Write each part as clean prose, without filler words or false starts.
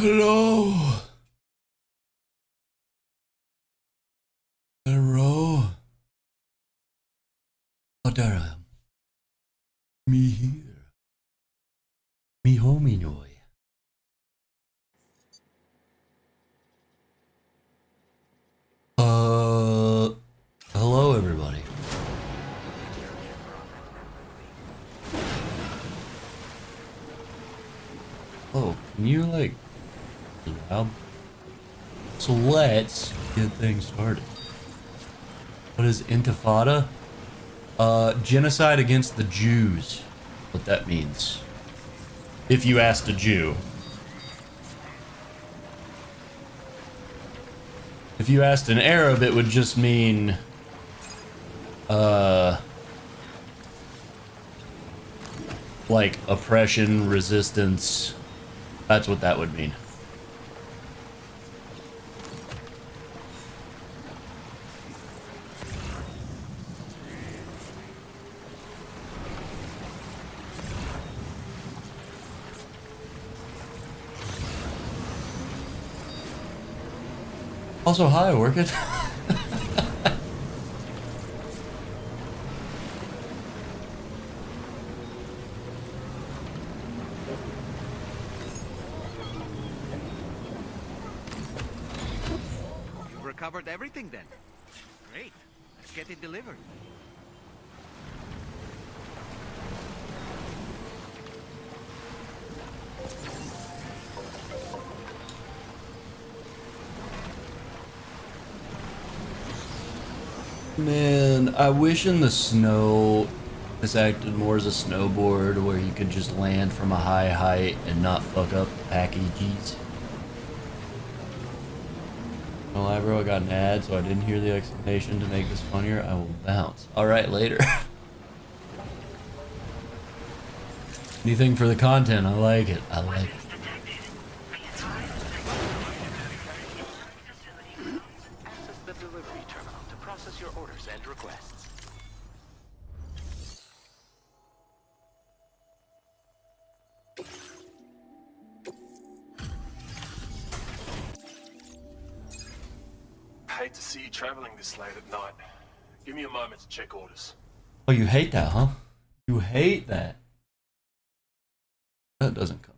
Hello. Hello. Oh, there I am. Me here. Me homie noy. Uh, hello everybody. Oh, can you like loud? So let's get things started. What is Intifada? Genocide against the Jews. What that means. If you asked a Jew. If you asked an Arab, it would just mean, uh, like oppression, resistance. That's what that would mean. Also, hi, work it. You've recovered everything then. Great. Let's get it delivered. Man, I wish in the snow this acted more as a snowboard where you could just land from a high height and not fuck up packages. No lie, bro, I got an ad, so I didn't hear the explanation. To make this funnier, I will bounce. Alright, later. Anything for the content, I like it. I like it. Access the delivery terminal to process your orders and requests. Hate to see you traveling this late at night. Give me a moment to check orders. Oh, you hate that, huh? You hate that. That doesn't come.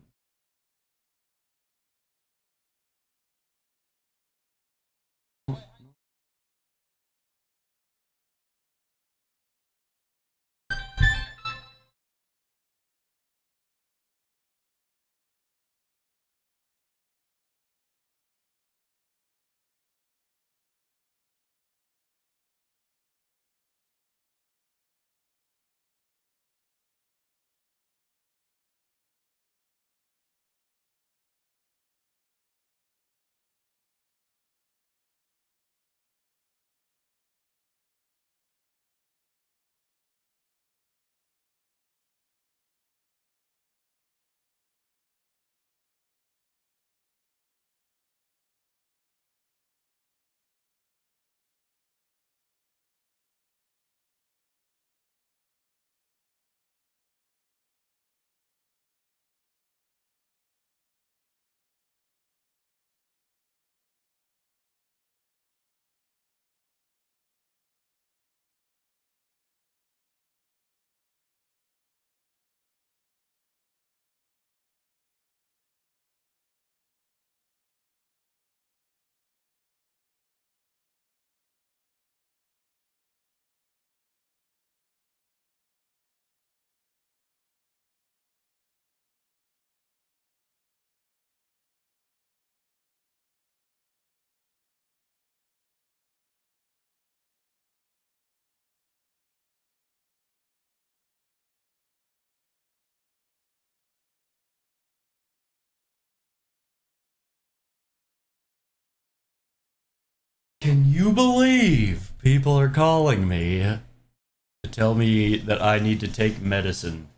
Can you believe people are calling me to tell me that I need to take medicine?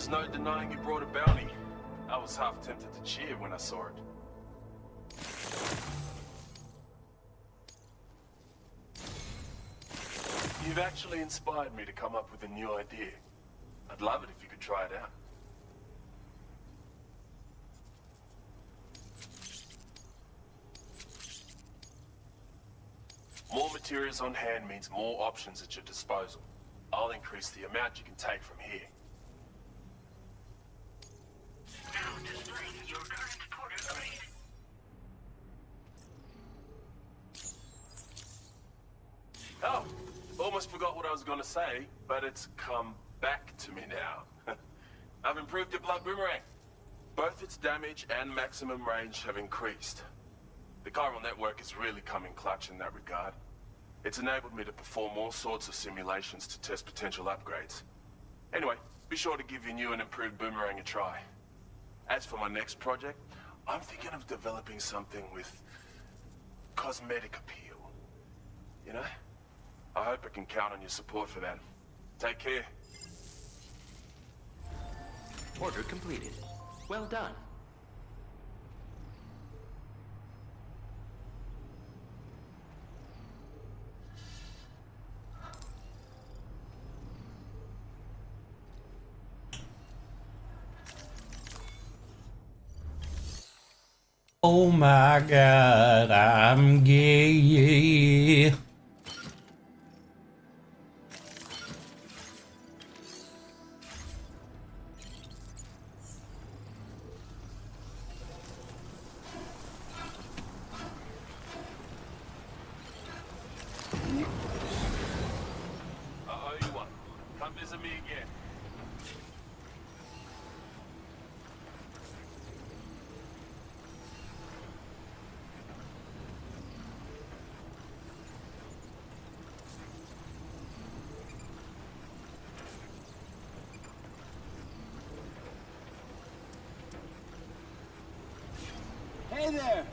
There's no denying you brought a bounty. I was half tempted to cheer when I saw it. You've actually inspired me to come up with a new idea. I'd love it if you could try it out. More materials on hand means more options at your disposal. I'll increase the amount you can take from here. Now displaying your current porter grade. Oh, almost forgot what I was gonna say, but it's come back to me now. I've improved your blood boomerang. Both its damage and maximum range have increased. The chiral network is really coming clutch in that regard. It's enabled me to perform all sorts of simulations to test potential upgrades. Anyway, be sure to give your new and improved boomerang a try. As for my next project, I'm thinking of developing something with cosmetic appeal. You know? I hope I can count on your support for that. Take care. Order completed. Well done. Oh my god, I'm gay. I owe you one. Come visit me again. Hey there!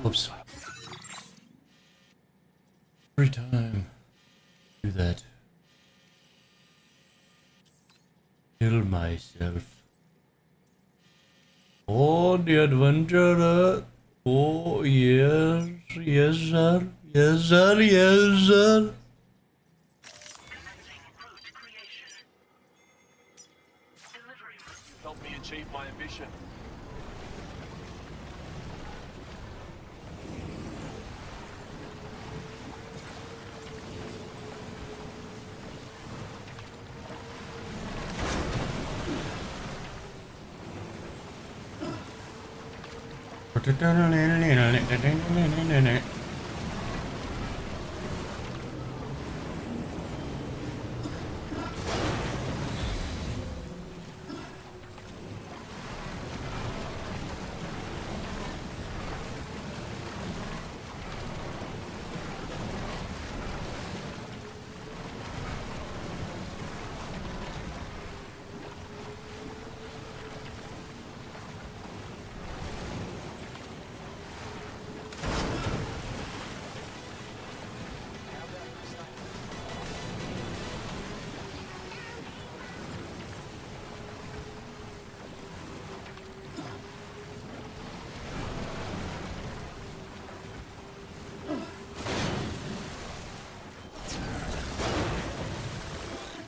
Whoops. Every time I do that, kill myself. Oh, the adventurer. Oh, yes, yes, sir. Yes, sir, yes, sir. Commencing root creation. Delivering. Help me achieve my ambition.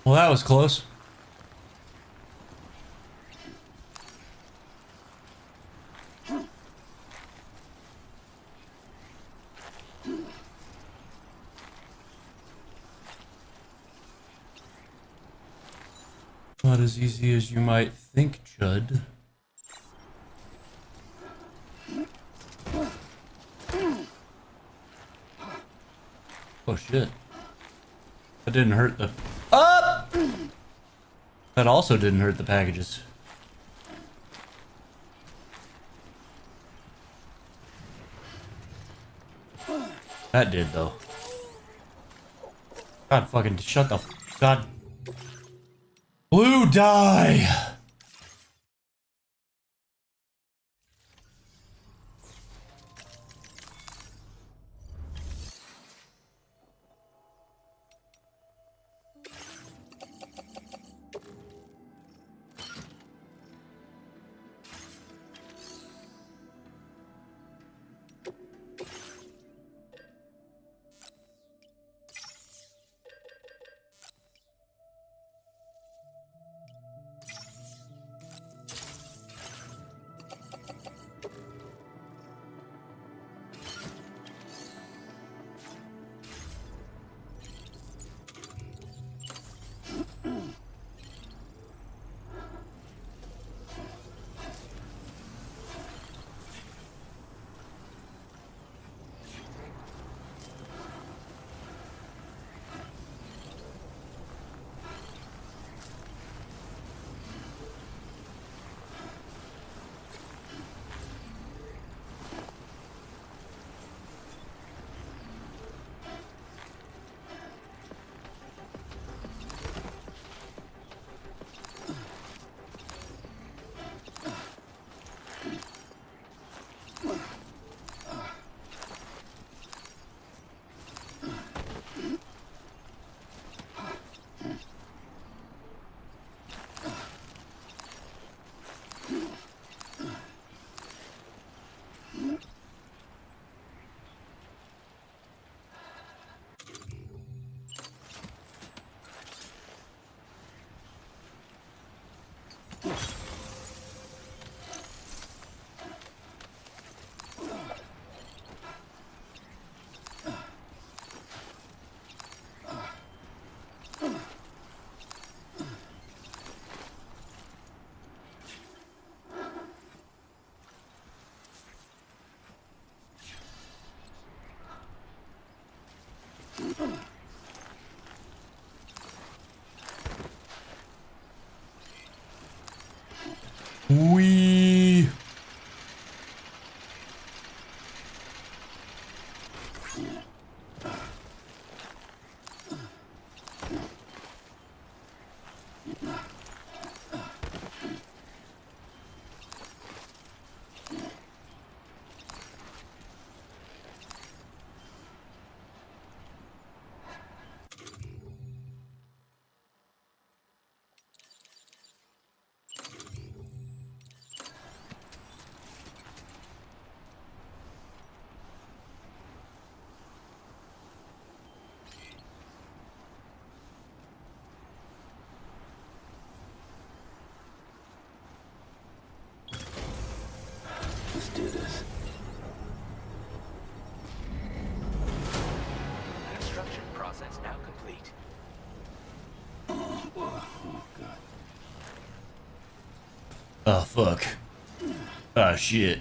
Well, that was close. Not as easy as you might think, Chud. Oh shit. That didn't hurt the... Up! That also didn't hurt the packages. That did though. God fucking shut the... God... Blue die! Let's do this. Construction process now complete. Oh, God. Oh, fuck. Ah, shit.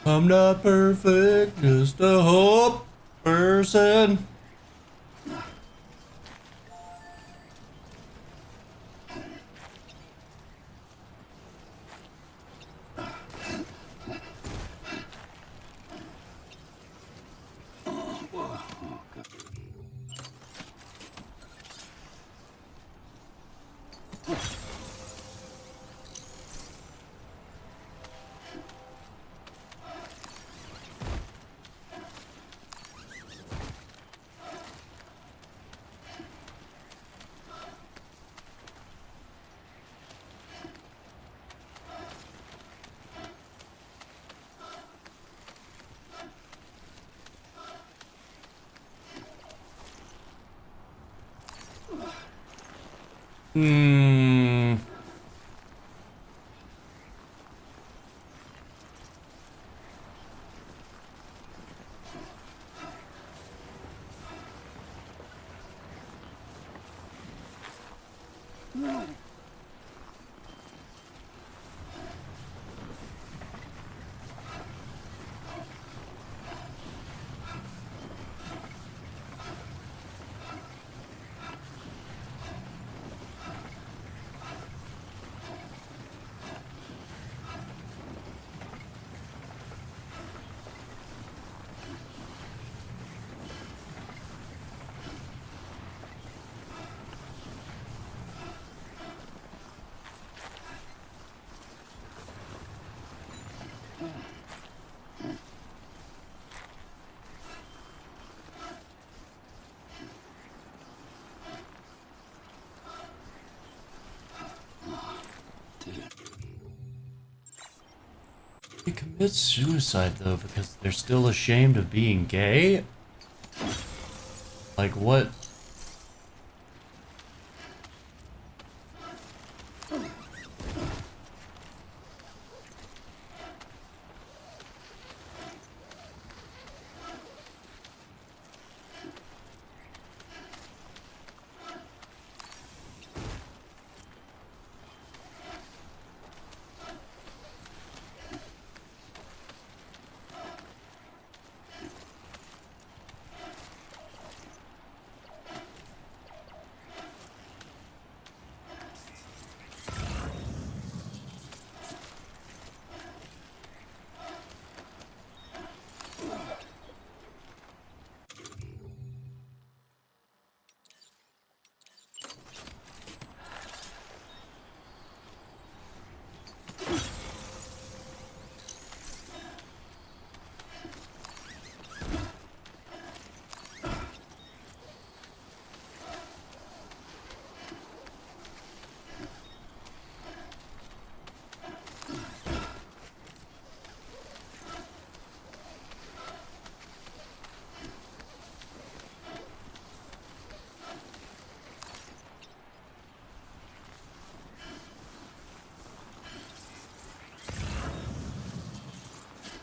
I'm not perfect, just a hope person. Hmm. They commit suicide though because they're still ashamed of being gay? Like what?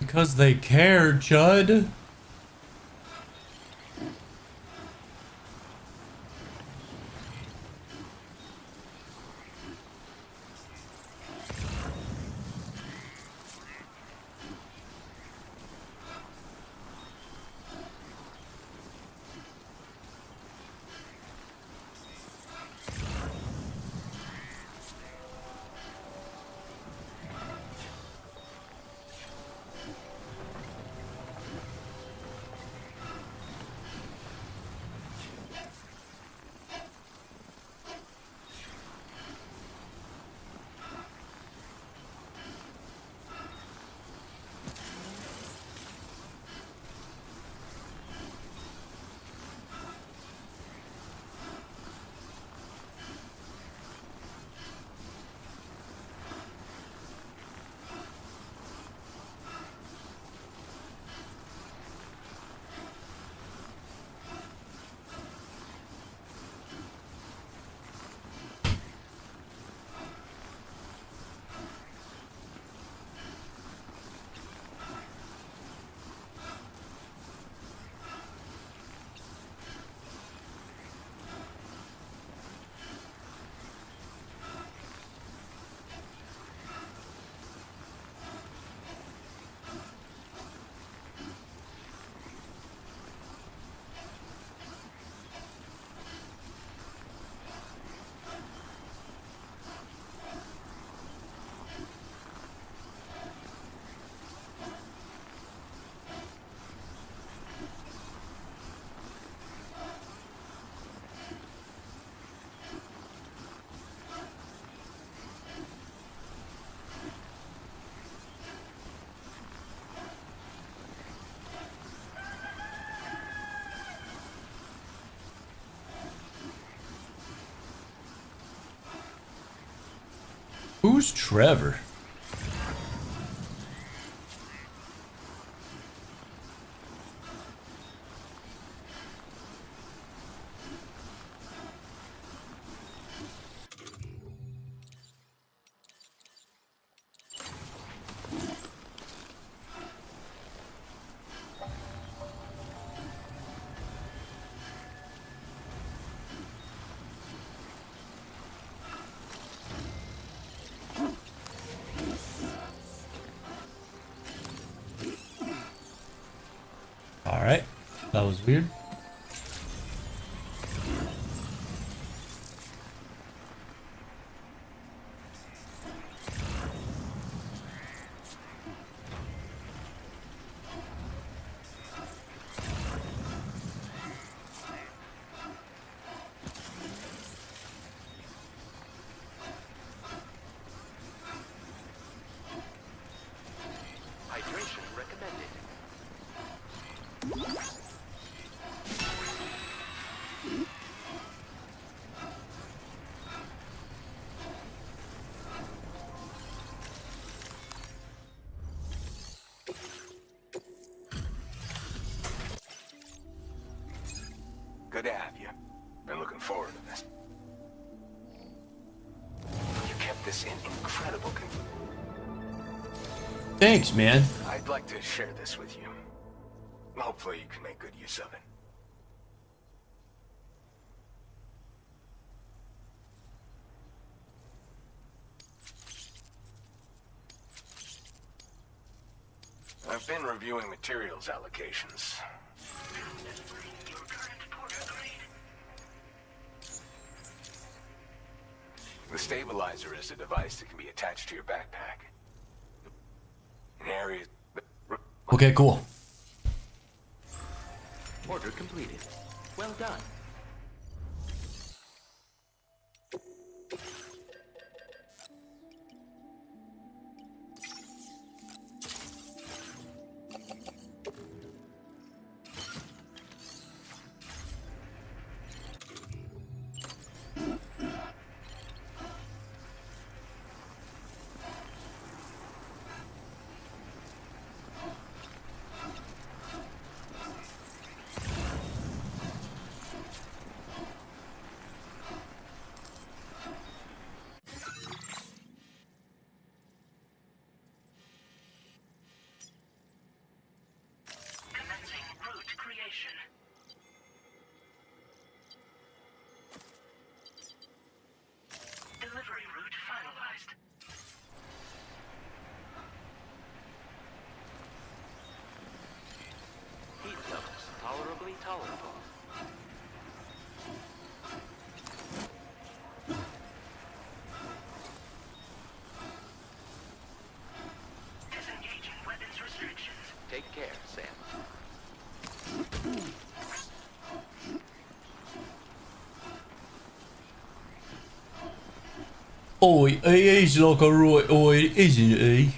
Because they care, Judd. Who's Trevor? Alright, that was weird. Hydration recommended. Good to have you. Been looking forward to this. You kept this in incredible condition. Thanks, man. I'd like to share this with you. Hopefully you can make good use of it. I've been reviewing materials allocations. The stabilizer is a device that can be attached to your backpack. In areas... Okay, cool. Order completed. Well done. Delivery route finalized. Heat levels tolerably tolerable. Disengaging weapons restrictions. Take care, Sam. Oi, it is like a right oi, isn't it?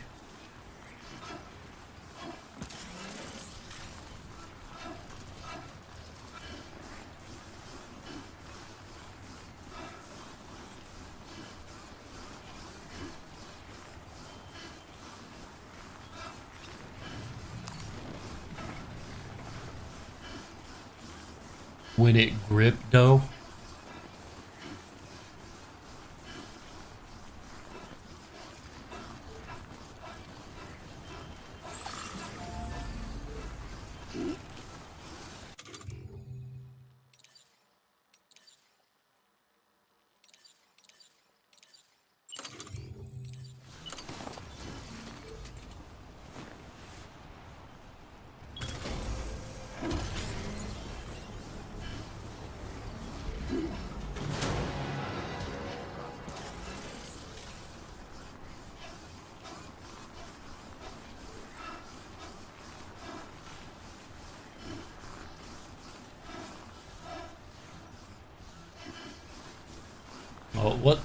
When it gripped though. Oh, what?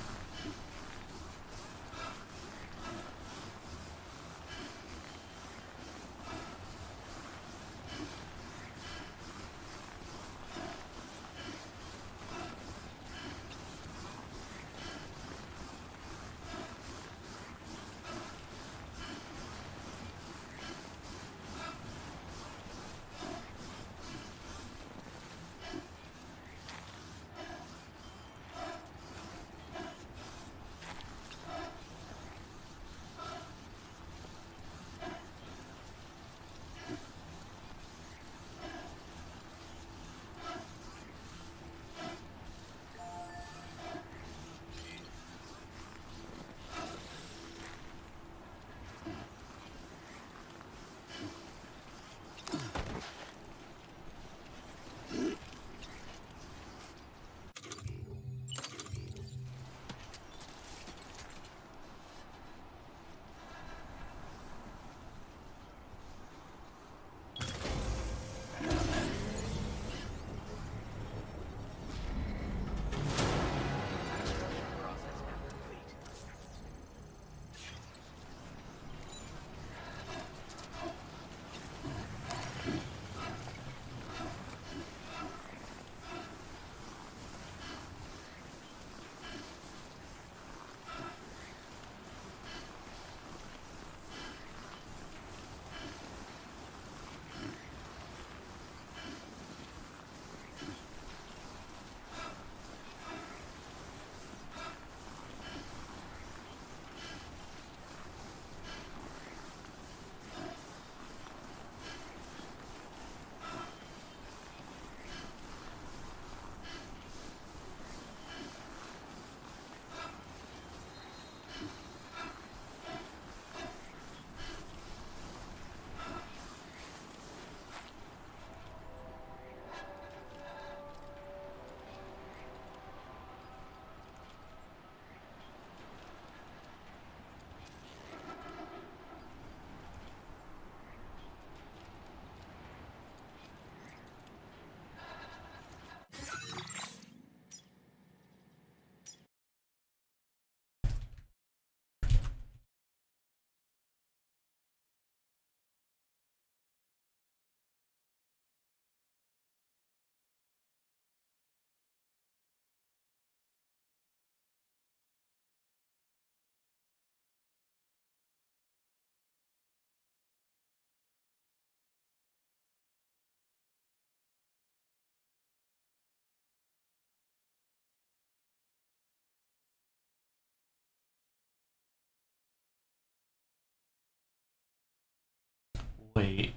Wait.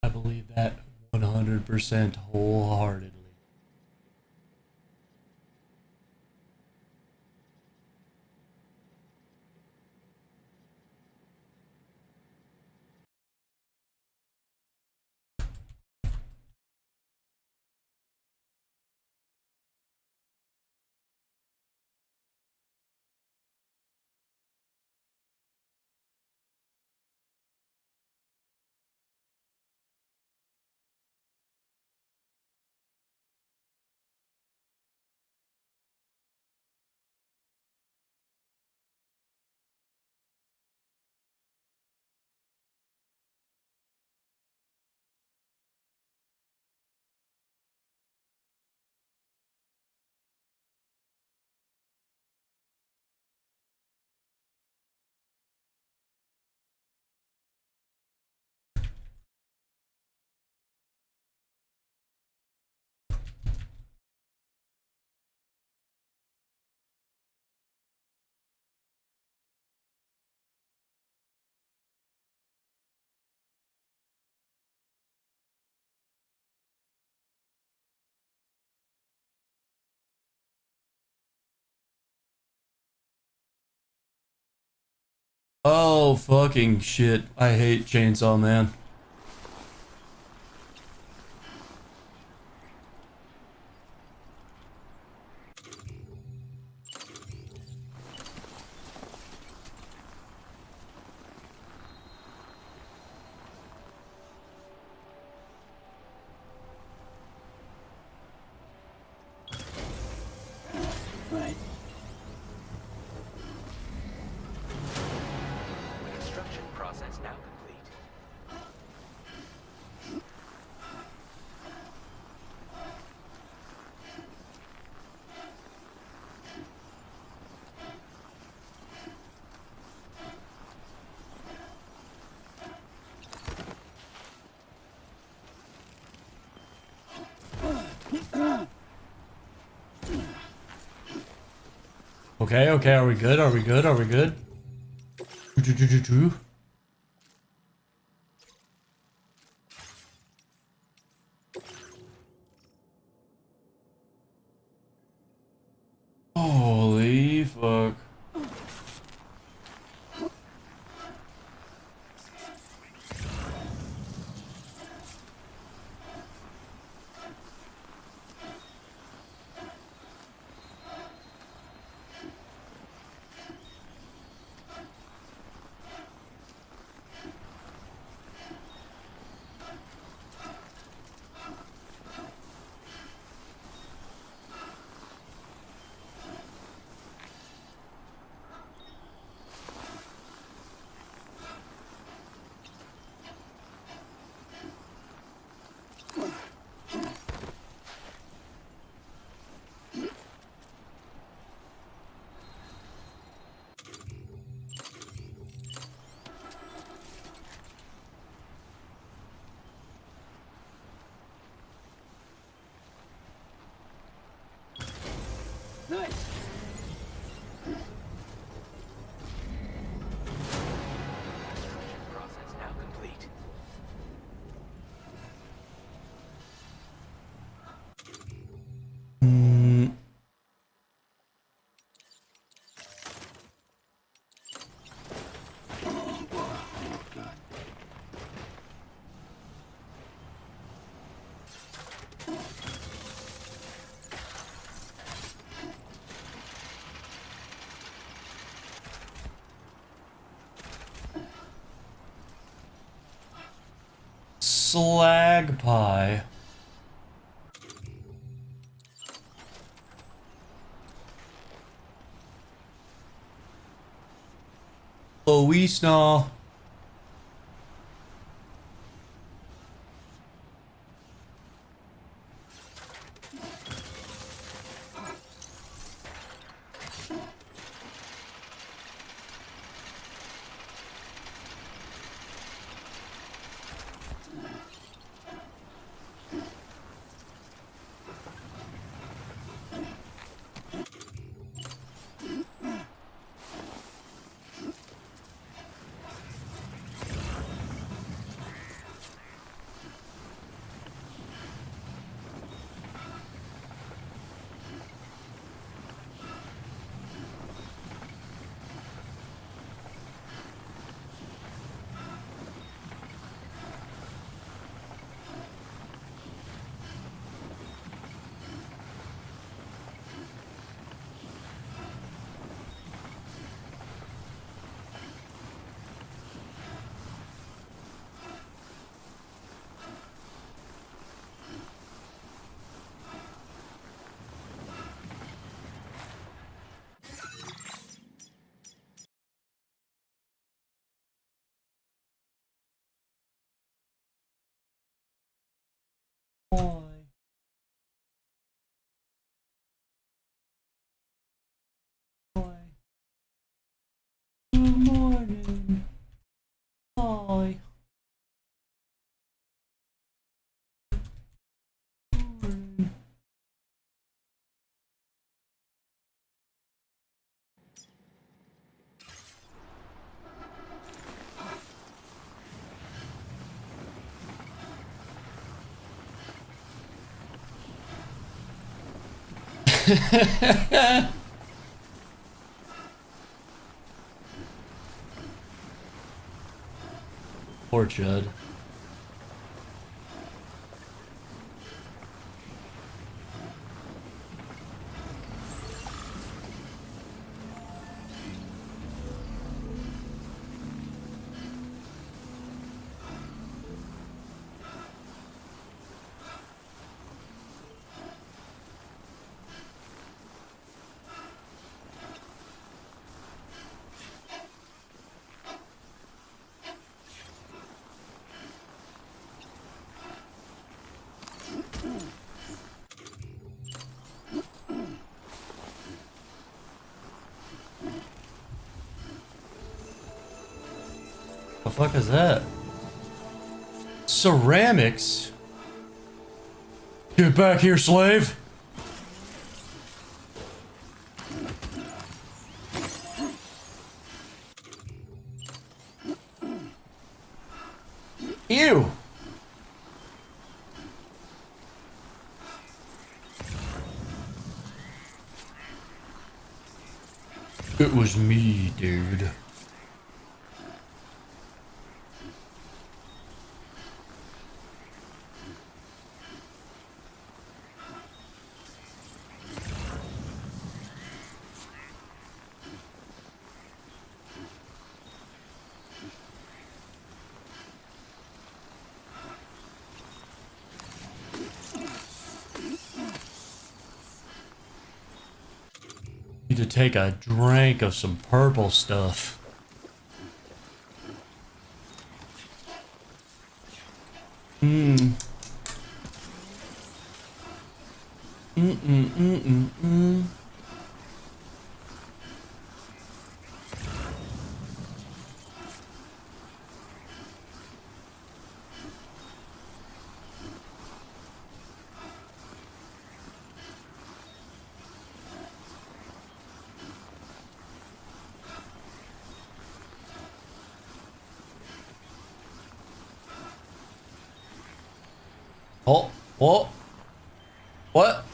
I believe that 100% wholeheartedly. Oh, fucking shit. I hate Chainsaw Man. Construction process now complete. Okay, okay, are we good? Are we good? Are we good? Holy fuck. Construction process now complete. Mm, slag pie. Oh, Eastnaw. Good morning. Hi. Poor Judd. The fuck is that? Ceramics? Get back here, slave! Ew! It was me, dude. Need to take a drink of some purple stuff. Mm. Mm-mm-mm-mm-mm. Oh, oh, what?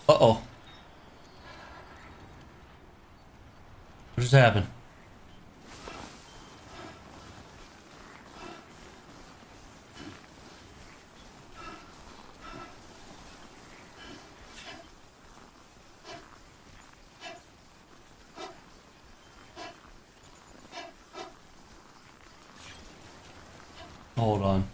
Uh-oh. What just happened? Hold on.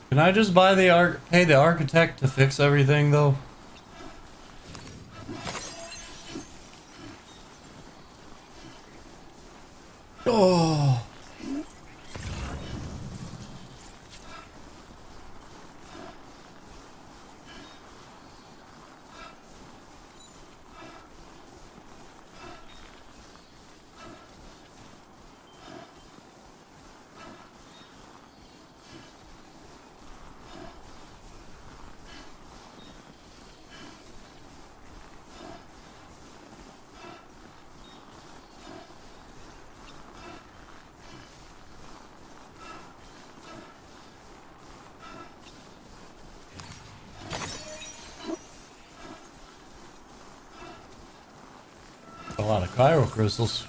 Can I just buy pay the architect to fix everything though? Oh. A lot of Cairo crystals.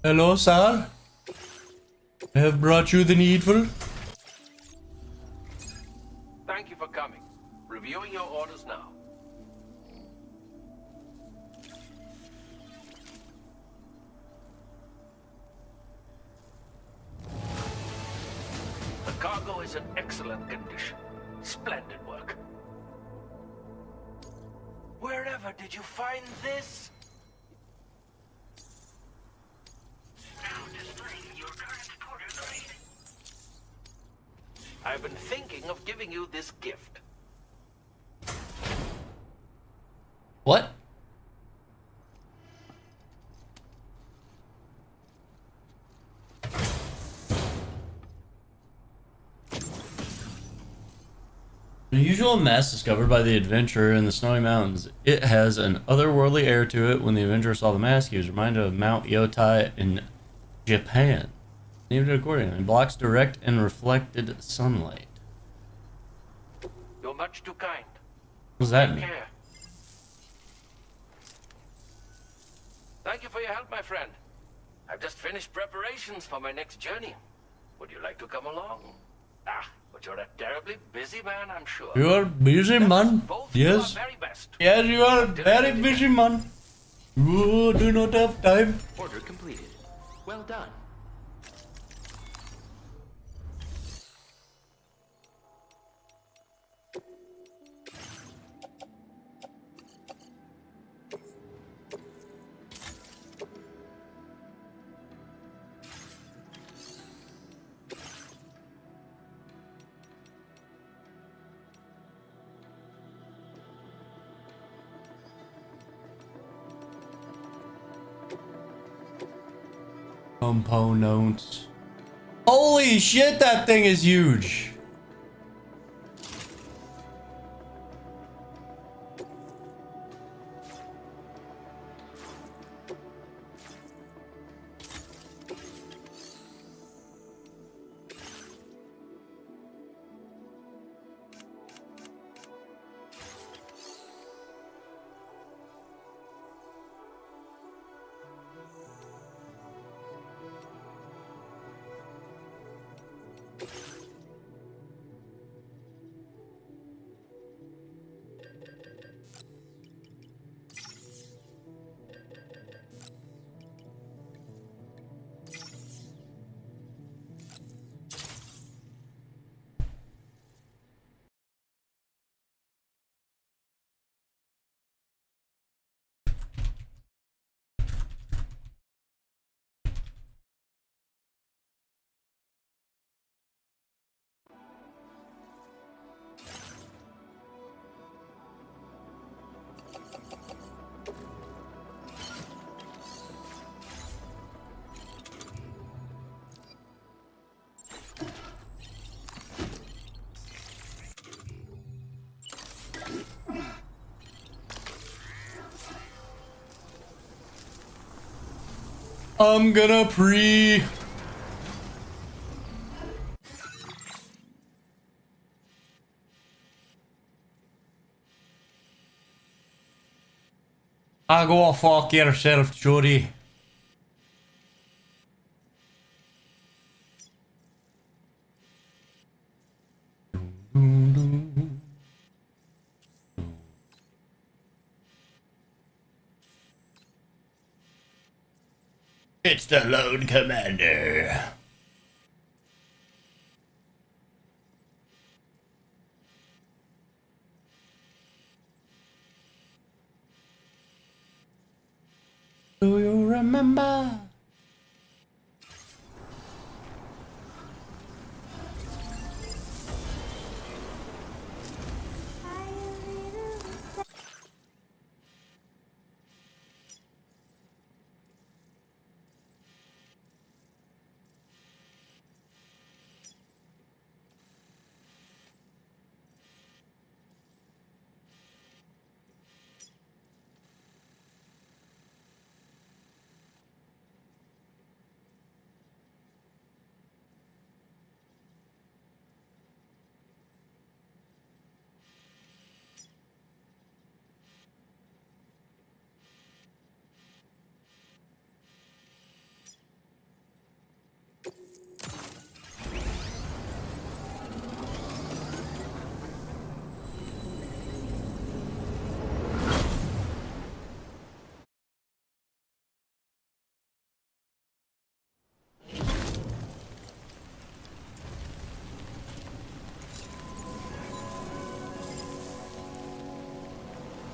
Hello, sir. I have brought you the needful. Thank you for coming. Reviewing your orders now. The cargo is in excellent condition. Splendid work. Wherever did you find this? Now displaying your current porter grade. I've been thinking of giving you this gift. What? An unusual mass discovered by the adventurer in the Snowy Mountains. It has an otherworldly air to it. When the adventurer saw the mask, he was reminded of Mount Yotai in Japan. Named it accordingly. It blocks direct and reflected sunlight. You're much too kind. What does that Take mean? care. Thank you for your help, my friend. I've just finished preparations for my next journey. Would you like to come along? Ah, but you're a terribly busy man, I'm sure. You are busy, man. Both do our Yes. very best. Yes, you are very busy, man. You do not have time. Order completed. Well done. Components. Holy shit, that thing is huge. I'm gonna pre. Go fuck yourself, Jody. It's the Lone Commander. Do you remember?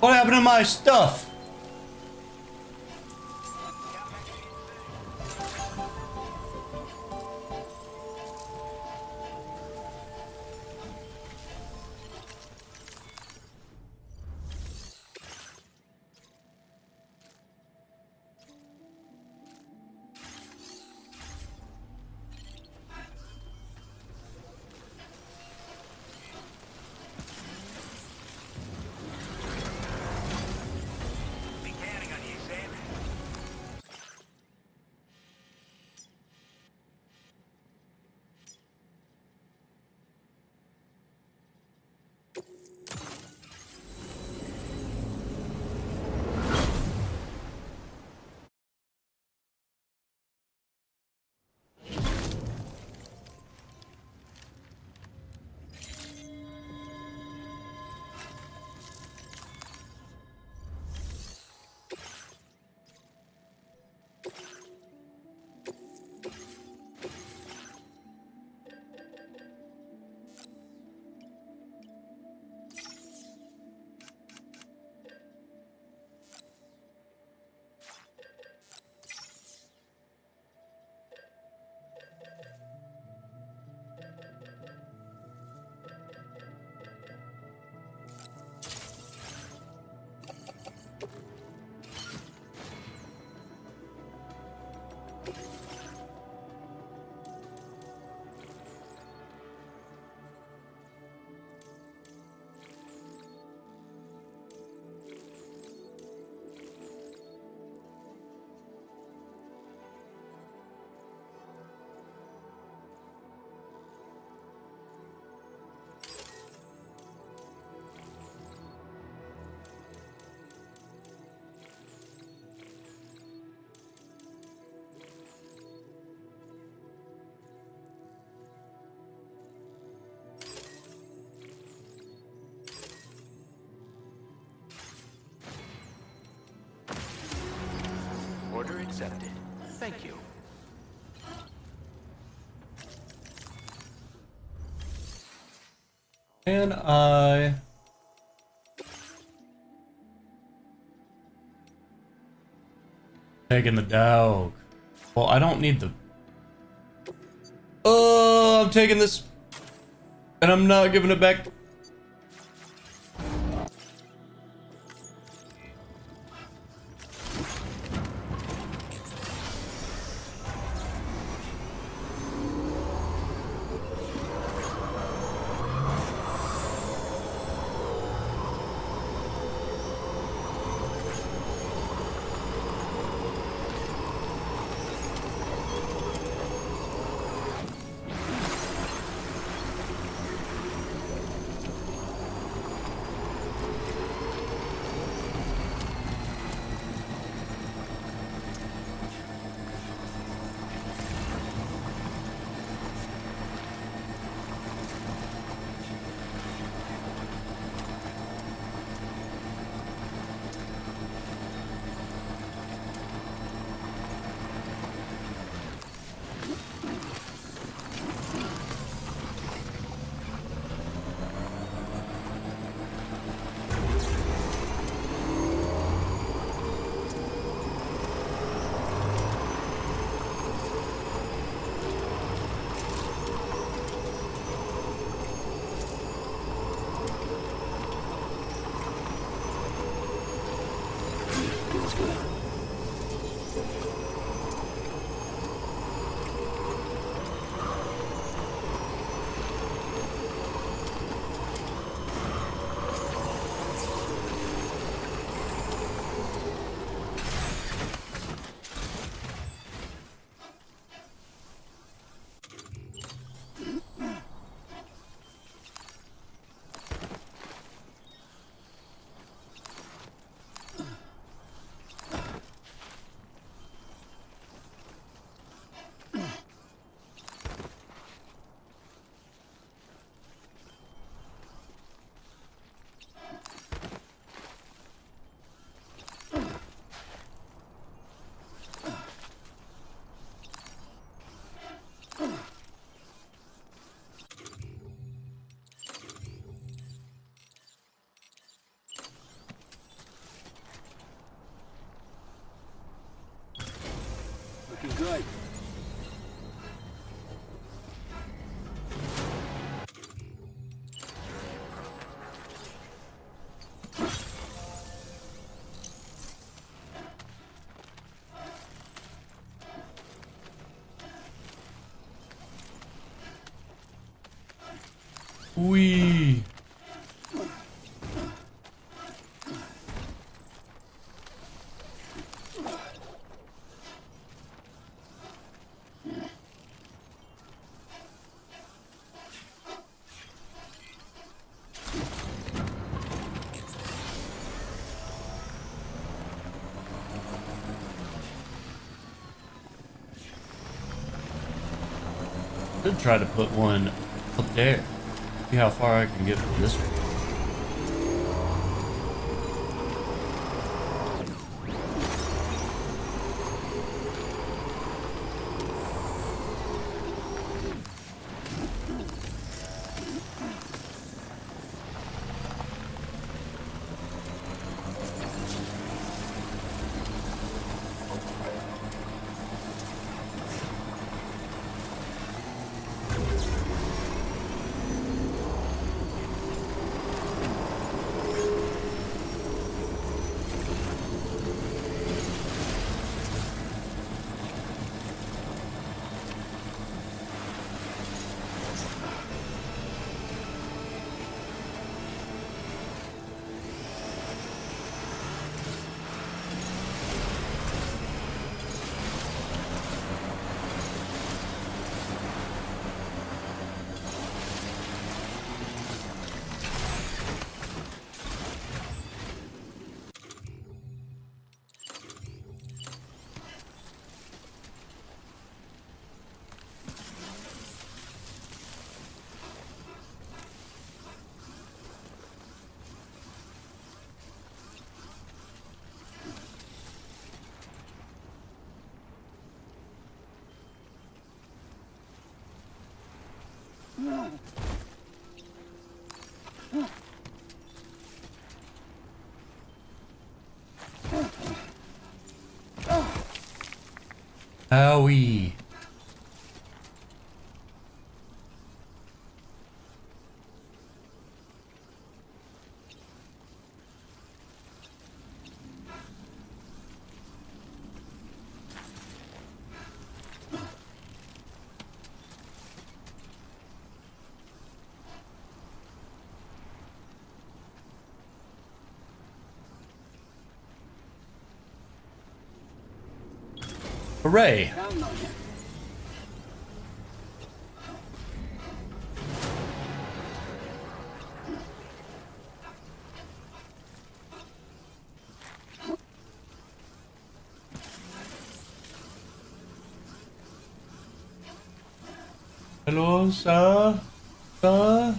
What happened to my stuff? Be counting on you, Sam. Order accepted. Thank you. And I... Taking the dog. Well, I don't need the... Oh, I'm taking this... And I'm not giving it back. Looking good. Wee. Could try to put one up there. See how far I can get from this one. Owie. Hooray! Counting on you. Hello, sir? Sir?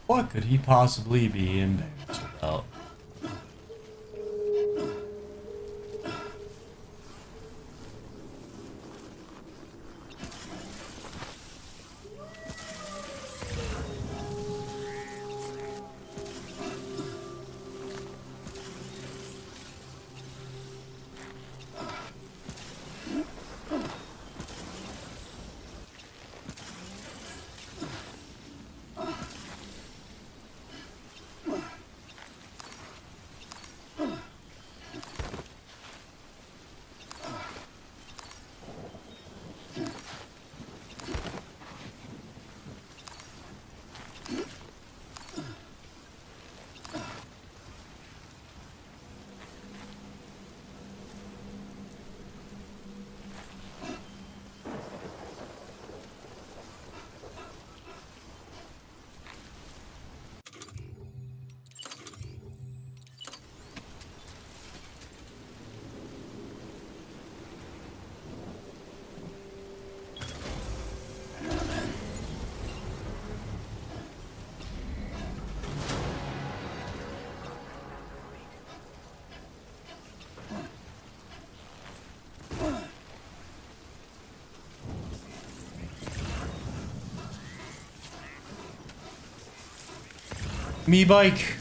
What could he possibly be embarrassed about? Me bike.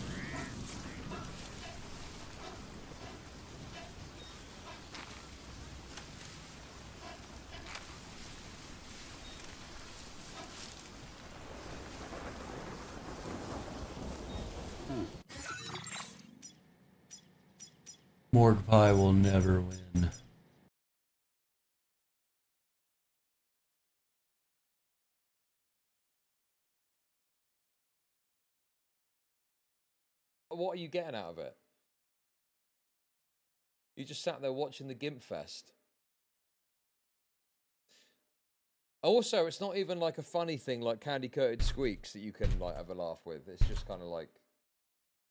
Morgue Pie will never win. What are you getting out of it? You just sat there watching the Gimp Fest. Also, it's not even like a funny thing like candy coated squeaks that you can like have a laugh with. It's just kind of like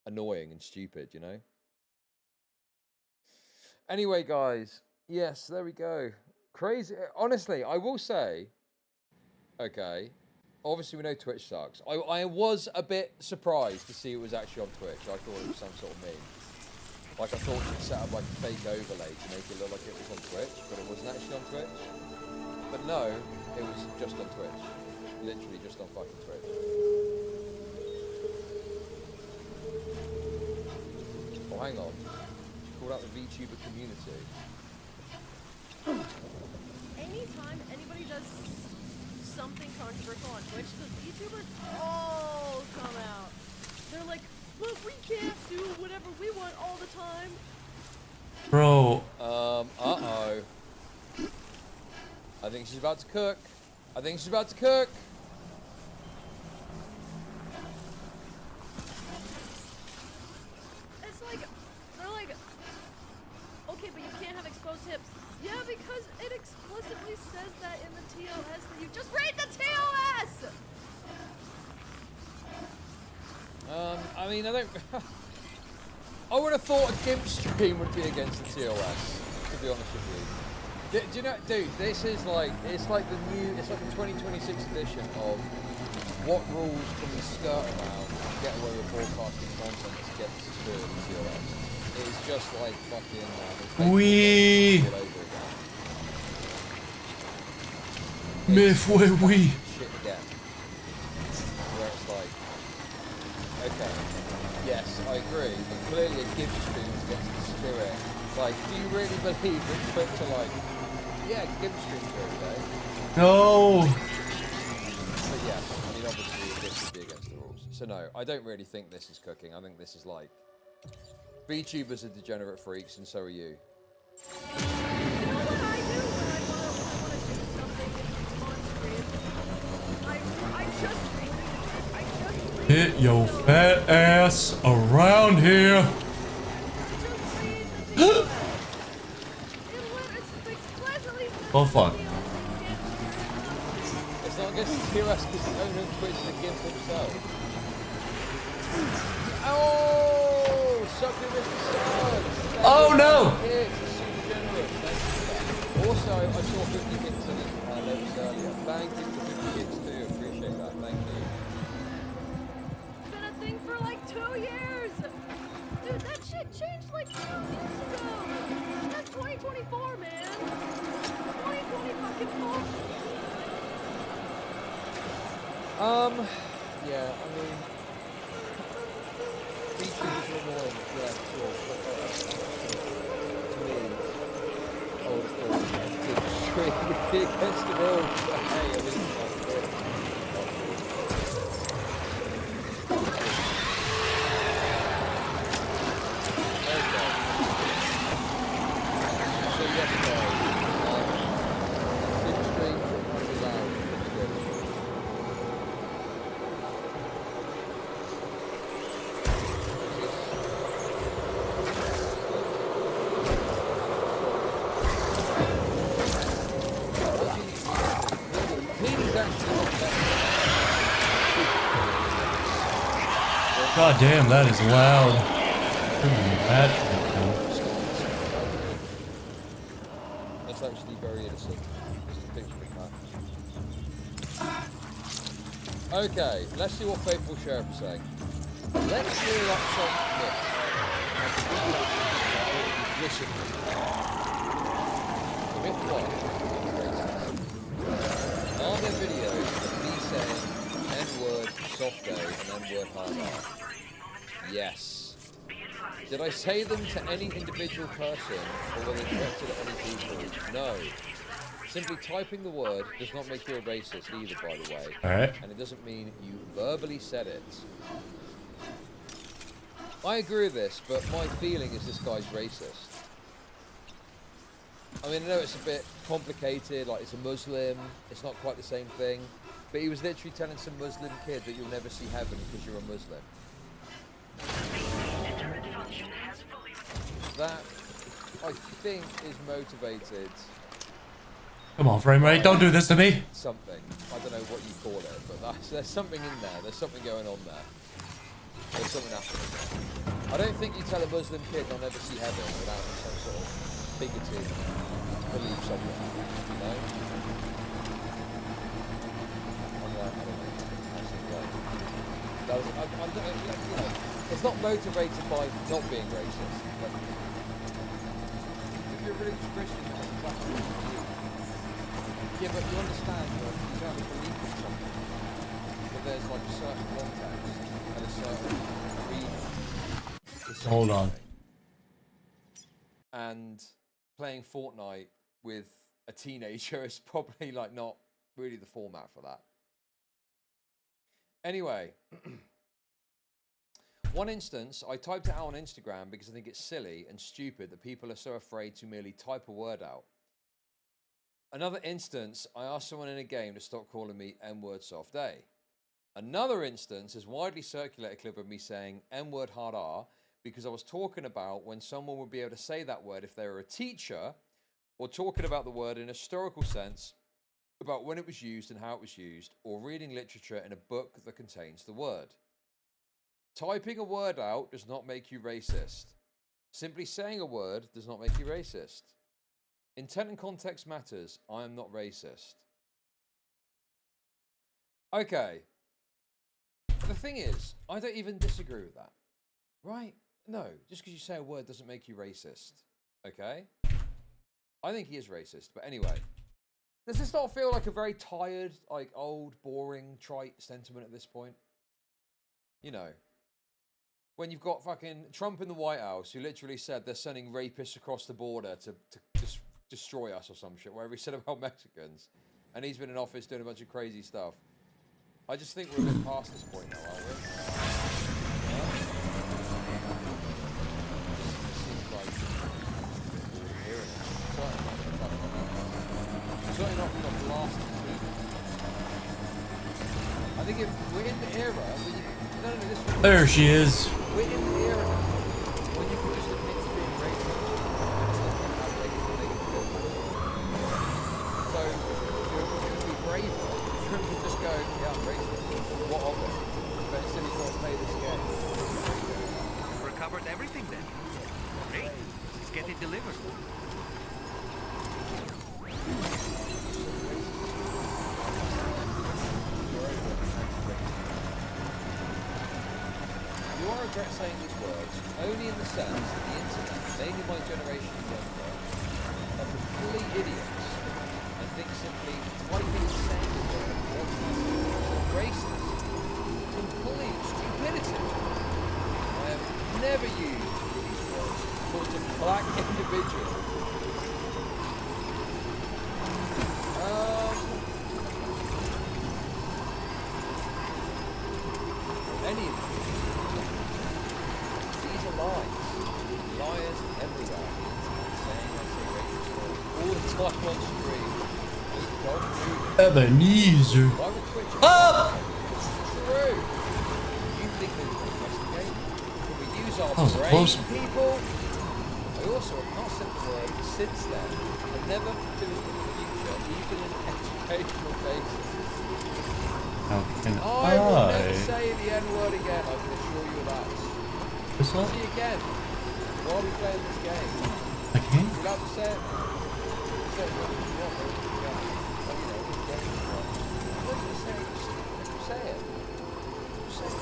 annoying and stupid, you know? Anyway, guys, yes, there we go. Crazy. Honestly, I will say, okay, obviously we know Twitch sucks. I was a bit surprised to see it was actually on Twitch. I thought it was some sort of meme. Like I thought she'd set up like a fake overlay to make it look like it was on Twitch, but it wasn't actually on Twitch. But no, it was just on Twitch. Literally just on fucking Twitch. Oh, hang on. Called out the VTuber community. Anytime anybody does something controversial on Twitch, the VTubers all come out. They're like, but we can't do whatever we want all the time. Bro. Uh-oh. I think she's about to cook. I think she's about to cook. It's like, they're like, okay, but you can't have exposed hips. Yeah, because it explicitly says that in the TOS that you just read the TOS! I mean, I don't... I would have thought a GIMP stream would be against the TOS, to be honest with you. Do you know, dude, this is like, it's like the 2026 edition of what rules can we skirt around and get away with broadcasting content that's against the spirit of the TOS. It's just like fucking, We all over again. Myth where we Shit again. Where it's like, okay, yes, I agree, but clearly a GIMP stream is against the spirit. Like, do you really believe that Twitch are like, yeah, GIMP streams are okay? No. But yes, I mean, obviously this would be against the rules. So no, I don't really think this is cooking. I think this is like, VTubers are degenerate freaks, and so are you. You know what I do when I want to do something on screen? I just Hit your fat ass around here. Oh fuck. It's not against the TOS because the owner of Twitch is a GIMP himself. Oh, suck your Mr. Suggs. Oh no! It's super generous. Thank you for that. Also, I saw 50 hits in notes earlier. Thank you for 50 hits too. Appreciate that. Thank you. Yeah, I mean, features are annoying, yeah, sure. But, to me, I would have thought it would be against the rules. But hey, at least that's good. Okay. So yes, guys, Twitch stream might be loud. It's good. God damn, that is loud. That's actually very innocent. Just a picture of that. Okay, let's see what Faithful Sheriff is saying. Let's see that song listen. Commit what? Are there videos of me saying N-word soft day and N-word hard R? Yes. Did I say them to any individual person, or were they directed at any people? No. Simply typing the word does not make you a racist either, by the way. Alright. And it doesn't mean you verbally said it. I agree with this, but my feeling is this guy's racist. I mean, I know it's a bit complicated, like it's a Muslim, it's not quite the same thing, but he was literally telling some Muslim kid that you'll never see heaven because you're a Muslim. That, I think, is motivated. Come on, frame rate, don't do this to me. Something. I don't know what you call it, but there's something in there. There's something going on there. There's something happening there. I don't think you tell a Muslim kid they'll never see heaven without some sort of bigoted belief something. You know? It's not motivated by not being racist. But if you're a religious Christian, that's yeah, but you understand that you don't have a belief in something. But there's like a certain context and a certain reason. Hold on. And playing Fortnite with a teenager is probably like not really the format for that. Anyway, one instance, I typed it out on Instagram because I think it's silly and stupid that people are so afraid to merely type a word out. Another instance, I asked someone in a game to stop calling me N-word soft A. Another instance is widely circulated clip of me saying N-word hard R because I was talking about when someone would be able to say that word if they were a teacher, or talking about the word in a historical sense, about when it was used and how it was used, or reading literature in a book that contains the word. Typing a word out does not make you racist. Simply saying a word does not make you racist. Intent and context matters. I am not racist. Okay. The thing is, I don't even disagree with that. Right? No, just because you say a word doesn't make you racist. Okay? I think he is racist, but anyway. Does this not feel like a very tired, like old, boring, trite sentiment at this point? You know, when you've got fucking Trump in the White House who literally said they're sending rapists across the border to just destroy us or some shit, whatever he said about Mexicans, and he's been in office doing a bunch of crazy stuff. I just think we're a bit past this point now, aren't we? Seems like we're hearing it. Certainly not from the last two. I think if we're in the era where you no, this There she is. we're in the era now when you can just admit to being racist and it's not going to have negative so you're going to be braver. You're going to just go, yeah, I'm racist. What of it? But instead you've got to play this game. Recovered everything then. Great. Let's get it delivered. You are regret saying these words only in the sense that the internet, mainly my generation and younger, are complete idiots and think simply typing and saying the word automatically racist. Complete stupidity. I have never used these words towards a black individual. Any individual. These are lies. Liars everywhere. Saying I say racist words all the time on stream. Don't do it. Ebenezer. Why would Twitch? Ah! It's true. You think we can investigate? Can we use our That was brain, close. people? I also have not said the word since then. I never do it in the future, even in educational basis. How can I will I? never say the N-word again, I can assure you of that. What's up? See again. While we playing this game. I can't. You allowed to say it? Say it whatever you want, but you can. But, you know, this game is fun. What are you going to say? Just say it. Just say it.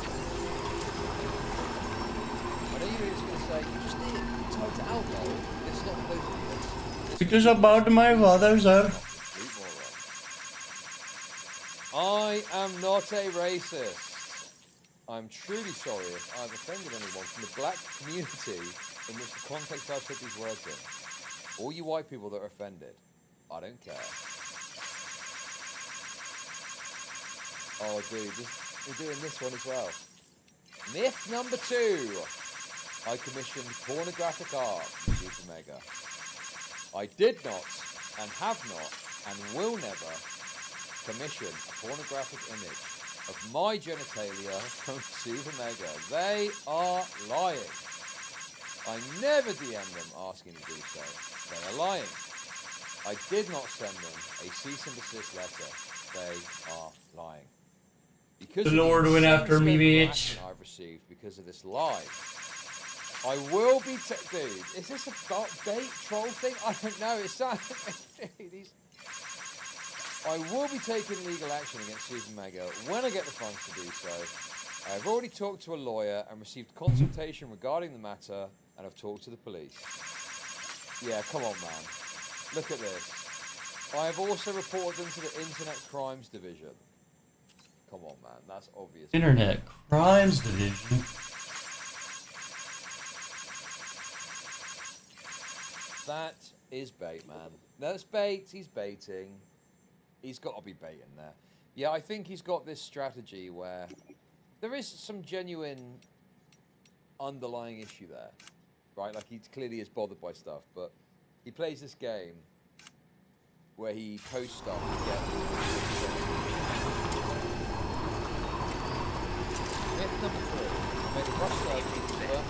I know you were just going to say, you just did. You typed it out, though. It's not for those of you that's... Because about my father, sir. I am not a racist. I'm truly sorry if I've offended anyone from the black community in which the context I've put these words in. All you white people that are offended, I don't care. Oh, dude, we're doing this one as well. Myth number 2. I commissioned pornographic art from Super Mega. I did not, and have not, and will never commission a pornographic image of my genitalia from Super Mega. They are lying. I never DM them asking to do so. They are lying. I did not send them a cease and desist letter. They are lying. Because The of Lord went insane after me, schedule bitch. action I've received because of this lie. I will be dude, is this a bait troll thing? I don't know. It's not. I will be taking legal action against Super Mega when I get the funds to do so. I have already talked to a lawyer and received consultation regarding the matter, and have talked to the police. Yeah, come on, man. Look at this. I have also reported them to the Internet Crimes Division. Come on, man. That's obvious. Internet Crimes Division. That is bait, man. That's bait. He's baiting. He's got to be baiting there. Yeah, I think he's got this strategy where there is some genuine underlying issue there, right? Like, he clearly is bothered by stuff, but he plays this game where he posts stuff to get... Myth number 3. I made a rough search to confirm.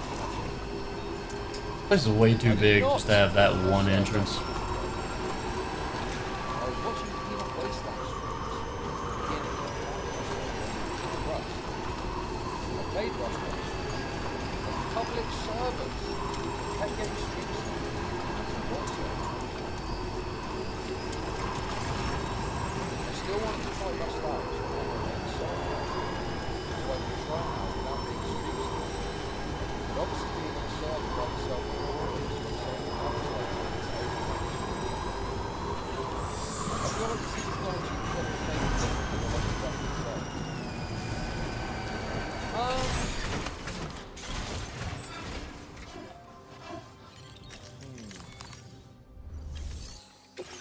This is way too big just to have that one entrance. I was watching Kino Wasteland streams. Rust. I played Rust on public servers. Kept getting streams. I still wanted to try Rust out. So I can try it out without being streamed. But obviously being on a server by myself.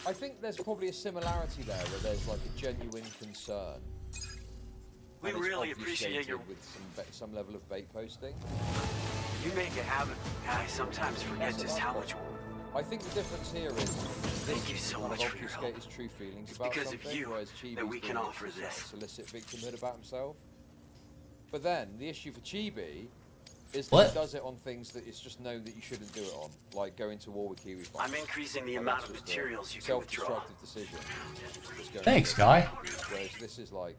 I think there's probably a similarity there where there's like a genuine concern. We and it's really appreciate obfuscated your... with some level of bait posting. You make it happen. I sometimes forget just how much... I think the difference here is Thank you so kind much of for your obfuscate help. his true feelings It's about because of something, you whereas Chibi's that we can doing it offer to this. solicit victimhood about himself. But then the issue for Chibi is that What? he does it on things that it's just known that you shouldn't do it on, like going to war with Kiwi. I'm increasing the Like, amount that's of just a materials you can withdraw. self-destructive decision. Just going Thanks, to- guy. Whereas this is like,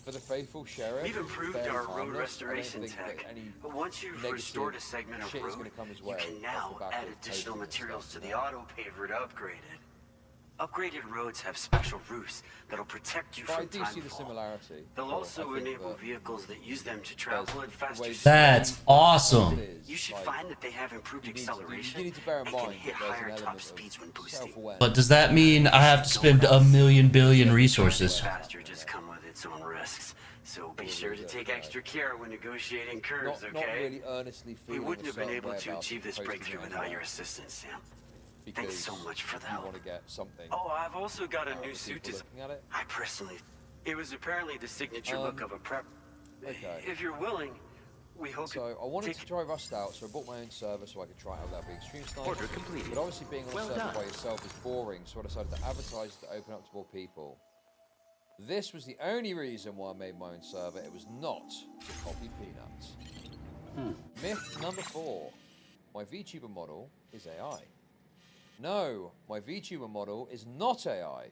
for the faithful sheriff, We've improved fairly our harmless. road I don't restoration think that tech, any but once you've negative restored a segment of shit is road, gonna come his you way can off now the back add of additional posting and materials stuff to like the that. auto paver to upgrade it. Upgraded roads have special roofs that'll protect you But I from do see the timefall. similarity. They'll Well, also I think enable that vehicles that use them to travel at faster way- speeds. That's awesome. You should find that they have improved You acceleration need to bear in and can mind hit that there's higher an top element speeds when of boosting. self-awareness. But does that mean I have to spend $1 billion resources? Faster just come with its own risks. So be sure to take extra care when negotiating curves, Not okay? really earnestly We feeling wouldn't a have been certain able way to about achieve this posting breakthrough it without anyway, your assistance, Sam. because Thanks so much for the you help. want to get something. Oh, I've also got a out new of suit people design. looking at it. I personally... It was apparently the signature look of a prep... Okay. If you're willing, we hope... So I wanted take- to try Rust out, so I bought my own server so I could try it out without being stream sniped. Order completed. But obviously being on Well a server done. by yourself is boring, so I decided to advertise to open up to more people. This was the only reason why I made my own server. It was not to copy Peanuts. Myth number 4. My VTuber model is AI. No, my VTuber model is not AI.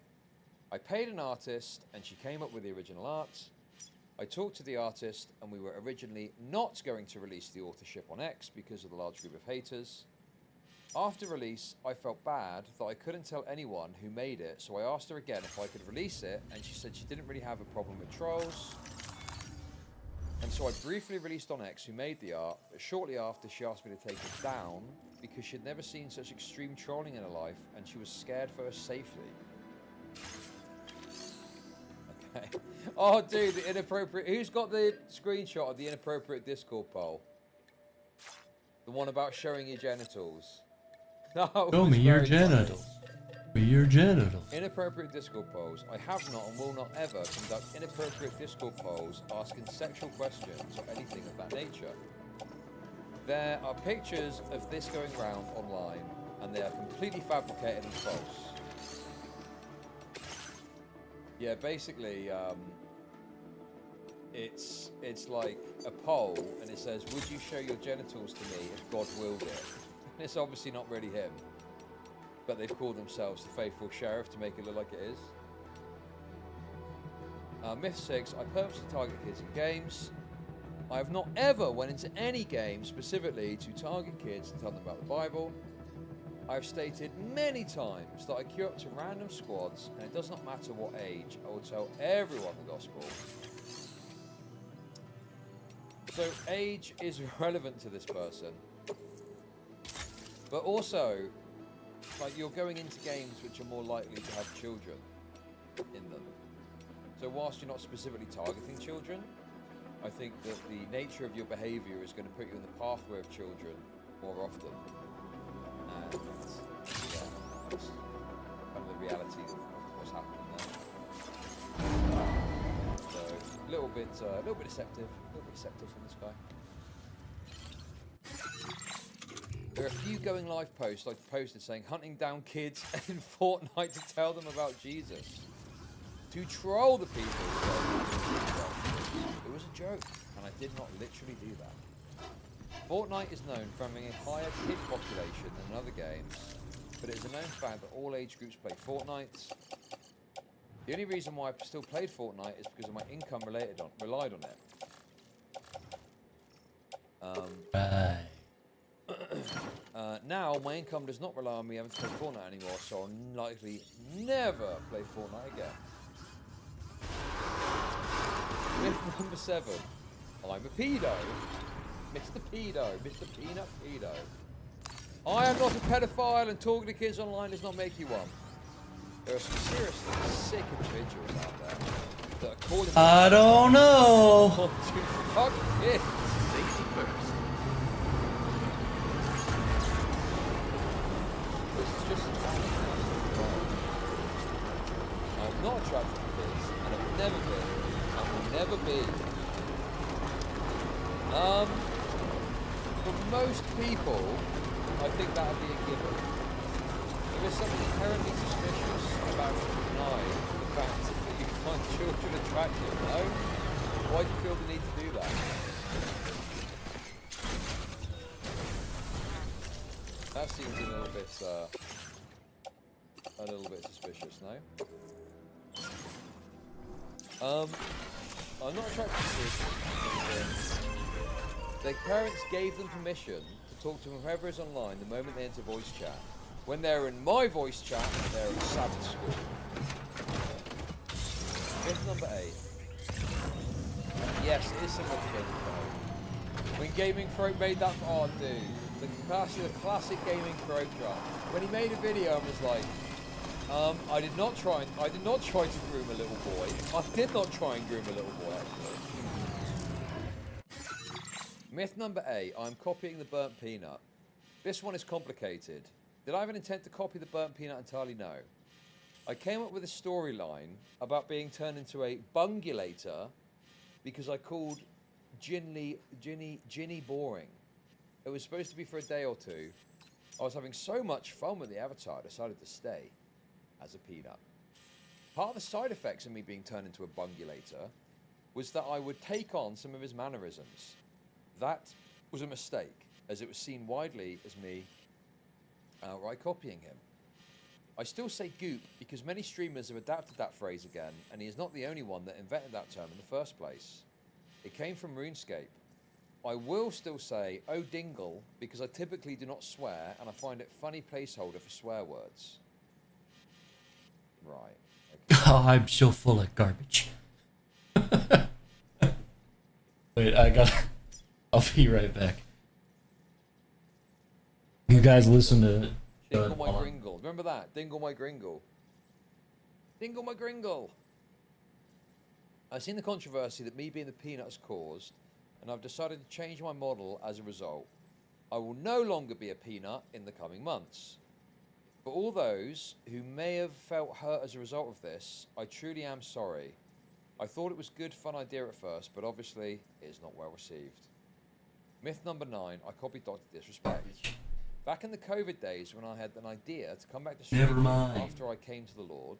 I paid an artist and she came up with the original art. I talked to the artist and we were originally not going to release the authorship on X because of the large group of haters. After release, I felt bad that I couldn't tell anyone who made it, so I asked her again if I could release it, and she said she didn't really have a problem with trolls. And so I briefly released on X who made the art, but shortly after she asked me to take it down because she'd never seen such extreme trolling in her life and she was scared for her safety. Okay. Oh dude, the inappropriate... Who's got the screenshot of the inappropriate Discord poll? The one about showing your genitals. No, it Show was me your very funny. genitals. Show me your genitals. Inappropriate Discord polls. I have not and will not ever conduct inappropriate Discord polls asking sexual questions or anything of that nature. There are pictures of this going round online and they are completely fabricated and false. Yeah, basically, it's like a poll and it says, would you show your genitals to me if God willed it? It's obviously not really him, but they've called themselves the Faithful Sheriff to make it look like it is. Myth 6, I purposely target kids in games. I have not ever went into any game specifically to target kids and tell them about the Bible. I have stated many times that I queue up to random squads and it does not matter what age, I will tell everyone the gospel. So age is irrelevant to this person. But also, like, you're going into games which are more likely to have children in them. So whilst you're not specifically targeting children, I think that the nature of your behaviour is going to put you in the pathway of children more often. And yeah, that's kind of the reality of what's happening there. So a little bit deceptive from this guy. There are a few going live posts like posted saying hunting down kids in Fortnite to tell them about Jesus. To troll the people. It was a joke, and I did not literally do that. Fortnite is known for having a higher kid population than other games, but it is a known fact that all age groups play Fortnite. The only reason why I still played Fortnite is because of my income relied on it. Right. Now, my income does not rely on me having to play Fortnite anymore, so I'll likely never play Fortnite again. Myth number 7. I'm a pedo. Mr. Pedo. Mr. Peanut Pedo. I am not a pedophile and talking to kids online does not make you one. There are some seriously sick individuals out there that are calling I don't know. to fuck kids. Safety first. This is just I'm not attracted to kids, and I've never been, and will never be. For most people, I think that would be a given. There is something inherently suspicious about denying the fact that you find children attractive, no? Why do you feel the need to do that? That seems a little bit suspicious, no? I'm not attracted to kids. Their parents gave them permission to talk to whoever is online the moment they enter voice chat. When they're in my voice chat, they're at Sabbath school. Myth number 8. Yes, it is similar to Gaming Crow. When Gaming Crow made that, oh dude, the classic Gaming Crow drop. When he made a video and was like, I did not try to groom a little boy. I did not try and groom a little boy, actually. Myth number 8. I'm copying the burnt peanut. This one is complicated. Did I have an intent to copy the burnt peanut entirely? No. I came up with a storyline about being turned into a bungulator because I called Ginny boring. It was supposed to be for a day or two. I was having so much fun with the avatar, I decided to stay as a peanut. Part of the side effects of me being turned into a bungulator was that I would take on some of his mannerisms. That was a mistake, as it was seen widely as me outright copying him. I still say goop because many streamers have adapted that phrase again, and he is not the only one that invented that term in the first place. It came from RuneScape. I will still say oh dingle because I typically do not swear and I find it funny placeholder for swear words. Right. Okay. Oh, I'm so full of garbage. Wait, I'll be right back. You guys listen to Dingle my gringle. Remember that? Dingle my gringle. Dingle my gringle. I've seen the controversy that me being the peanut has caused, and I've decided to change my model as a result. I will no longer be a peanut in the coming months. For all those who may have felt hurt as a result of this, I truly am sorry. I thought it was a good, fun idea at first, but obviously it is not well received. Myth number 9, I copied Dr. Disrespect. Back in the COVID days when I had an idea to come back to streaming after I came to the Lord,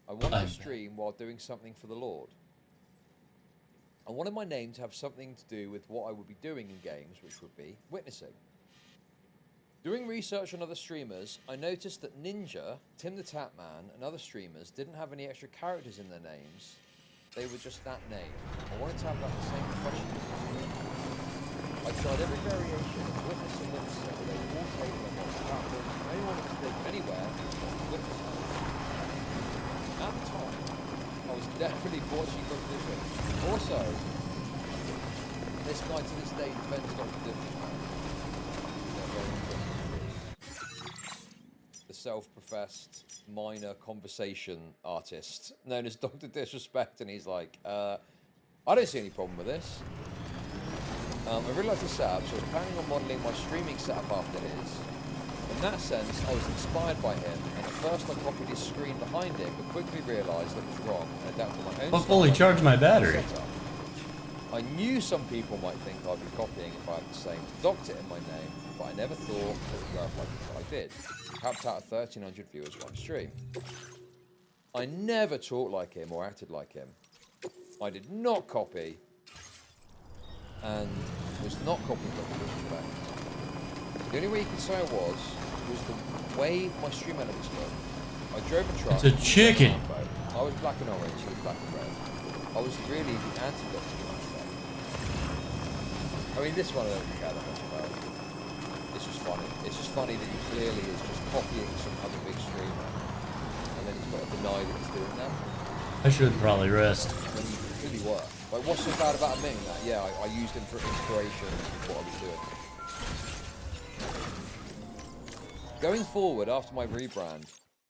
I wanted to stream while doing something for the Lord. I wanted my name to have something to do with what I would be doing in games, which would be witnessing. Doing research on other streamers, I noticed that Ninja, Tim the Tatman, and other streamers didn't have any extra characters in their names. They were just that name. I wanted to have that same impression. I tried every variation of Witness and Witnesser, but they were all taken on multiple platforms, and anyone that could take anywhere was Witnesser. At the time, I was definitely watching Dr. Disrespect. Also, this guy to this day defends Dr. Disrespect. The self-professed minor conversation artist known as Dr. Disrespect, and he's like, I don't see any problem with this. I really like the setup, so I was planning on modelling my streaming setup after his. In that sense, I was inspired by him, and at first I copied his screen behind him, but quickly realised that it was wrong and adapted my own I'll fully charge my battery. setup. I knew some people might think I'd be copying if I had the same doctor in my name, but I never thought it would go up like I did. Capped out at 1,300 viewers one stream. I never talked like him or acted like him. I did not copy and was not copying Dr. Disrespect. The only way you can say I was the way my stream elements looked. I drove a truck. It's a chicken. I was black and orange, he was black and red. I was really the anti-Dr. Disrespect. I mean, this one I don't care that much about. It's just funny. It's just funny that he clearly is just copying some other big streamer. And then he's got to deny that he's doing that. I should probably rest. When you clearly were. Like, what's so bad about admitting that? Yeah, I used him for inspiration for what I was doing. Going forward, after my rebrand,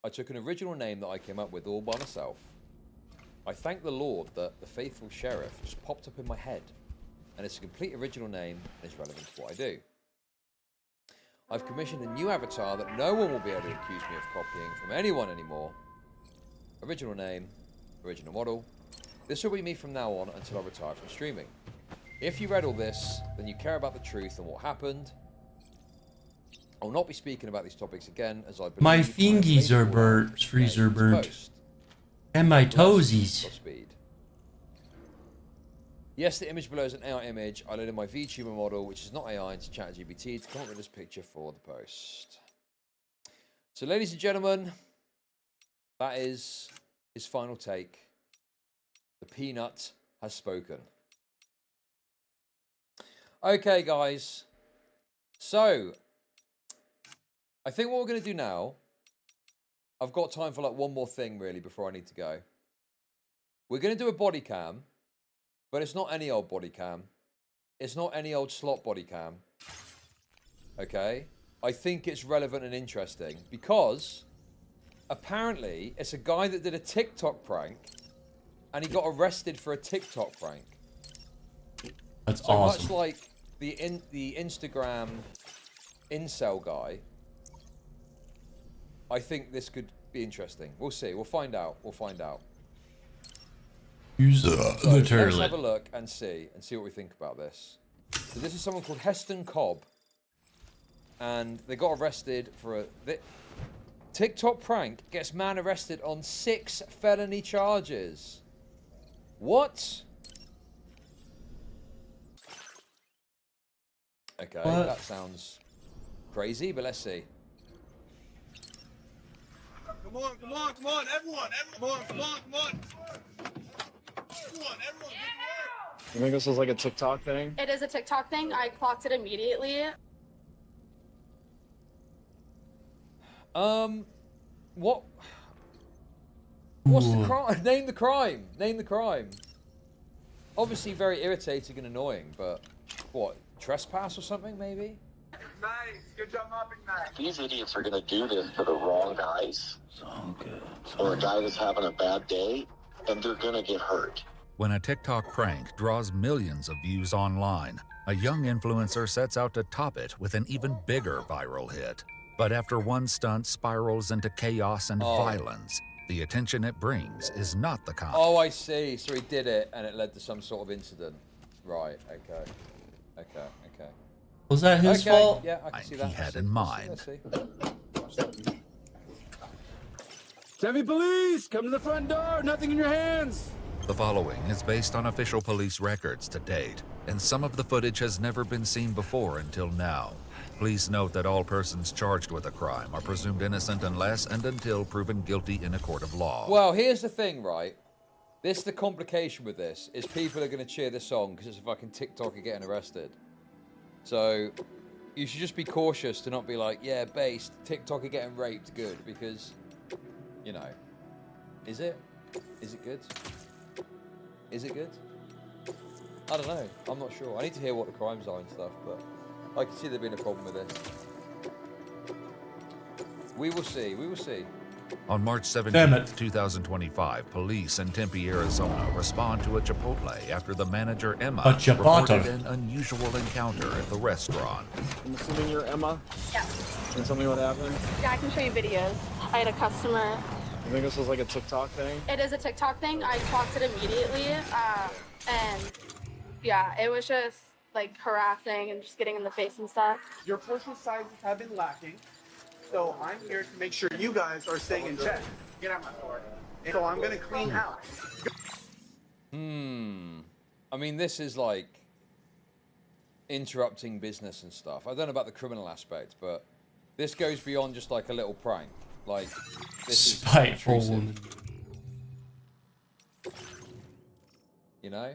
I took an original name that I came up with all by myself. I thank the Lord that the Faithful Sheriff just popped up in my head, and it's a complete original name and is relevant to what I do. I've commissioned a new avatar that no one will be able to accuse me of copying from anyone anymore. Original name, original model. This will be me from now on until I retire from streaming. If you read all this, then you care about the truth and what happened. I will not be speaking about these topics again, as I believe My fingies are burnt, freezer burnt. And my toesies. Godspeed. Yes, the image below is an AI image. I loaded my VTuber model, which is not AI, into ChatGPT to come up with this picture for the post. So, ladies and gentlemen, that is his final take. The peanut has spoken. Okay, guys. So, I think what we're going to do now, I've got time for like one more thing really before I need to go. We're going to do a body cam, but it's not any old body cam. It's not any old slot body cam. Okay? I think it's relevant and interesting because apparently it's a guy that did a TikTok prank and he got arrested for a TikTok prank. That's So awesome. much like the Instagram incel guy, I think this could be interesting. We'll see. We'll find out. We'll find out. Use So the let's turlet. have a look and see what we think about this. So this is someone called Heston Cobb, and they got arrested for a TikTok prank. Gets man arrested on 6 felony charges. What? Okay, What? that sounds crazy, but let's see. Come on, everyone, come on, come on. Come on, everyone, get to work. You think this was like a TikTok thing? It is a TikTok thing. I clocked it immediately. What? What's the crime? Name the crime. Name the crime. Obviously very irritating and annoying, but what? Trespass or something, maybe? Nice, good job mopping that. These idiots are gonna do this to the wrong guys. Or a guy that's having a bad day, and they're gonna get hurt. When a TikTok prank draws millions of views online, a young influencer sets out to top it with an even bigger viral hit. But after one stunt spirals into chaos and violence, the attention it brings is not the kind. Oh, I see. So he did it, and it led to some sort of incident. Right. Okay. Okay. Okay. Was that his fault? Yeah, I can see that. He had in mind. Let's see. Chevy police, come to the front door, nothing in your hands. The following is based on official police records to date, and some of the footage has never been seen before until now. Please note that all persons charged with a crime are presumed innocent unless and until proven guilty in a court of law. Well, here's the thing, right? This the complication with this is people are going to cheer this on because it's a fucking TikToker getting arrested. So you should just be cautious to not be like, yeah, based TikToker getting raped, good, because you know, is it? Is it good? Is it good? I don't know. I'm not sure. I need to hear what the crimes are and stuff, but I can see there being a problem with this. We will see. We will see. On March 17, 2025, police in Tempe, Arizona respond to a Chipotle after the manager, Emma, A Chipotle. reported an unusual encounter at the restaurant. I'm assuming you're Emma? Yeah. Can you tell me what happened? Yeah, I can show you videos. I had a customer. You think this was like a TikTok thing? It is a TikTok thing. I clocked it immediately. And yeah, it was just like harassing and just getting in the face and stuff. Your portion sizes have been lacking, so I'm here to make sure you guys are staying in check. Get out my door. So I'm gonna clean house. I mean, this is like interrupting business and stuff. I don't know about the criminal aspect, but this goes beyond just like a little prank. Like, this Spiteful is woman. You know?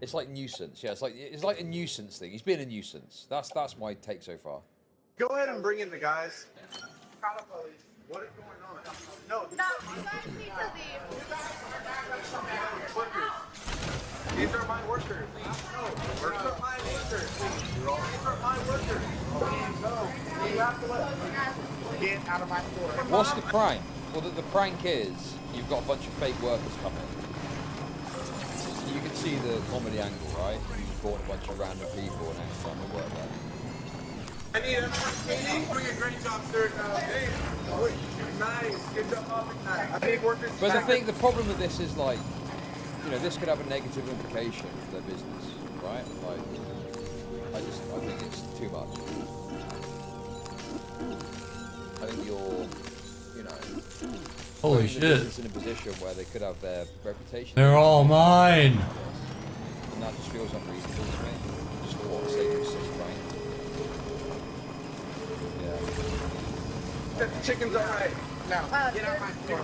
It's like nuisance. Yeah, it's like a nuisance thing. He's being a nuisance. That's my take so far. Go ahead and bring in the guys. What is going on? No, No, you guys need to leave. these are my workers. No, these are my workers. These are my workers. No, you have to let them get out of my store. What's the prank? Well, the prank is you've got a bunch of fake workers coming. You can see the comedy angle, right? You brought a bunch of random people and next time they work there. I need everyone skating. Doing a great job, sir. Hey, nice. Good job mopping that. I need workers. But the problem with this is like, you know, this could have a negative implication for their business, right? Like, I think it's too much. I think you're, you know, Holy putting the shit. business in a position where they could have their reputation. They're all mine. And that just feels unreasonable to me. Just for the sake of such prank. The chicken's alright. Now, get out my store.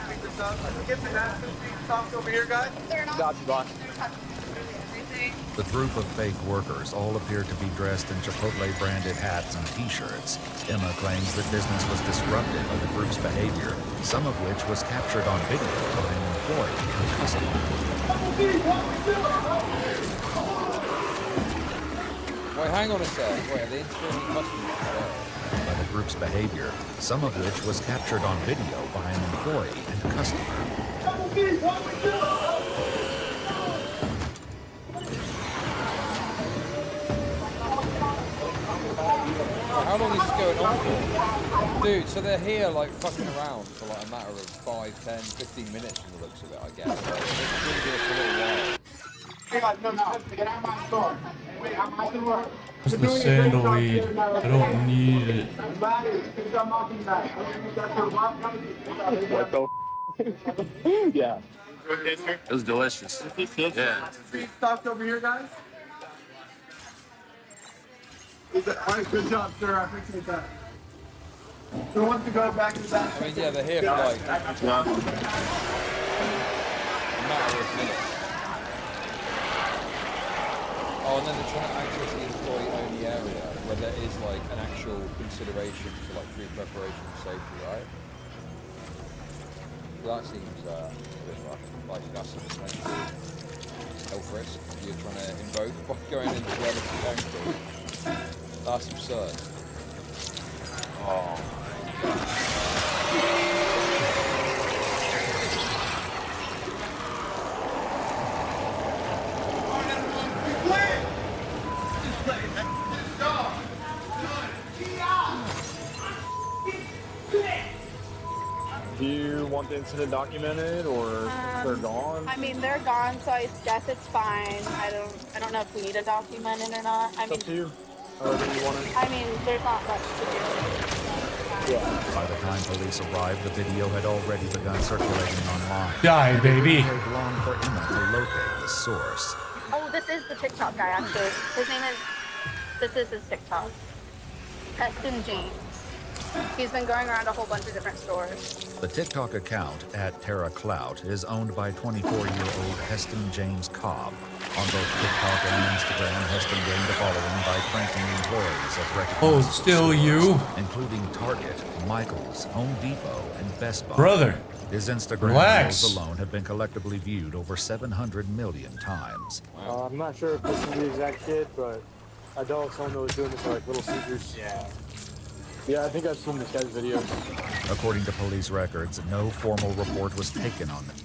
Pick this up. Get the napkins. Socks over here, guys. Got you, boss. Everything. The group of fake workers all appear to be dressed in Chipotle-branded hats and T-shirts. Emma claims that business was disrupted by the group's behavior, some of which was captured on video by an employee and customer. Wait, hang on a sec. Wait, are they interviewing customers? By the group's behavior, some of which was captured on video by an employee and customer. How long is this going on for? Dude, so they're here like fucking around for like a matter of 5, 10, 15 minutes from the looks of it, I guess. Like, they're going to do it for a little while. What's the sandalweed? I don't need it. What the yeah. It was delicious. Yeah. Free stuff over here, guys. Good job, sir. I appreciate that. Who wants to go back to that? I mean, yeah, they're here for like a matter of minutes. Oh, and then they're trying to access the employee-only area where there is like an actual consideration for like food preparation and safety, right? Well, that seems a bit rough. Like that's some health risk you're trying to invoke by going into the other country. That's absurd. Oh. Do you want the incident documented, or they're gone? I mean, they're gone, so I guess it's fine. I don't know if we need to document it or not. I mean, It's up to you. However you want it. I mean, there's not much to do. By the time police arrived, the video had already begun circulating online. Die, baby. It took long for Emma to locate the source. Oh, this is the TikTok guy, actually. His name is... This is his TikTok. Heston James. He's been going around a whole bunch of different stores. The TikTok account @TerraClout is owned by 24-year-old Heston James Cobb. On both TikTok and Instagram, Heston gained a following by pranking employees of recognizable Oh, still you? including Target, Michaels, Home Depot, and Best Buy. Brother, His Instagram relax. reels alone have been collectively viewed over 700 million times. I'm not sure if this is the exact kid, but I know someone that was doing this for like Little Caesars. Yeah, I think I've seen this guy's videos. According to police records, no formal report was taken on them.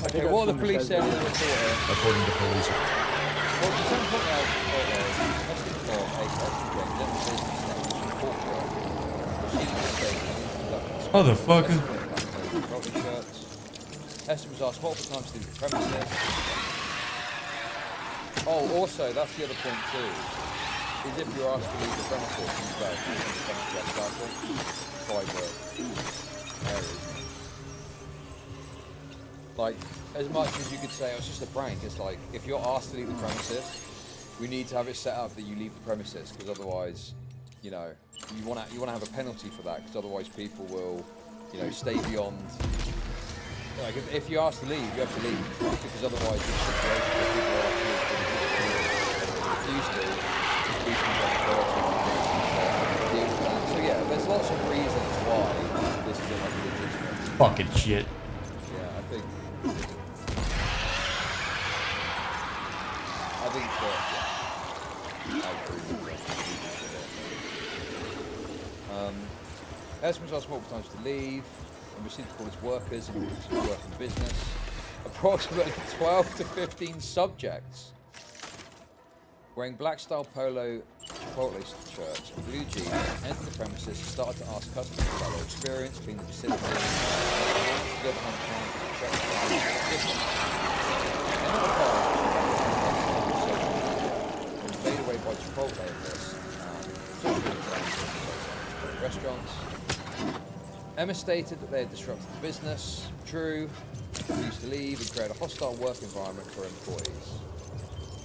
Okay, what are the police saying in the report here? According to police records. Well, to some point out, Heston for a Heston James, Motherfucker. Heston was asked multiple times to leave the premises. Oh, also, that's the other point too. Is if you're asked to leave the premises, you go to the private areas. Like, as much as you could say, oh, it's just a prank, it's like, if you're asked to leave the premises, we need to have it set up that you leave the premises, because otherwise, you know, you want to have a penalty for that, because otherwise people will, you know, stay beyond. Like, if you're asked to leave, you have to leave, because otherwise, it's a situation where people are refused to. So yeah, there's lots of reasons why this is like legitimate. Fucking shit. Yeah, I think that, yeah, I agree with that. Heston was asked multiple times to leave and received to call his workers in order to work in the business. Approximately 12 to 15 subjects wearing black style polo Chipotle shirts and blue jeans entered the premises and started to ask customers about their experience, clean the facility, and made away by Chipotle in this restaurants. Emma stated that they had disrupted the business. True, refused to leave and create a hostile work environment for employees.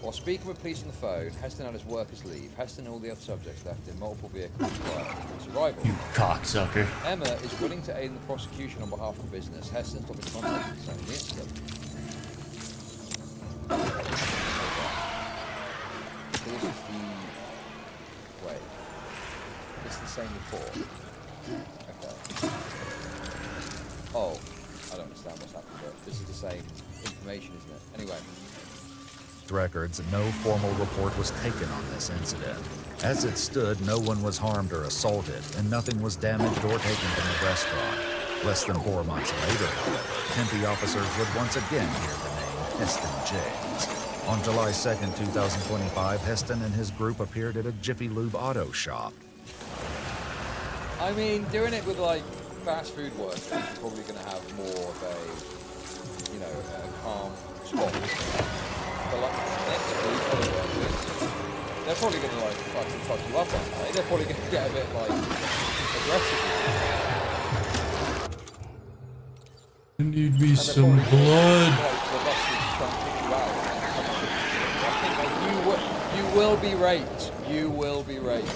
While speaking with police on the phone, Heston had his workers leave. Heston and all the other subjects left in multiple vehicles prior to his arrival. You cocksucker. Emma is willing to aid in the prosecution on behalf of the business. Heston's not been contacted concerning the incident. same report. Okay. Oh, I don't understand what's happened, but this is the same information, isn't it? Anyway. Records, no formal report was taken on this incident. As it stood, no one was harmed or assaulted, and nothing was damaged or taken from the restaurant. Less than 4 months later, however, Tempe officers would once again hear the name Heston James. On July 2nd, 2025, Heston and his group appeared at a Jiffy Lube auto shop. I mean, doing it with like fast food workers is probably going to have more of a, you know, a calm spot. But like next blue collar workers, they're probably going to like fucking fuck you up, aren't they? They're probably going to get a bit like aggressive. I need me some blood. You will be raped. You will be raped.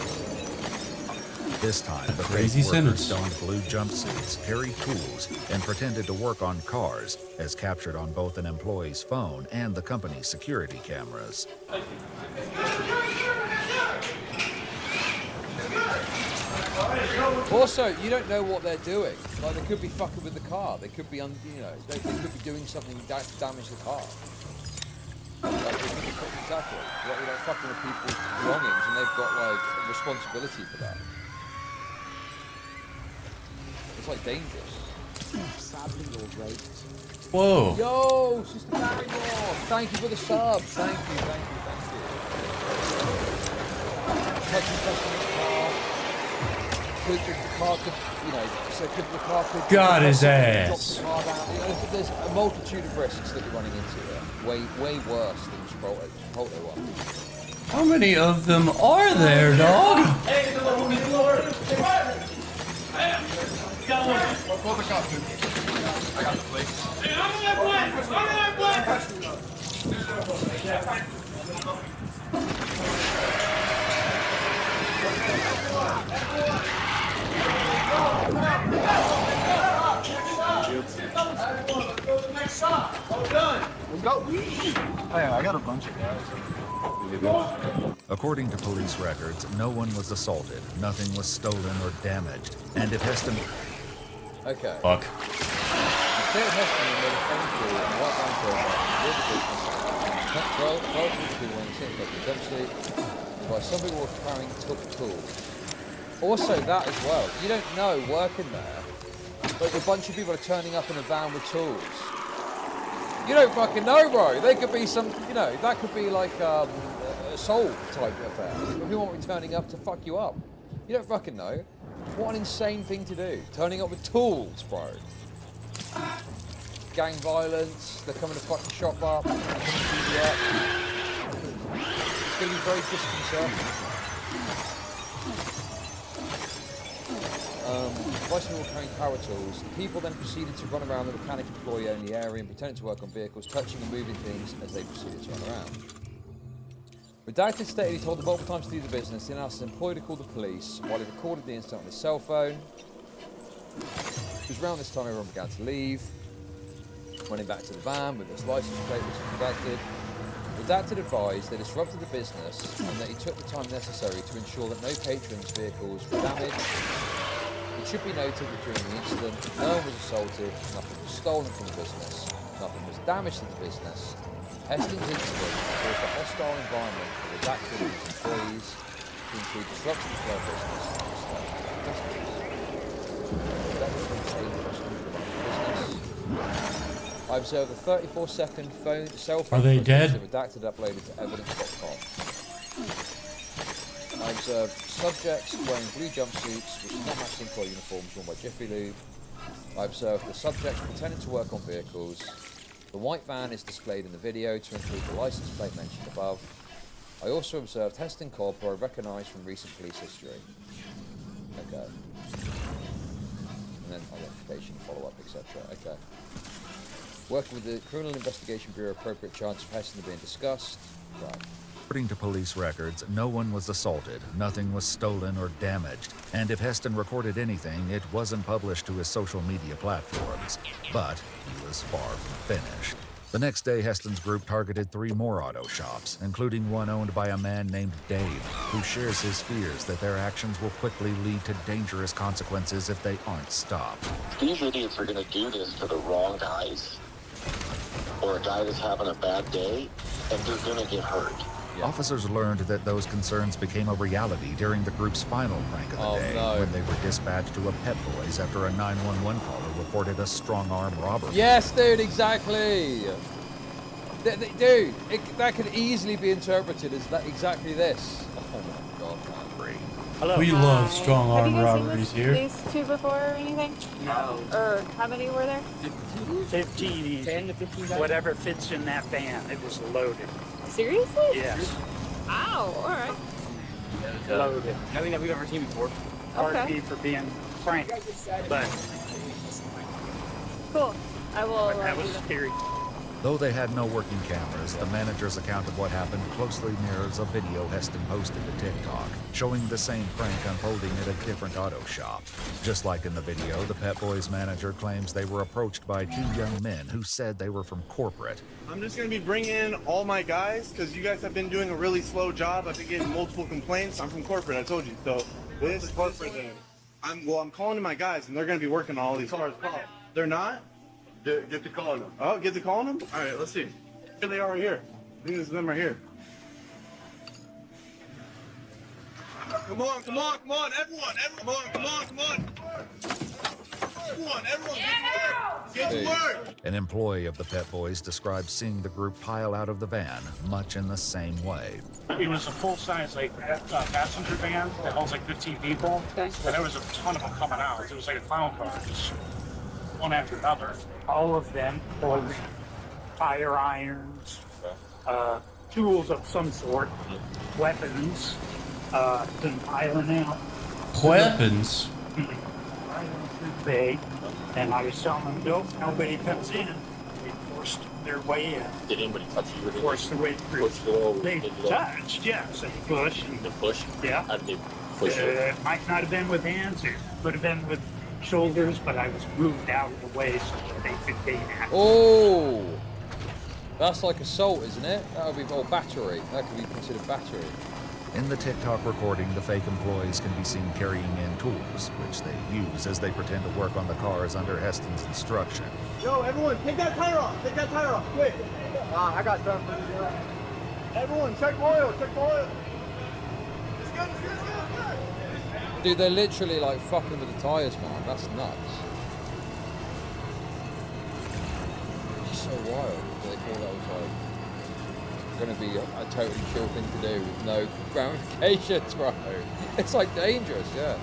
This time, the Crazy fake workers sentence. donned blue jumpsuits, carried tools, and pretended to work on cars, as captured on both an employee's phone and the company's security cameras. Also, you don't know what they're doing. Like, they could be fucking with the car. They could be, you know, they could be doing something to damage the car. Like, they could be exactly. Like fucking with people's belongings, and they've got like a responsibility for that. It's like dangerous. Sadly, you're raped. Whoa. Yo, Sister Barrymore, thank you for the sub. Thank you. Touching the car. The car could, you know, so the car could... Got his drop ass. the car down. You know, there's a multitude of risks that you're running into there. Way worse than Chipotle one. How many of them are there, dog? Hey, the little got one. Call the cops, dude. I got the place. Hey, I'm I got a bunch of guys. According to police records, no one was assaulted, nothing was stolen or damaged, and if Heston... Okay. Fuck. Instead of Heston, you made a phone call and a white line program. By some people were carrying tools. Also that as well. You don't know working there, but a bunch of people are turning up in a van with tools. You don't fucking know, bro. They could be some, you know, that could be like assault type affair. People might be turning up to fuck you up. You don't fucking know. What an insane thing to do. Turning up with tools, bro. Gang violence. They're coming to fuck the shop up. They're coming to beat you up. It's going to be very disconcerting. Vice were carrying power tools. The people then proceeded to run around the mechanic employee only area and pretended to work on vehicles, touching and moving things as they proceeded to run around. Redacted stated he told them multiple times to leave the business. He announced his employee to call the police while he recorded the incident on his cell phone. It was around this time everyone began to leave. Running back to the van with his license plate, which was redacted. Redacted advised they disrupted the business and that he took the time necessary to ensure that no patrons' vehicles were damaged. It should be noted that during the incident, no one was assaulted, nothing was stolen from the business, nothing was damaged to the business. Heston's incident caused a hostile environment for Redacted and his employees to include disruption to their business and disturbing their customers. Redacted maintained business. I observed a 34-second cell phone Are they dead? footage that Redacted uploaded to evidence.com. I observed subjects wearing blue jumpsuits, which did not match the employee uniforms worn by Jiffy Lube. I observed the subjects pretending to work on vehicles. The white van is displayed in the video to include the license plate mentioned above. I also observed Heston Cobb, who I recognised from recent police history. Okay. And then identification, follow-up, etc. Okay. Working with the Criminal Investigation Bureau, appropriate charges of Heston are being discussed. Right. According to police records, no one was assaulted, nothing was stolen or damaged, and if Heston recorded anything, it wasn't published to his social media platforms. But he was far from finished. The next day, Heston's group targeted 3 more auto shops, including one owned by a man named Dave, who shares his fears that their actions will quickly lead to dangerous consequences if they aren't stopped. These idiots are going to do this to the wrong guys, or a guy that's having a bad day, and they're going to get hurt. Officers learned that those concerns became a reality during the group's final prank of the day, when they were dispatched to a Pet Boys after a 911 caller reported a strong-arm robbery. Yes, dude, exactly. Dude, that could easily be interpreted as exactly this. Oh my god, man. Hello. We love strong Have arm you guys robberies seen here. these 2 before or anything? No. Or how many were there? 15 easy. 10 to 15 guys? Whatever fits in that van. It was loaded. Seriously? Yes. Ow, alright. Loaded. Nothing that we've ever seen before. Pardon me for being frank, but Cool. I will. that do was that. scary. Though they had no working cameras, the manager's account of what happened closely mirrors a video Heston posted to TikTok, showing the same prank unfolding at a different auto shop. Just like in the video, the Pet Boys manager claims they were approached by 2 young men who said they were from corporate. I'm just going to be bringing in all my guys because you guys have been doing a really slow job. I've been getting multiple complaints. I'm from corporate, I told you. So this corporate, I'm calling in my guys, and they're going to be working on all these cars. They're not? Get to calling them. Oh, get to calling them? All right, let's see. Here they are right here. I think this is them right here. Come on, everyone, come on. Everyone, get to work. An employee of the Pet Boys described seeing the group pile out of the van much in the same way. It was a full-size passenger van that holds 15 people. Okay. And there was a ton of them coming out. It was like a clown car, just one after another. All of them were tire irons, tools of some sort, weapons, been piling out. Weapons? Big, and I was telling them, nope, nobody comes in. They forced their way in. Did anybody touch you? Forced their way through. They touched, yes, and pushed. The push? Yeah. How did they push you? It might not have been with hands, it could have been with shoulders, but I was moved out of the way so that they could gain access. Oh, that's like assault, isn't it? That would be, or battery. That could be considered battery. In the TikTok recording, the fake employees can be seen carrying in tools, which they use as they pretend to work on the cars under Heston's instruction. Yo, everyone, take that tire off. Quick. I got stuff for you. Everyone, check oil. It's good. Dude, they're literally like fucking with the tires, man. That's nuts. It's so wild. They thought that was like going to be a totally chill thing to do with no ramifications, bro. It's like dangerous, yeah.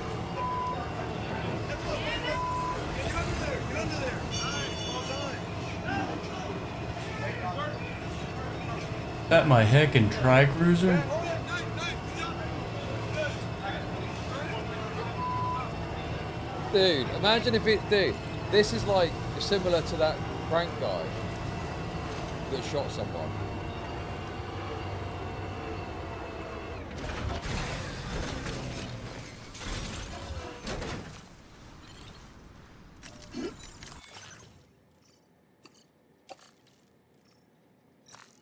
That my heckin' tri-cruiser? Dude, imagine if this is like similar to that prank guy that shot someone.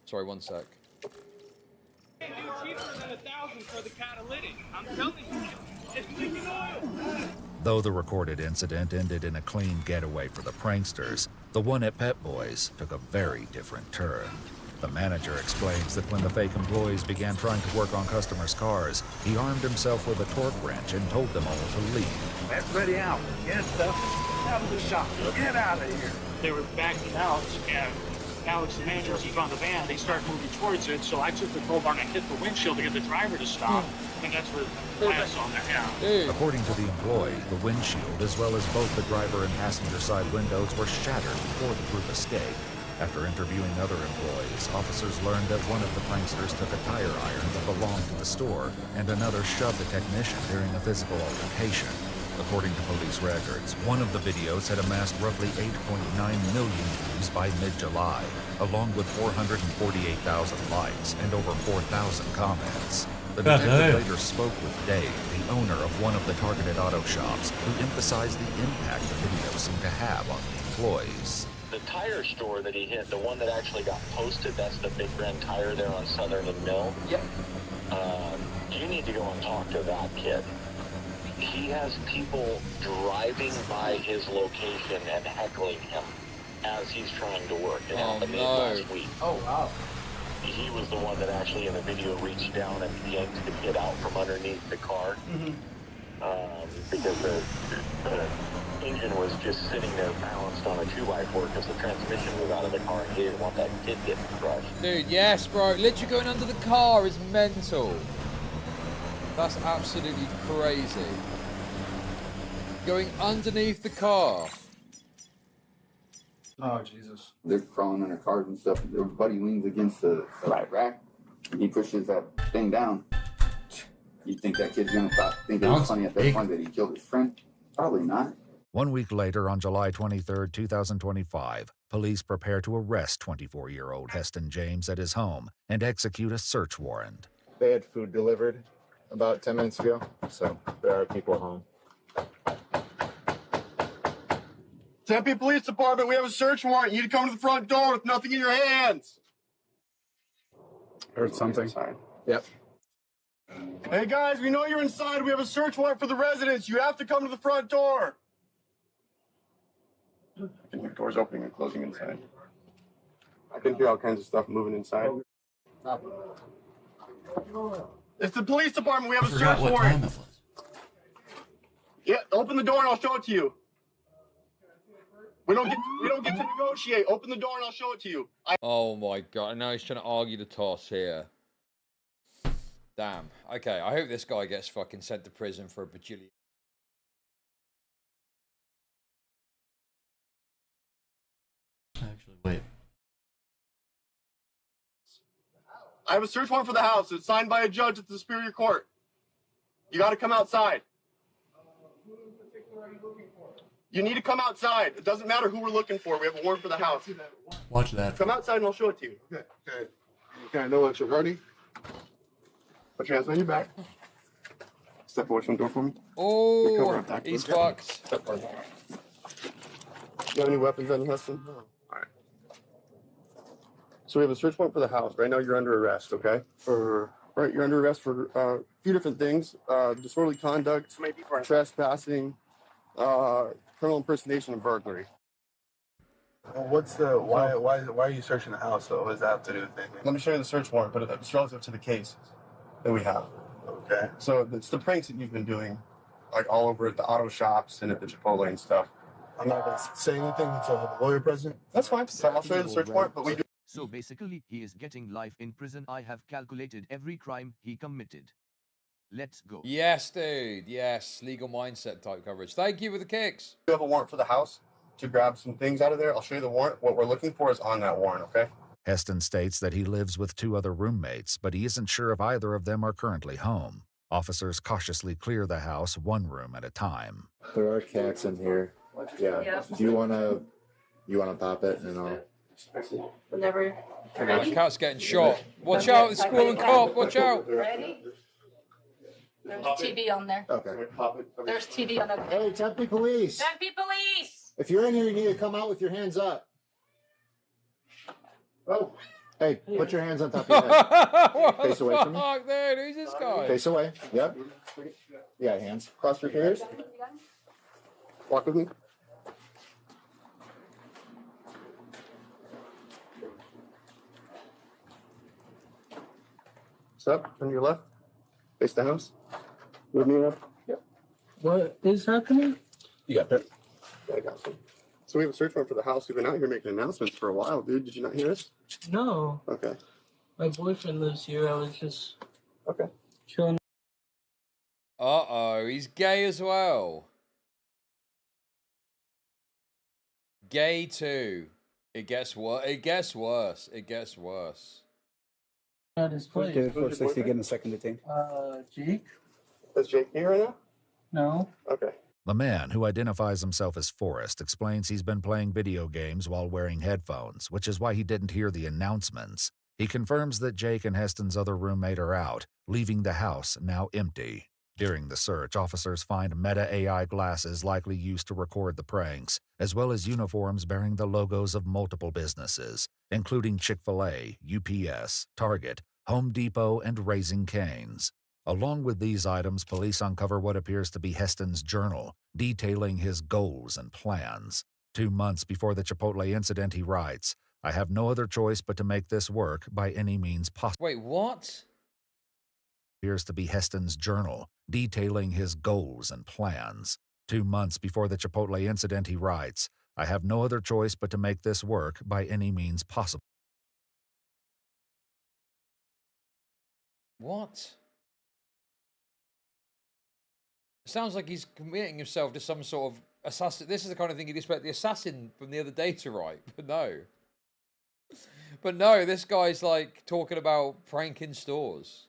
Sorry, one sec. Hey, dude, cheaper than 1,000 for the catalytic. I'm telling you, it's leaking oil. Though the recorded incident ended in a clean getaway for the pranksters, the one at Pet Boys took a very different turn. The manager explains that when the fake employees began trying to work on customers' cars, he armed himself with a torque wrench and told them all to leave. Everybody out. Get stuff out of the shop. Get out of here. They were backing out, and Alex, the manager, was in front of the van. They started moving towards it, so I took the crowbar and I hit the windshield to get the driver to stop. And that's where the glass on there. Yeah. According to the employee, the windshield, as well as both the driver and passenger side windows, were shattered before the group escaped. After interviewing other employees, officers learned that one of the pranksters took a tire iron that belonged to the store, and another shoved a technician during a physical altercation. According to police records, one of the videos had amassed roughly 8.9 million views by mid-July, along with 448,000 likes and over 4,000 comments. The detective later spoke with Dave, the owner of one of the targeted auto shops, who emphasized the impact the video seemed to have on the employees. the tire store that he hit, the one that actually got posted, that's the Big Grand Tire there on Southern and Mill. Yep. You need to go and talk to that kid. He has people driving by his location and heckling him as he's trying to work. It happened last week. Oh, wow. He was the one that actually in the video reached down and yanked the kid out from underneath the car. Because the engine was just sitting there balanced on a 2x4 because the transmission was out of the car and he didn't want that kid getting crushed. Dude, yes, bro. Literally going under the car is mental. That's absolutely crazy. Going underneath the car. Oh, Jesus. They're crawling under cars and stuff. Their buddy leans against the rack. He pushes that thing down. You think that kid's gonna think it was funny at that point that he killed his friend? Probably not. 1 week later, on July 23, 2025, police prepare to arrest 24-year-old Heston James at his home and execute a search warrant. They had food delivered about 10 minutes ago, so there are people home. Tempe Police Department, we have a search warrant. You need to come to the front door with nothing in your hands. Heard something? Yep. Hey guys, we know you're inside. We have a search warrant for the residents. You have to come to the front door. I can hear doors opening and closing inside. I can hear all kinds of stuff moving inside. It's the police department. We have a search warrant. Yeah, open the door and I'll show it to you. We don't get to negotiate. Open the door and I'll show it to you. Oh my god! Now he's trying to argue the toss here. Damn. Okay, I hope this guy gets fucking sent to prison for a bajillion. Actually, wait. I have a search warrant for the house. It's signed by a judge at the Superior Court. You got to come outside. You need to come outside. It doesn't matter who we're looking for. We have a warrant for the house. Watch that. Come outside and I'll show it to you. Okay. Okay, I know what you're ready. Put your hands on your back. Step away from the door for me. Oh, he's fucked. Step forward. You have any weapons on you, Heston? No. All right. So we have a search warrant for the house. Right now you're under arrest, okay? You're under arrest for a few different things. Disorderly conduct, trespassing, criminal impersonation, and burglary. Well, what's the why are you searching the house though? What does that have to do with anything? Let me show you the search warrant, but it's relative to the case that we have. Okay. So it's the pranks that you've been doing, like all over at the auto shops and at the Chipotle and stuff. I'm not going to say anything until the lawyer present. That's fine. So I'll show you the search warrant, but we do. So basically, he is getting life in prison. I have calculated every crime he committed. Let's go. Yes, dude. Yes, legal mindset type coverage. Thank you for the kicks. We have a warrant for the house to grab some things out of there. I'll show you the warrant. What we're looking for is on that warrant, okay? Heston states that he lives with 2 other roommates, but he isn't sure if either of them are currently home. Officers cautiously clear the house 1 room at a time. There are cats in here. Yeah. Yep. Do you wanna pop it and I'll Whenever. The cat's getting shot. Watch out, the squirrel cop. Watch out. Ready? There's TV on there. Okay. There's TV on there. Hey, Tempe Police. Tempe Police! If you're in here, you need to come out with your hands up. Oh. Hey, put your hands on top of your head. What Face the away from me. fuck, dude? Who's this guy? Face away. Yep. Yeah, hands. Cross your fingers. Walk with me. Up, turn to your left. Face the house. With me up. Yep. What is happening? You got that? Yeah, I got some. So we have a search warrant for the house. We've been out here making announcements for a while, dude. Did you not hear us? No. Okay. My boyfriend lives here. I was just okay chilling. Uh-oh, he's gay as well. Gay too. It gets worse. It gets worse. It gets worse. At his place. David 460 getting a second detain. Jake? Is Jake here right now? No. Okay. The man, who identifies himself as Forrest, explains he's been playing video games while wearing headphones, which is why he didn't hear the announcements. He confirms that Jake and Heston's other roommate are out, leaving the house now empty. During the search, officers find Meta AI glasses likely used to record the pranks, as well as uniforms bearing the logos of multiple businesses, including Chick-fil-A, UPS, Target, Home Depot, and Raising Cane's. Along with these items, police uncover what appears to be Heston's journal, detailing his goals and plans. 2 months before the Chipotle incident, he writes, "I have no other choice but to make this work by any means possible." Wait, what? Appears to be Heston's journal, detailing his goals and plans. 2 months before the Chipotle incident, he writes, "I have no other choice but to make this work by any means possible." What? It sounds like he's committing himself to some sort of assassin. This is the kind of thing you'd expect the assassin from the other day to write, but no. But no, this guy's like talking about pranking stores.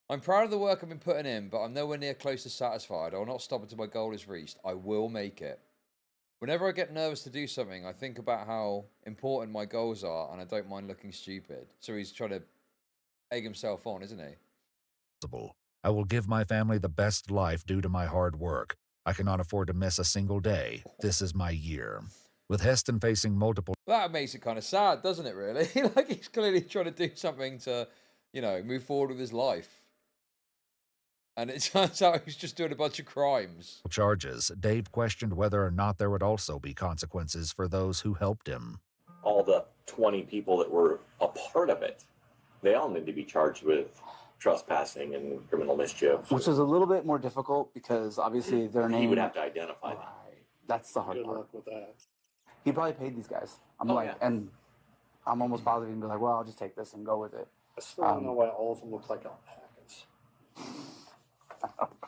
I'm proud of the work I've been putting in, but I'm nowhere near close to satisfied. I will not stop until my goal is reached. I will make it. Whenever I get nervous to do something, I think about how important my goals are, and I don't mind looking stupid. So he's trying to egg himself on, isn't he? I will give my family the best life due to my hard work. I cannot afford to miss a single day. This is my year. With Heston facing multiple... That makes it kind of sad, doesn't it, really? Like, he's clearly trying to do something to, you know, move forward with his life. And it turns out he's just doing a bunch of crimes. charges, Dave questioned whether or not there would also be consequences for those who helped him. All the 20 people that were a part of it, they all need to be charged with trespassing and criminal mischief. Which is a little bit more difficult because obviously their name... He would have to identify them. That's the hard Good part. luck with that. He probably paid these guys. And I'm almost positive he'd be like, well, I'll just take this and go with it. I still don't know why all of them look like alpacas.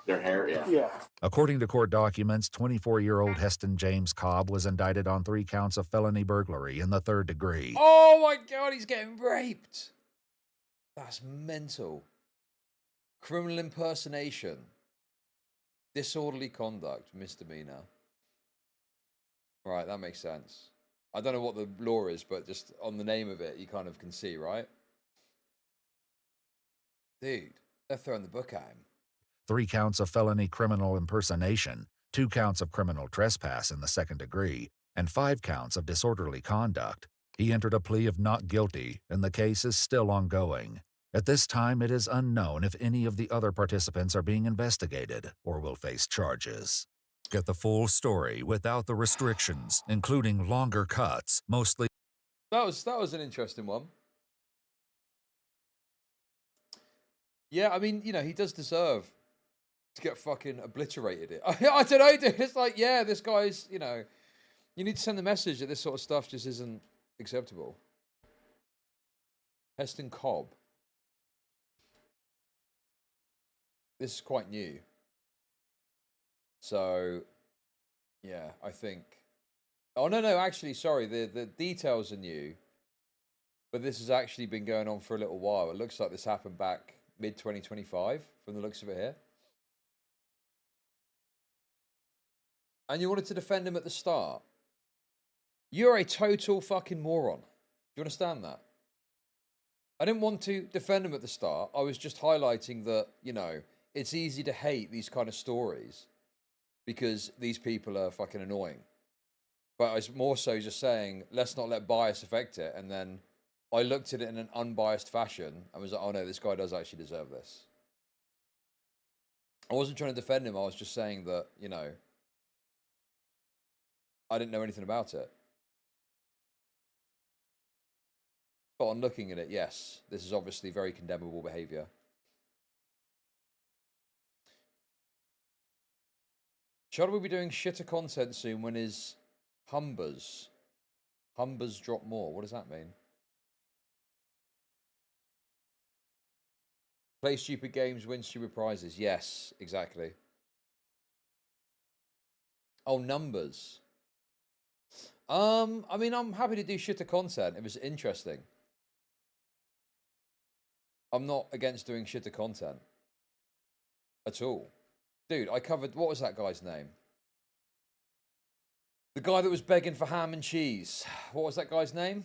Their hair, Yeah. According to court documents, 24-year-old Heston James Cobb was indicted on 3 counts of felony burglary in the 3rd degree. Oh my God, he's getting raped. That's mental. Criminal impersonation. Disorderly conduct, misdemeanor. Right, that makes sense. I don't know what the law is, but just on the name of it, you kind of can see, right? Dude, they're throwing the book at him. 3 counts of felony criminal impersonation, 2 counts of criminal trespass in the 2nd degree, and 5 counts of disorderly conduct. He entered a plea of not guilty, and the case is still ongoing. At this time, it is unknown if any of the other participants are being investigated or will face charges. Get the full story without the restrictions, including longer cuts, mostly... That was an interesting one. Yeah, I mean, you know, he does deserve to get fucking obliterated. I don't know, dude. It's like, yeah, this guy's, you know, you need to send the message that this sort of stuff just isn't acceptable. Heston Cobb. This is quite new. So, yeah, I think... Oh, no, actually, sorry, the details are new. But this has actually been going on for a little while. It looks like this happened back mid-2025, from the looks of it here. And you wanted to defend him at the start. You're a total fucking moron. Do you understand that? I didn't want to defend him at the start. I was just highlighting that, you know, it's easy to hate these kind of stories because these people are fucking annoying. But I was more so just saying, let's not let bias affect it. And then I looked at it in an unbiased fashion and was like, oh no, this guy does actually deserve this. I wasn't trying to defend him. I was just saying that, you know, I didn't know anything about it. But on looking at it, yes, this is obviously very condemnable behavior. Should we be doing shitter content soon when his Humbers drop more? What does that mean? Play stupid games, win stupid prizes. Yes, exactly. Oh, numbers. I mean, I'm happy to do shitter content if it's interesting. I'm not against doing shitter content. At all. Dude, I covered... What was that guy's name? The guy that was begging for ham and cheese. What was that guy's name?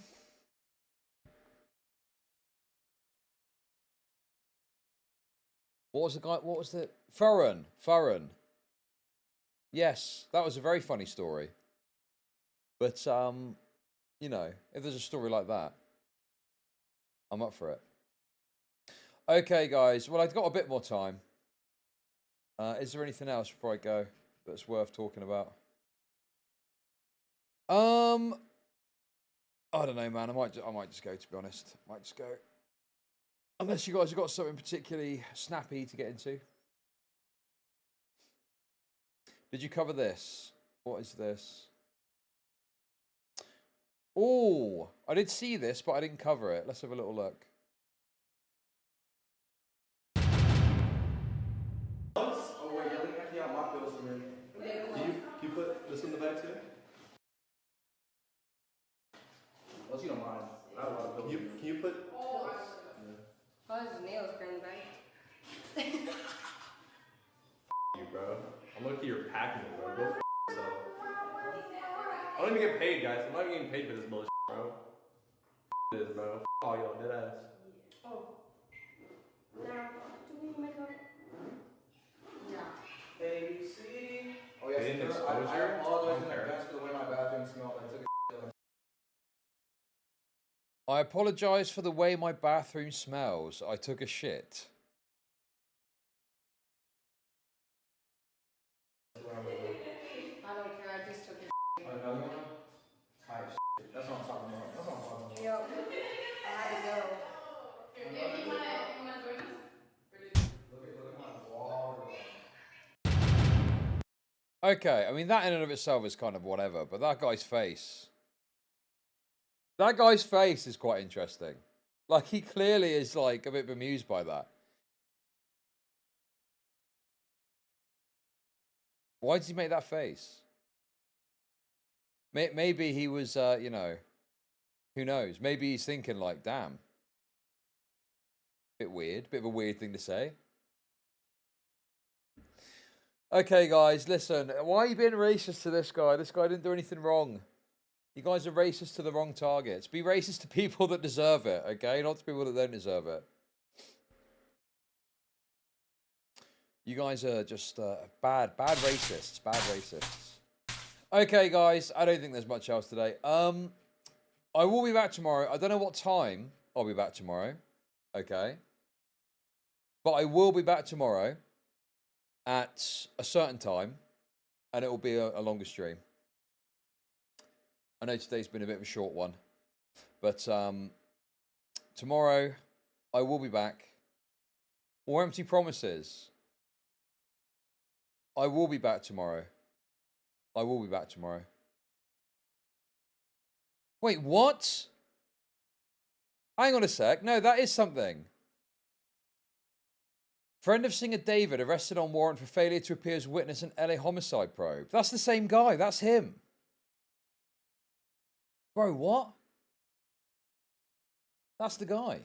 What was the guy? What was the Furran? Furran. Yes, that was a very funny story. But you know, if there's a story like that, I'm up for it. Okay, guys. Well, I've got a bit more time. Is there anything else before I go that's worth talking about? I don't know, man. I might just go. To be honest, I might just go. Unless you guys have got something particularly snappy to get into. Did you cover this? What is this? Oh, I did see this, but I didn't cover it. Let's have a little look. Oh wait, yeah, let me out my pills for me. Can you put this in the bag too? Unless you don't mind. I have a lot of pills. Can you put? Oh, his nails green bag. You, bro. I'm looking at your packing, bro. Go f yourself. I don't even get paid, guys. I'm not even getting paid for this bullshit, bro. It is, bro. All y'all, dead ass. Oh. Now, do we make a... Yeah. ABC. Oh, yes, Hidden sir. I exposure? apologize in advance for the way my bathroom smelled. I took a I apologize for the way my bathroom smells. I took a shit. I don't care, I just took a Another one? Type shit. That's what I'm talking about. That's what I'm talking about. Yep. I had to go. Okay, I mean, that in and of itself is kind of whatever, but that guy's face. That guy's face is quite interesting. Like, he clearly is, like, a bit bemused by that. Why did he make that face? Maybe he was, you know, who knows? Maybe he's thinking, like, damn. Bit weird. Bit of a weird thing to say. Okay, guys, listen. Why are you being racist to this guy? This guy didn't do anything wrong. You guys are racist to the wrong targets. Be racist to people that deserve it, okay? Not to people that don't deserve it. You guys are just bad racists. Bad racists. Okay, guys. I don't think there's much else today. I will be back tomorrow. I don't know what time I'll be back tomorrow. Okay. But I will be back tomorrow at a certain time. And it will be a longer stream. I know today's been a bit of a short one, but tomorrow I will be back. War Empty Promises. I will be back tomorrow. I will be back tomorrow. Wait, what? Hang on a sec. No, that is something. Friend of singer David arrested on warrant for failure to appear as witness in LA homicide probe. That's the same guy. That's him. Bro, what? That's the guy.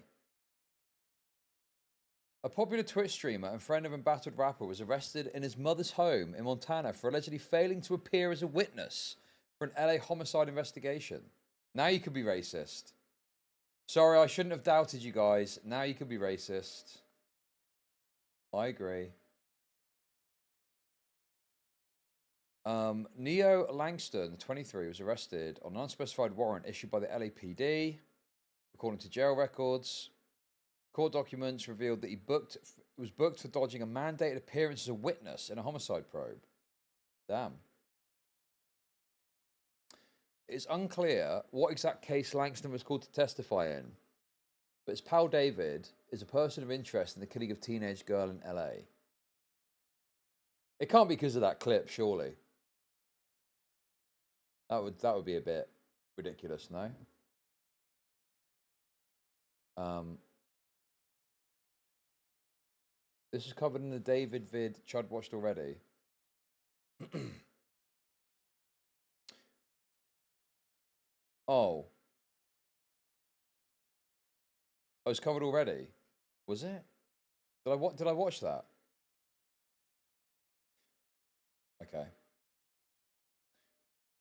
A popular Twitch streamer and friend of embattled rapper was arrested in his mother's home in Montana for allegedly failing to appear as a witness for an LA homicide investigation. Now you could be racist. Sorry, I shouldn't have doubted you guys. Now you could be racist. I agree. Neo Langston, 23, was arrested on an unspecified warrant issued by the LAPD. According to jail records, court documents revealed that he was booked for dodging a mandated appearance as a witness in a homicide probe. Damn. It's unclear what exact case Langston was called to testify in, but his pal David is a person of interest in the killing of a teenage girl in LA. It can't be because of that clip, surely. That would be a bit ridiculous, no? This is covered in the David vid Chud watched already. Oh. Oh, it's covered already. Was it? Did I watch that? Okay.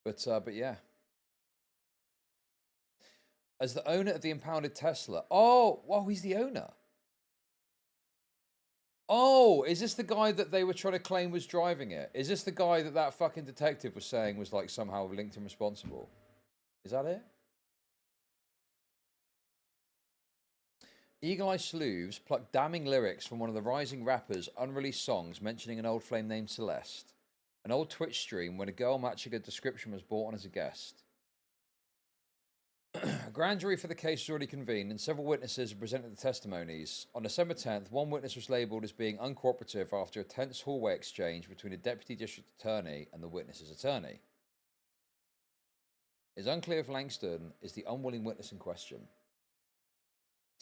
But yeah. As the owner of the impounded Tesla. Oh, well, he's the owner. Oh, is this the guy that they were trying to claim was driving it? Is this the guy that that fucking detective was saying was like somehow linked and responsible? Is that it? Eagle Eye Sleuths plucked damning lyrics from one of the rising rappers' unreleased songs mentioning an old flame named Celeste. An old Twitch stream when a girl matching a description was brought on as a guest. A grand jury for the case was already convened and several witnesses have presented the testimonies. On December 10th, one witness was labelled as being uncooperative after a tense hallway exchange between a deputy district attorney and the witness's attorney. It is unclear if Langston is the unwilling witness in question.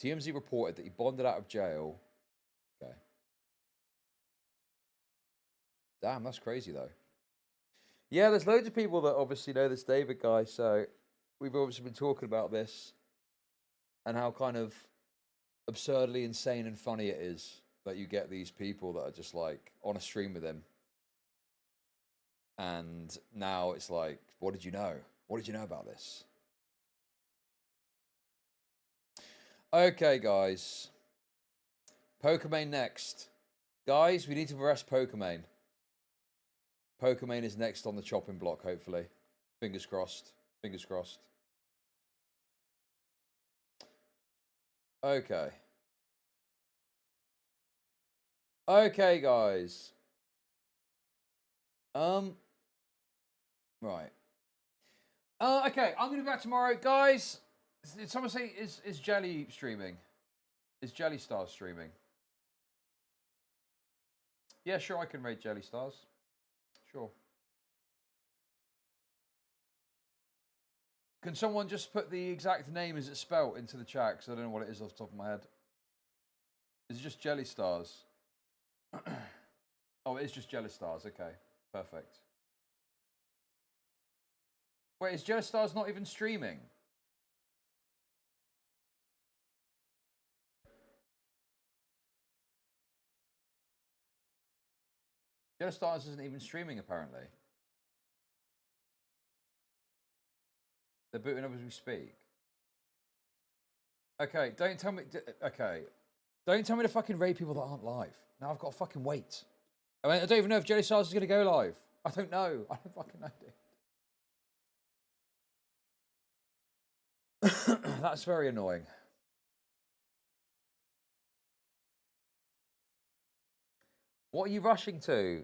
TMZ reported that he bonded out of jail. Okay. Damn, that's crazy though. Yeah, there's loads of people that obviously know this David guy, so we've obviously been talking about this and how kind of absurdly insane and funny it is that you get these people that are just like on a stream with him. And now it's like, what did you know? What did you know about this? Okay, guys. Pokimane next. Guys, we need to arrest Pokimane. Pokimane is next on the chopping block, hopefully. Fingers crossed. Fingers crossed. Okay. Okay, guys. Right. Okay, I'm going to be back tomorrow. Guys, did someone say, is Jelly streaming? Is Jelly Stars streaming? Yeah, sure, I can raid Jelly Stars. Sure. Can someone just put the exact name as it's spelt into the chat? Because I don't know what it is off the top of my head. Is it just Jelly Stars? Oh, it is just Jelly Stars. Okay, perfect. Wait, is Jelly Stars not even streaming? Jelly Stars isn't even streaming, apparently. They're booting up as we speak. Okay, don't tell me... Okay. Don't tell me to fucking raid people that aren't live. Now I've got to fucking wait. I mean, I don't even know if Jelly Stars is going to go live. I don't know. I don't fucking know, dude. That's very annoying. What are you rushing to?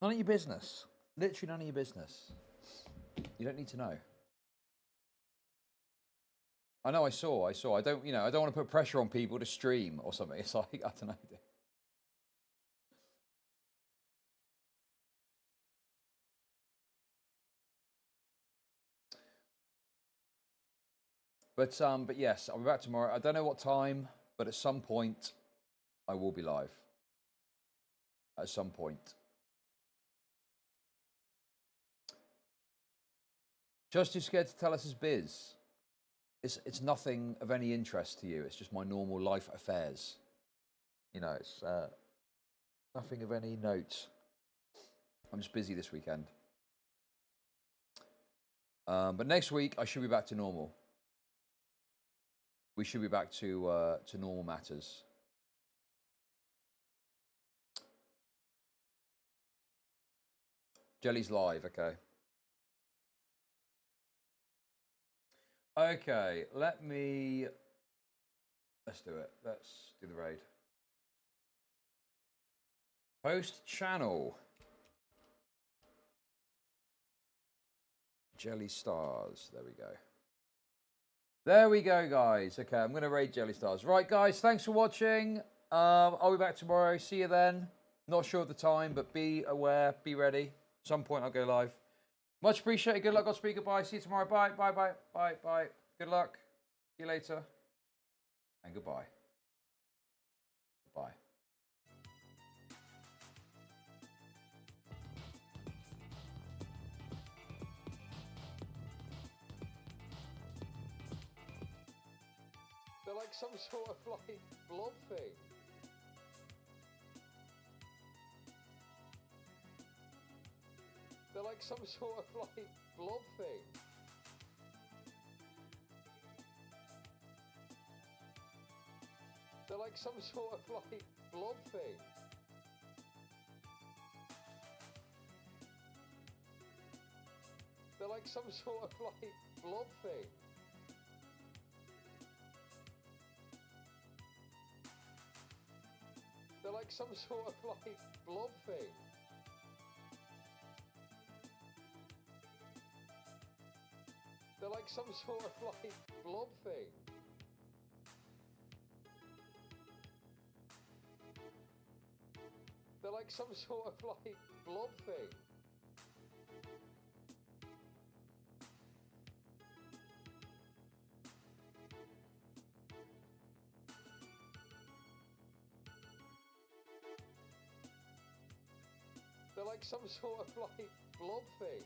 None of your business. Literally none of your business. You don't need to know. I know, I saw. I don't, I don't want to put pressure on people to stream or something. It's like, I don't know. But yes, I'll be back tomorrow. I don't know what time, but at some point, I will be live. At some point. Just too scared to tell us his biz. It's nothing of any interest to you. It's just my normal life affairs. It's nothing of any note. I'm just busy this weekend. But next week, I should be back to normal. We should be back to normal matters. Jelly's live, okay. Okay, let's do it. Let's do the raid. Post channel. Jelly Stars. There we go. There we go, guys. Okay, I'm going to raid Jelly Stars. Right, guys, thanks for watching. I'll be back tomorrow. See you then. Not sure of the time, but be aware, be ready. At some point, I'll go live. Much appreciated. Good luck. Godspeed. Goodbye. See you tomorrow. Bye. Bye. Bye. Bye. Bye. Good luck. See you later. And goodbye. Goodbye. They're like some sort of like blob thing. They're like some sort of like blob thing. They're like some sort of like blob thing. They're like some sort of like blob thing. They're like some sort of like blob thing. They're like some sort of like blob thing. They're like some sort of like blob thing. They're like some sort of like blob thing.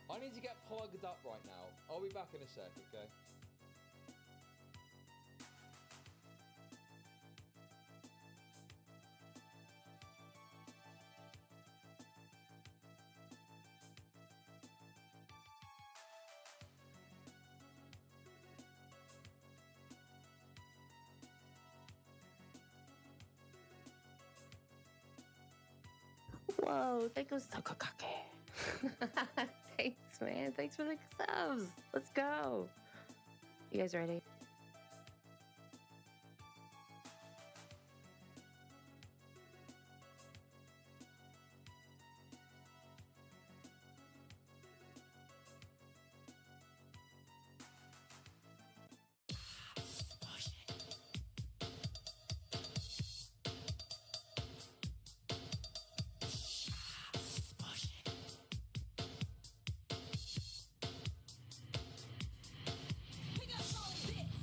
I need to get plugged up right now. I'll be back in a sec, okay? Whoa, that goes so cocky. Thanks, man. Thanks for the subs. Let's go. You guys ready? We got solid bit.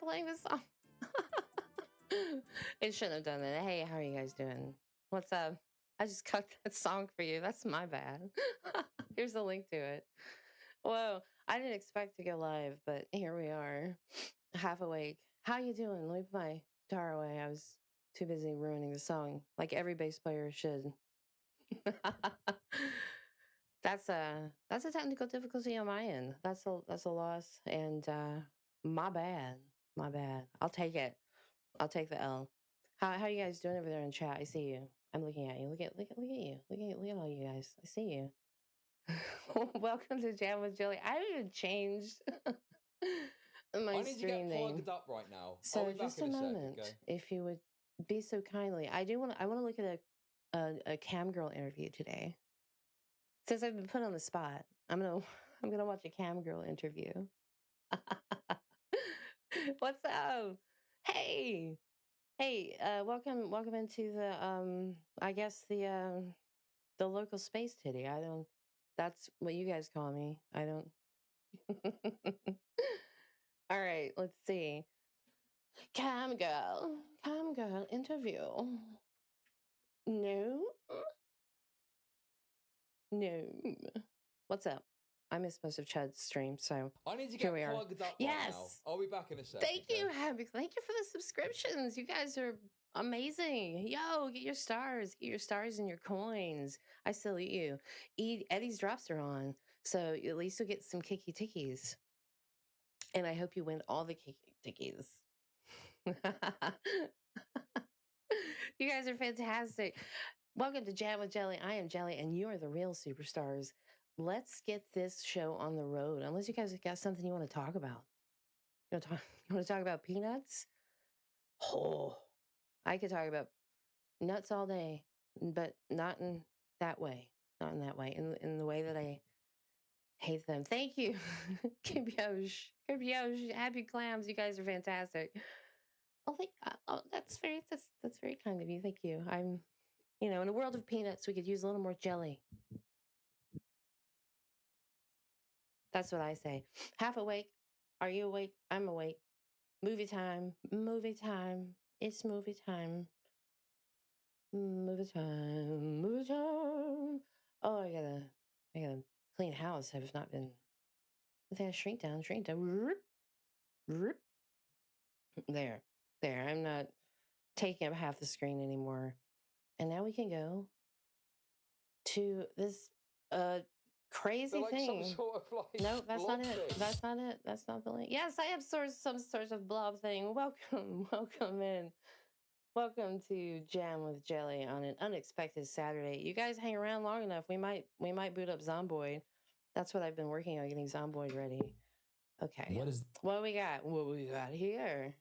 stop playing this song. It shouldn't have done that. Hey, how are you guys doing? What's up? I just cut that song for you. That's my bad. Here's the link to it. Whoa, I didn't expect to go live, but here we are, half awake. How you doing? Let me put my guitar away. I was too busy ruining the song, like every bass player should. That's a technical difficulty on my end. That's a loss, and my bad. My bad. I'll take it. I'll take the L. How you guys doing over there in chat? I see you. I'm looking at you. Look at you. Look at all you guys. I see you. Welcome to Jam with Jelly. I haven't even changed my I need to stream get name. plugged up right now. I'll So be back just a in a moment, sec, okay? if you would be so kindly. I want to look at a cam girl interview today. Since I've been put on the spot, I'm gonna watch a cam girl interview. What's up? Hey, welcome into the I guess the local space titty. That's what you guys call me. I don't. All right, let's see. Cam girl interview. No. What's up? I missed most of Chad's stream, so I need to here get we are. plugged up Yes. right now. I'll be back in a sec. Thank okay? you, Happy. Thank you for the subscriptions. You guys are amazing. Yo, get your stars. Get your stars and your coins. I salute you. Eddie's drops are on, so at least you'll get some kicky tickies. And I hope you win all the kicky tickies. You guys are fantastic. Welcome to Jam with Jelly. I am Jelly, and you are the real superstars. Let's get this show on the road. Unless you guys have got something you want to talk about. You want to talk about peanuts? Oh, I could talk about nuts all day, but not in that way. Not in that way. In the way that I hate them. Thank you, Kibyosh, Happy Clams. You guys are fantastic. That's very kind of you. Thank you. In a world of peanuts, we could use a little more jelly. That's what I say. Half awake. Are you awake? I'm awake. Movie time. Movie time. It's movie time. Movie time. Movie time. Oh, I gotta clean house. I've not been. I think I shrink down. There. I'm not taking up half the screen anymore. And now we can go to this crazy They're like thing. some sort of like No, that's not blob it. thing. That's not it. That's not the link. Yes, I have some sort of blob thing. Welcome in. Welcome to Jam with Jelly on an unexpected Saturday. You guys hang around long enough, we might boot up Zomboid. That's what I've been working on, getting Zomboid ready. Okay. What we got? What we got here?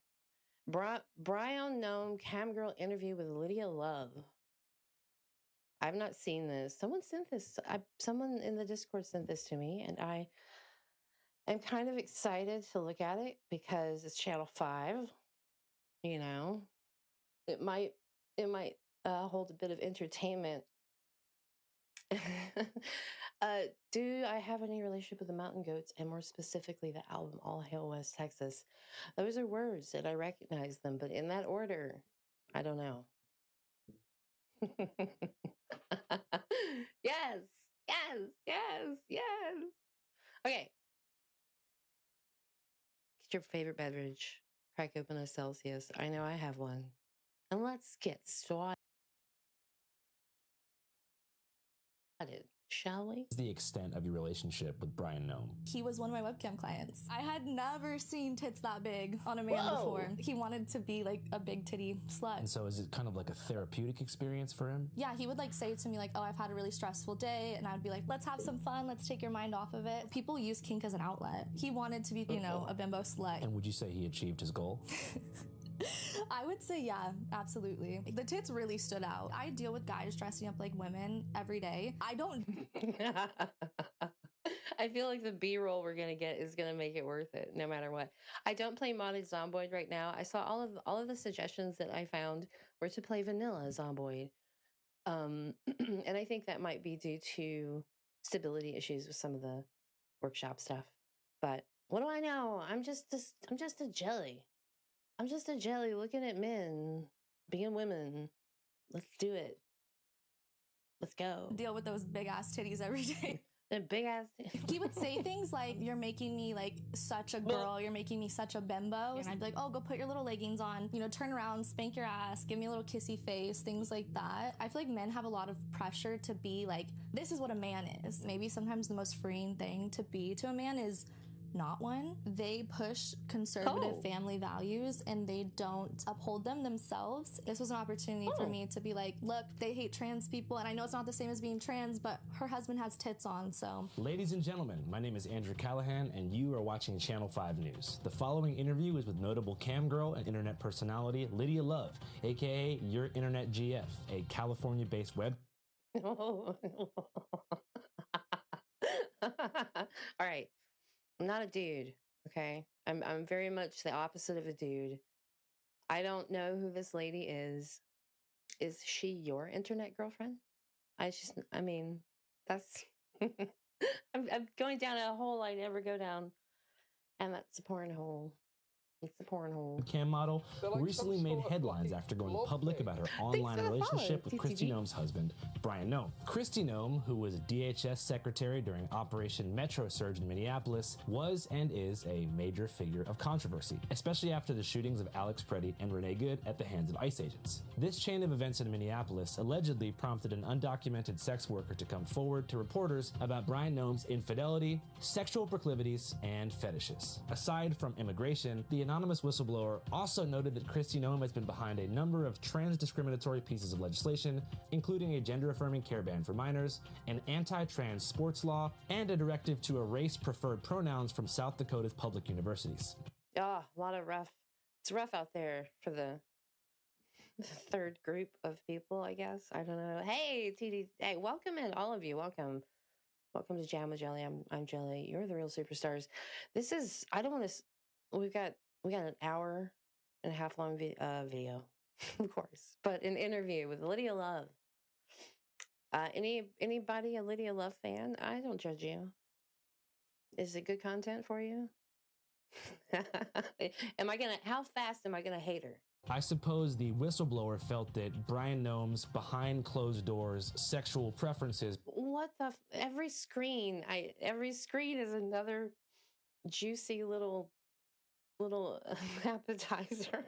Brian Gnome Camgirl interview with Lydia Love. I've not seen this. Someone sent this. Someone in the Discord sent this to me, and I am kind of excited to look at it because it's Channel 5. You know, it might hold a bit of entertainment. Do I have any relationship with the Mountain Goats, and more specifically the album All Hail West Texas? Those are words and I recognize them, but in that order, I don't know. Yes. Okay. Get your favorite beverage. Crack open a Celsius. I know I have one. And let's get started. Shall we? The extent of your relationship with Brian Gnome. He was one of my webcam clients. I had never seen tits that big on a man Whoa. before. He wanted to be like a big titty slut. And so is it kind of like a therapeutic experience for him? Yeah, he would like say to me like, oh, I've had a really stressful day. And I would be like, let's have some fun. Let's take your mind off of it. People use kink as an outlet. He wanted to be, a bimbo slut. And would you say he achieved his goal? I would say, yeah, absolutely. The tits really stood out. I deal with guys dressing up like women every day. I don't. I feel like the B-roll we're gonna get is gonna make it worth it, no matter what. I don't play modded Zomboid right now. I saw all of the suggestions that I found were to play vanilla Zomboid, and I think that might be due to stability issues with some of the workshop stuff. But what do I know? I'm just a jelly. I'm just a jelly looking at men being women. Let's do it. Let's go. Deal with those big ass titties every day. The big ass. He would say things like, "You're making me like such a girl. You're making me such a bimbo." And I'd be like, "Oh, go put your little leggings on. You know, turn around, spank your ass, give me a little kissy face, things like that." I feel like men have a lot of pressure to be like, "This is what a man is." Maybe sometimes the most freeing thing to be to a man is not one. They push conservative family values and they don't uphold them themselves. This was an opportunity for me to be like, look, they hate trans people, and I know it's not the same as being trans, but her husband has tits on, so. Ladies and gentlemen, my name is Andrew Callahan, and you are watching Channel 5 News. The following interview is with notable cam girl and internet personality Lydia Love, aka Your Internet GF, a California-based web. All right. I'm not a dude, okay? I'm very much the opposite of a dude. I don't know who this lady is. Is she your internet girlfriend? I mean, that's I'm going down a hole I never go down. And that's a porn hole. It's a porn hole. Cam model who recently made headlines after going public about her online relationship with Kristi Noem's husband, Brian Noem. Kristi Noem, who was DHS secretary during Operation Metro Surge in Minneapolis, was and is a major figure of controversy, especially after the shootings of Alex Preddy and Renee Good at the hands of ICE agents. This chain of events in Minneapolis allegedly prompted an undocumented sex worker to come forward to reporters about Brian Noem's infidelity, sexual proclivities, and fetishes. Aside from immigration, the anonymous whistleblower also noted that Kristi Noem has been behind a number of trans-discriminatory pieces of legislation, including a gender-affirming care ban for minors, an anti-trans sports law, and a directive to erase preferred pronouns from South Dakota's public universities. Ah, a lot of rough. It's rough out there for the third group of people, I guess. I don't know. Hey, TD. Hey, welcome in, all of you. Welcome. Welcome to Jam with Jelly. I'm Jelly. You're the real superstars. This is, I don't want to, we got an hour and a half long video, of course, but an interview with Lydia Love. Anybody a Lydia Love fan? I don't judge you. Is it good content for you? How fast am I gonna hate her? I suppose the whistleblower felt that Brian Noem's behind closed doors sexual preferences. What the? Every screen is another juicy little appetizer.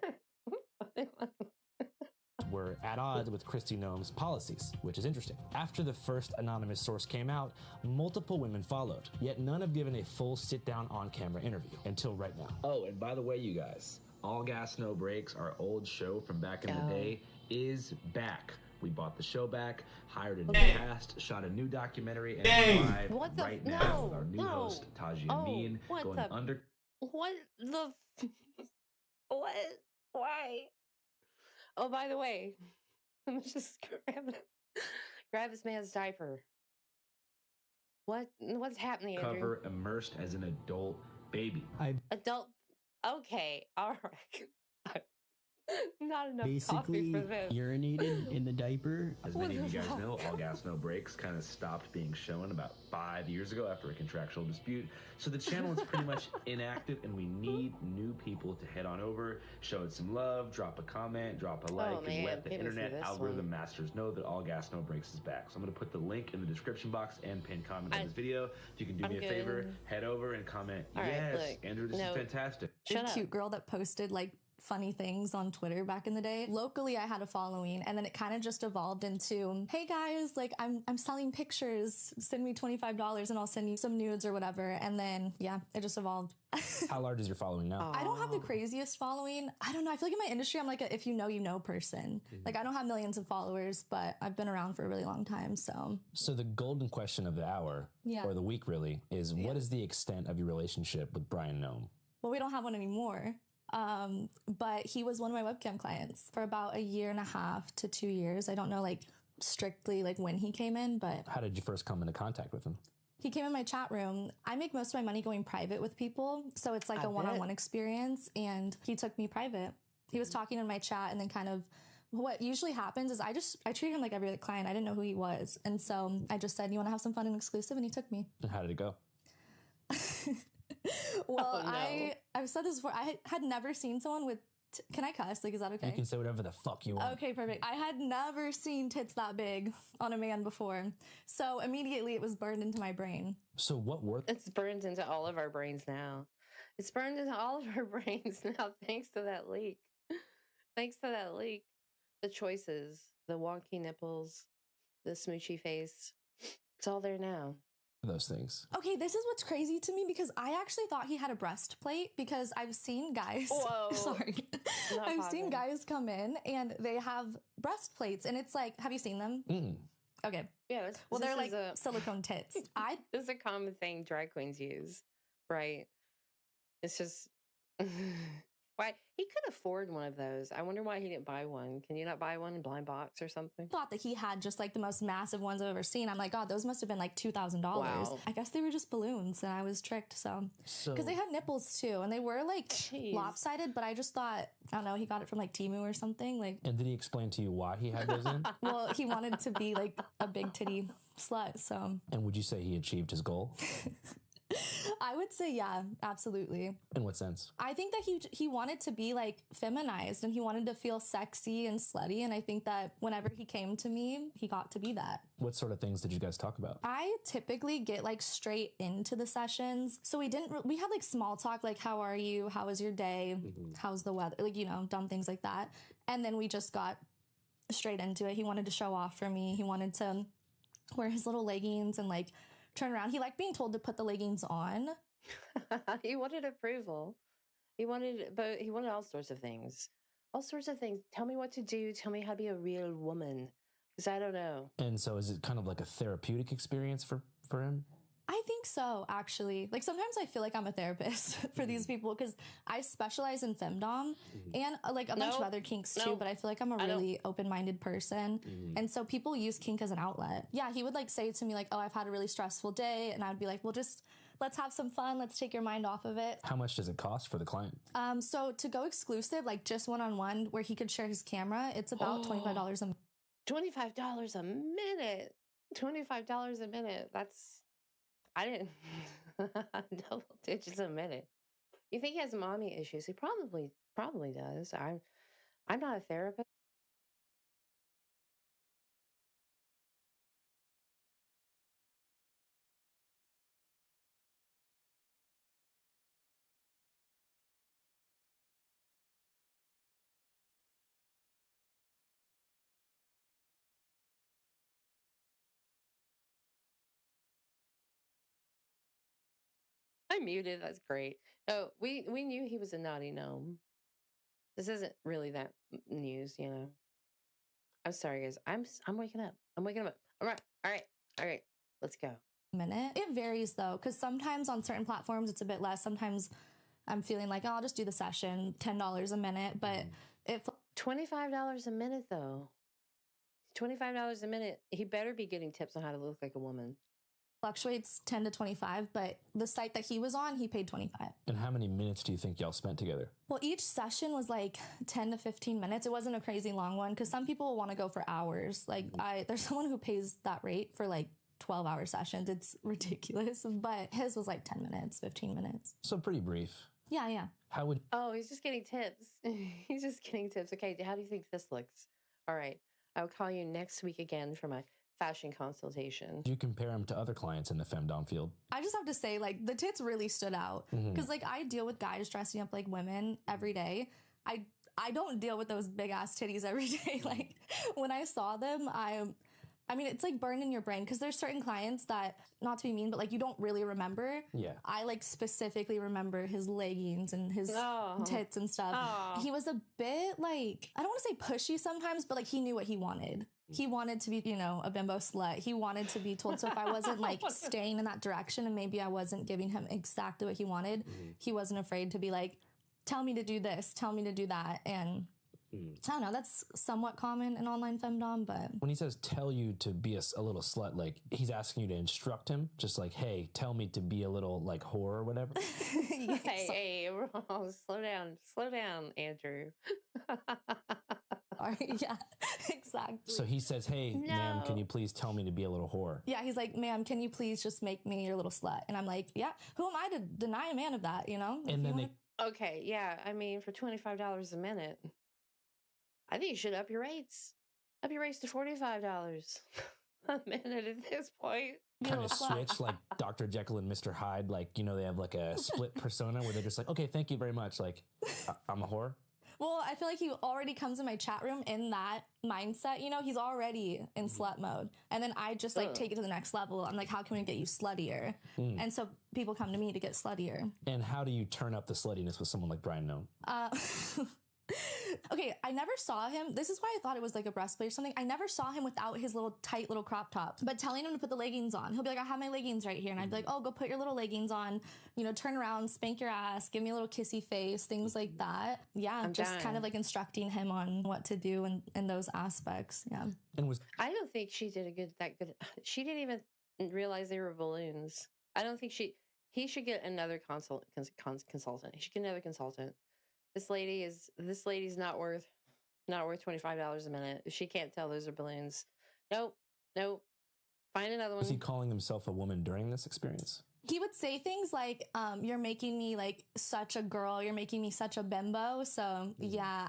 Were at odds with Kristi Noem's policies, which is interesting. After the first anonymous source came out, multiple women followed, yet none have given a full sit-down on-camera interview until right now. Oh, and by the way, you guys, All Gas No Breaks, our old show from back in the day, is back. We bought the show back, hired a new cast, shot a new documentary, and it's live right now with our new host, Taji Amin, going under. What the? What? Why? Oh, by the way, let me just grab this man's diaper. What's happening, Andrew? Cover immersed as an adult baby. Adult. Okay, all right. Not enough Basically, coffee for this. urinated in the diaper. As many of you guys know, All Gas No Breaks kind of stopped being shown about 5 years ago after a contractual dispute. So the channel is pretty much inactive, and we need new people to head on over, show it some love, drop a comment, drop a like, and let the internet algorithm masters know that All Gas No Breaks is back. So I'm going to put the link in the description box and pinned comment on this video. If you can do me a favor, head over and comment, yes, Andrew, this is fantastic. A cute girl that posted like funny things on Twitter back in the day. Locally, I had a following, and then it kind of just evolved into, hey guys, like I'm selling pictures. Send me $25 and I'll send you some nudes or whatever. And then yeah, it just evolved. How large is your following now? I don't have the craziest following. I don't know. I feel like in my industry, I'm like a if you know person. Like I don't have millions of followers, but I've been around for a really long time. So the golden question of the hour, or the week really, is what is the extent of your relationship with Brian Noem? Well, we don't have one anymore. But he was one of my webcam clients for about 1.5 to 2 years. I don't know like strictly like when he came in, but how did you first come into contact with him? He came in my chat room. I make most of my money going private with people. So it's like a one-on-one experience, and he took me private. He was talking in my chat, and then kind of what usually happens is I treat him like every other client. I didn't know who he was. And so I just said, you want to have some fun and exclusive? And he took me. And how did it go? Well, I've said this before. I had never seen someone with Can I cuss? Like, is that okay? You can say whatever the fuck you want. Okay, perfect. I had never seen tits that big on a man before. So immediately it was burned into my brain. So what were It's burned into all of our brains now. It's burned into all of our brains now thanks to that leak. Thanks to that leak. The choices, the wonky nipples, the smoochy face. It's all there now. those things? Okay, this is what's crazy to me because I actually thought he had a breastplate because I've seen guys. Whoa. Sorry. Not I've seen possible. guys come in and they have breastplates and it's like, have you seen them? Mm. Okay. Yeah. Well, they're this like is silicone tits. This is a common thing drag queens use, right? It's just why he could afford one of those. I wonder why he didn't buy one. Can you not buy one in Blind Box or something? Thought that he had just like the most massive ones I've ever seen. I'm like, God, those must have been like $2,000. Wow. I guess they were just balloons and I was tricked. So, because they had nipples too and they were like lopsided, but I just thought, I don't know, he got it from like Temu or something. Like, And did he explain to you why he had those in? well, he wanted to be like a big titty slut. So, And would you say he achieved his goal? I would say, yeah, absolutely. In what sense? I think that he wanted to be like feminized and he wanted to feel sexy and slutty. And I think that whenever he came to me, he got to be that. What sort of things did you guys talk about? I typically get like straight into the sessions. So we had like small talk, like, how are you? How was your day? How's the weather? Like, you know, dumb things like that. And then we just got straight into it. He wanted to show off for me. He wanted to wear his little leggings and like turn around. He liked being told to put the leggings on. He wanted approval. He wanted all sorts of things. All sorts of things. Tell me what to do. Tell me how to be a real woman. Because I don't know. And so is it kind of like a therapeutic experience for him? I think so, actually. Like, sometimes I feel like I'm a therapist for these people because I specialize in femdom and like a bunch of other kinks too, but I feel like I'm a really open-minded person. And so people use kink as an outlet. Yeah, he would like say to me like, oh, I've had a really stressful day. And I'd be like, well, just let's have some fun. Let's take your mind off of it. How much does it cost for the client? So to go exclusive, like just one-on-one where he could share his camera, it's about $25 a minute. $25 a minute. $25 a minute. I didn't double digits a minute. You think he has mommy issues? He probably does. I'm not a therapist. I muted. That's great. No, we knew he was a naughty gnome. This isn't really that news, you know. I'm sorry, guys. I'm waking up. I'm waking up. All right. Let's go. Minute. It varies though, because sometimes on certain platforms it's a bit less. Sometimes I'm feeling like, oh, I'll just do the session, $10 a minute. But if $25 a minute though, $25 a minute, he better be getting tips on how to look like a woman. Fluctuates 10 to 25, but the site that he was on, he paid 25. And how many minutes do you think y'all spent together? Well, each session was like 10 to 15 minutes. It wasn't a crazy long one because some people want to go for hours. Like there's someone who pays that rate for like 12-hour sessions. It's ridiculous, but his was like 10 minutes, 15 minutes. So pretty brief. Yeah. How would... Oh, he's just getting tips. He's just getting tips. Okay, how do you think this looks? All right, I'll call you next week again for my fashion consultation. Do you compare him to other clients in the femdom field? I just have to say, like, the tits really stood out because like I deal with guys dressing up like women every day. I don't deal with those big ass titties every day. Like when I saw them, I mean, it's like burned in your brain because there's certain clients that, not to be mean, but like you don't really remember. Yeah. I like specifically remember his leggings and his tits and stuff. He was a bit like, I don't want to say pushy sometimes, but like he knew what he wanted. He wanted to be, you know, a bimbo slut. He wanted to be told. So if I wasn't like staying in that direction and maybe I wasn't giving him exactly what he wanted, he wasn't afraid to be like, tell me to do this, tell me to do that. And I don't know, that's somewhat common in online femdom, but... When he says tell you to be a little slut, like he's asking you to instruct him, just like, hey, tell me to be a little like whore or whatever. Hey, slow down, Andrew. Yeah, exactly. So he says, hey, ma'am, can you please tell me to be a little whore? Yeah, he's like, ma'am, can you please just make me your little slut? And I'm like, yeah, who am I to deny a man of that, you know? And then Okay, yeah. I mean, for $25 a minute, I think you should up your rates. Up your rates to $45 a minute at this point. Kind of switch like Dr. Jekyll and Mr. Hyde. Like, you know, they have like a split persona where they're just like, okay, thank you very much. Like, I'm a whore. Well, I feel like he already comes in my chat room in that mindset, you know, he's already in slut mode. And then I just like take it to the next level. I'm like, how can we get you sluttier? And so people come to me to get sluttier. And how do you turn up the sluttiness with someone like Brian Gnome? Okay, I never saw him. This is why I thought it was like a breastplate or something. I never saw him without his little tight little crop top. But telling him to put the leggings on, he'll be like, I have my leggings right here. And I'd be like, oh, go put your little leggings on, you know, turn around, spank your ass, give me a little kissy face, things like that. Yeah, I'm just dying. kind of like instructing him on what to do in those aspects. Yeah. And was I don't think she did that good. She didn't even realize they were balloons. I don't think he should get another consultant. He should get another consultant. This lady's not worth $25 a minute. She can't tell those are balloons. Nope. Find another one. Was he calling himself a woman during this experience? He would say things like, you're making me like such a girl. You're making me such a bimbo. So yeah,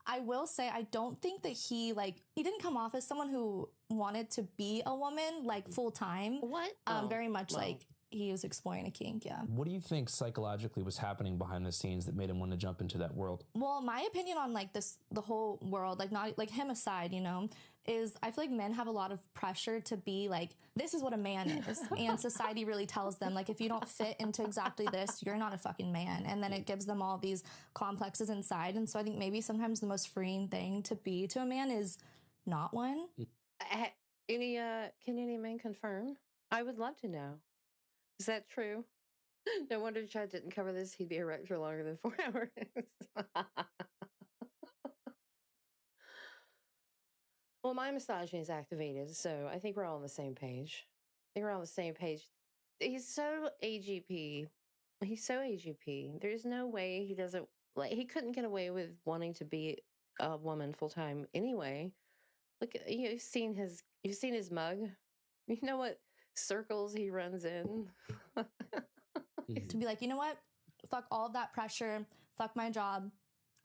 I will say, I don't think that he didn't come off as someone who wanted to be a woman like full time. What? Very much like he was exploring a kink. Yeah. What do you think psychologically was happening behind the scenes that made him want to jump into that world? Well, my opinion on like the whole world, like not like him aside, you know, is I feel like men have a lot of pressure to be like, this is what a man is. And society really tells them, like, if you don't fit into exactly this, you're not a fucking man. And then it gives them all these complexes inside. And so I think maybe sometimes the most freeing thing to be to a man is not one. Can any men confirm? I would love to know. Is that true? No wonder Chad didn't cover this. He'd be erect for longer than 4 hours. Well, my misogyny is activated, so I think we're all on the same page. He's so AGP. There's no way he doesn't he couldn't get away with wanting to be a woman full time anyway. Look, you've seen his mug. You know what circles he runs in. To be like, you know what? Fuck all of that pressure. Fuck my job.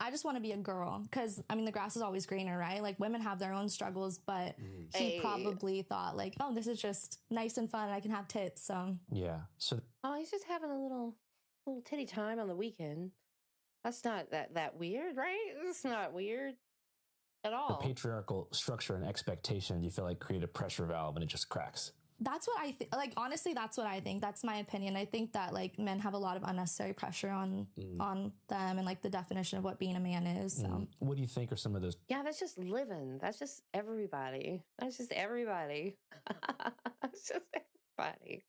I just want to be a girl. Because, I mean, the grass is always greener, right? Like, women have their own struggles, but he probably thought, like, oh, this is just nice and fun. I can have tits, so. Yeah. So. Oh, he's just having a little titty time on the weekend. That's not that weird, right? It's not weird at all. The patriarchal structure and expectation, you feel like create a pressure valve and it just cracks. That's what I think. Like, honestly, that's what I think. That's my opinion. I think that, like, men have a lot of unnecessary pressure on them and, like, the definition of what being a man is. So. What do you think are some of those? Yeah, that's just living. That's just everybody. That's just everybody. It's just everybody.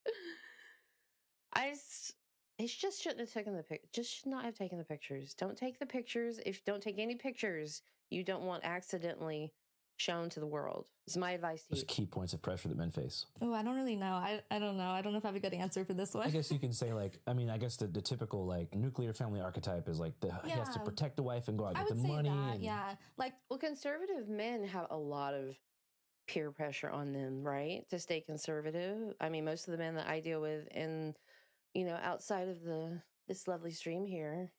He just shouldn't have taken the pic. Just should not have taken the pictures. Don't take the pictures. Don't take any pictures you don't want accidentally shown to the world. It's my advice to you. Those key points of pressure that men face. Oh, I don't really know. I don't know. I don't know if I have a good answer for this one. I guess you can say, like, I mean, I guess the typical, like, nuclear family archetype is, like, he has to protect the wife and go out and get the money. Yeah. Like, well, conservative men have a lot of peer pressure on them, right? To stay conservative. I mean, most of the men that I deal with in, outside of this lovely stream here,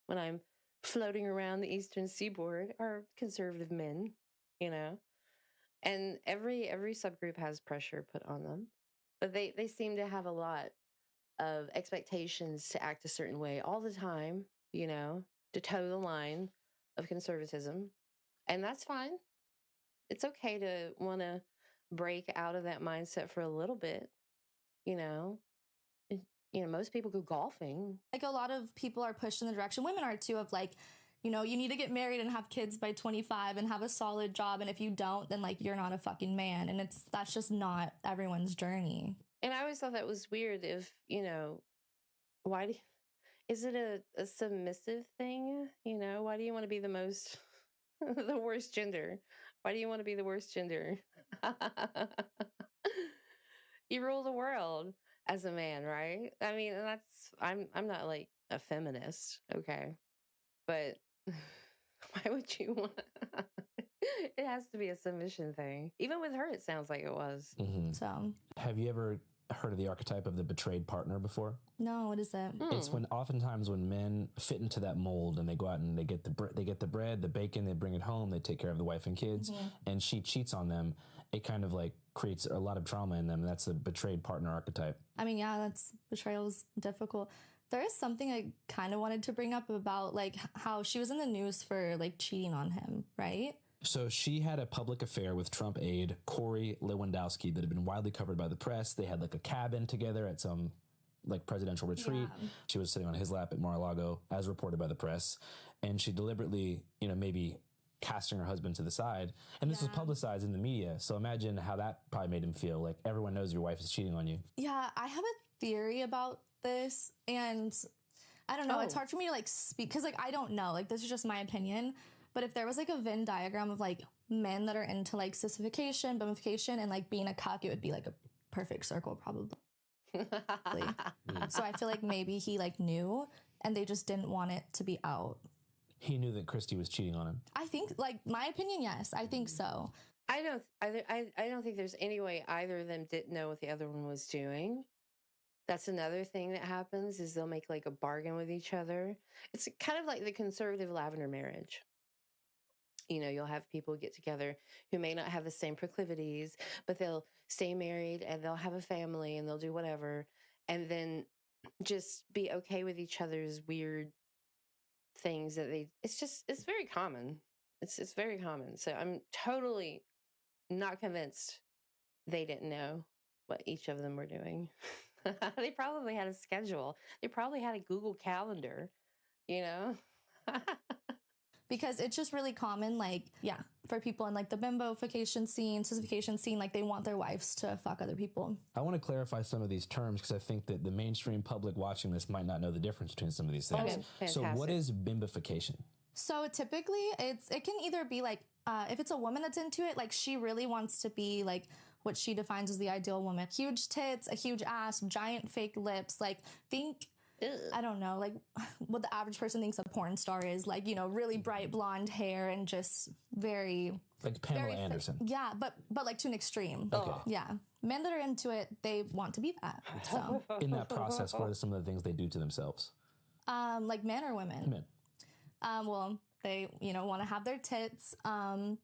when I'm floating around the eastern seaboard, are conservative men. And every subgroup has pressure put on them, but they seem to have a lot of expectations to act a certain way all the time, to toe the line of conservatism. And that's fine. It's okay to want to break out of that mindset for a little bit, most people go golfing. Like, a lot of people are pushed in the direction, women are too, of like, you need to get married and have kids by 25 and have a solid job. And if you don't, then, like, you're not a fucking man. And that's just not everyone's journey. And I always thought that was weird. If, is it a submissive thing? Why do you want to be the worst gender? Why do you want to be the worst gender? You rule the world as a man, right? I mean, I'm not like a feminist, okay? But why would you want? It has to be a submission thing. Even with her, it sounds like it was. So, have you ever heard of the archetype of the betrayed partner before? No, what is that? It's when oftentimes when men fit into that mold and they go out and they get the bread, the bacon, they bring it home, they take care of the wife and kids, and she cheats on them. It kind of like creates a lot of trauma in them. That's a betrayed partner archetype. I mean, yeah, that's betrayal is difficult. There is something I kind of wanted to bring up about like how she was in the news for like cheating on him, right? So she had a public affair with Trump aide Corey Lewandowski that had been widely covered by the press. They had like a cabin together at some like presidential retreat. Yeah. She was sitting on his lap at Mar-a-Lago, as reported by the press, and she deliberately, maybe casting her husband to the side. And this was publicized in the media. So imagine how that probably made him feel. Like everyone knows your wife is cheating on you. Yeah, I have a theory about this, and I don't know. It's hard for me to like speak because like I don't know. Like this is just my opinion. But if there was like a Venn diagram of like men that are into like sissification, bummification, and like being a cuck, it would be like a perfect circle probably. So I feel like maybe he like knew and they just didn't want it to be out. He knew that Christy was cheating on him. I think, like, my opinion, yes, I think so. I don't think there's any way either of them didn't know what the other one was doing. That's another thing that happens is they'll make like a bargain with each other. It's kind of like the conservative lavender marriage. You'll have people get together who may not have the same proclivities, but they'll stay married and they'll have a family and they'll do whatever. And then just be okay with each other's weird things that it's very common. It's very common. So I'm totally not convinced they didn't know what each of them were doing. They probably had a schedule. They probably had a Google Calendar, Because it's just really common, like, for people in like the bimbofication scene, sissification scene, like they want their wives to fuck other people. I want to clarify some of these terms because I think that the mainstream public watching this might not know the difference between some of these things. Okay, so what is bimbofication? So typically it can either be like, if it's a woman that's into it, like she really wants to be like what she defines as the ideal woman. Huge tits, a huge ass, giant fake lips, like think... I don't know, like what the average person thinks a porn star is, like, really bright blonde hair and just very... Like Pamela Anderson. Yeah, but like to an extreme. Okay. Yeah. Men that are into it, they want to be that. So. In that process, what are some of the things they do to themselves? Like men or women? Men. Well, they, want to have their tits. I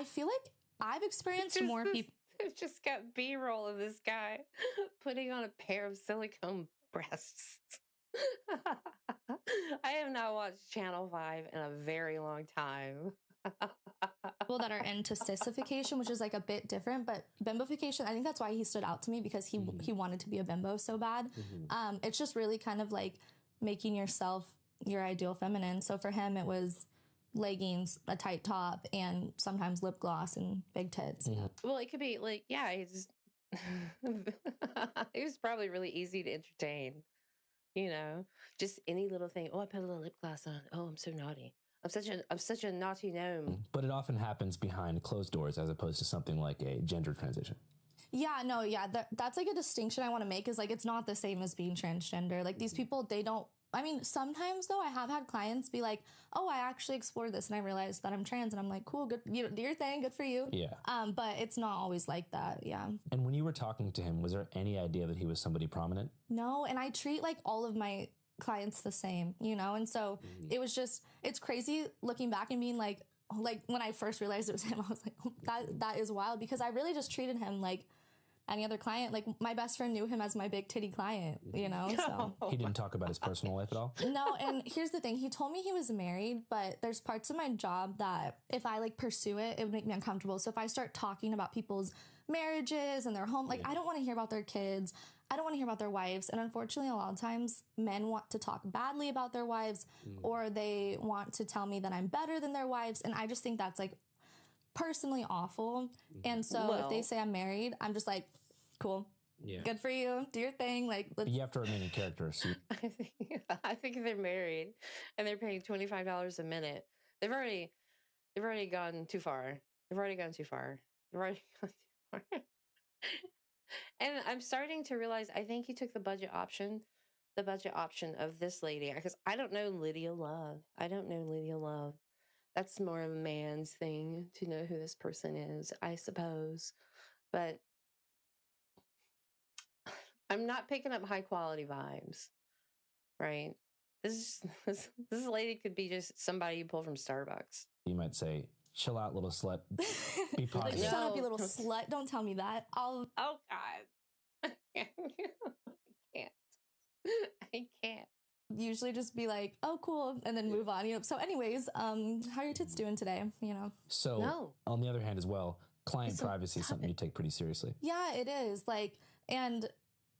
feel like I've experienced more people... I've just got B-roll of this guy putting on a pair of silicone breasts. I have not watched Channel 5 in a very long time. People that are into sissification, which is like a bit different, but bimbofication, I think that's why he stood out to me because he wanted to be a bimbo so bad. It's just really kind of like making yourself your ideal feminine. So for him, it was leggings, a tight top, and sometimes lip gloss and big tits. Well, it could be like, he's it was probably really easy to entertain, just any little thing. Oh, I put a little lip gloss on. Oh, I'm so naughty. I'm such a naughty gnome. But it often happens behind closed doors as opposed to something like a gender transition. That's like a distinction I want to make is like, it's not the same as being transgender. Like these people, they don't, I mean, sometimes though I have had clients be like, oh, I actually explored this and I realized that I'm trans, and I'm like, cool, good, do your thing, good for you. Yeah. But it's not always like that. Yeah. And when you were talking to him, was there any idea that he was somebody prominent? No. And I treat like all of my clients the same, and so it was just, it's crazy looking back and being like when I first realized it was him, I was like, oh, that is wild, because I really just treated him like any other client. Like my best friend knew him as my big titty client, so. He didn't talk about his personal life at all? No, and here's the thing. He told me he was married, but there's parts of my job that if I like pursue it, it would make me uncomfortable. So if I start talking about people's marriages and their home, like I don't want to hear about their kids. I don't want to hear about their wives. And unfortunately, a lot of times men want to talk badly about their wives, or they want to tell me that I'm better than their wives. And I just think that's like personally awful. And so if they say I'm married, I'm just like, cool. Yeah. Good for you. Do your thing. Like, but you have to remain in character. So I think if they're married and they're paying $25 a minute, they've already gone too far. They've already gone too far. And I'm starting to realize, I think he took the budget option of this lady, because I don't know Lydia Love. That's more of a man's thing to know who this person is, I suppose. But I'm not picking up high quality vibes, right? This lady could be just somebody you pull from Starbucks. You might say, chill out, little slut. Be Like, positive. shut up, you little slut. Don't tell me that. Oh God. I can't. I can't. Usually just be like, oh, cool, and then move on. You know. So, anyways, how are your tits doing today? You know. So, on the other hand, as well, client privacy is something you take pretty seriously. Yeah, it is. Like, and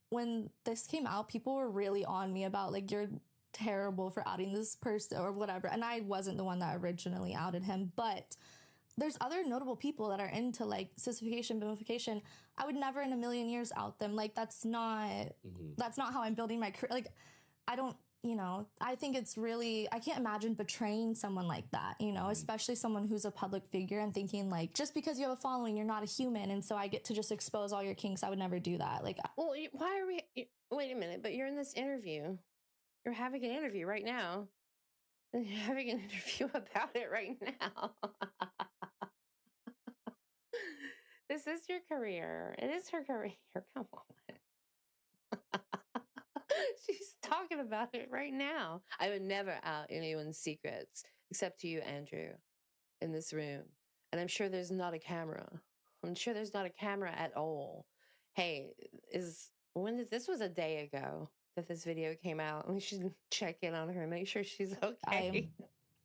when this came out, people were really on me about like, you're terrible for outing this person or whatever. And I wasn't the one that originally outed him, but there's other notable people that are into like sissification, bimification. I would never in a million years out them. Like, that's not how I'm building my career. Like, I don't, you know, I think it's really, I can't imagine betraying someone like that, you know, especially someone who's a public figure and thinking like, just because you have a following, you're not a human. And so I get to just expose all your kinks. I would never do that. Like, well, why are we, wait a minute, but you're in this interview. You're having an interview right now. You're having an interview about it right now. This is your career. It is her career. Come on. She's talking about it right now. I would never out anyone's secrets except to you, Andrew, in this room. And I'm sure there's not a camera. I'm sure there's not a camera at all. Hey, this was a day ago that this video came out. We should check in on her and make sure she's okay.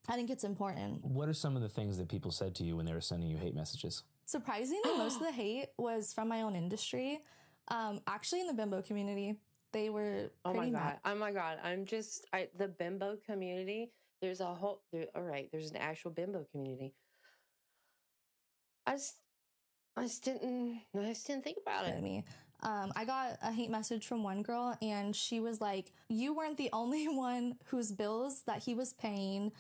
I think it's important. What are some of the things that people said to you when they were sending you hate messages? Surprisingly, most of the hate was from my own industry. Actually, in the bimbo community, they were pretty mad. Oh my God. The bimbo community, there's an actual bimbo community. I just didn't think about it. I got a hate message from one girl and she was like, you weren't the only one whose bills that he was paying.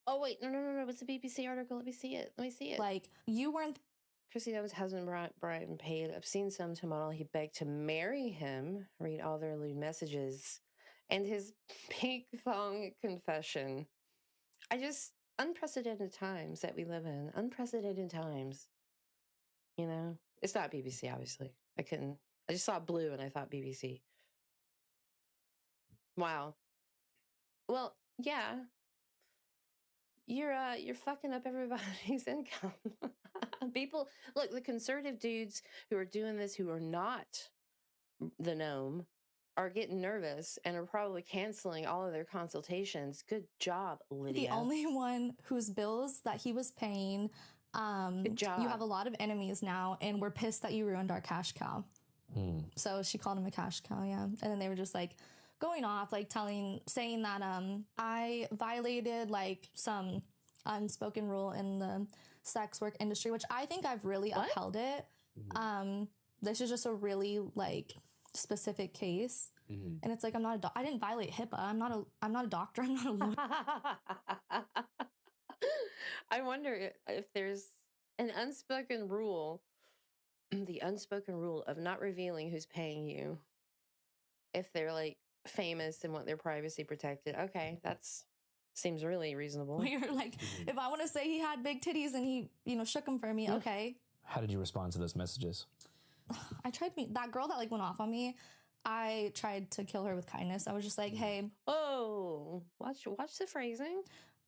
Oh, wait, no. It's a BBC article. Let me see it. Like, you weren't. Kristi Noem's husband, Brian, paid obscene sum to a model. He begged to marry him. Read all their lewd messages. And his pink thong confession. Unprecedented times that we live in. Unprecedented times. You know? It's not BBC, obviously. I just saw blue and I thought BBC. Wow. Well, yeah. You're fucking up everybody's income. People, look, the conservative dudes who are doing this, who are not the gnome, are getting nervous and are probably canceling all of their consultations. Good job, Lydia. The only one whose bills that he was paying. Good job. You have a lot of enemies now, and we're pissed that you ruined our cash cow. So she called him a cash cow, yeah. And then they were just like going off, like saying that I violated like some unspoken rule in the sex work industry, which I think I've really upheld it. This is just a really like specific case. And it's like, I didn't violate HIPAA. I'm not a doctor. I'm not a lawyer. I wonder if there's an unspoken rule, the unspoken rule of not revealing who's paying you. If they're like famous and want their privacy protected. Okay, that's seems really reasonable. You're like, if I want to say he had big titties and he, shook them for me, okay. How did you respond to those messages? I tried that girl that like went off on me. I tried to kill her with kindness. I was just like, hey. Oh, watch the phrasing.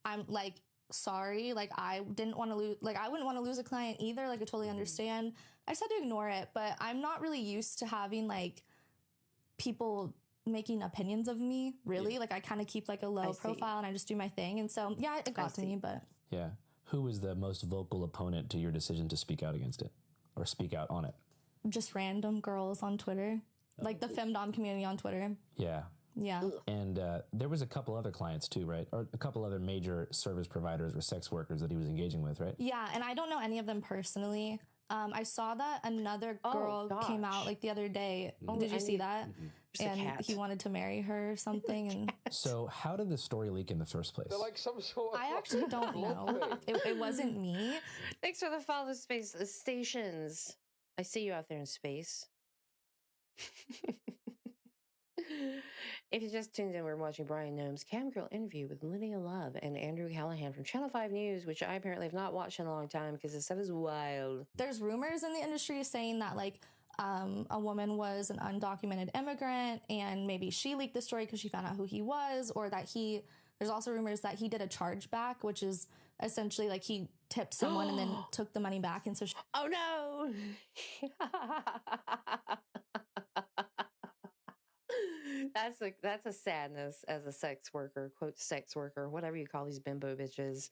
I'm like, sorry. Like, I didn't want to lose, like, I wouldn't want to lose a client either. Like, I totally understand. I just had to ignore it, but I'm not really used to having like people making opinions of me, really. Yeah. Like, I kind of keep like a low profile and I just do my thing. And so, yeah, it got to me, but. Yeah. Who was the most vocal opponent to your decision to speak out against it or speak out on it? Just random girls on Twitter. Like the femdom community on Twitter. Yeah. Yeah. And there was a couple other clients too, right? Or a couple other major service providers or sex workers that he was engaging with, right? Yeah, and I don't know any of them personally. I saw that another girl came out like the other day. Did you see that? And he wanted to marry her or something. And so how did the story leak in the first place? They're like some sort of I actually don't know. It wasn't me. Thanks for the follow space stations. I see you out there in space. If you just tuned in, we're watching Brian Noem's Camgirl interview with Lydia Love and Andrew Callahan from Channel 5 News, which I apparently have not watched in a long time because this stuff is wild. There's rumors in the industry saying that like a woman was an undocumented immigrant and maybe she leaked the story because she found out who he was, or that there's also rumors that he did a chargeback, which is essentially like he tipped someone and then took the money back. And so oh no. That's a sadness as a sex worker, quote sex worker, whatever you call these bimbo bitches.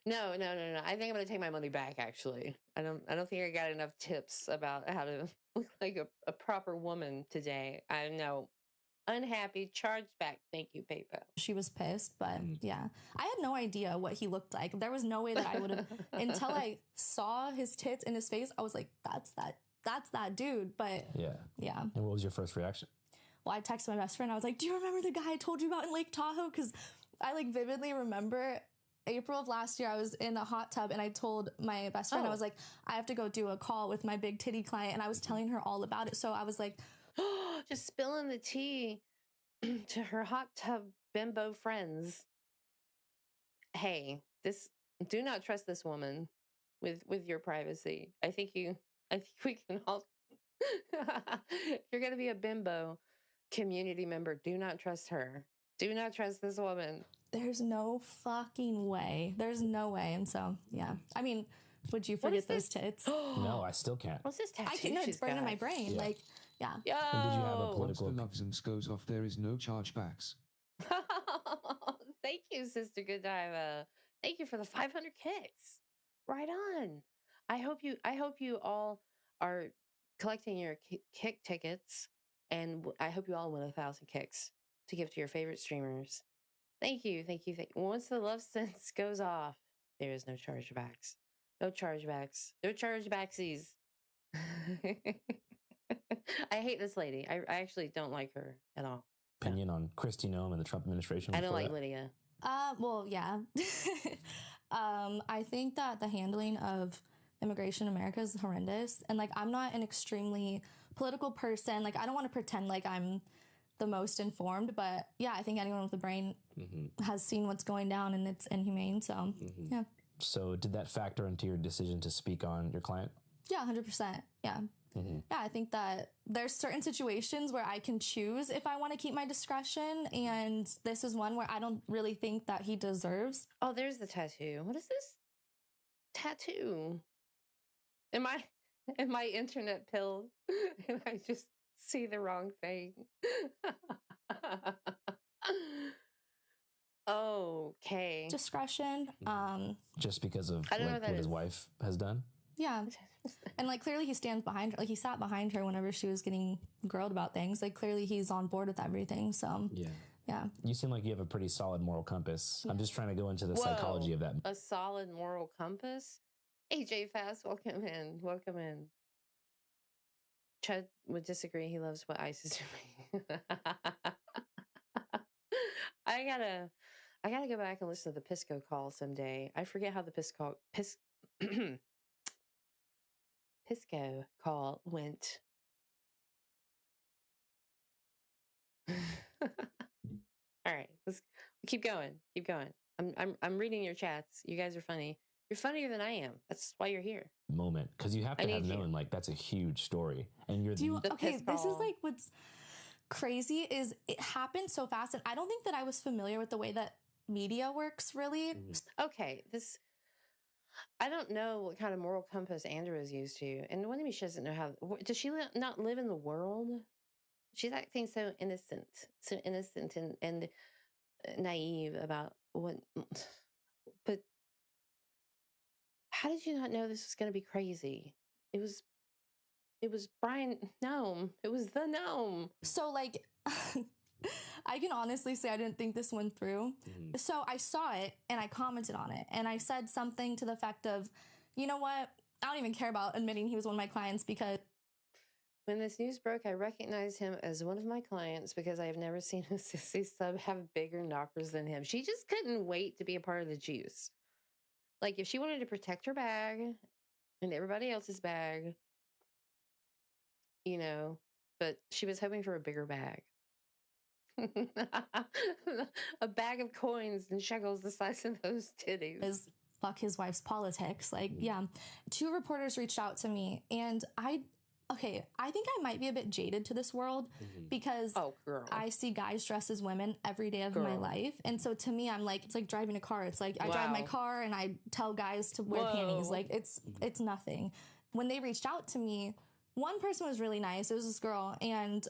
No. I think I'm gonna take my money back. Actually, I don't think I got enough tips about how to look like a proper woman today. I know. Unhappy, charge back. Thank you, PayPal. she was pissed, but yeah, I had no idea what he looked like. There was no way that I would have until I saw his tits in his face. I was like, that's that dude. But yeah. And what was your first reaction? Well, I texted my best friend. I was like, do you remember the guy I told you about in Lake Tahoe? Because I like vividly remember April of last year, I was in a hot tub and I told my best friend, I was like, I have to go do a call with my big titty client. And I was telling her all about it. So I was like, just spilling the tea to her hot tub bimbo friends. Hey, do not trust this woman with your privacy. I think we can all, if you're going to be a bimbo community member, do not trust her. Do not trust this woman. There's no fucking way. There's no way. And so, yeah. I mean, would you forget those tits? No, I still can't. What's this tattoo? I can, no, it's burned in my brain. Yeah. Like, yeah. Yo! And did you have a Once political... the lovesense goes off, there is no chargebacks. Thank you, Sister Godiva. Thank you for the 500 kicks. Right on. I hope you all are collecting your kick tickets, and I hope you all win 1,000 kicks to give to your favorite streamers. Thank you. Once the love sense goes off, there is no chargebacks. No chargebacks. No chargebacksies. I hate this lady. I actually don't like her at all. Opinion on Kristi Noem and the Trump administration? I don't like that? Lydia. Well, yeah. I think that the handling of immigration in America is horrendous. And like, I'm not an extremely political person. Like, I don't want to pretend like I'm the most informed, but yeah, I think anyone with a brain has seen what's going down and it's inhumane. So yeah. So did that factor into your decision to speak on your client? Yeah, 100%. Yeah. Yeah, I think that there's certain situations where I can choose if I want to keep my discretion, and this is one where I don't really think that he deserves. Oh, there's the tattoo. What is this tattoo? Am I internet pilled and I just see the wrong thing? Okay. Discretion. Just because of I don't know like, what what his is. wife has done? Yeah. And like clearly he stands behind her. Like he sat behind her whenever she was getting grilled about things. Like clearly he's on board with everything. So yeah. You seem like you have a pretty solid moral compass. I'm just trying to go into the psychology of that. A solid moral compass? AJ Fast, welcome in. Welcome in. Chud would disagree. He loves what ICE is doing. I gotta go back and listen to the Pisco call someday. I forget how the Pisco call went. All right, let's keep going. Keep going. I'm reading your chats. You guys are funny. You're funnier than I am. That's why you're here. Moment, because you have to have known like that's a huge story, and you're okay. This is like what's crazy is it happened so fast, and I don't think that I was familiar with the way that media works. Really. Okay, I don't know what kind of moral compass Andrew is used to, and what do you mean she doesn't know how? Does she not live in the world? She's acting so innocent and naive about what. But how did you not know this was going to be crazy? It was Brian Gnome. It was the gnome. So like. I can honestly say I didn't think this went through. So I saw it and I commented on it and I said something to the effect of, you know what? I don't even care about admitting he was one of my clients because when this news broke, I recognized him as one of my clients because I have never seen a sissy sub have bigger knockers than him. She just couldn't wait to be a part of the juice. Like if she wanted to protect her bag and everybody else's bag, you know, but she was hoping for a bigger bag. A bag of coins and shekels the size of those titties. Is fuck his wife's politics. Like, yeah. 2 reporters reached out to me and okay, I think I might be a bit jaded to this world because I see guys dressed as women every day of my life. And so to me, I'm like, it's like driving a car. It's like I drive my car and I tell guys to wear panties. Like it's nothing. When they reached out to me, one person was really nice. It was this girl. And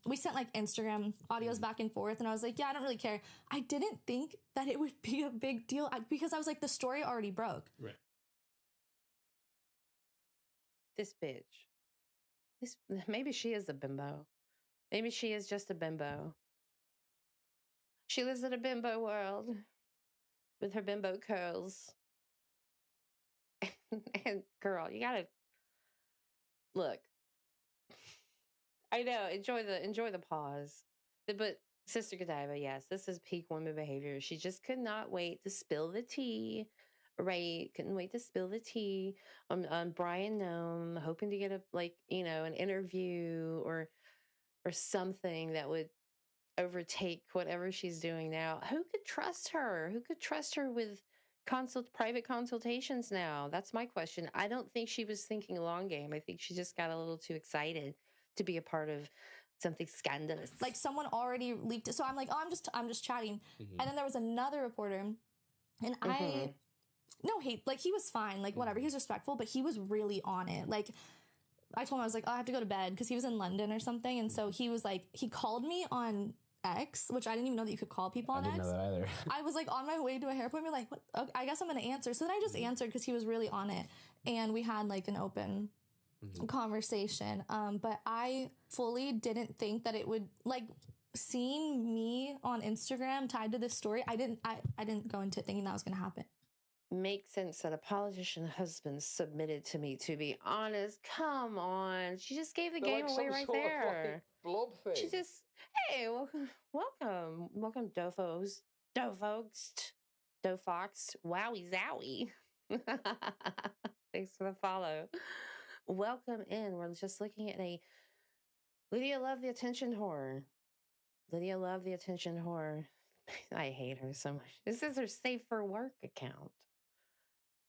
we sent like Instagram audios back and forth. And I was like, yeah, I don't really care. I didn't think that it would be a big deal because I was like, the story already broke. Right. This bitch. Maybe she is a bimbo. Maybe she is just a bimbo. She lives in a bimbo world with her bimbo curls. And girl, you gotta look. I know, enjoy the pause. But Sister Godiva, yes, this is peak woman behavior. She just could not wait to spill the tea. Right, couldn't wait to spill the tea on Brian Gnome, hoping to get an interview or something that would overtake whatever she's doing now. Who could trust her? Who could trust her with private consultations now? That's my question. I don't think she was thinking long game. I think she just got a little too excited to be a part of something scandalous. Like someone already leaked it. So I'm like, oh, I'm just chatting. And then there was another reporter, and no hate, like he was fine, like whatever, he was respectful, but he was really on it. Like I told him, I was like, oh, I have to go to bed because he was in London or something. And so he was like, he called me on X, which I didn't even know that you could call people on X. I didn't know that either. I was like on my way to a hair appointment, like, what? Okay, I guess I'm going to answer. So then I just answered because he was really on it. And we had like an open conversation. But I fully didn't think that it would, like, seeing me on Instagram tied to this story, I didn't go into it thinking that was going to happen. Makes sense that a politician husband submitted to me, to be honest. Come on. She just gave the game away right there. Blob thing. She just, hey, welcome, Dofox, wowie zowie. Thanks for the follow. Welcome in. We're just looking at a Lydia Love the Attention Whore. Lydia Love the Attention Whore. I hate her so much. This is her Safe for Work account.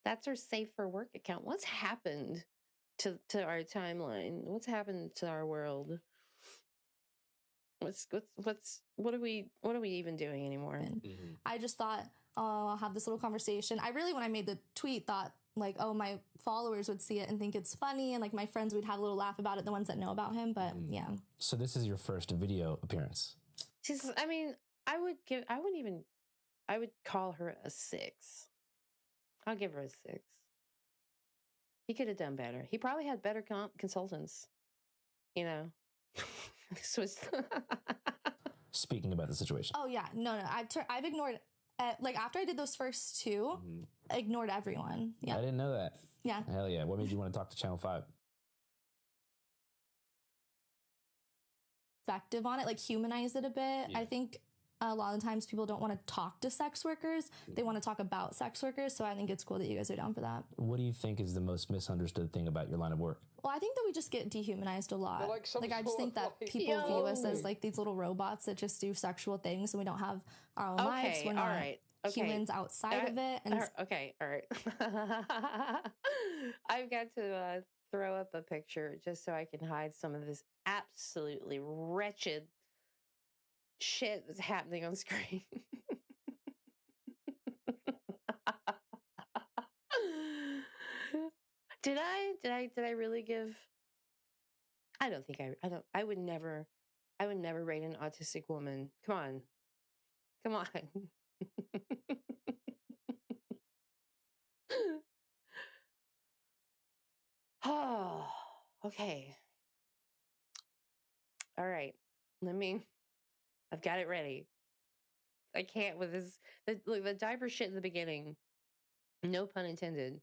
That's her Safe for Work account. What's happened to our timeline? What's happened to our world? What are we even doing anymore? I just thought, oh, I'll have this little conversation. I really, when I made the tweet, thought like, oh, my followers would see it and think it's funny, and like my friends would have a little laugh about it, the ones that know about him. But yeah. So this is your first video appearance. I would call her a 6. I'll give her a 6. He could have done better. He probably had better consultants. You know, this was. Speaking about the situation. Oh yeah, no. I've ignored. Like after I did those first two, I ignored everyone. Yeah, I didn't know that. Yeah. Hell yeah! What made you want to talk to Channel 5? Perspective on it, like humanize it a bit. I think a lot of times people don't want to talk to sex workers. They want to talk about sex workers. So I think it's cool that you guys are down for that. What do you think is the most misunderstood thing about your line of work? Well, I think that we just get dehumanized a lot. Like I just think that people view us as like these little robots that just do sexual things, and we don't have our own lives. We're not humans outside of it. And okay, all right. I've got to throw up a picture just so I can hide some of this absolutely wretched shit that's happening on screen. Did I really give? I don't think I would never rate an autistic woman. Come on. Oh, okay. All right. I've got it ready. I can't with this. The diaper shit in the beginning, no pun intended,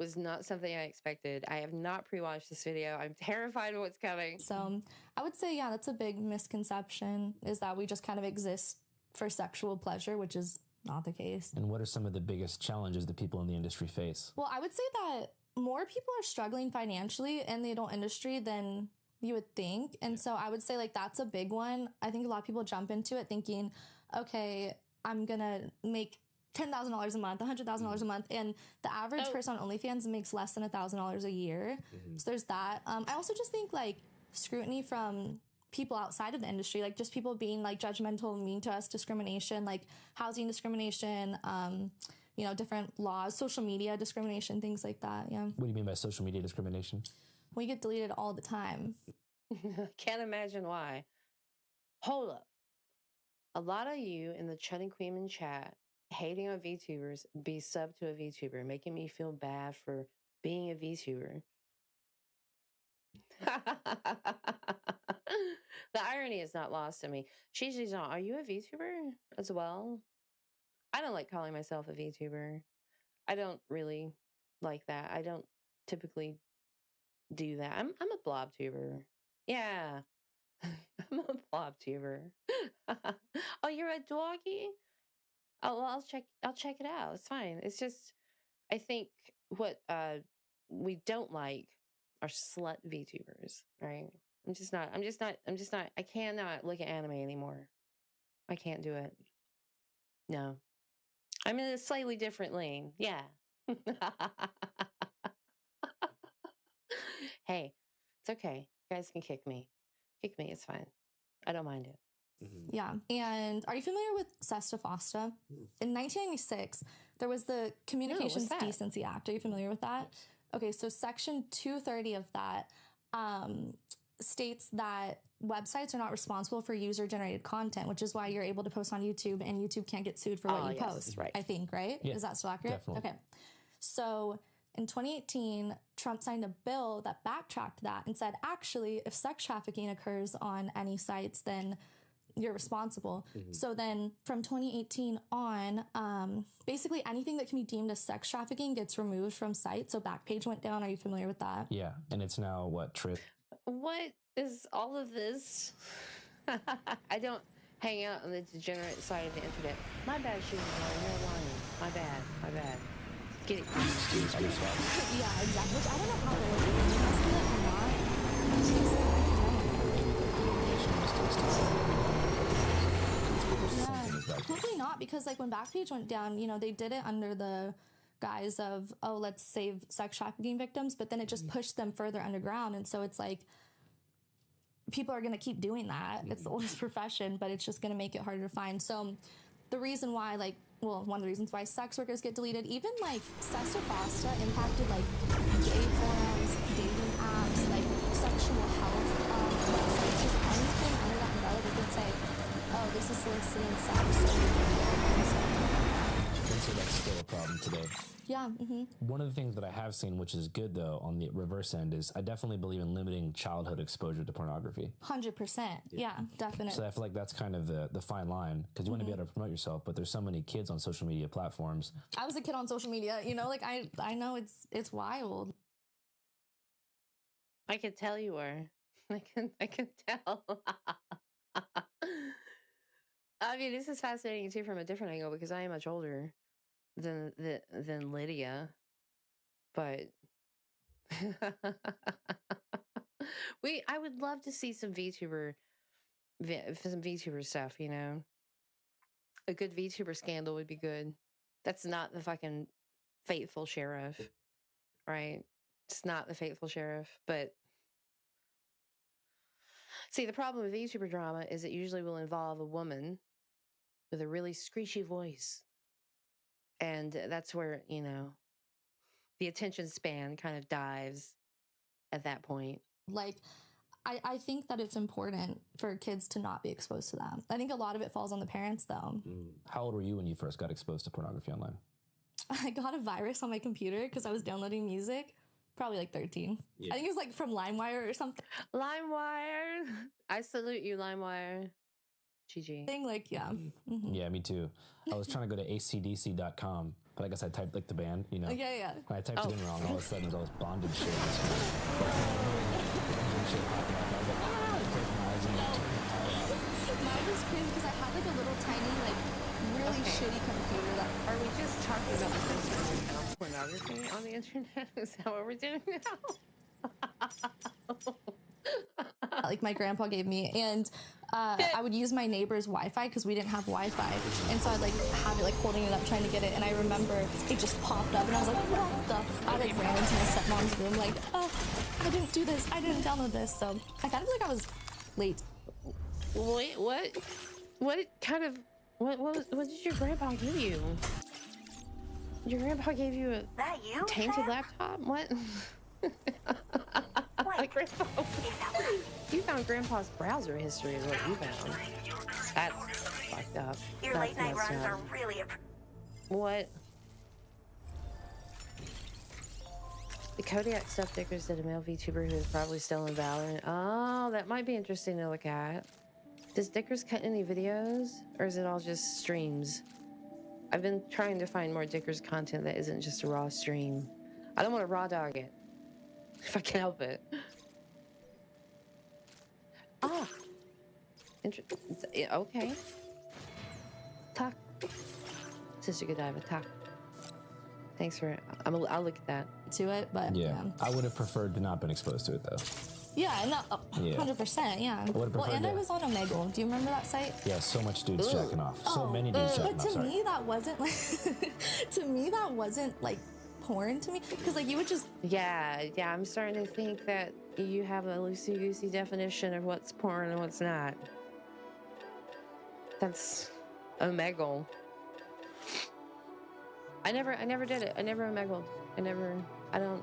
was not something I expected. I have not pre-watched this video. I'm terrified of what's coming. So I would say, yeah, that's a big misconception, is that we just kind of exist for sexual pleasure, which is not the case. And what are some of the biggest challenges that people in the industry face? Well, I would say that more people are struggling financially in the adult industry than you would think. And so I would say like that's a big one. I think a lot of people jump into it thinking, okay, I'm gonna make $10,000 a month, $100,000 a month, and the average person on OnlyFans makes less than $1,000 a year. So there's that. I also just think like scrutiny from people outside of the industry, like just people being like judgmental and mean to us, discrimination, like housing discrimination, you know, different laws, social media discrimination, things like that. Yeah. What do you mean by social media discrimination? We get deleted all the time. Can't imagine why. Hold up. A lot of you in the Chud and Queeman chat hating on VTubers be sub to a VTuber, making me feel bad for being a VTuber. The irony is not lost on me. She's are you a VTuber as well? I don't like calling myself a VTuber. I don't really like that. I don't typically do that. I'm a blob tuber. Yeah. I'm a blob tuber. Oh, you're a doggy? Oh, well, I'll check it out. It's fine. It's just I think what we don't like are slut VTubers, right? I'm just not I cannot look at anime anymore. I can't do it. No. I'm in a slightly different lane. Yeah. Hey, it's okay. You guys can kick me. Kick me, it's fine. I don't mind it. Yeah. And are you familiar with Sesta Fosta? In 1996, there was the Communications that? Decency Act. Are you familiar with that? Okay, so Section 230 of that states that websites are not responsible for user-generated content, which is why you're able to post on YouTube and YouTube can't get sued for what you post. Right. I think, right? Yeah, is that still accurate? definitely. Okay. So in 2018, Trump signed a bill that backtracked that and said, actually, if sex trafficking occurs on any sites, then you're responsible. So then from 2018 on, basically anything that can be deemed as sex trafficking gets removed from sites. So Backpage went down. Are you familiar with that? Yeah, and it's now what, What is all of this? I don't hang out on the degenerate side of the internet. My bad, you're lying. My bad. Get it. Yeah, exactly. Which I don't know how they're doing. They must be like not. Yeah, hopefully not, because like when Backpage went down, you know, they did it under the guise of, oh, let's save sex trafficking victims, but then it just pushed them further underground. And so it's like, people are going to keep doing that. It's the oldest profession, but it's just going to make it harder to find. So the reason why, like, well, one of the reasons why sex workers get deleted, even like Sesta Fosta impacted like gay forums, dating apps, like sexual health websites, just anything under that umbrella that could say, oh, this is soliciting sex. And so that's still a problem today. Yeah. One of the things that I have seen, which is good though, on the reverse end, is I definitely believe in limiting childhood exposure to pornography. 100%. Yeah, definitely. So I feel like that's kind of the fine line, because you want to be able to promote yourself, but there's so many kids on social media platforms. I was a kid on social media, you know, like I know it's wild. I can tell you were. I can tell. I mean, this is fascinating too from a different angle because I am much older than Lydia, but I would love to see some VTuber stuff. You know, a good VTuber scandal would be good. That's not the fucking Faithful Sheriff, right? It's not the Faithful Sheriff, but. See, the problem with VTuber drama is it usually will involve a woman with a really screechy voice. And that's where, you know, the attention span kind of dives at that point. Like, I think that it's important for kids to not be exposed to that. I think a lot of it falls on the parents, though. How old were you when you first got exposed to pornography online? I got a virus on my computer because I was downloading music. Probably like 13. Yeah. I think it was like from LimeWire or something. LimeWire. I salute you, LimeWire. GG. Thing like, yeah. Yeah, me too. I was trying to go to acdc.com, but I guess I typed like the band, you know? Yeah. And I typed it in wrong. All of a sudden, there's all this bondage shit. Mine was crazy because I had like a little tiny, like, really shitty computer that. Are we just talking about the pornography on the internet? Is that what we're doing now? Like my grandpa gave me, and I would use my neighbor's Wi-Fi because we didn't have Wi-Fi, and so I'd like have it like holding it up trying to get it, and I remember it just popped up, and I was like, what the? I like ran into my stepmom's room like, oh, I didn't do this, I didn't download this, so I kind of feel like I was late. Wait, what kind of what did your grandpa give you? Your grandpa gave you a tainted laptop? What? Grandpa, you found Grandpa's browser history is what you found. That's fucked up. Your That's late night messed runs up. are really What? The Kodiak stuff Dickers did a male VTuber who is probably still in Valorant. Oh, that might be interesting to look at. Does Dickers cut any videos, or is it all just streams? I've been trying to find more Dickers content that isn't just a raw stream. I don't want to raw dog it, if I can help it. Ah, okay. Talk, Sister Godiva. Talk. Thanks for. I'll look at that. To it, but Yeah, I would have preferred to not been exposed to it though. yeah, no, Yeah. 100%, yeah. would've Well, and preferred I to- was on Omegle. Do you remember that site? Yeah, so much dudes jacking off. So many dudes jacking But off. to Sorry. me, that wasn't like. To me, that wasn't like porn to me, because like you would just. Yeah, I'm starting to think that you have a loosey-goosey definition of what's porn and what's not. That's Omegle. I never did it. I never Omegled. I don't.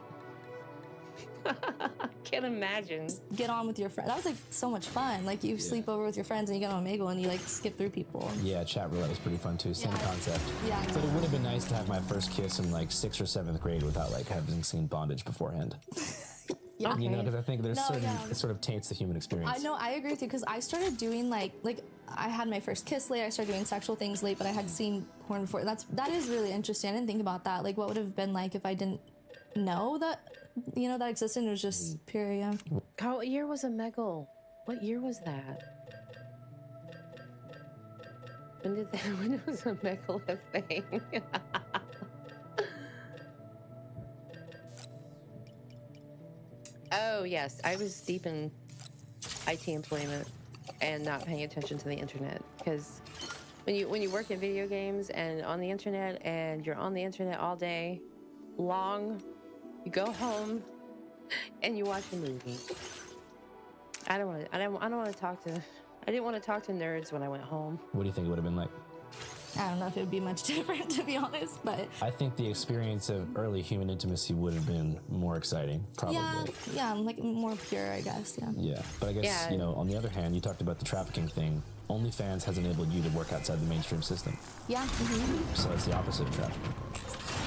Can't imagine. Get on with your friend. That was like so much fun. Like you sleep over with your friends and you get on Omegle and you like skip through people. Yeah, chat roulette was pretty fun too. Same concept. Yeah. But it would have been nice to have my first kiss in like 6th or 7th grade without like having seen bondage beforehand. Yeah. You know, because I think there's No, certain yeah. it sort of taints the human experience. I know, I agree with you, because I started doing like I had my first kiss late. I started doing sexual things late, but I had seen porn before. That is really interesting. I didn't think about that. Like, what would have been like if I didn't know that, you know, that existed. It was just pure, yeah. God, what year was Omegle? What year was that? When was Omegle a thing? Oh yes, I was deep in IT employment and not paying attention to the internet, because when you work in video games and on the internet and you're on the internet all day long, you go home and you watch a movie. I didn't want to talk to nerds when I went home. What do you think it would have been like? I don't know if it would be much different, to be honest, but I think the experience of early human intimacy would have been more exciting, probably. yeah, like more pure, I guess. Yeah. Yeah, but I guess, Yeah. you know, on the other hand, you talked about the trafficking thing. OnlyFans has enabled you to work outside the mainstream system. Yeah. So it's the opposite of trafficking.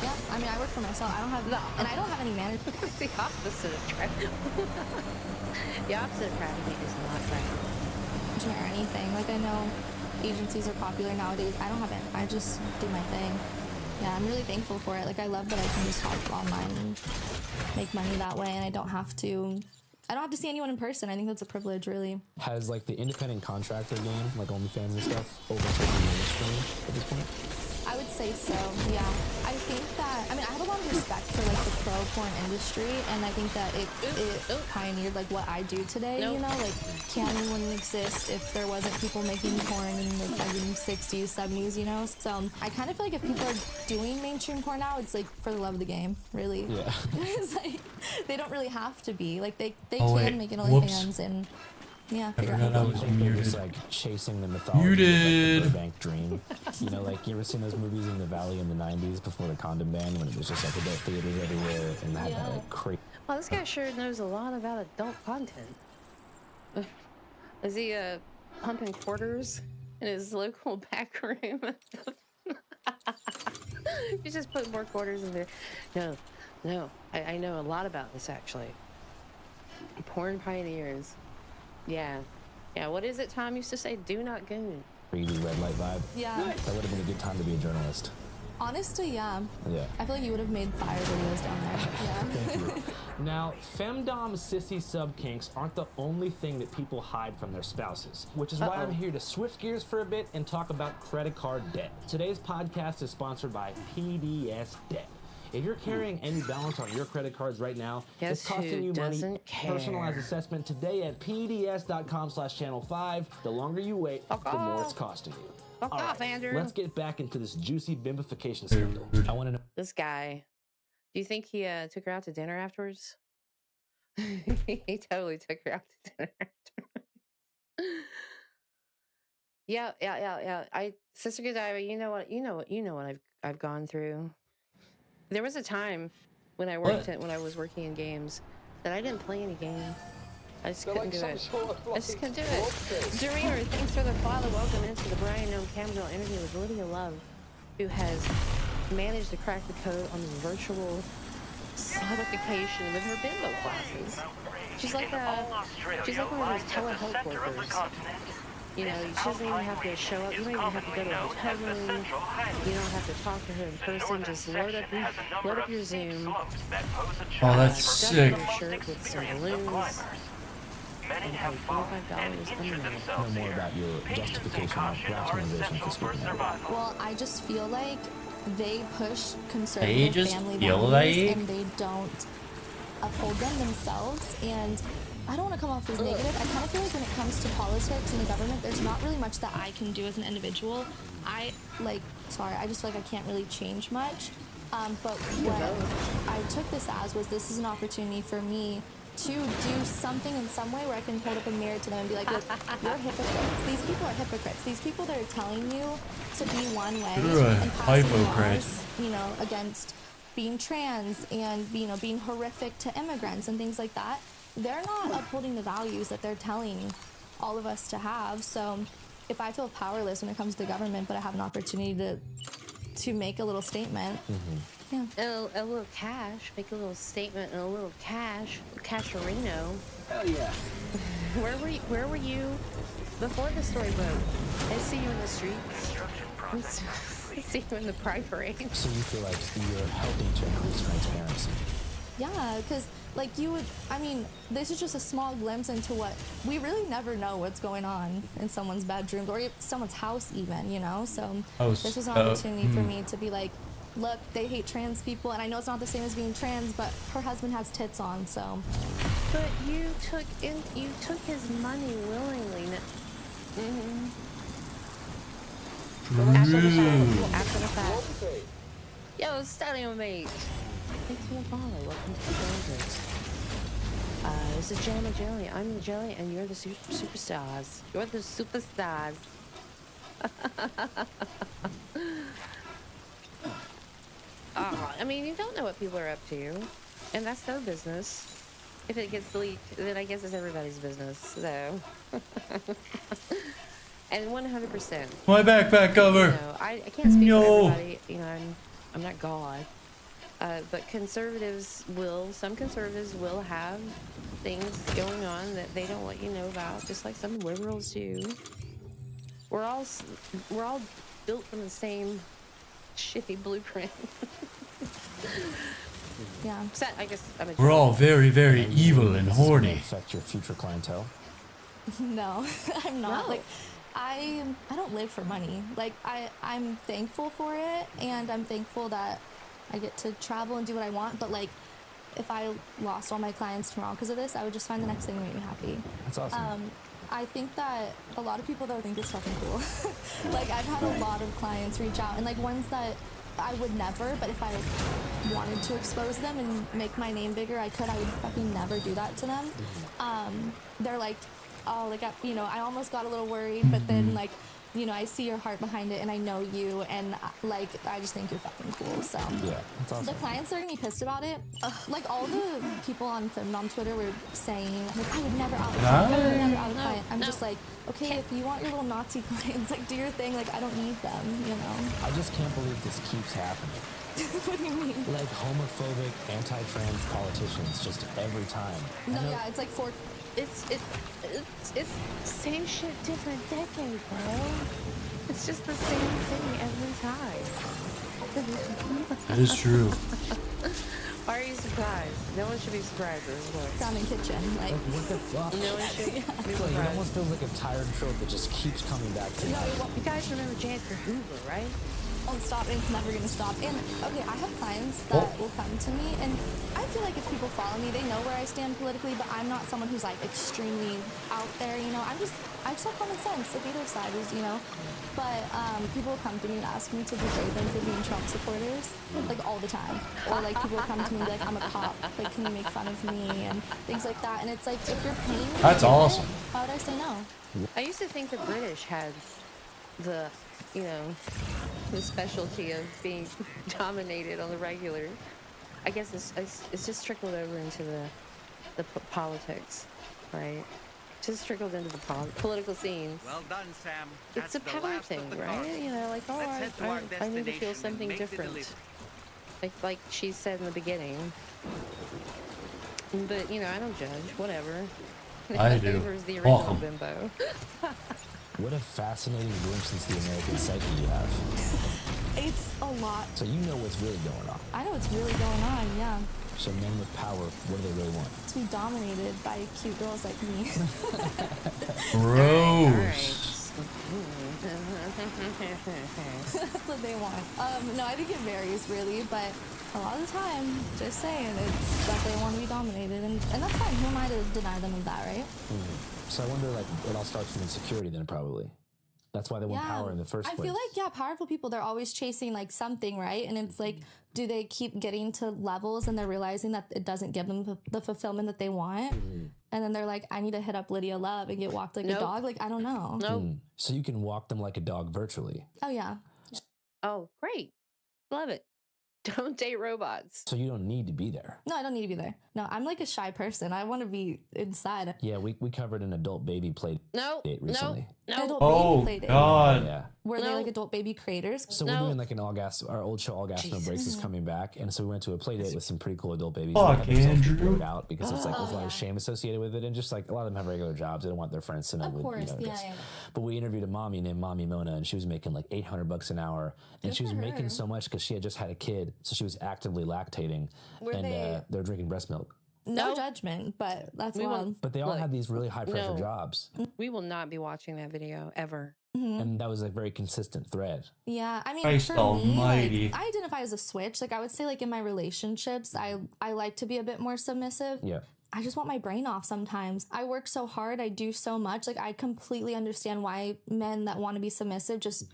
Yeah. I mean, I work for myself. I don't have and I don't have any management. It's the opposite of trafficking. The opposite of trafficking is not trafficking. Or anything. Like, I know agencies are popular nowadays. I don't have it. I just do my thing. Yeah, I'm really thankful for it. Like, I love that I can just hop online and make money that way, and I don't have to see anyone in person. I think that's a privilege, really. Has like the independent contractor game, like OnlyFans and stuff, overtaken the mainstream at this point? I would say so, yeah. I think that, I mean, I have a lot of respect for like the pro porn industry, and I think that it pioneered like what I do today, you know? Like, Canon wouldn't exist if there wasn't people making porn in the fucking 60s, 70s, you know? So I kind of feel like if people are doing mainstream porn now, it's like for the love of the game, really. Yeah. It's like, they don't really have to be. Like, they Oh, can wait. make it Whoops. OnlyFans and, yeah, I figure forgot out. I was muted. Just like chasing the mythology Muted. of like, the Burbank Dream. You know, like you ever seen those movies in the Valley in the 90s before the condom ban, when it was just like adult theaters everywhere and had that like crazy. Well, this guy sure knows a lot about adult content. Is he pumping quarters in his local back room? You just put more quarters in there. No, I know a lot about this actually. Porn pioneers. Yeah. What is it Tom used to say? Do not goon. Crazy red light vibe. Yeah. That would have been a good time to be a journalist. Honestly, yeah. Yeah. I feel like you would have made fire videos down there. Yeah. Now, femdom sissy sub kinks aren't the only thing that people hide from their spouses, which is why I'm here to switch gears for a bit and talk about credit card debt. Today's podcast is sponsored by PDS Debt. If you're carrying any balance on your credit cards right now, Guess it's costing who you money. doesn't care? Personalized assessment today at pds.com/channel5. The longer you wait, the more it's costing you. Fuck All off, right, Andrew. let's get back into this juicy bimbification scandal. I want to know. This guy. Do you think he took her out to dinner afterwards? He totally took her out to dinner afterwards. Yeah. Sister Godiva, you know what I've gone through. There was a time when I worked when I was working in games that I didn't play any games. I just couldn't do it. I just couldn't do it. Dreamer, thanks for the follow. Welcome into the Brian Gnome Camgirl interview with Lydia Love, who has managed to crack the code on the virtual certification with her bimbo classes. She's like one of those telehealth workers. You know, she doesn't even have to show up. You don't even have to go to a hotel room. You don't have to talk to her in person. Just load up your Zoom. Oh, that's sick. Your shirt with some balloons. And pay $45 a minute. Know more about your justification or rationalization for speaking out. Well, I just feel like they push They conservative just family feel values like- and they don't uphold them themselves. And I don't want to come off as negative. I kind of feel like when it comes to politics and the government, there's not really much that I can do as an individual. I just feel like I can't really change much. But what I took this as was this is an opportunity for me to do something in some way where I can hold up a mirror to them and be like, look, you're hypocrites. These people are hypocrites. These people that are telling you to be one way You're a and passing hypocrite. laws, against being trans and, being horrific to immigrants and things like that, they're not upholding the values that they're telling all of us to have. So if I feel powerless when it comes to government, but I have an opportunity to make a little statement, yeah. A little cash, make a little statement and a little casherino. Hell yeah. Where were you before the story broke? I see you in the streets. I see you in the Pride Parade. So you feel like you're helping to increase transparency? Yeah, because this is just a small glimpse into what we really never know what's going on in someone's bedroom or someone's house even, So this was an opportunity for me to be like, look, they hate trans people, and I know it's not the same as being trans, but her husband has tits on, so. But you took his money willingly. After the fact. Yo, Stallion Mate. Thanks for the follow. Welcome to the Rangers. This is Jam and Jelly. I'm the Jelly, and you're the superstars. You're the superstars. You don't know what people are up to, and that's their business. If it gets leaked, then I guess it's everybody's business. So, and 100%. My backpack cover. I can't speak for everybody. I'm not God. But some conservatives will have things going on that they don't let you know about, just like some liberals do. We're all built from the same shitty blueprint. Yeah. I guess We're all very, very evil and horny. Affect your future clientele? No, I'm not. No. I don't live for money. I'm thankful for it, and I'm thankful that I get to travel and do what I want. But if I lost all my clients tomorrow because of this, I would just find the next thing to make me happy. That's awesome. I think that a lot of people though think it's fucking cool. I've had a lot of clients reach out, and ones that I would never, but if I wanted to expose them and make my name bigger, I could. I would fucking never do that to them. They're like, oh, I almost got a little worried, but then I see your heart behind it, and I know you, and I just think you're fucking cool. So yeah, that's awesome. The clients are gonna be pissed about it. All the people on Twitter were saying, I would never out a client. I'm just like, okay, if you want your little Nazi clients, do your thing. I don't need them, I just can't believe this keeps happening. What do you mean? Homophobic, anti-trans politicians just every time. No, yeah, it's it's same shit, different decade, bro. It's just the same thing every time. That is true. Why are you surprised? No one should be surprised at this point. Down in kitchen, what the fuck? No one should be It surprised. almost feels like a tired trope that just keeps coming back to life. You guys remember J. Edgar Hoover, right? won't stop, and it's never gonna stop. And okay, I have clients that will come to me, and I feel like if people follow me, they know where I stand politically, but I'm not someone who's like extremely out there, you know. I just have common sense if either side is, you know. But people come to me and ask me to degrade them for being Trump supporters, like all the time. Or like people come to me like, I'm a cop, like can you make fun of me and things like that. And it's like, if you're paying me, That's awesome. why would I say no? I used to think the British had the, you know, the specialty of being dominated on the regular. I guess it's just trickled over into the politics, right? Just trickled into the political scene. Well done, Sam. It's a power thing, right? You know, like, oh, I need to feel something different. Like she said in the beginning. But, you know, I don't judge. Whatever. I do. Whoever's the original Welcome. bimbo. What a fascinating glimpse into the American psyche you have. It's a lot. So you know what's really going on. I know what's really going on, yeah. So men with power, what do they really want? To be dominated by cute girls like me. Gross. That's what they want. No, I think it varies really, but a lot of the time, just saying, it's that they want to be dominated, and that's fine. Who am I to deny them of that, right? So I wonder, like, it all starts from insecurity then, probably. That's why they want power in the first place. I feel like, yeah, powerful people, they're always chasing like something, right? And it's like, do they keep getting to levels and they're realizing that it doesn't give them the fulfillment that they want? And then they're like, I need to hit up Lydia Love and get walked like a dog. Like, I don't know. So you can walk them like a dog virtually. Oh, yeah. Oh, great. Love it. Don't date robots. So you don't need to be there. No, I don't need to be there. No, I'm like a shy person. I want to be inside. Yeah, we covered an adult baby play date recently. Adult Oh, baby play date. God. Yeah. Were they like adult baby creators? So we're doing like an our old show All Gas No Breaks is coming back, and so we went to a play date with some pretty cool adult babies. Fuck, They had themselves Andrew. blurred out because it's like there's a lot of shame associated with it, and just like a lot of them have regular jobs, they don't want their friends to know. Of course, this. yeah. But we interviewed a mommy named Mommy Mona, and she was making like $800 an hour, and Good she was for making her. so much because she had just had a kid, so she was actively lactating, Were and they- they're drinking breast milk. No judgment, but that's We wild. But they all Look, had these really high pressure no. jobs, We will not be watching that video ever. and that was a very consistent thread. Yeah, I mean, Christ for almighty. me, like, I identify as a switch. Like, I would say, like, in my relationships, I like to be a bit more submissive. Yeah. I just want my brain off sometimes. I work so hard. I do so much. Like, I completely understand why men that want to be submissive just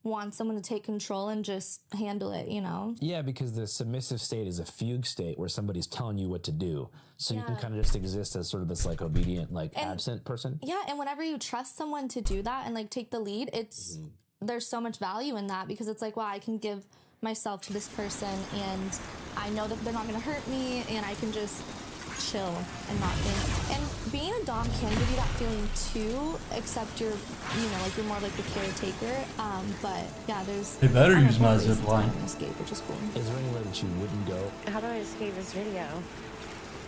want someone to take control and just handle it, you know? Yeah, because the submissive state is a fugue state where somebody's telling you what to do. So you can Yeah. kind of just exist as sort of this like obedient, like And- absent person. Yeah, and whenever you trust someone to do that and, like, take the lead, it's there's so much value in that because it's like, wow, I can give myself to this person and I know that they're not going to hurt me and I can just chill and not think. And being a dom can give you that feeling too, except you're, you know, like you're more like the caretaker. But yeah, there's. They better I don't use know, my ways zip to line. Escape, which is cool. Is there anywhere that you wouldn't go How do I escape this video?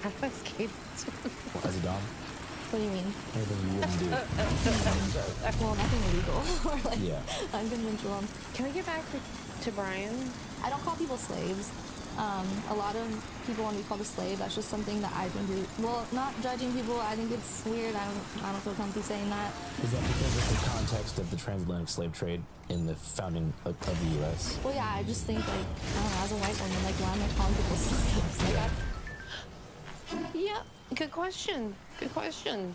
How do I escape this? as a dom? What do you mean? Anything you wouldn't do? Well, nothing illegal or like Yeah. unconventional. Can we get back to Brian? I don't call people slaves. A lot of people want to be called a slave. That's just something that I think is, well, not judging people. I think it's weird. I don't feel comfy saying that. Is that because of the context of the transatlantic slave trade in the founding of the U.S.? Well, yeah, I just think like, I don't know, as a white woman, like, why am I calling people slaves? Like, Yeah, good question. Good question.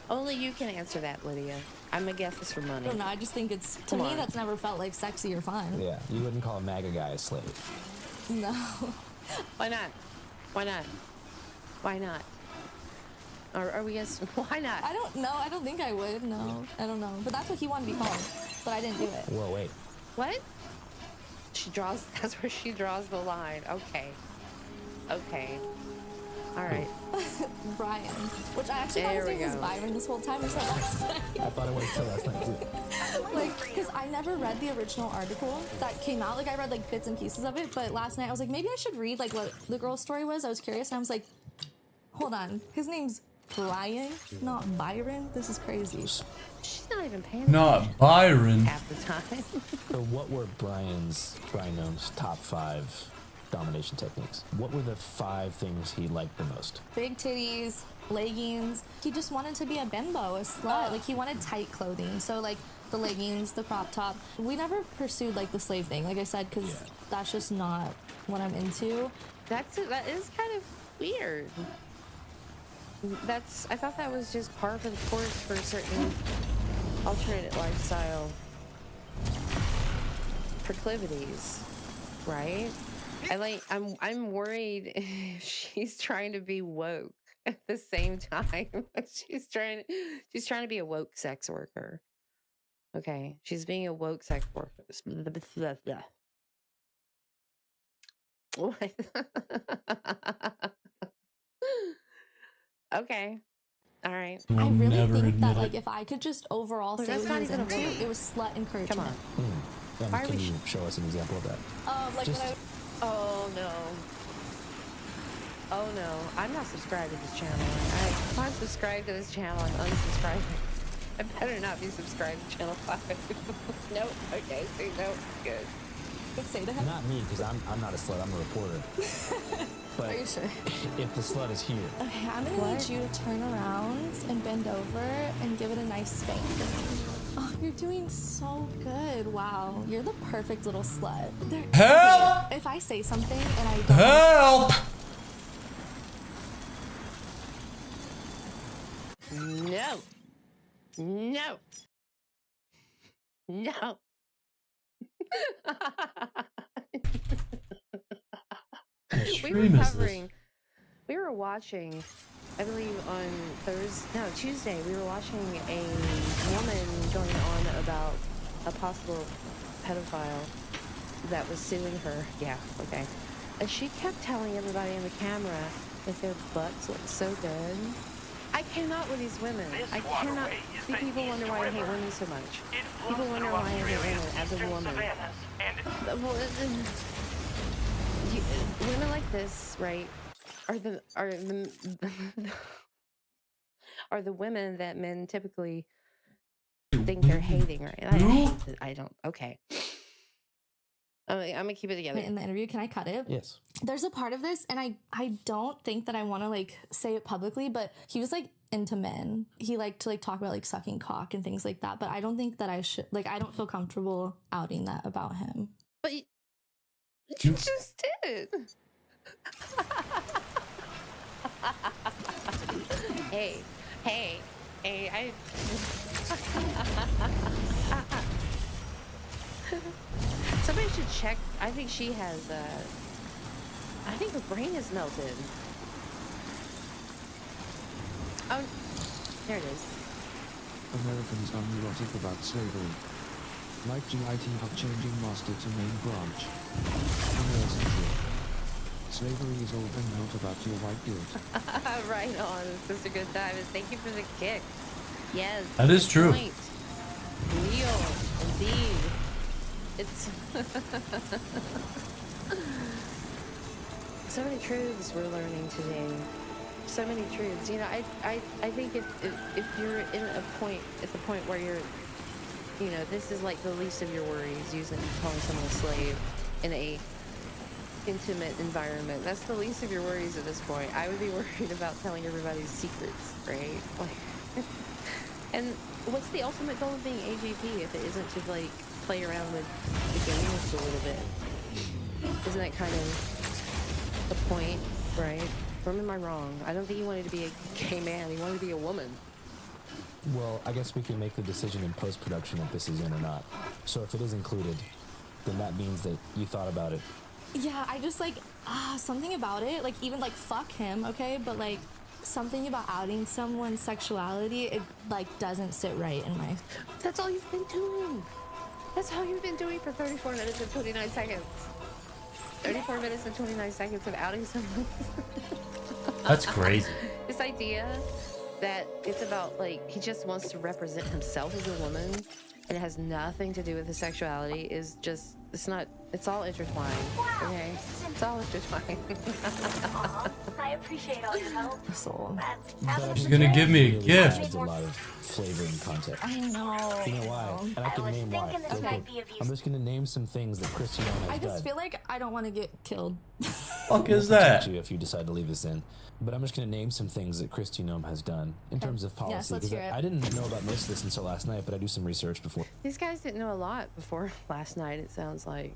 Only you can answer that, Lydia. I'm a guess it's for I money. don't know. I just think it's, to Come me, on. that's never felt like sexy or fun. Yeah, you wouldn't call a MAGA guy a slave. No. Why not? Why not? Why not? Are we guess? Why not? I don't know. I don't think I would. No, I don't know. But that's what he wanted to be called. But I didn't do it. Whoa, wait. What? She draws. That's where she draws the line. Okay. Okay. All right. Brian, which I actually thought his There we name was go. Byron this whole time until last night. I thought it was till last night too. Like, because I never read the original article that came out. Like, I read like bits and pieces of it, but last night I was like, maybe I should read like what the girl's story was. I was curious, and I was like, hold on, his name's Brian, not Byron. This is crazy. She's not even paying Not Byron. half the time. So what were Brian Ohm's top 5 domination techniques? What were the 5 things he liked the most? Big titties, leggings. He just wanted to be a bimbo, a slut. Like, he wanted tight clothing. So, like, the leggings, the crop top. We never pursued like the slave thing, like I said, because that's just not what I'm into. That is kind of weird. I thought that was just par for the course for certain alternate lifestyle proclivities, right? I'm worried if she's trying to be woke at the same time. she's trying to be a woke sex worker. Okay, she's being a woke sex worker. What? Okay. All right. I really never think admit that it. like if I could just overall Look, say that's what not he was even a into, woman. it was slut encouragement. Come on. Can you show us an example of that? Like Just- when Oh no. Oh no. I'm not subscribed to this channel. If I'm subscribed to this channel, I'm unsubscribed. I better not be subscribed to channel 5. Nope. Okay. See, nope. Good. would say to him. Not me, because I'm not a slut. I'm a reporter. But Are you sure? if the slut is here, Okay, I'm gonna need you to turn around and bend over and give it a nice spank for me. Oh, you're doing so good. Wow, you're the perfect little slut. Help! If I say something and I don't. Help! No. No. No. We were watching, I believe on Tuesday, we were watching a woman going on about a possible pedophile that was suing her. Yeah, okay. And she kept telling everybody in the camera that their butts look so good. I cannot with these women. I cannot. See, people wonder why I hate women so much. People wonder why I hate women as a woman. Women like this, right, are the women that men typically think they're hating, right? Okay. I'm gonna keep it together. In the interview, can I cut it? yes. There's a part of this, and I don't think that I want to like say it publicly, but he was like into men. He liked to like talk about like sucking cock and things like that, but I don't think that I should, like, I don't feel comfortable outing that about him. But you just did. Hey, somebody should check. I think she has, I think her brain is melted. Oh, there it is. Americans are neurotic about slavery. Like GIT Hub changing master to main branch. Americentric. Slavery is all been out about your white guilt. Right on, Sister Good Time. Thank you for the kick. Yes. That is good true. point. Real, indeed. It's so many truths we're learning today. So many truths. You know, I think if you're in at the point where you're, you know, this is like the least of your worries, calling someone a slave in a intimate environment. That's the least of your worries at this point. I would be worried about telling everybody's secrets, right? Like, and what's the ultimate goal of being AGP if it isn't to like play around with the game just a little bit? Isn't that kind of the point, right? Or am I wrong? I don't think he wanted to be a gay man. He wanted to be a woman. Well, I guess we can make the decision in post-production if this is in or not. So if it is included, then that means that you thought about it. Yeah, I just like, something about it, like even like fuck him, okay? But like something about outing someone's sexuality, it like doesn't sit right in my... That's all you've been doing. That's all you've been doing for 34 minutes and 29 seconds. 34 minutes and 29 seconds of outing someone. That's crazy. This idea that it's about like, he just wants to represent himself as a woman and it has nothing to do with his sexuality is just, it's not It's all intertwined. Okay, it's all intertwined. I appreciate all your help. She's gonna give me a gift. Adds a lot of flavor and context. I know. You know why? And I can name why. thinking this Real might quick. be of use. I'm just gonna name some things that Christy Nome has I just done. feel like I don't want to get killed. Fuck is We'll that? protect you if you decide to leave this in. But I'm just going to name some things that Christy Nome has done in terms of policy. Yes, let's 'cause hear it. I didn't know about most of this until last night, but I do some research before. These guys didn't know a lot before last night, it sounds like.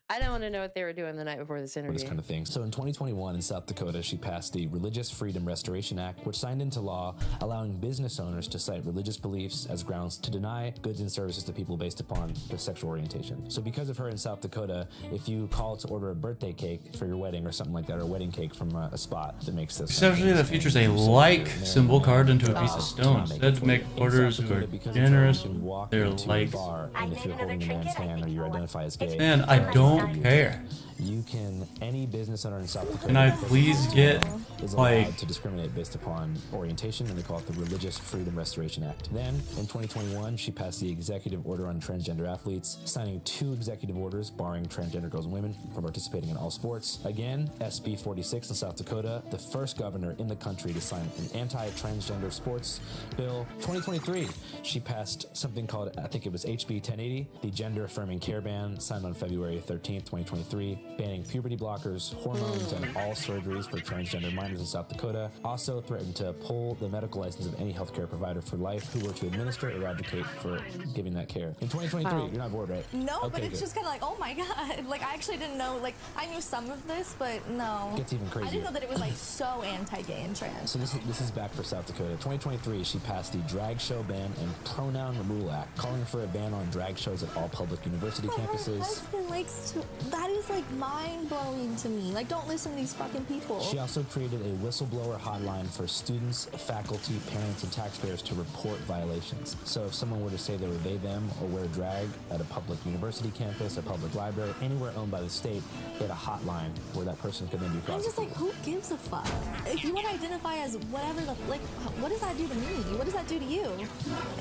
I don't want to know what they were doing the night before this This interview. kind of thing. So in 2021 in South Dakota, she passed the Religious Freedom Restoration Act, which signed into law allowing business owners to cite religious beliefs as grounds to deny goods and services to people based upon their sexual orientation. So because of her in South Dakota, if you call to order a birthday cake for your wedding or something like that, or a wedding cake from a spot that makes this Exceptionally, that features a like symbol carved into a piece of stone, said to make orders who are generous with their likes. And if you're holding a man's hand or you identify as gay, Man, I don't care. you can, any business owner in South Dakota, Can I please get, is like- allowed to discriminate based upon orientation, and they call it the Religious Freedom Restoration Act. Then, in 2021, she passed the Executive Order on Transgender Athletes, signing 2 executive orders barring transgender girls and women from participating in all sports. Again, SB 46 in South Dakota, the first governor in the country to sign an anti-transgender sports bill. 2023, she passed something called, I think it was HB 1080, the Gender Affirming Care Ban, signed on February 13th, 2023, banning puberty blockers, hormones, and all surgeries for transgender minors in South Dakota. Also threatened to pull the medical license of any healthcare provider for life who were to administer or advocate for giving that care. In 2023, Wow. you're not bored, right? No, but Okay, it's good. just kind of like, oh my god. Like, I actually didn't know, like, I knew some of this, but no. Gets even I crazier. didn't know that it was, like, so anti-gay and trans. So this is back for South Dakota. 2023, she passed the Drag Show Ban and Pronoun Removal Act, calling for a ban on drag shows at all public university My campuses. husband likes to, that is, like, mind-blowing to me. Like, don't listen to these fucking people. She also created a whistleblower hotline for students, faculty, parents, and taxpayers to report violations. So if someone were to say they were they, them, or wear drag at a public university campus, a public library, anywhere owned by the state, they had a hotline where that person could then be I'm just prosecuted. like, who gives a fuck? If you want to identify as whatever the, like, what does that do to me? What does that do to you?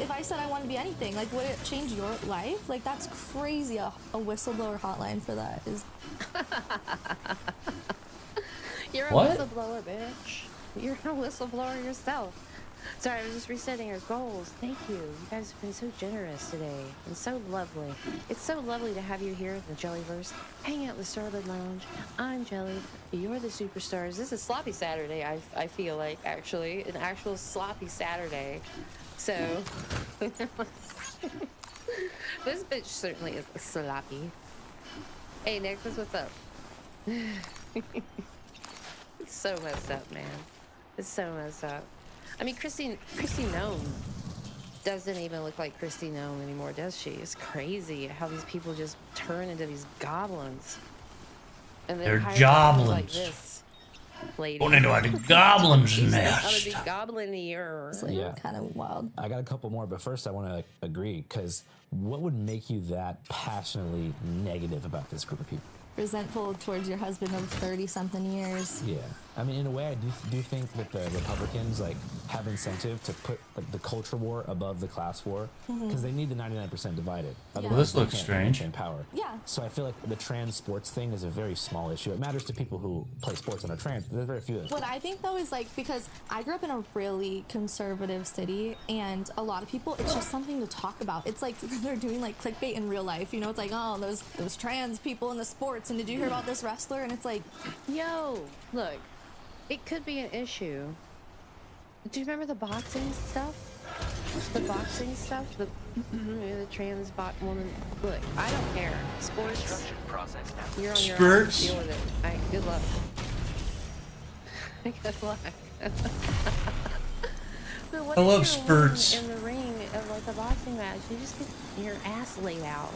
If I said I want to be anything, like, would it change your life? Like, that's crazy. A whistleblower hotline for that is. You're a What? whistleblower, bitch. You're a whistleblower yourself. Sorry, I was just resetting our goals. Thank you. You guys have been so generous today and so lovely. It's so lovely to have you here in the Jellyverse. Hang out with Starwood Lounge. I'm Jelly. You're the superstars. This is Sloppy Saturday, I feel like, actually. An actual Sloppy Saturday. So, this bitch certainly is sloppy. Hey, Nicholas, what's up? It's so messed up, man. It's so messed up. I mean, Christy Nome doesn't even look like Christy Nome anymore, does she? It's crazy how these people just turn into these goblins. And then They're hire people like joblins. this lady. Going into a goblin's She's nest. gonna be goblin-ier. It's, like, Yeah. kind of wild. I got a couple more, but first I want to agree, because what would make you that passionately negative about this group of people? Resentful towards your husband of 30-something years. Yeah, I mean, in a way, I do think that the Republicans like have incentive to put like, the culture war above the class war, because they need the 99% divided. Otherwise, this they looks can't strange. maintain power. Yeah. So I feel like the trans sports thing is a very small issue. It matters to people who play sports and are trans, but there's very few of them. What I think though is like, because I grew up in a really conservative city, and a lot of people, it's just something to talk about. It's like they're doing like clickbait in real life, you know? It's like, oh, those trans people in the sports, and did you hear about this wrestler? And it's like, Yo, look, it could be an issue. Do you remember the boxing stuff? The boxing stuff? The trans woman? Look, I don't care. Sports. You're on your own. Spurts. Deal with it. Good luck. Good luck. But what I if love you're spurts. In the ring of like a boxing match, you just get your ass laid out.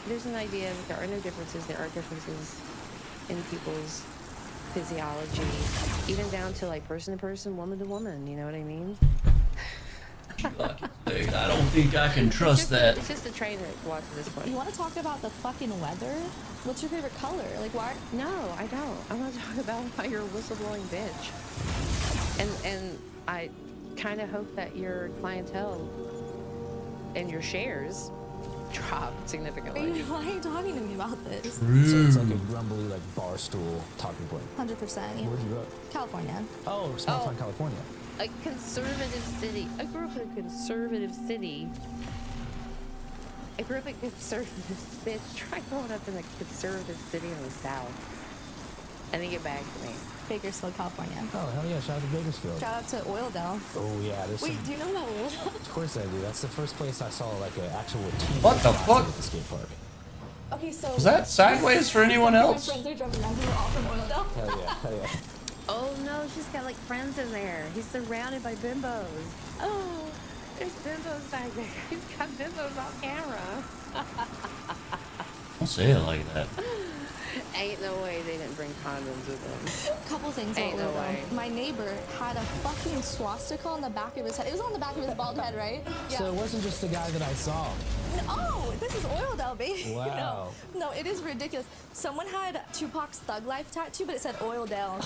There's an idea that there are no differences. There are differences in people's physiology, even down to like person to person, woman to woman. You know what I mean? I don't think I can trust that. It's just a train wreck to watch at this point. you want to talk about the fucking weather? What's your favorite color? Like, why? No, I don't. I want to talk about why you're a whistleblowing bitch. And kind of hope that your clientele and your shares drop significantly. Why are you talking to me about this? So it's like a grumbly, like bar stool talking point. 100%. Yeah. Where'd you grow up? California. Oh, small town California. A conservative city. I grew up in a conservative city. I grew up in a conservative city. Try growing up in a conservative city in the South. And then get back to me. Bakersfield, California. Oh, hell yeah. Shout out to Bakersfield. Shout out to Oildale. Oh, yeah. There's Wait, some... do you know about Oildale? Of course I do. That's the first place I saw like an actual team. What the fuck? At the skate park. Okay, so... Was that sideways for anyone else? My friends are jumping around. We're all from Oildale. Hell yeah. Hell yeah. Oh no, she's got like friends in there. He's surrounded by bimbos. Oh, there's bimbos back there. He's got bimbos on camera. Don't say it like that. Ain't no way they didn't bring condoms with them. Couple things. Ain't no way. My neighbor had a fucking swastika on the back of his head. It was on the back of his bald head, right? Yeah. So it wasn't just the guy that I saw. Oh, this is Oildale, baby. Wow. No, it is ridiculous. Someone had Tupac's Thug Life tattoo, but it said Oildale.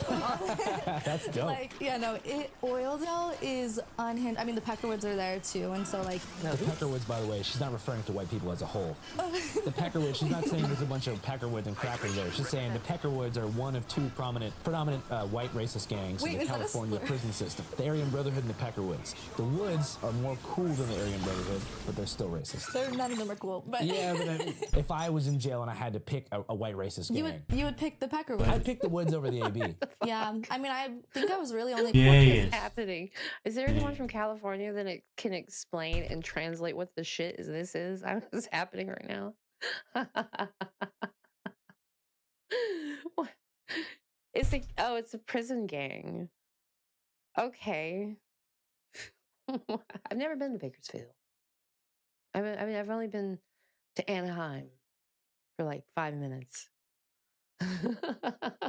That's dope. Like, yeah, no, Oildale is unhinged. I mean, the Peckerwoods are there too, and so like. The Peckerwoods, by the way, she's not referring to white people as a whole. The Peckerwoods, she's not saying there's a bunch of Peckerwoods and crackers there. She's saying the Peckerwoods are one of two predominant white racist gangs in the California prison system. The Aryan Brotherhood and the Peckerwoods. The Woods are more cool than the Aryan Brotherhood, but they're still racist. None of them are cool, but yeah, but if I was in jail and I had to pick a white racist gang, you would pick the Peckerwoods. I'd pick the Woods over the AB. Yeah, I mean, I think I was really only. What is happening? Is there anyone from California that it can explain and translate what the shit this is? What's happening right now? What? It's a prison gang. Okay. I've never been to Bakersfield. I mean, I've only been to Anaheim for like 5 minutes.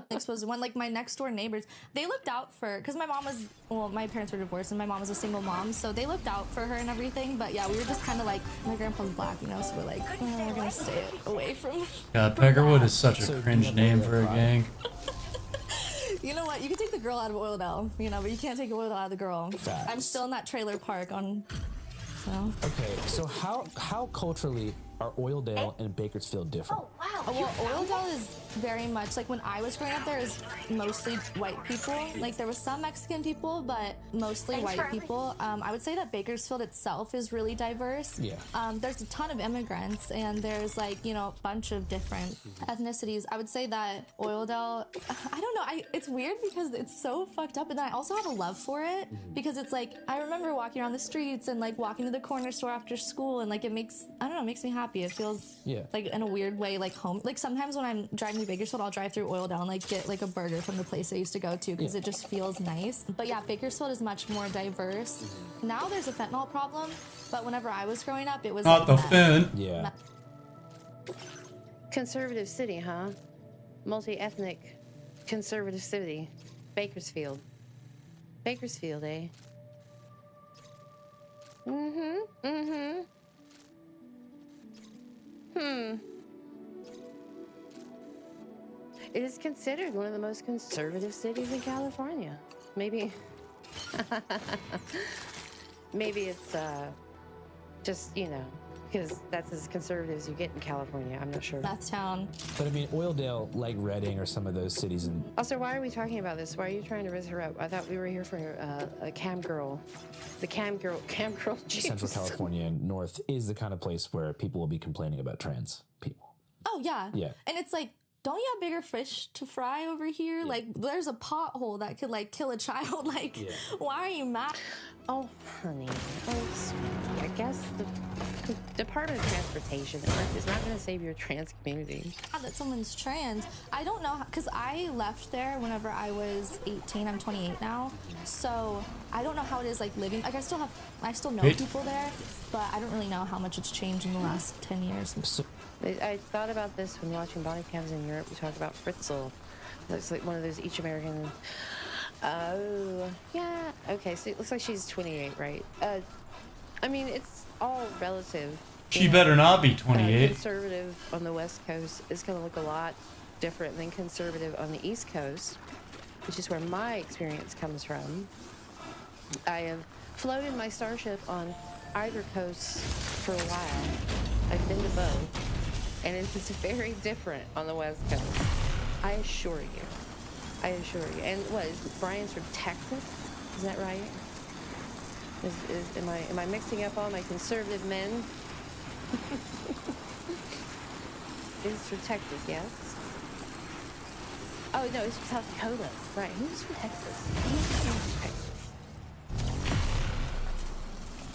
Exposed one, like my next door neighbors, they looked out for, because my parents were divorced and my mom was a single mom, so they looked out for her and everything. But yeah, we were just kind of like, my grandpa's black, you know, so we're like, we're gonna stay away from. God, Peckerwood is such a cringe name for a gang. You know what? You can take the girl out of Oildale, you know, but you can't take Oildale out of the girl. Facts. I'm still in that trailer park on. So. Okay, so how culturally are Oildale and Bakersfield different? Oh, wow. Well, Oildale is very much like when I was growing up, there was mostly white people. Like there was some Mexican people, but mostly white people. I would say that Bakersfield itself is really diverse. Yeah. There's a ton of immigrants and there's like, you know, a bunch of different ethnicities. I would say that Oildale, I don't know, it's weird because it's so fucked up, and then I also have a love for it because it's like, I remember walking around the streets and like walking to the corner store after school, and like it makes me happy. It feels like in a weird way like home. Like sometimes when I'm driving to Bakersfield, I'll drive through Oildale and like get like a burger from the place I used to go to because it just feels nice. But yeah, Bakersfield is much more diverse. Now there's a fentanyl problem, but whenever I was growing up, it was not like the fin. Yeah. Conservative city, huh? Multi-ethnic conservative city. Bakersfield. Bakersfield, eh? It is considered one of the most conservative cities in California. Maybe, maybe it's just, you know, because that's as conservative as you get in California. I'm not sure. Meth town. But I mean, Oildale, like Redding, or some of those cities in. Also, why are we talking about this? Why are you trying to raise her up? I thought we were here for a cam girl. The cam girl juice. Central California and North is the kind of place where people will be complaining about trans people. Oh yeah. Yeah. And it's like, don't you have bigger fish to fry over here? Yeah. Like, there's a pothole that could like kill a child. Like, why are you mad? Oh, honey. Oh, sweetie. I guess the Department of Transportation is not going to save your trans community. That someone's trans. I don't know, because I left there whenever I was 18. I'm 28 now. So I don't know how it is like living. Like I still know people there, but I don't really know how much it's changed in the last 10 years. I thought about this when watching Body Cams in Europe. We talked about Fritzl. Looks like one of those each American. Oh, yeah. Okay, so it looks like she's 28, right? I mean, it's all relative. She better not be 28. Conservative on the West Coast is going to look a lot different than conservative on the East Coast, which is where my experience comes from. I floated my starship on either coast for a while. I've been to both, and it's very different on the West Coast. I assure you. I assure you. And what is Brian's from Texas? Is that right? Am I mixing up all my conservative men? It's from Texas, yes. Oh no, it's from South Dakota. Right? Who's from Texas? Who's from Texas?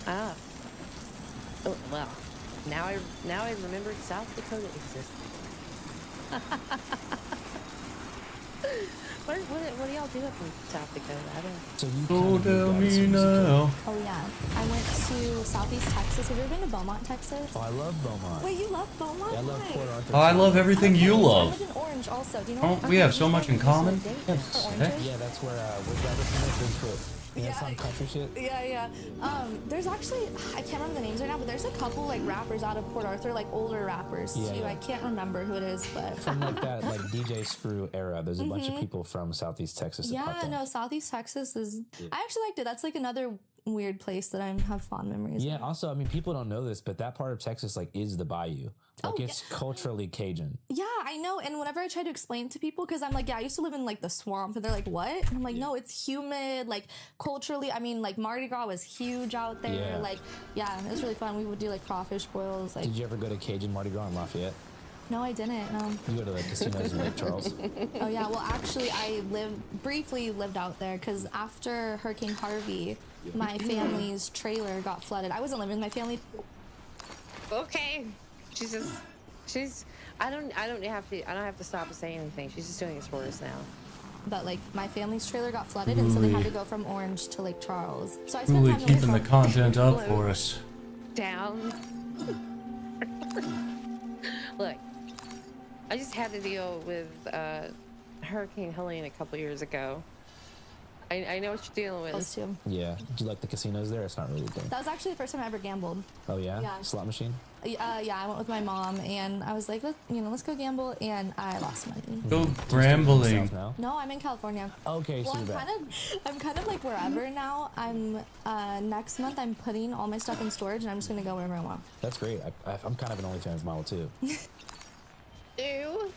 Ah. Oh well. Now I remembered South Dakota existed. What do y'all do up in South Dakota? I don't. So you Oh, tell me now. Oh yeah, I went to Southeast Texas. Have you ever been to Beaumont, Texas? Oh, I love Beaumont. Wait, you love Beaumont? Yeah, I love Why? Port Arthur. Oh, I love everything you I love. live in Orange also. Do you know? Oh, we have so much in common. Yes. Yeah, that's where Big Foot. Yeah, some country shit. Yeah. There's actually, I can't remember the names right now, but there's a couple like rappers out of Port Arthur, like older rappers too. Yeah. I can't remember who it is, but From like that like DJ Screw era, there's a bunch of people from Southeast Texas that yeah, popped in. no, Southeast Texas is. I actually liked it. That's like another weird place that I have fond memories. Yeah, of. also, I mean, people don't know this, but that part of Texas like is the bayou. Like it's culturally Cajun. Yeah, I know. And whenever I try to explain to people, because I'm like, yeah, I used to live in like the swamp, and they're like, what? And I'm like, no, it's humid. Like culturally, I mean, like Mardi Gras was huge out there. Yeah. Like, yeah, it was really fun. We would do like crawfish boils. Like, Did you ever go to Cajun Mardi Gras in Lafayette? no, I didn't. No. You go to the casinos in Lake Charles. Oh yeah, well actually I briefly lived out there because after Hurricane Harvey, my family's trailer got flooded. I wasn't living with my family. Okay. I don't have to stop and say anything. She's just doing this for us now. But like my family's trailer got flooded, and so they had to go from Orange to Lake Charles. So I spent Really time in keeping the Lake content up for us. Down. Look, I just had to deal with Hurricane Helene a couple years ago. I know what you're dealing with. Those two. Yeah. Did you like the casinos there? It's not really a thing. That was actually the first time I ever gambled. Oh yeah? Yeah. Slot machine? Yeah, I went with my mom, and I was like, let's go gamble, and I lost money. Go gambling. No, I'm in California. Okay, Well, so I'm you're back. kind of like wherever now. I'm next month I'm putting all my stuff in storage, and I'm just gonna go wherever I want. That's great. I'm kind of an OnlyFans model too. Ew.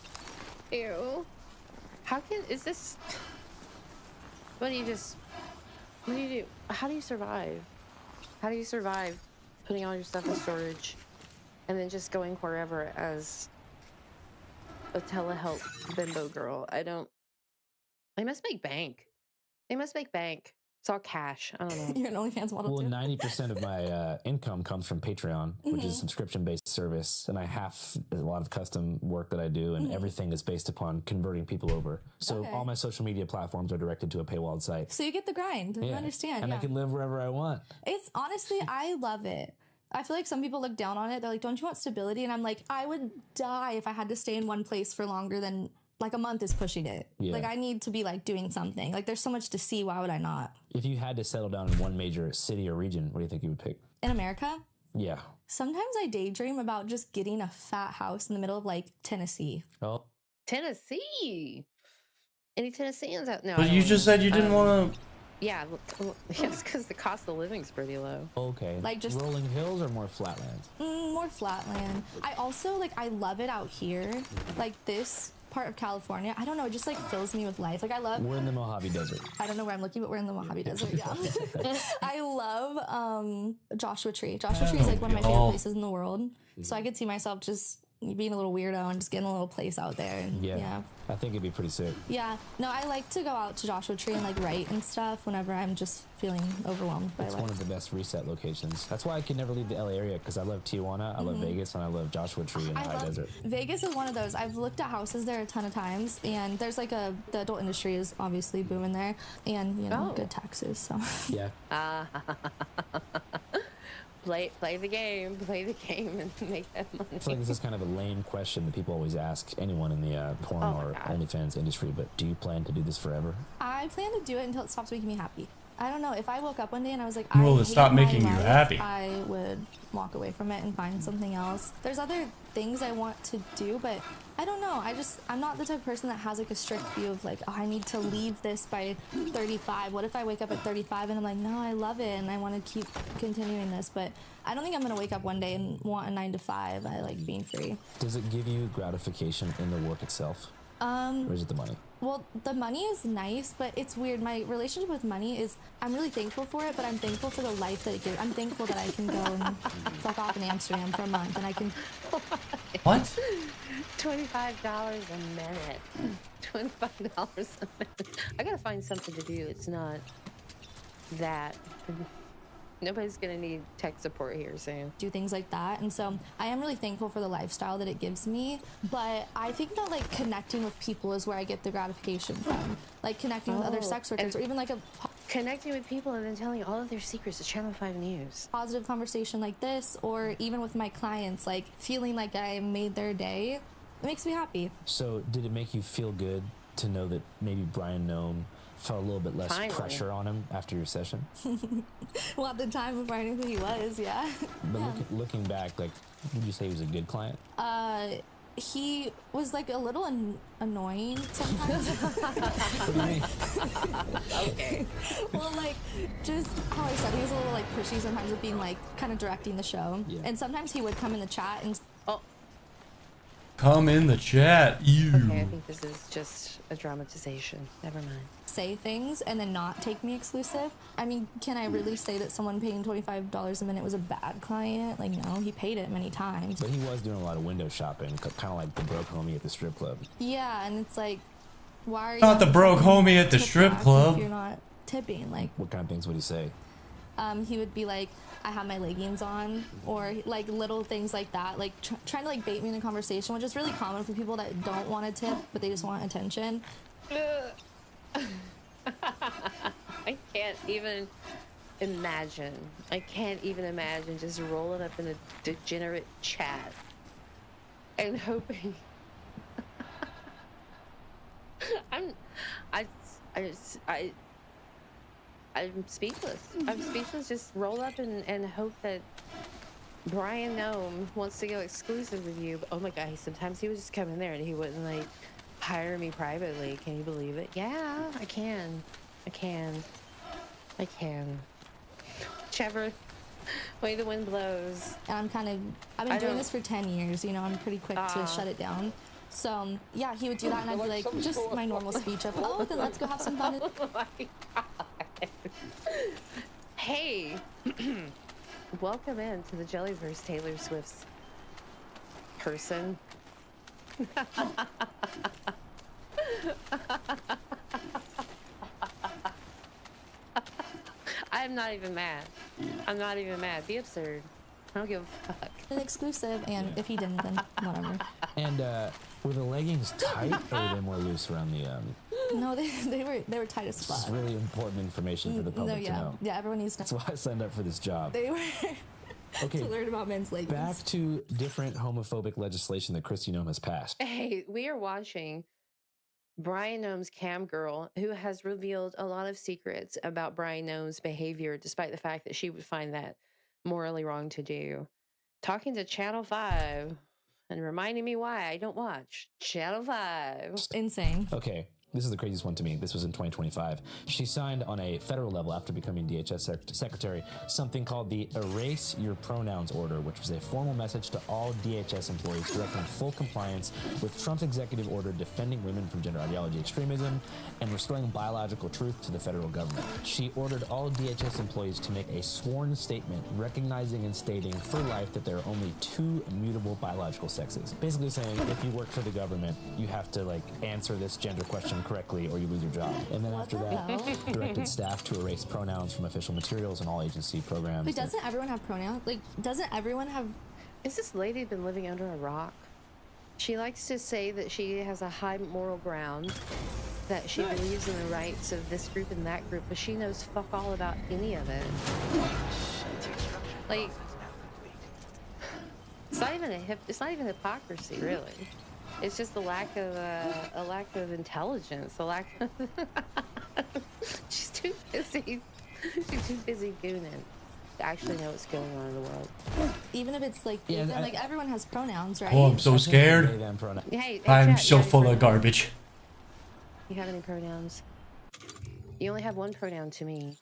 Is this? What do you do? How do you survive? How do you survive putting all your stuff in storage and then just going wherever as a telehealth bimbo girl? They must make bank. It's all cash. I don't know. You're an OnlyFans model Well, too. 90% of my income comes from Patreon, which is a Mhm. subscription-based service, and I have a lot of custom work that I do, and Mhm. everything is based upon converting people over. So Okay. all my social media platforms are directed to a paywalled site. So you get the grind. I understand. And yeah. I can live wherever I want. It's honestly, I love it. I feel like some people look down on it. They're like, don't you want stability? And I'm like, I would die if I had to stay in one place for longer than like a month is pushing it. Yeah. Like I need to be like doing something. Like there's so much to see. Why would I not? If you had to settle down in one major city or region, what do you think you would pick? In America, Yeah. sometimes I daydream about just getting a fat house in the middle of like Tennessee. Oh. Tennessee. Any Tennesseans out? No. But I you don't. just said you didn't want to. Yeah, it's because the cost of living's pretty low. Okay. Like just- rolling hills or more flatlands? More flatland. I also I love it out here. Like this part of California. I don't know. It just like fills me with life. Like I love. We're in the Mojave Desert. I don't know where I'm looking, but we're in the Mojave Desert. Yeah. I love Joshua Tree. Joshua Tree is like one of my favorite Oh. places in the world. So I could see myself just being a little weirdo and just getting a little place out there. And, Yeah. I think it'd be pretty sick. Yeah. No, I like to go out to Joshua Tree and like write and stuff whenever I'm just feeling overwhelmed by It's life. one of the best reset locations. That's why I can never leave the LA area, because I love Tijuana, I love Mhm. Vegas, and I love Joshua Tree in the high desert. Vegas is one of those. I've looked at houses there a ton of times, and there's like the adult industry is obviously booming there, and you know, good taxes. So Yeah. Play the game, and make that money. I feel like this is kind of a lame question that people always ask anyone in the porn Oh my or God. OnlyFans industry, but do you plan to do this forever? I plan to do it until it stops making me happy. I don't know. If I woke up one day and I was like, Well, I to stop hate my making you life, happy. I would walk away from it and find something else. There's other things I want to do, but I don't know. I'm not the type of person that has like a strict view of like, oh, I need to leave this by 35. What if I wake up at 35 and I'm like, no, I love it and I want to keep continuing this, but I don't think I'm gonna wake up one day and want a 9 to 5. I like being free. Does it give you gratification in the work itself? Or is it the money? Well, the money is nice, but it's weird. My relationship with money is, I'm really thankful for it, but I'm thankful for the life that it gives. I'm thankful that I can go and fuck off in Amsterdam for a month, and I can... What? $25 a minute. $25 a minute. I gotta find something to do. It's not that... Nobody's gonna need tech support here soon. Do things like that, and so I am really thankful for the lifestyle that it gives me, but I think that like connecting with people is where I get the gratification from, like connecting with other sex workers, or even like a connecting with people and then telling all of their secrets to Channel 5 News. Positive conversation like this, or even with my clients, like feeling like I made their day, it makes me happy. So did it make you feel good to know that maybe Brian Gnome felt a little bit less Finally. pressure on him after your session? Well, at the time before I knew who he was, yeah. But looking back, like, would you say he was a good client? He was like a little annoying sometimes. Okay. Well, like, just how I said, he was a little like pushy sometimes with being like kind of directing the show. Yeah. And sometimes he would come in the chat and Come in the chat. You. Okay, I think this is just a dramatization. Never mind. say things and then not take me exclusive. I mean, can I really say that someone paying $25 a minute was a bad client? Like, no, he paid it many times. But he was doing a lot of window shopping, kind of like the broke homie at the strip club. Yeah, and it's like, why are you Not the broke homie at the tip strip back club. if you're not tipping? Like, What kind of things would he say? he would be like, I have my leggings on, or like little things like that, like trying to like bait me in a conversation, which is really common for people that don't want to tip, but they just want attention. I can't even imagine. I can't even imagine just rolling up in a degenerate chat and hoping. I'm speechless. I'm speechless. Just roll up and hope that Brian Gnome wants to go exclusive with you. But oh my god, sometimes he would just come in there and he wouldn't like hire me privately. Can you believe it? Yeah, I can. Whichever way the wind blows. And I've been doing this for 10 years, you know, I'm pretty quick to shut it down. So, yeah, he would do that and I'd be like, just my normal speech of, oh, then let's go have some fun. Oh my god. Hey, welcome in to the Jellyverse, Taylor Swift's person. I'm not even mad. I'm not even mad. Be absurd. I don't give a fuck. An exclusive, and if he didn't, then whatever. And were the leggings tight or were they more loose around the? No, they were tight as This fuck. is really important information for the public to know. Yeah, everyone needs to. That's why I signed up for this job. They were Okay. to learn about men's leggings. Back to different homophobic legislation that Kristi Noem has passed. Hey, we are watching Brian Gnome's cam girl, who has revealed a lot of secrets about Brian Gnome's behavior, despite the fact that she would find that morally wrong to do. Talking to Channel 5 and reminding me why I don't watch Channel 5. Insane. Okay, this is the craziest one to me. This was in 2025. She signed on a federal level after becoming DHS secretary something called the Erase Your Pronouns Order, which was a formal message to all DHS employees directing full compliance with Trump's executive order defending women from gender ideology extremism and restoring biological truth to the federal government. She ordered all DHS employees to make a sworn statement recognizing and stating for life that there are only two immutable biological sexes. Basically saying if you work for the government, you have to like answer this gender question correctly or you lose your job. And then after that, directed staff to erase pronouns from official materials and all agency programs. But doesn't everyone have pronouns? Like, doesn't everyone have... Is this lady been living under a rock? She likes to say that she has a high moral ground, that she believes in the rights of this group and that group, but she knows fuck all about any of it. Like, it's not even hypocrisy, really. It's just a lack of intelligence, a lack of. She's too busy She's too busy gooning to actually know what's going on in the world. Even if it's like, Yeah, then, I- like everyone has pronouns, right? Oh, I'm so scared. Hey, I'm chat, so you have full any of garbage. You have any pronouns? You only have one pronoun to me.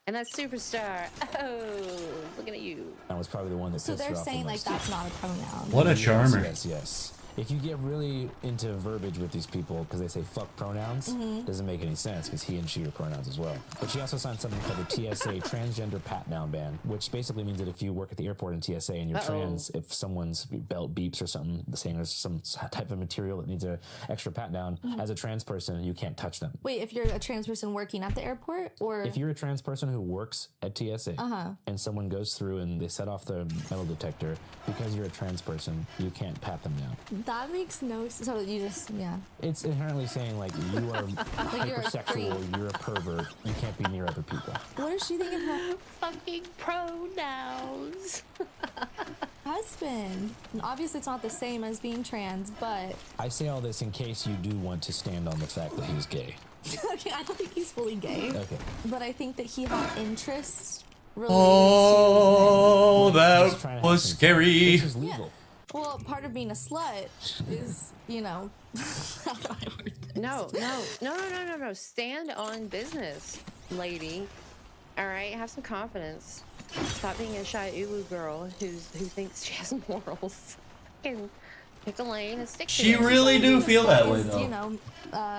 And that's superstar. Oh, looking at you. That was probably the one that So pissed her they're off the saying like most. that's not a pronoun. What a Yes, charmer. Yes, yes. If you get really into verbiage with these people because they say fuck pronouns, Mhm. doesn't make any sense because he and she are pronouns as well. But she also signed something called the TSA transgender pat down ban, which basically means that if you work at the airport in TSA and you're trans, if someone's belt beeps or something, saying there's some type of material that needs an extra pat down, Mhm. as a trans person, you can't touch them. Wait, if you're a trans person working at the airport, or If you're a trans person who works at TSA Uh-huh. and someone goes through and they set off the metal detector, because you're a trans person, you can't pat them down. that makes no. So you just It's inherently saying like you are Like you're a hypersexual, you're a pervert, you can't be near other people. What is she thinking of her fucking pronouns? husband? And obviously, it's not the same as being trans, but I say all this in case you do want to stand on the fact that he's gay. okay, I don't think he's fully gay. Okay. But I think that he had interests related Oh, to. that was scary. Which is legal. Well, part of being a slut is, you know. No. Stand on business, lady. All right, have some confidence. Stop being a shy uwu girl who thinks she has morals. And pick a lane and stick to She it. really do feel that way Is, though. you know,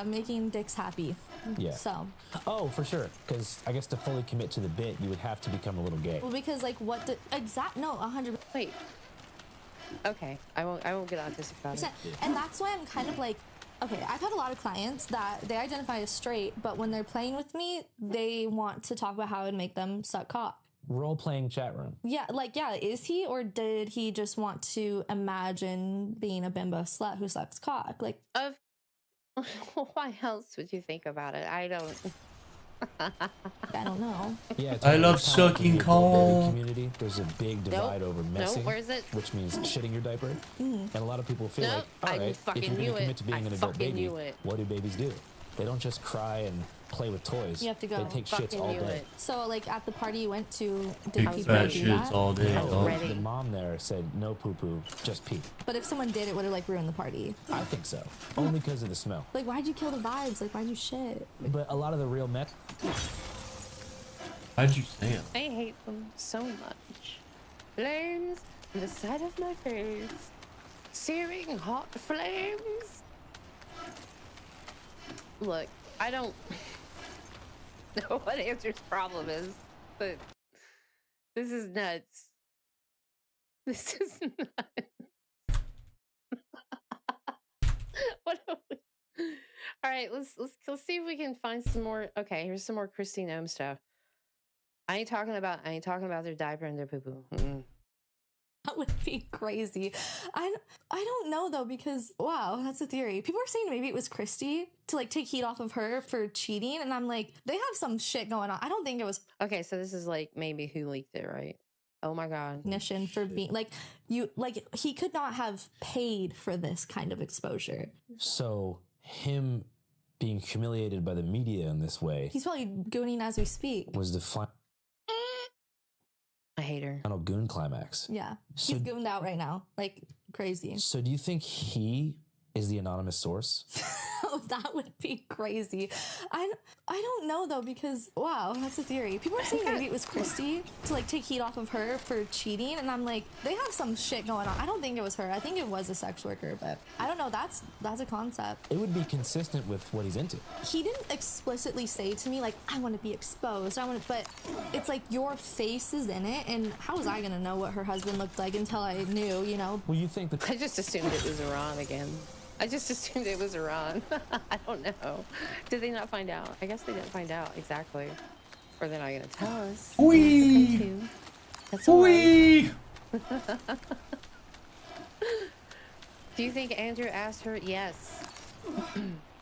making dicks happy. Yeah. So, Oh, for sure. Because I guess to fully commit to the bit, you would have to become a little gay. well, because like what the exact? No, 100%. Wait. Okay, I won't get autistic about it. And that's why I'm kind of like, okay, I've had a lot of clients that they identify as straight, but when they're playing with me, they want to talk about how it would make them suck cock. Role-playing chat room. Yeah, like, yeah, is he, or did he just want to imagine being a bimbo slut who sucks cock? Like, Why else would you think about it? I don't. I don't know. Yeah, it's I kinda love like sucking in the adult baby cock. community. There's a big divide over messing, where is it? which means shitting your diaper. Mhm. And a lot of people feel Nope, like, I all right, fucking if you're going knew to it. commit to being I an adult fucking baby, knew it. what do babies do? They don't just cry and play with toys. You have to go. They take shits all day. So, like, at the party you went to, did Big people fat do shits that? all day, No, dog. the mom there said no poo-poo, just pee. But if someone did, it would have, like, ruined the party. I think so. Only because of the smell. Like, why'd you kill the vibes? Like, why'd you shit? But a lot of the real meth. How'd you say it? I hate them so much. Flames in the side of my face. Searing hot flames. Look, I don't know what Andrew's problem is, but this is nuts. This is nuts. What are we? All right, let's see if we can find some more. Okay, here's some more Christine Ohm stuff. I ain't talking about their diaper and their poo poo. That would be crazy. I don't know though, because wow, that's a theory. People are saying maybe it was Christy to like take heat off of her for cheating, and I'm like, they have some shit going on. I don't think it was Okay, so this is like maybe who leaked it, right? Oh my god. recognition for being like he could not have paid for this kind of exposure. So him being humiliated by the media in this way He's probably gooning as we speak. was the final I hate her. goon climax. Yeah, So- he's gooned out right now, like crazy. So do you think he is the anonymous source? Oh, that would be crazy. I don't know though, because wow, that's a theory. People are saying maybe it was Christy to like take heat off of her for cheating, and I'm like, they have some shit going on. I don't think it was her. I think it was a sex worker, but I don't know. That's a concept. It would be consistent with what he's into. He didn't explicitly say to me like, I want to be exposed. But it's like your face is in it, and how was I gonna know what her husband looked like until I knew, you know? Well, you think that I just assumed it was Iran again. I just assumed it was Iran. I don't know. Did they not find out? I guess they didn't find out exactly. Or they're not going to tell us. Wee! That's okay too. That's all Wee! right. Do you think Andrew asked her? Yes.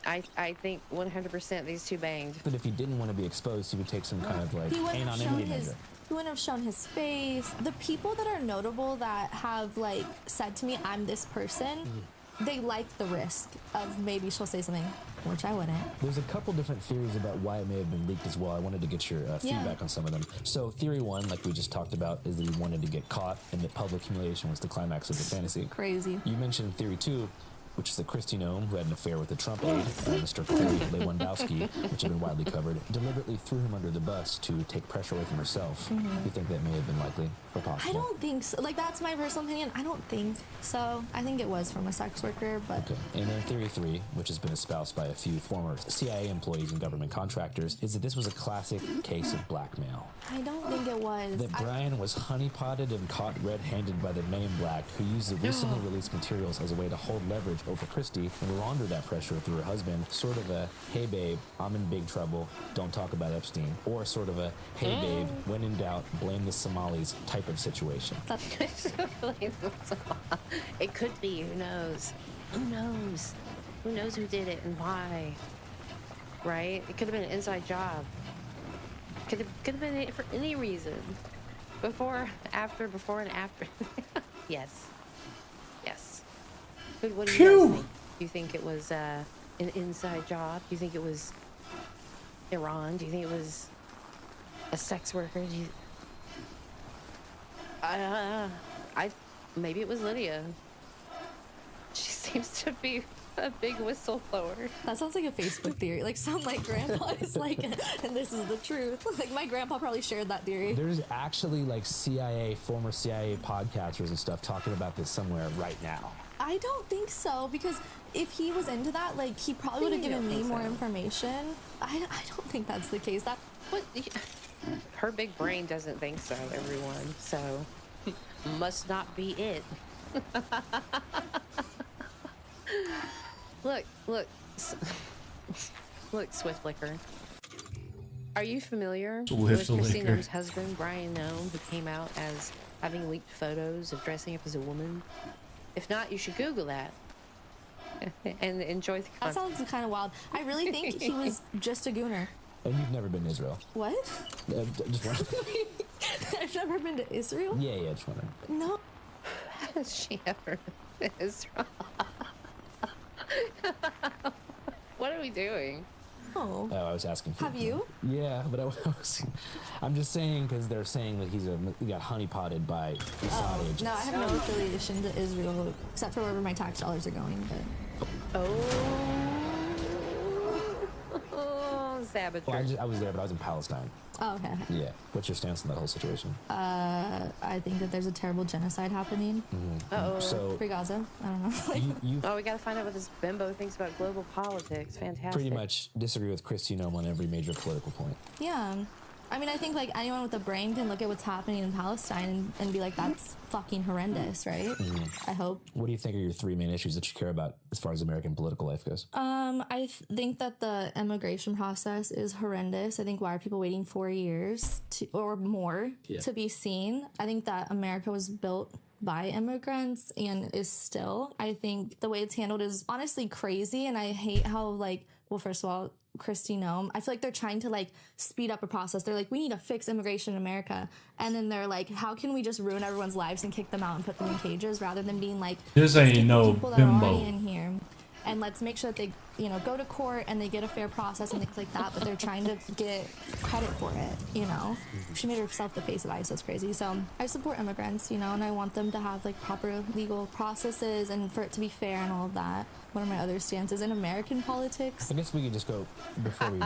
I think 100% these two banged. that if he didn't want to be exposed, he would take some kind of like He wouldn't have shown anonymity his. measure. He wouldn't have shown his face. The people that are notable that have like said to me, "I'm this person," they like the risk of maybe she'll say something, which I wouldn't. There's a couple different theories about why it may have been leaked as well. I wanted to get your feedback on some of them. So theory one, like we just talked about, is that he wanted to get caught and that public humiliation was the climax of the fantasy. Crazy. You mentioned theory two, which is that Kristi Noem, who had an affair with the Trump aide, Mr. Corey Lewandowski, which had been widely covered, deliberately threw him under the bus to take pressure away from herself. You think that may have been likely or possible? I don't think so. Like, that's my personal opinion. I don't think so. I think it was from a sex worker, but... Okay. And then theory three, which has been espoused by a few former CIA employees and government contractors, is that this was a classic case of blackmail. I don't think it was. That Brian was honeypotted and caught red-handed by the Men in Black, who used the recently released materials as a way to hold leverage over Kristi and launder that pressure through her husband. Sort of a, hey babe, I'm in big trouble, don't talk about Epstein. Or sort of a, hey babe, when in doubt, blame the Somalis type of situation. It could be, who knows? Who knows? Who knows who did it and why? Right? It could have been an inside job. Could have been it for any reason. Before and after. Yes. Yes. What do you guys think? Do you think it was an inside job? Do you think it was Iran? Do you think it was a sex worker? Do you... maybe it was Lydia. She seems to be a big whistleblower. That sounds like a Facebook theory. Like, some like grandpa is like, and this is the truth. Like, my grandpa probably shared that theory. There's actually like former CIA podcasters and stuff talking about this somewhere right now. I don't think so, because if he was into that, like, he probably would have given me more information. I don't think that's the case. That What? Her big brain doesn't think so, everyone. So, must not be it. Look, Swift Liquor. Are you familiar with Kristi Noem's husband, Brian Noem, who came out as having leaked photos of dressing up as a woman? If not, you should Google that and enjoy the That content. sounds kind of wild. I really think he was just a gooner. And you've never been to Israel? What? Just wondering. I've never been to Israel? Yeah, just wondering. No. Has she ever been to Israel? What are we doing? Oh. I was asking. Have you? Yeah, but I'm just saying because they're saying that he got honeypotted by Mossad agents. No, I have no affiliation to Israel except for wherever my tax dollars are going. But Saboteur. Well, I was there, but I was in Palestine. oh, okay. Yeah. What's your stance on that whole situation? I think that there's a terrible genocide happening. Uh-oh. So Free Gaza. I don't know. Oh, we gotta find out what this bimbo thinks about global politics. Fantastic. pretty much disagree with Kristi Noem on every major political point. Yeah. I mean, I think like anyone with a brain can look at what's happening in Palestine and be like, that's fucking horrendous, right? I hope. What do you think are your three main issues that you care about as far as American political life goes? I think that the immigration process is horrendous. I think why are people waiting 4 years or more to be seen? I think that America was built by immigrants and is still. I think the way it's handled is honestly crazy, and I hate how like, well, first of all, Kristi Noem, I feel like they're trying to like speed up a process. They're like, we need to fix immigration in America, and then they're like, how can we just ruin everyone's lives and kick them out and put them in cages rather than being like, This let's ain't get the no people that are already bimbo. in here and let's make sure that they, you know, go to court and they get a fair process and things like that, but they're trying to get credit for it, you know? She made herself the face of ICE, so it's crazy. So I support immigrants, you know, and I want them to have like proper legal processes and for it to be fair and all of that. What are my other stances in American politics? I guess we could just go before we...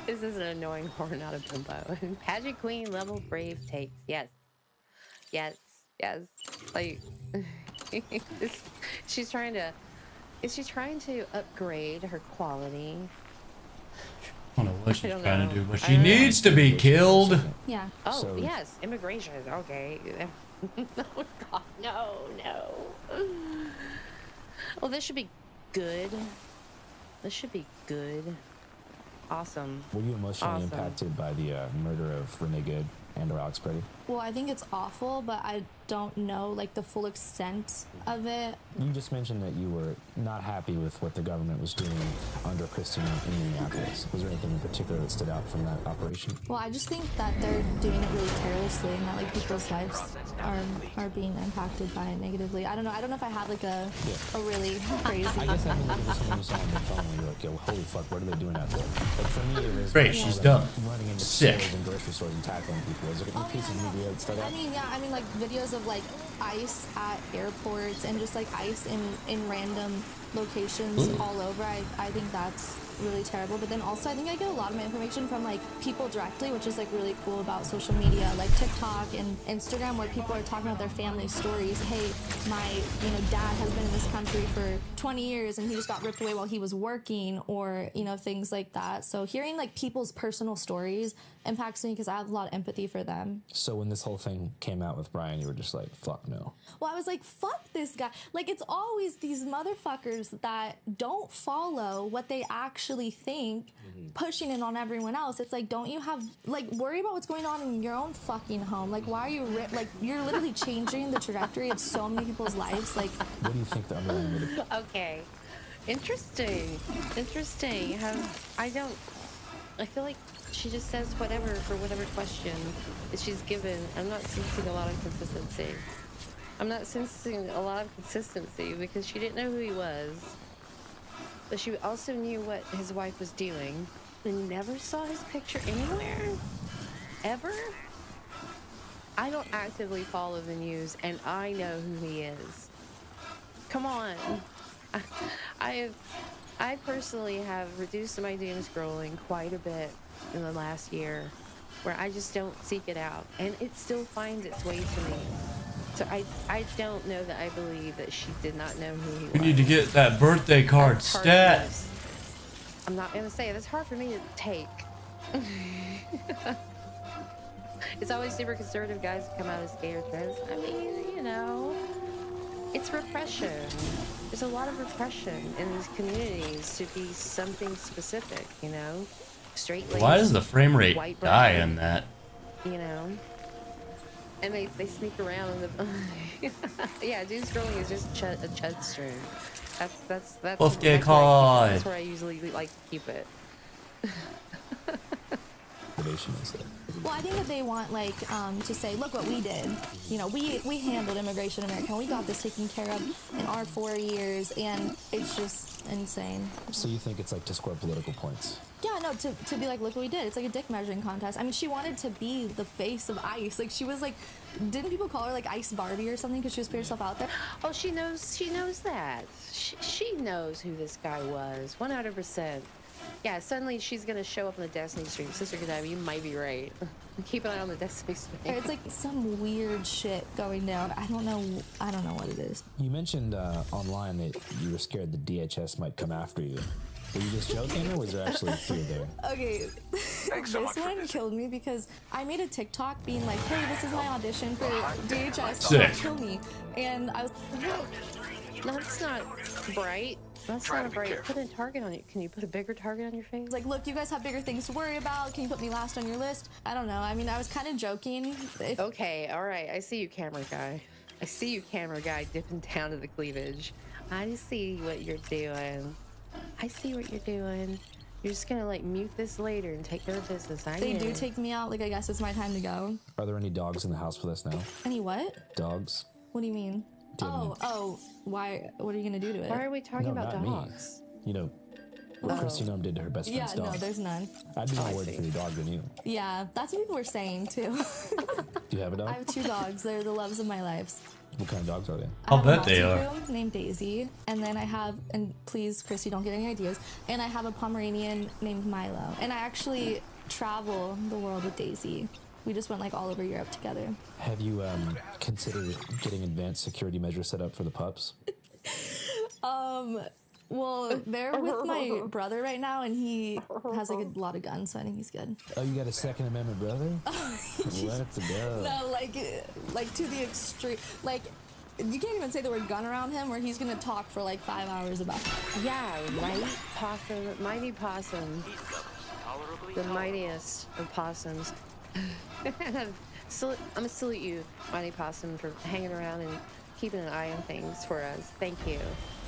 This is an annoying whore, not a bimbo. Pageant queen level brave takes. Yes. Yes. Yes. Like, she's trying to... Is she trying to upgrade her quality? I don't know what she's don't trying know. to do, but I she don't know. needs to be killed. Yeah. Oh, So- yes. Immigration. Okay. Oh, God. No, no. Well, this should be good. This should be good. Awesome. Were you emotionally Awesome. impacted by the murder of Renee Good and or Alex Pretty? Well, I think it's awful, but I don't know like the full extent of it. You just mentioned that you were not happy with what the government was doing under Kristi Noem in Minneapolis. Was there anything in particular that stood out from that operation? Well, I just think that they're doing it really carelessly and that like people's lives are being impacted by it negatively. I don't know if I have like a really crazy. I guess that means just when you saw on the phone, you're like, yo, holy fuck, what are they doing out there? Like for me, it was Great, she's done. running into Sick. stores and grocery stores and tackling people. Is there any pieces of media that stood out? I mean like videos of like ice at airports and just like ice in random locations all over. I think that's really terrible. But then also I think I get a lot of my information from like people directly, which is like really cool about social media, like TikTok and Instagram, where people are talking about their family stories. Hey, my dad has been in this country for 20 years and he just got ripped away while he was working, or things like that. So hearing like people's personal stories impacts me because I have a lot of empathy for them. So when this whole thing came out with Brian, you were just like, fuck no. Well, I was like, fuck this guy. Like, it's always these motherfuckers that don't follow what they actually think, pushing it on everyone else. It's like, don't you have, like, worry about what's going on in your own fucking home. Like, why are you, like, you're literally changing the trajectory of so many people's lives. Like, what do you think the underlying motive? Okay. Interesting. I feel like she just says whatever for whatever question that she's given. I'm not sensing a lot of consistency. Because she didn't know who he was. But she also knew what his wife was doing. And never saw his picture anywhere? Ever? I don't actively follow the news, and I know who he is. Come on. I personally have reduced my doom scrolling quite a bit in the last year, where I just don't seek it out, and it still finds its way to me. So I don't know that I believe that she did not know who he was. We need to get that birthday card stat. I'm not gonna say it. It's hard for me to take. It's always super conservative guys who come out as gay or trans. I mean, it's repression. There's a lot of repression in these communities to be something specific, straight laced. Why does the frame rate white die bread, in that? And they sneak around in the yeah, doom scrolling is just a chud stream. That's Birthday card. that's where I usually like to keep it. well, I think that they want to say, look what we did. We handled immigration in America. We got this taken care of in our 4 years, and it's just insane. So you think it's like to score political points? Yeah, no, to be like, look what we did. It's like a dick measuring contest. I mean, she wanted to be the face of ICE. Like, she was like, didn't people call her like Ice Barbie or something because she was putting herself out there? Oh, she knows that. She knows who this guy was, 100%. Yeah, suddenly she's gonna show up on the Destiny stream. Sister Godiva, you might be right. Keep an eye on the Destiny stream. It's like some weird shit going down. I don't know what it is. You mentioned online that you were scared the DHS might come after you. Were you just joking, or was there actually fear there? Okay, this one killed me because I made a TikTok being like, hey, this is my audition for DHS, don't kill me. And I was no, that's not bright. That's not bright. Put a target on it. Can you put a bigger target on your face? Like, look, you guys have bigger things to worry about. Can you put me last on your list? I don't know. I mean, I was kind of joking. Okay, all right. I see you, camera guy. Dipping down to the cleavage. I see what you're doing. You're just gonna mute this later and take care of business. They do take me out. Like, I guess it's my time to go. Are there any dogs in the house with us now? Any what? Dogs. What do you mean? Why? What are you gonna do to it? Why are we talking about dogs? Me. What Kristi Noem did to her best friend's dog. No, there's none. I'd be more worried for your dog than you. Yeah, that's what people were saying too. Do you have a dog? I have 2 dogs. They're the loves of my lives. What kind of dogs are they? I'll bet they are. I have a Maltese named Daisy, and then I have, and please, Chrissy, don't get any ideas, and I have a Pomeranian named Milo. And I actually travel the world with Daisy. We just went all over Europe together. Have you considered getting advanced security measures set up for the pups? Well, they're with my brother right now, and he has a lot of guns, so I think he's good. Oh, you got a Second Amendment brother? Let's go. No, like to the extreme. Like, you can't even say the word gun around him, or he's gonna talk for 5 hours about it. Yeah, mighty possum, the mightiest of possums. I'm gonna salute you, Mighty Possum, for hanging around and keeping an eye on things for us. Thank you.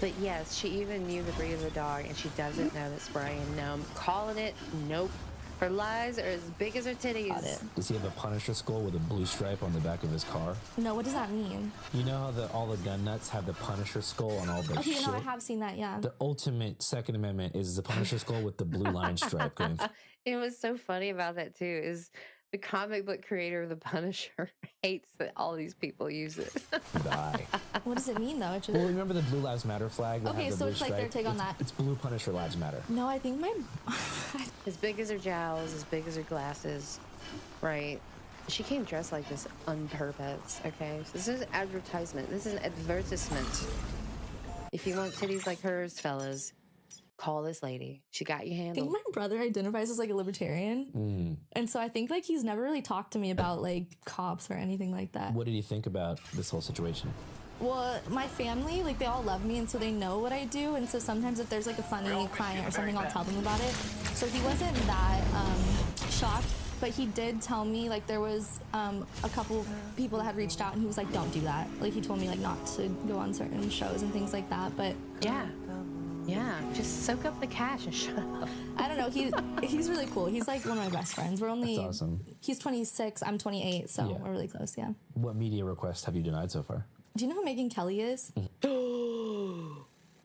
But yes, she even knew the breed of the dog, and she doesn't know that's Brian Gnome. Calling it, nope. Her lies are as big as her titties. Does he have a Punisher skull with a blue stripe on the back of his car? No, what does that mean? You know how all the gun nuts have the Punisher skull on all the Okay, shit? no, I have seen that, yeah. The ultimate Second Amendment is the Punisher skull with the blue line stripe going. It was so funny about that too, is the comic book creator of the Punisher hates that all these people use it. Die. What does it mean though? It just... Well, remember the Blue Lives Matter flag? That Okay, had the so blue it's like their stripe? take on that. It's Blue Punisher Lives Matter. No, I think my... As big as her jowls, as big as her glasses, right? She came dressed like this on purpose, okay? So this is advertisement. This is an advertisement. If you want titties like hers, fellas, call this lady. She got you I handled. think my brother identifies as like a libertarian. And so I think like he's never really talked to me about like cops or anything like that. What did you think about this whole situation? Well, my family, like they all love me and so they know what I do. And so sometimes if there's like a funny client or something, I'll tell them about it. So he wasn't that shocked, but he did tell me like there was a couple people that had reached out and he was like, don't do that. Like he told me like not to go on certain shows and things like that. But yeah, just soak up the cash and shut up. I don't know. He's really cool. He's like one of my best friends. We're only That's awesome. He's 26. I'm 28, so we're really close. Yeah. What media requests have you denied so far? Do you know who Megyn Kelly is?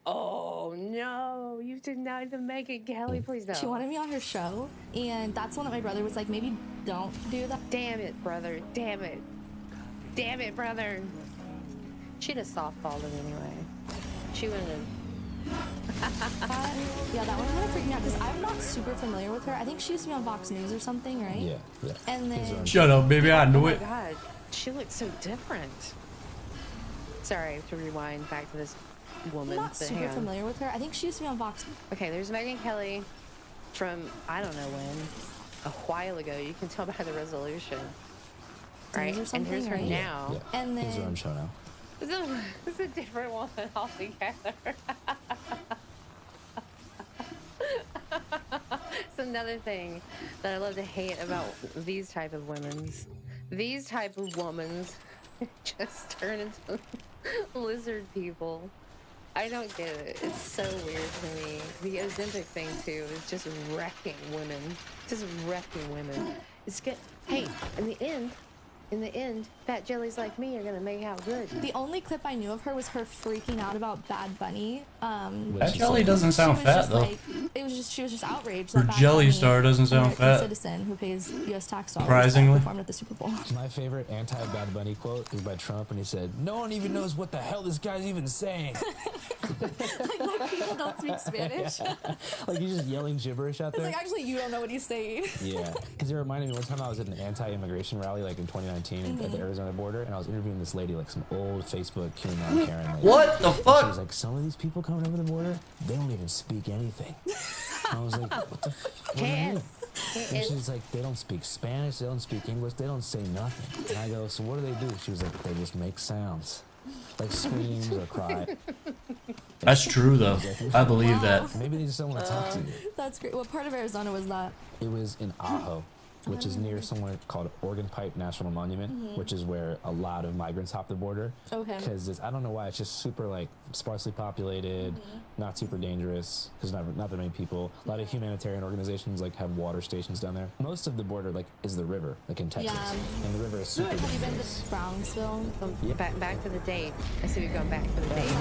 Oh no, you denied the Megyn Kelly, please don't. She wanted me on her show, and that's one that my brother was like, maybe don't do that. Damn it, brother. Damn it. Damn it, brother. She'd have softballed him anyway. She wouldn't have. Yeah, that one kind of freaked me out because I'm not super familiar with her. I think she used to be on Fox News or something, right? Yeah. And then Shut up, baby. I knew it. Oh my god, she looks so different. Sorry, I have to rewind back to this woman. I'm not but super hang on. familiar with her. I think she used to be on Fox. Okay, there's Megyn Kelly from I don't know when, a while ago. You can tell by the resolution, right? Or And here's her something, right? now. And Here's her then own show now. It's a different woman altogether. It's another thing that I love to hate about these type of women's. These type of womans just turn into lizard people. I don't get it. It's so weird to me. The Ozempic thing too is just wrecking women. Just wrecking women. It's good. Hey, in the end, fat jellies like me are gonna make out good. the only clip I knew of her was her freaking out about Bad Bunny. Fat Jelly doesn't sound she was fat just though. like, she was just outraged. Her that Bad Jelly Bunny, Star doesn't sound American fat. citizen who pays U.S. tax dollars, Surprisingly. performed at the Super Bowl. My favorite anti-Bad Bunny quote is by Trump, and he said, "No one even knows what the hell this guy's even saying." Like people don't speak Spanish. Like he's just yelling gibberish out It's there. like actually you don't know what he's saying. Yeah, because it reminded me one time I was at an anti-immigration rally like in 2019 at the Arizona border, and I was interviewing this lady, like some old Facebook QAnon Karen lady. What the And fuck? She was like, some of these people coming over the border, they don't even speak anything. I was like, what the what do you mean? And she's like, they don't speak Spanish, they don't speak English, they don't say nothing. And I go, so what do? She was like, they just make sounds. Like screams or cry. That's true though. I believe that. Maybe they just don't want to talk to you. That's great. What part of Arizona was that? It was in Ajo, which is near somewhere called Organ Pipe National Monument, which is where a lot of migrants hop the border. Okay. Because I don't know why, it's just super like sparsely populated, not super dangerous, because not that many people. A lot of humanitarian organizations like have water stations down there. Most of the border like is the river, like in Texas, Yeah. and the river is super Have you been dangerous. to Brownsville? Back to the date. I see we're going back to the date.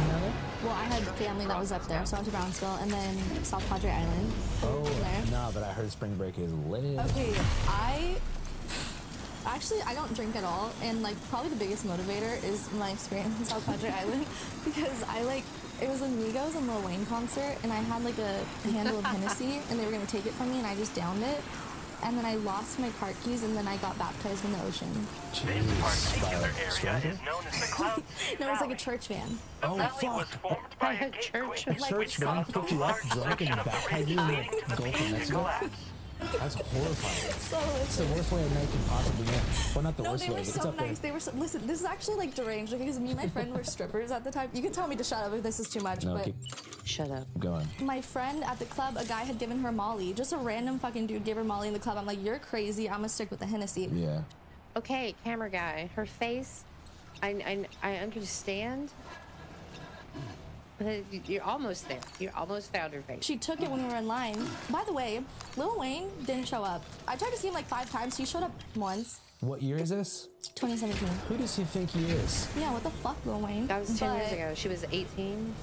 Well, I had family that was up there, so I went to Brownsville and then South Padre Island. Oh, There. no, but I heard spring break is lit. Okay, I don't drink at all, and like probably the biggest motivator is my experience in South Padre Island because it was a Migos and Lil Wayne concert, and I had like a handle of Hennessy, and they were gonna take it from me, and I just downed it, and then I lost my car keys, and then I got baptized in the ocean. Jeez, by a stranger? No, it was like a church van. Oh, fuck. A church. A church van picked you up drunk and baptized you in the Gulf of Mexico? That's horrifying. So It's the worst way a night can possibly be. Well, not the No, worst they way, were but it's so up there. nice. They were so, listen, this is actually like deranged because me and my friend were strippers at the time. You can tell me to shut up if this is too much, No, but keep Shut up. going. my friend at the club, a guy had given her Molly. Just a random fucking dude gave her Molly in the club. I'm like, you're crazy. I'm gonna stick with the Hennessy. Yeah. Okay, camera guy. Her face, I understand. But you're almost there. You almost found her face. She took it when we were in line. By the way, Lil Wayne didn't show up. I tried to see him like 5 times. He showed up once. What year is this? 2017. Who does he think he is? Yeah, what the fuck, Lil Wayne? That was 10 years ago. She was 18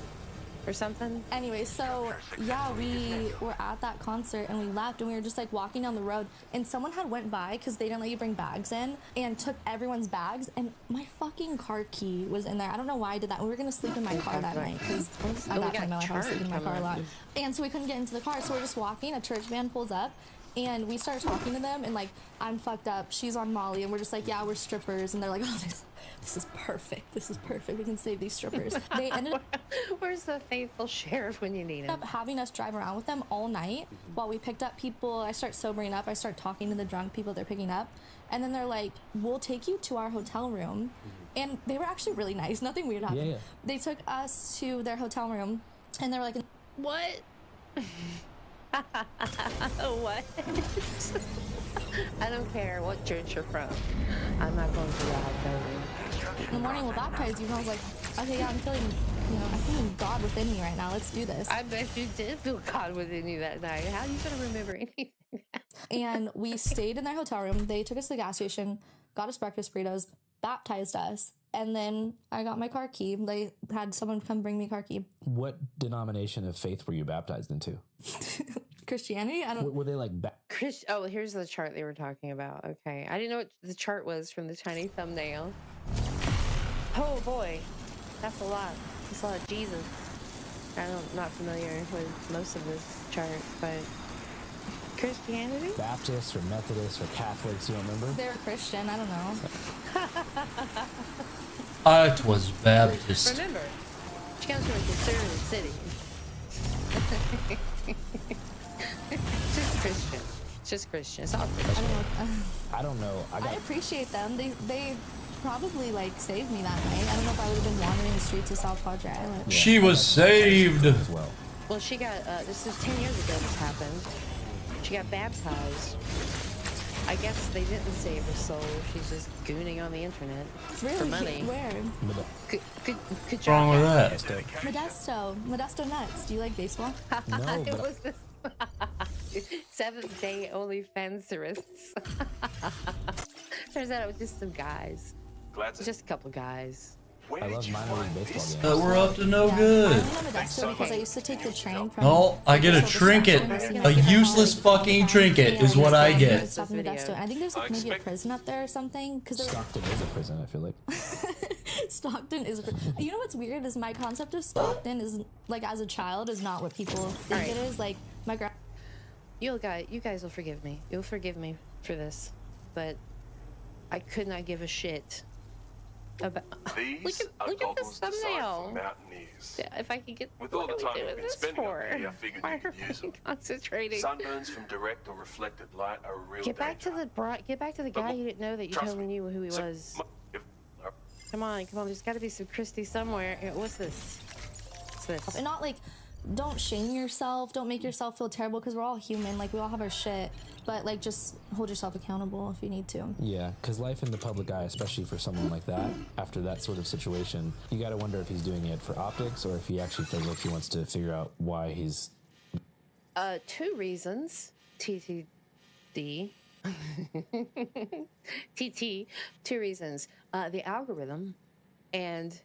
or something. Anyway, so yeah, we were at that concert and we left and we were just like walking down the road and someone had went by because they didn't let you bring bags in and took everyone's bags and my fucking car key was in there. I don't know why I did that. We were gonna sleep in my car that night because at that time I was sleeping in my car a lot. And so we couldn't get into the car, so we're just walking. A church van pulls up. And we started talking to them and like, I'm fucked up, she's on Molly, and we're just like, yeah, we're strippers. And they're like, oh, this is perfect. This is perfect. We can save these strippers. They ended up... Where's the faithful sheriff when you need him? Having us drive around with them all night while we picked up people. I start sobering up. I start talking to the drunk people they're picking up. And then they're like, we'll take you to our hotel room. And they were actually really nice. Nothing weird happened. Yeah. They took us to their hotel room and they were like, what? What? I don't care what church you're from. I'm not going to that building. In the morning we'll baptize you, and I was like, okay, yeah, I'm feeling God within me right now. Let's do this. I bet you did feel God within you that night. How are you gonna remember anything? And we stayed in their hotel room. They took us to the gas station, got us breakfast burritos, baptized us, and then I got my car key. They had someone come bring me a car key. What denomination of faith were you baptized into? Christianity? I don't. Were they like? Oh, here's the chart they were talking about. Okay, I didn't know what the chart was from the tiny thumbnail. Oh boy, that's a lot. That's a lot of Jesus. I'm not familiar with most of this chart, but Christianity? Baptists or Methodists or Catholics? You don't remember? They were Christian. I don't know. It was Baptist. Remember, she comes from a conservative city. It's just Christian. It's just Christian. It's all Christian. I don't know. I appreciate them. They probably like saved me that night. I don't know if I would have been wandering the streets of South Padre Island. She was saved. As well. Well, she got, this is 10 years ago this happened. She got baptized. I guess they didn't save her soul. She's just gooning on the internet for money. Where? Good What's job. wrong with that? Modesto Nuts. Do you like baseball? No, It was this 7th-day OnlyFanserists. Turns out it was just some guys. Just a couple guys. I love minor league baseball games. We're up to no good. I know Modesto because I used to take the train from. Oh, I get a trinket. A useless fucking trinket is what I get. Stop in Modesto. And I think there's like maybe a prison up there or something. Stockton is a prison, I feel like. Stockton is a prison. You know what's weird is my concept of Stockton is like as a child is not what people think it is. Like my You guys will forgive me. You'll forgive me for this, but I could not give a shit about. Look at this thumbnail. If I could get. With all the time you've been spending up here, I figured Why you could are use we them. concentrating? Sunburns from direct or reflected light are a real Get back to the guy you didn't know that you totally knew who he was. Come on, there's got to be some Christy somewhere. Here, what's this? What's this? And not like, don't shame yourself. Don't make yourself feel terrible because we're all human. Like we all have our shit. But like, just hold yourself accountable if you need to. Yeah, because life in the public eye, especially for someone like that, after that sort of situation, you got to wonder if he's doing it for optics or if he actually feels like he wants to figure out why he's. 2 reasons. TTD. TT. 2 reasons. The algorithm, and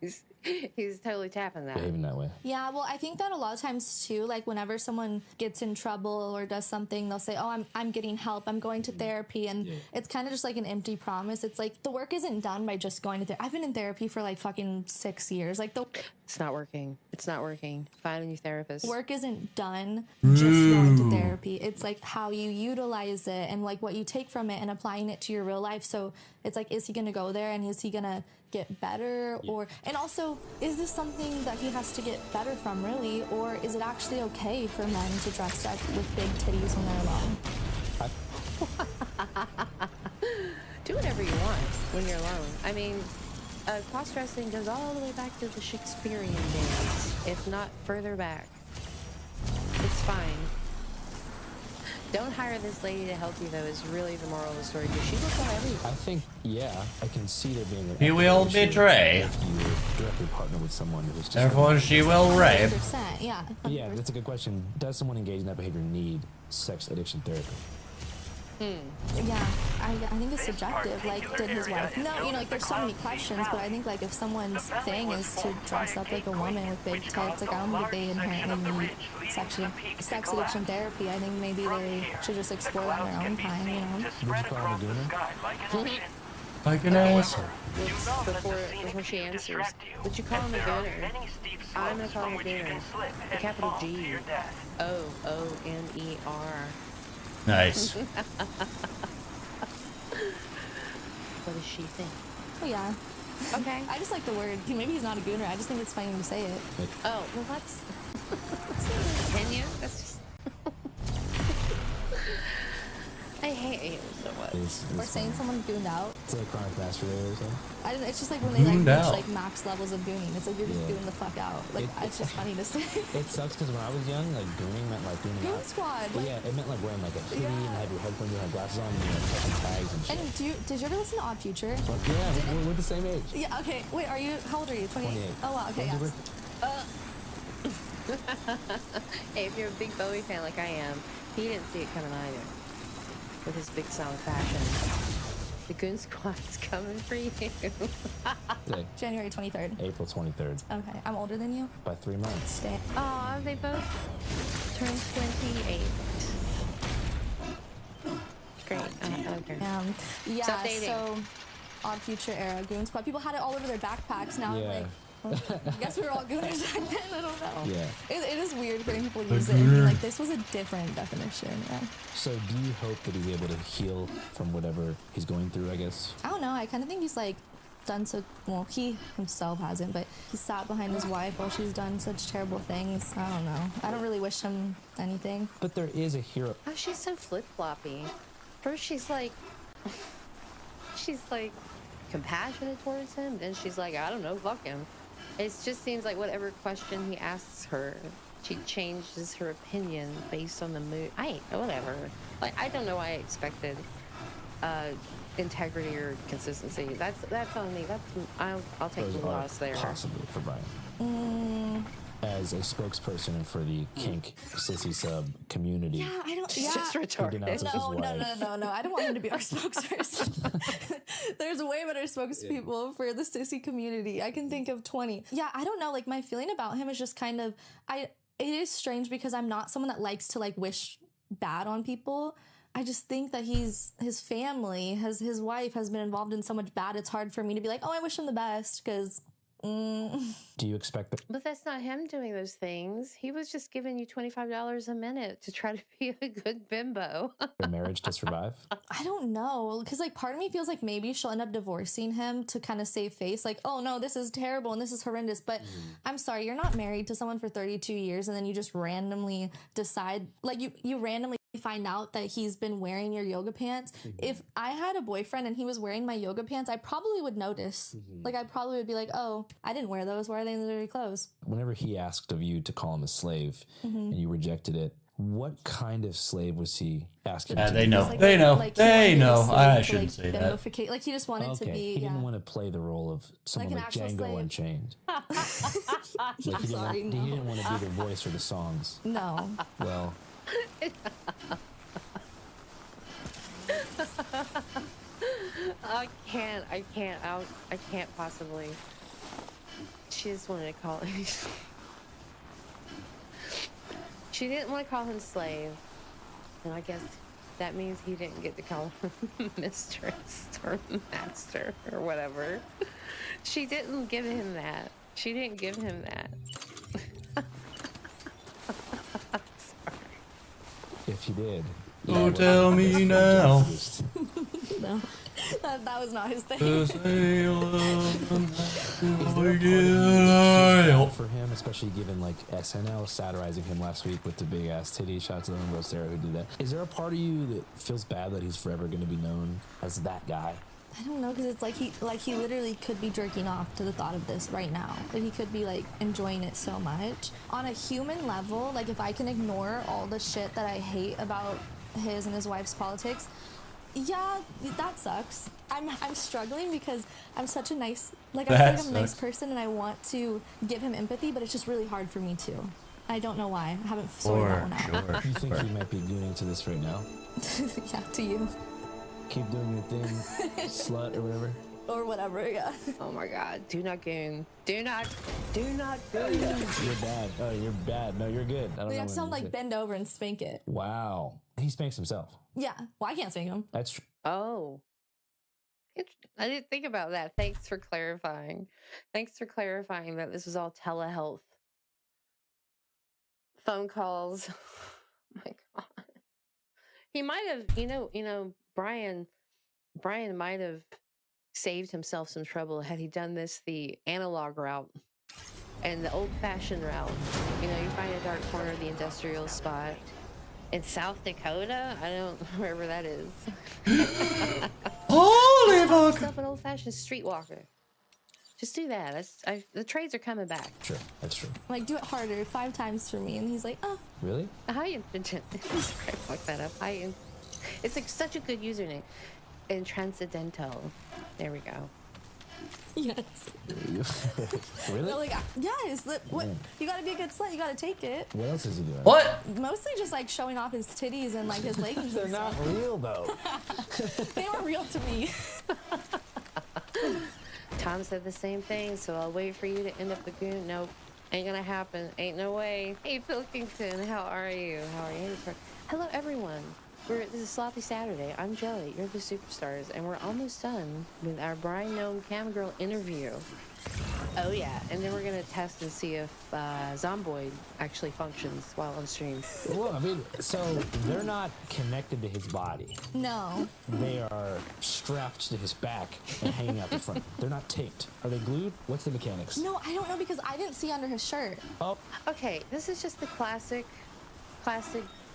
he's totally tapping that. Behaving that way. Yeah, well, I think that a lot of times too, like whenever someone gets in trouble or does something, they'll say, "Oh, I'm getting help. I'm going to therapy," and it's kind of just like an empty promise. It's like the work isn't done by just going to therapy. I've been in therapy for like fucking 6 years. Like it's not working. It's not working. Find a new therapist. Work isn't done just going to therapy. It's like how you utilize it and like what you take from it and applying it to your real life. So it's like, is he going to go there and is he going to get better? Or, and also, is this something that he has to get better from really? Or is it actually okay for men to dress up with big titties when they're alone? Do whatever you want when you're alone. I mean, cross-dressing goes all the way back to the Shakespearean days, if not further back. It's fine. Don't hire this lady to help you, though, is really the moral of the story. Because she looks on everything. I think, yeah, I can see there being an He will ethical issue betray. if you directly partner with someone who's just Therefore, she will rape. 100%, yeah. Yeah, that's a good question. Does someone engaged in that behavior need sex addiction therapy? Yeah, I think it's subjective. Like, did his wife? No, you know, like, there's so many questions, but I think, like, if someone's thing is to dress up like a woman with big tits, like, I don't think they inherently need sex addiction therapy. I think maybe they should just explore that on their own time, you know? Would you call him a gooner? Like an asshole. Before she answers, would you call him a gooner? I'm gonna call him a gooner. A capital G. O-O-N-E-R. Nice. What does she think? Oh, yeah. Okay. I just like the word. Maybe he's not a gooner. I just think it's funny to say it. Oh, well, that's... Can you? That's just... I hate you so much. Or saying someone gooned out. It's like chronic masturbator or something. I don't know, it's just like when they like Gooned reach out. like max levels of gooning. It's like you're just Yeah. gooning the fuck out. Like it's just funny to say. It sucks because when I was young, like gooning meant like gooning Goon out. squad. But yeah, it meant like wearing like a hoodie and have your headphones and have glasses on and you're like touching tags and shit. And did you ever listen to Odd Future? But yeah, we're the same age. Yeah. Okay. Wait. Are you? How old are you? 28. 28. Oh wow. Okay. When's Yeah. your Hey, if you're a big Bowie fan like I am, he didn't see it coming either. With his big solid fashion. The Goon Squad's coming for you. birthday? January 23rd. April 23rd. Okay. I'm older than you. By 3 months. Aw, they both turned 28. Great. Okay. Yeah. Stop dating. So, Odd Future era Goon Squad. People had it all over their backpacks. Now, Yeah. like, well, I guess we were all gooners back then. I don't know. Yeah. It is weird hearing people use it and be like, this was a different definition. Yeah. So do you hope that he's able to heal from whatever he's going through, I guess? I don't know. I kind of think he's like done so. Well, he himself hasn't, but he sat behind his wife while she's done such terrible things. I don't know. I don't really wish him anything. But there is a hero. Oh, she's so flip-floppy. First she's like compassionate towards him, then she's like, I don't know, fuck him. It just seems like whatever question he asks her, she changes her opinion based on the mood. Whatever. Like, I don't know why I expected integrity or consistency. That's on me. I'll take the loss there. Possibly for Brian. As a spokesperson for the kink sissy sub community. Yeah, I don't. Yeah. Just retarded. denounces his No. I don't want him to be our spokesperson. There's way better spokespeople for the sissy community. I can think of 20. Yeah, I don't know. Like, my feeling about him is just kind of, it is strange because I'm not someone that likes to like wish bad on people. I just think that his family, his wife has been involved in so much bad. It's hard for me to be like, oh, I wish him the best because. Do you expect that? But that's not him doing those things. He was just giving you $25 a minute to try to be a good bimbo. Their marriage to survive? I don't know, because like part of me feels like maybe she'll end up divorcing him to kind of save face. Like, oh no, this is terrible and this is horrendous. But I'm sorry, you're not married to someone for 32 years and then you just randomly decide, like you randomly find out that he's been wearing your yoga pants. If I had a boyfriend and he was wearing my yoga pants, I probably would notice. Like, I probably would be like, oh, I didn't wear those. Why are they in the dirty clothes? Whenever he asked of you to call him a slave and you rejected it, what kind of slave was he asking? Yeah, to they be? know. Like, They know. like, he They wanted know. a slave I to, shouldn't like, say that. bimboficate. Like, he just wanted to Okay, be. he didn't want to play the role of someone an like actual Django slave. Unchained. I'm sorry, He no. didn't want to be the voice or the songs. No. Well, I can't possibly. She just wanted to call him. She didn't want to call him slave. And I guess that means he didn't get to call him mistress or master or whatever. She didn't give him that. She didn't give him that. if you did. Oh, tell me now. No. That was not his thing. Is there for him, especially given like SNL satirizing him last week with the big ass titty. Shout out to Lynn Rosero who did that. Is there a part of you that feels bad that he's forever going to be known as that guy? I don't know, because it's like he literally could be jerking off to the thought of this right now. Like, he could be like enjoying it so much. On a human level, like, if I can ignore all the shit that I hate about his and his wife's politics. Yeah, that sucks. I'm struggling because I'm such a nice, like, I feel like I'm a nice person and I want to give him empathy, but it's just really hard for me to. I don't know why. I haven't sorted that one out. You think he might be gooning to this right now? Yeah, to you. Keep doing your thing, slut or whatever. Or whatever, yeah. Oh my god, do not goon. Do not goon. You're bad. Oh, you're bad. No, you're good. I don't We know have what to to like say. bend over and spank it. Wow. He spanks himself. Yeah. Well, I can't spank him. That's true. Oh. I didn't think about that. Thanks for clarifying. Thanks for clarifying that this was all telehealth. Phone calls. Oh my god. He might have, you know, Brian might have saved himself some trouble had he done this the analog route and the old-fashioned route. You know, you find a dark corner of the industrial spot in South Dakota. I don't wherever that is. Holy fuck! Yourself an old-fashioned streetwalker. Just do that. The trades are coming back. True. That's true. Like, do it harder 5 times for me. And he's like, oh. Really? Hi, fuck that up. It's like such a good username. Intranscendental. There we go. Yes. Really? No, like, yes. What? You gotta be a good slut. You gotta take it. What else is he doing? What? Mostly just like showing off his titties and like his leggings. They're and not stuff. real though. They were real to me. Tom said the same thing, so I'll wait for you to end up the goon. Nope. Ain't gonna happen. Ain't no way. Hey, Pilkington, how are you? How are you? Hello, everyone. This is Sloppy Saturday. I'm Jelly. You're the superstars, and we're almost done with our Brian Gnome Camgirl interview. Oh yeah, and then we're gonna test and see if Zomboid actually functions while on stream. Well, I mean, so they're not connected to his body. No. They are strapped to his back and hanging out the front. They're not taped. Are they glued? What's the mechanics? No, I don't know because I didn't see under his shirt. Oh. Okay, this is just the classic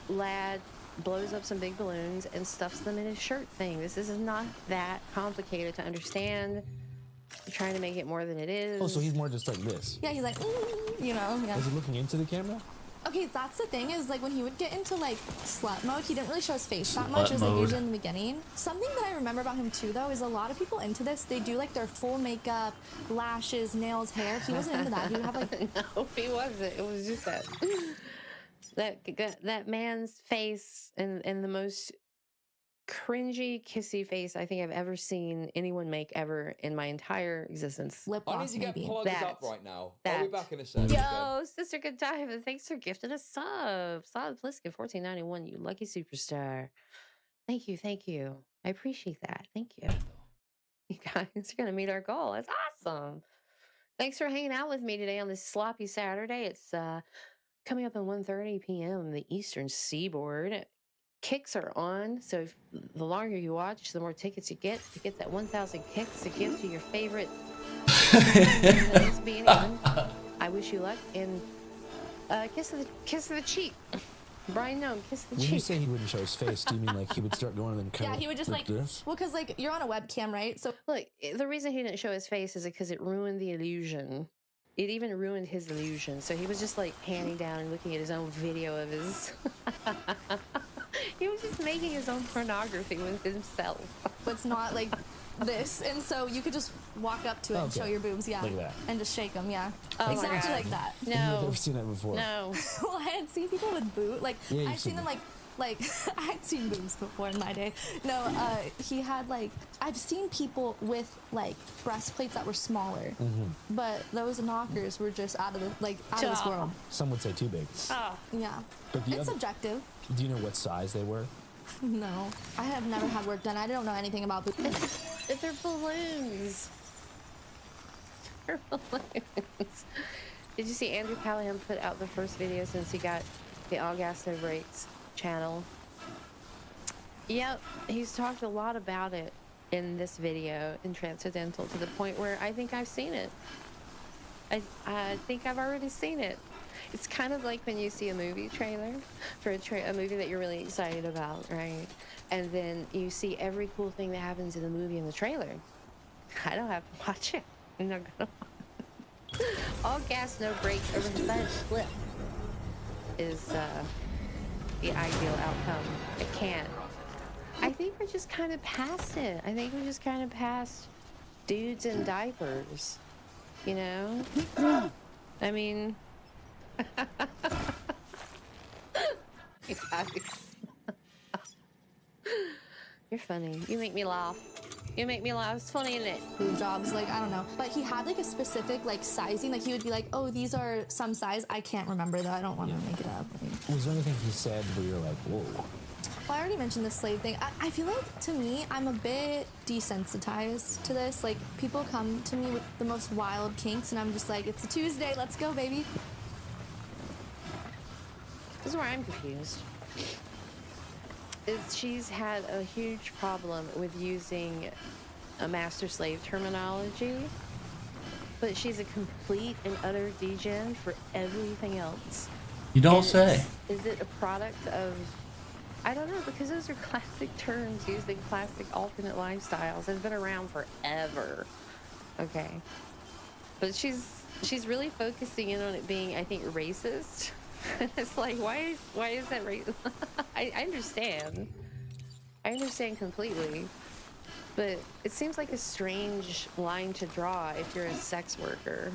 lad blows up some big balloons and stuffs them in his shirt thing. This is not that complicated to understand. I'm trying to make it more than it is. Oh, so he's more just like this. Yeah, he's like, you know. Yeah. Is he looking into the camera? Okay, that's the thing is like when he would get into like slut mode, he didn't really show his face that much. Slut It was like mode. usually in the beginning. Something that I remember about him too, though, is a lot of people into this. They do like their full makeup, lashes, nails, hair. He wasn't into that. He would have like no, he wasn't. It was just that man's face and the most cringy kissy face I think I've ever seen anyone make ever in my entire existence. Lip I need gloss to get maybe. plugged That- up right now. I'll be that- back in a second. Yo, Sister Godiva, thanks for gifting a sub. Solid Pliskin 1491, you lucky superstar. Thank you. I appreciate that. Thank you. You guys are gonna meet our goal. That's awesome. Thanks for hanging out with me today on this sloppy Saturday. It's coming up at 1:30 p.m. the Eastern Seaboard. Kicks are on, so if, the longer you watch, the more tickets you get to get that 1,000 kicks to give to your favorite lesbian. I wish you luck and kiss of the cheek. Brian Gnome, kiss the When cheek. you say he wouldn't show his face, do you mean like he would start going and then kind Yeah, of he would just like this? well, because like you're on a webcam, right? So Look, the reason he didn't show his face is because it ruined the illusion. It even ruined his illusion. So he was just like panning down and looking at his own video of his. He was just making his own pornography with himself. it's not like this, and so you could just walk up to it and Okay. show your boobs, yeah, Like that. and just shake them, yeah, Oh my exactly God. like that. I've No, never seen that before. no. Well, I had seen people with boobs, like Yeah, you've I've seen seen them like I had seen boobs before in my day. No, he had like I've seen people with like breastplates that were smaller, but those knockers were just out of this Stop. world. Some would say too big. Oh, Yeah, But the it's other, subjective. do you know what size they were? No, I have never had work done. I don't know anything about boobs. they're balloons. They're balloons. Did you see Andrew Callahan put out the first video since he got the All Gas No Brakes channel? Yep, he's talked a lot about it in this video in Transcendental to the point where I think I've seen it. I think I've already seen it. It's kind of like when you see a movie trailer for a movie that you're really excited about, right? And then you see every cool thing that happens in the movie in the trailer. I don't have to watch it. I'm not gonna. All Gas No Brakes over his side flip is the ideal outcome. It can't. I think we're just kind of past it. I think we're just kind of past dudes in diapers. You know? I mean... You're funny. You make me laugh. You make me laugh. It's funny, isn't it? Boob jobs, like, I don't know. But he had like a specific like sizing. Like he would be like, oh, these are some size. I can't remember though. I don't want to make it up. Was there anything he said where you're like, whoa? Well, I already mentioned the slave thing. I feel like, to me, I'm a bit desensitized to this. Like, people come to me with the most wild kinks, and I'm just like, it's a Tuesday, let's go, baby. This is where I'm confused. She's had a huge problem with using a master-slave terminology, but she's a complete and utter degen for everything else. You don't say. Is it a product of... I don't know, because those are classic terms used in classic alternate lifestyles. They've been around forever. Okay. But she's really focusing in on it being, I think, racist. It's like, why is that racist? I understand. I understand completely. But it seems like a strange line to draw if you're a sex worker.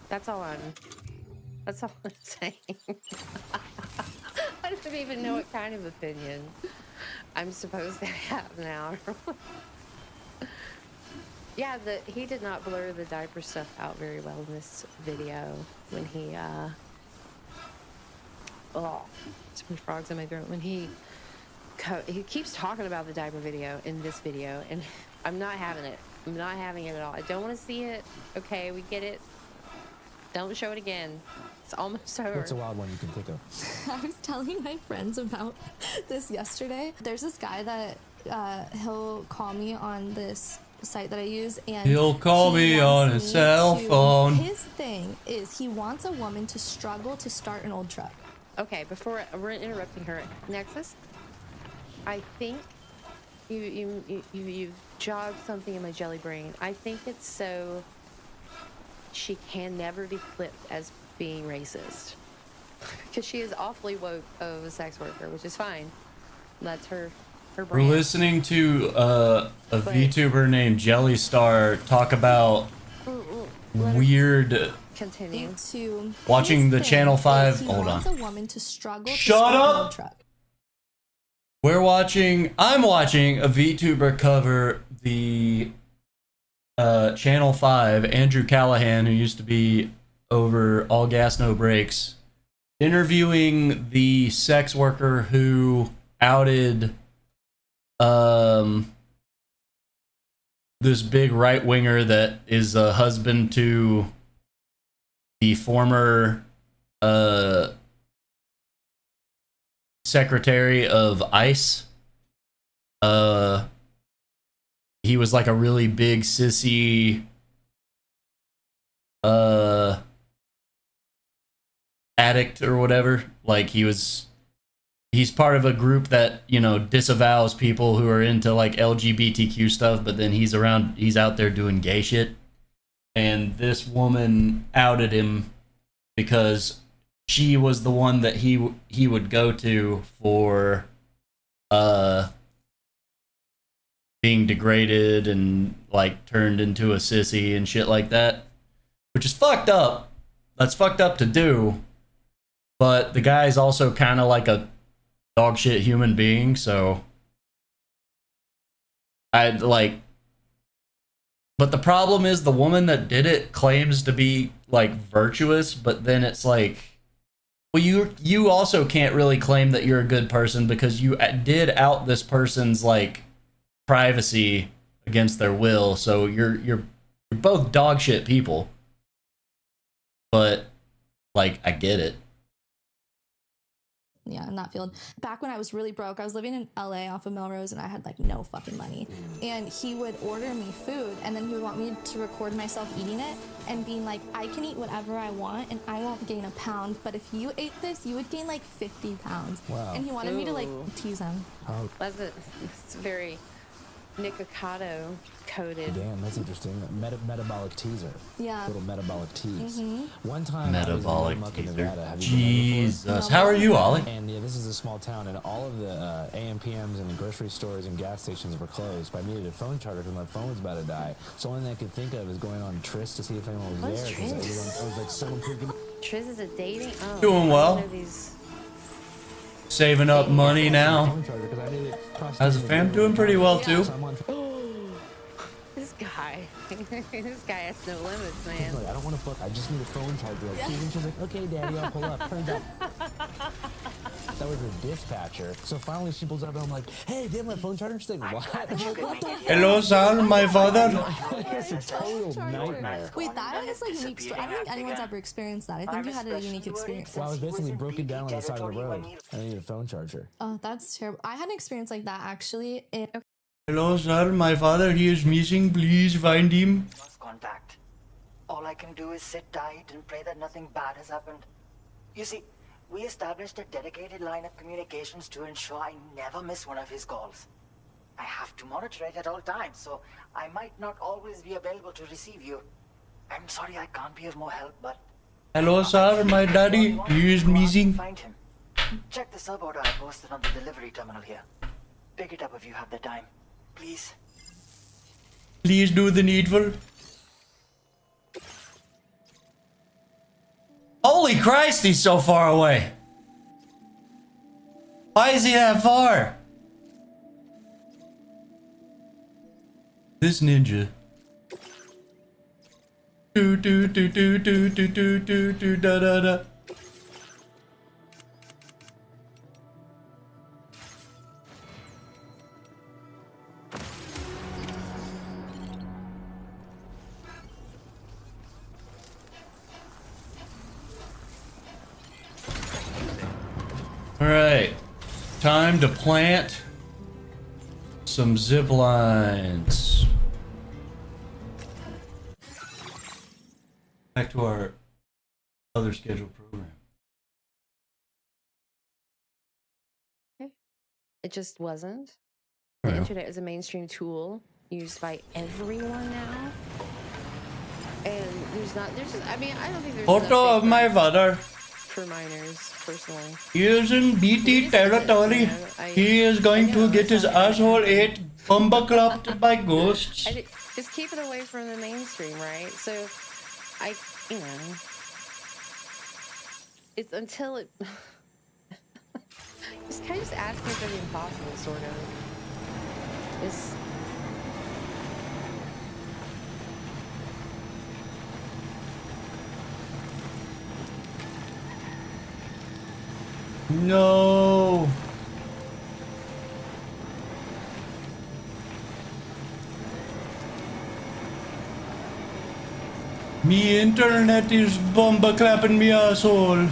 That's all I'm saying. I don't even know what kind of opinion I'm supposed to have now. Yeah, he did not blur the diaper stuff out very well in this video when he, oh, so many frogs in my throat. When he keeps talking about the diaper video in this video, and I'm not having it. I'm not having it at all. I don't want to see it. Okay, we get it. Don't show it again. It's almost over. What's a wild one you can think of? I was telling my friends about this yesterday. There's this guy that he'll call me on this site that I use, and he'll call me on his cell phone. His thing is he wants a woman to struggle to start an old truck. Okay, before we're interrupting her, Nexus, I think you've jogged something in my jelly brain. I think it's so she can never be flipped as being racist, because she is awfully woke of a sex worker, which is fine. That's her brand. We're listening to a VTuber named Jellystar talk about weird. Continue. Watching the Channel 5. Hold on. A woman to struggle Shut to up! truck. I'm watching a VTuber cover the Channel 5, Andrew Callahan, who used to be over All Gas No Brakes, interviewing the sex worker who outed this big right winger that is a husband to the former secretary of ICE. He was like a really big sissy addict or whatever. Like he's part of a group that, you know, disavows people who are into like LGBTQ stuff, but then he's out there doing gay shit. And this woman outed him because she was the one that he would go to for being degraded and like turned into a sissy and shit like that, which is fucked up. That's fucked up to do. But the guy's also kind of like a dog shit human being, so I'd like. But the problem is the woman that did it claims to be like virtuous, but then it's like, well, you also can't really claim that you're a good person because you did out this person's like privacy against their will. So you're both dog shit people. But like, I get it. Yeah, in that field. Back when I was really broke, I was living in LA off of Melrose, and I had like no fucking money. And he would order me food, and then he would want me to record myself eating it and being like, I can eat whatever I want and I won't gain a pound, but if you ate this, you would gain like 50 pounds. Wow. And he wanted me to like tease him. Oh. It's very Nikocado coated. Damn, that's interesting. Metabolic teaser. Yeah. Little metabolic tease. Mhm. One time, Metabolic I was in teaser. Nevada. Have you been there before? Jesus. How are you, Ollie? And yeah, this is a small town, and all of the AMPMs and the grocery stores and gas stations were closed. But I needed a phone charger because my phone was about to die. So only thing I could think of is going on Tryst to see if anyone was What's there. 'Cause Tryst? I was like, someone freaking. Triz is a dating. Oh, Doing I well. don't know these. Saving up money now. Phone charger 'cause I needed How's the fam doing pretty well too? So I'm on This guy. This guy has no limits, man. Like, I don't want to fuck. I just need a phone charger. Like, and she's like, okay, daddy, I'll pull up. Turns out that was her dispatcher. So finally she pulls up and I'm like, hey, do you have my phone charger? She's like, what? I'm like, what the Hello, sir, my father. It's a total nightmare. Wait, that is like a unique story. I don't think anyone's ever experienced that. I think you had a unique experience. Well, I was basically broken down on the side of the road. I needed a phone charger. Oh, that's terrible. I had an experience like that actually. Hello, sir, my father. He is missing. Please find him. Lost contact. All I can do is sit tight and pray that nothing bad has happened. You see, we established a dedicated line of communications to ensure I never miss one of his calls. I have to monitor it at all times, so I might not always be available to receive you. I'm sorry I can't be of more help, but Hello, sir, my daddy. He is missing. find him. Check the sub order I posted on the delivery terminal here. Pick it up if you have the time. Please. Please do the needful. Holy Christ, he's so far away. Why is he that far? This ninja. Do do do do do do do do do da da da. Alright, time to plant some zip lines. Back to our other scheduled program. It just wasn't. The internet is a mainstream tool used by everyone now. And there's just, I mean, I don't think there's Photo of my father. for minors, personally. He is in BT territory. He is going to get his asshole ate, bumba-clapped by ghosts. Just keep it away from the mainstream, right? So, you know, it's until it. Just kind of just asking for the impossible, sort of. It's. No. Me internet is bomba clapping me asshole.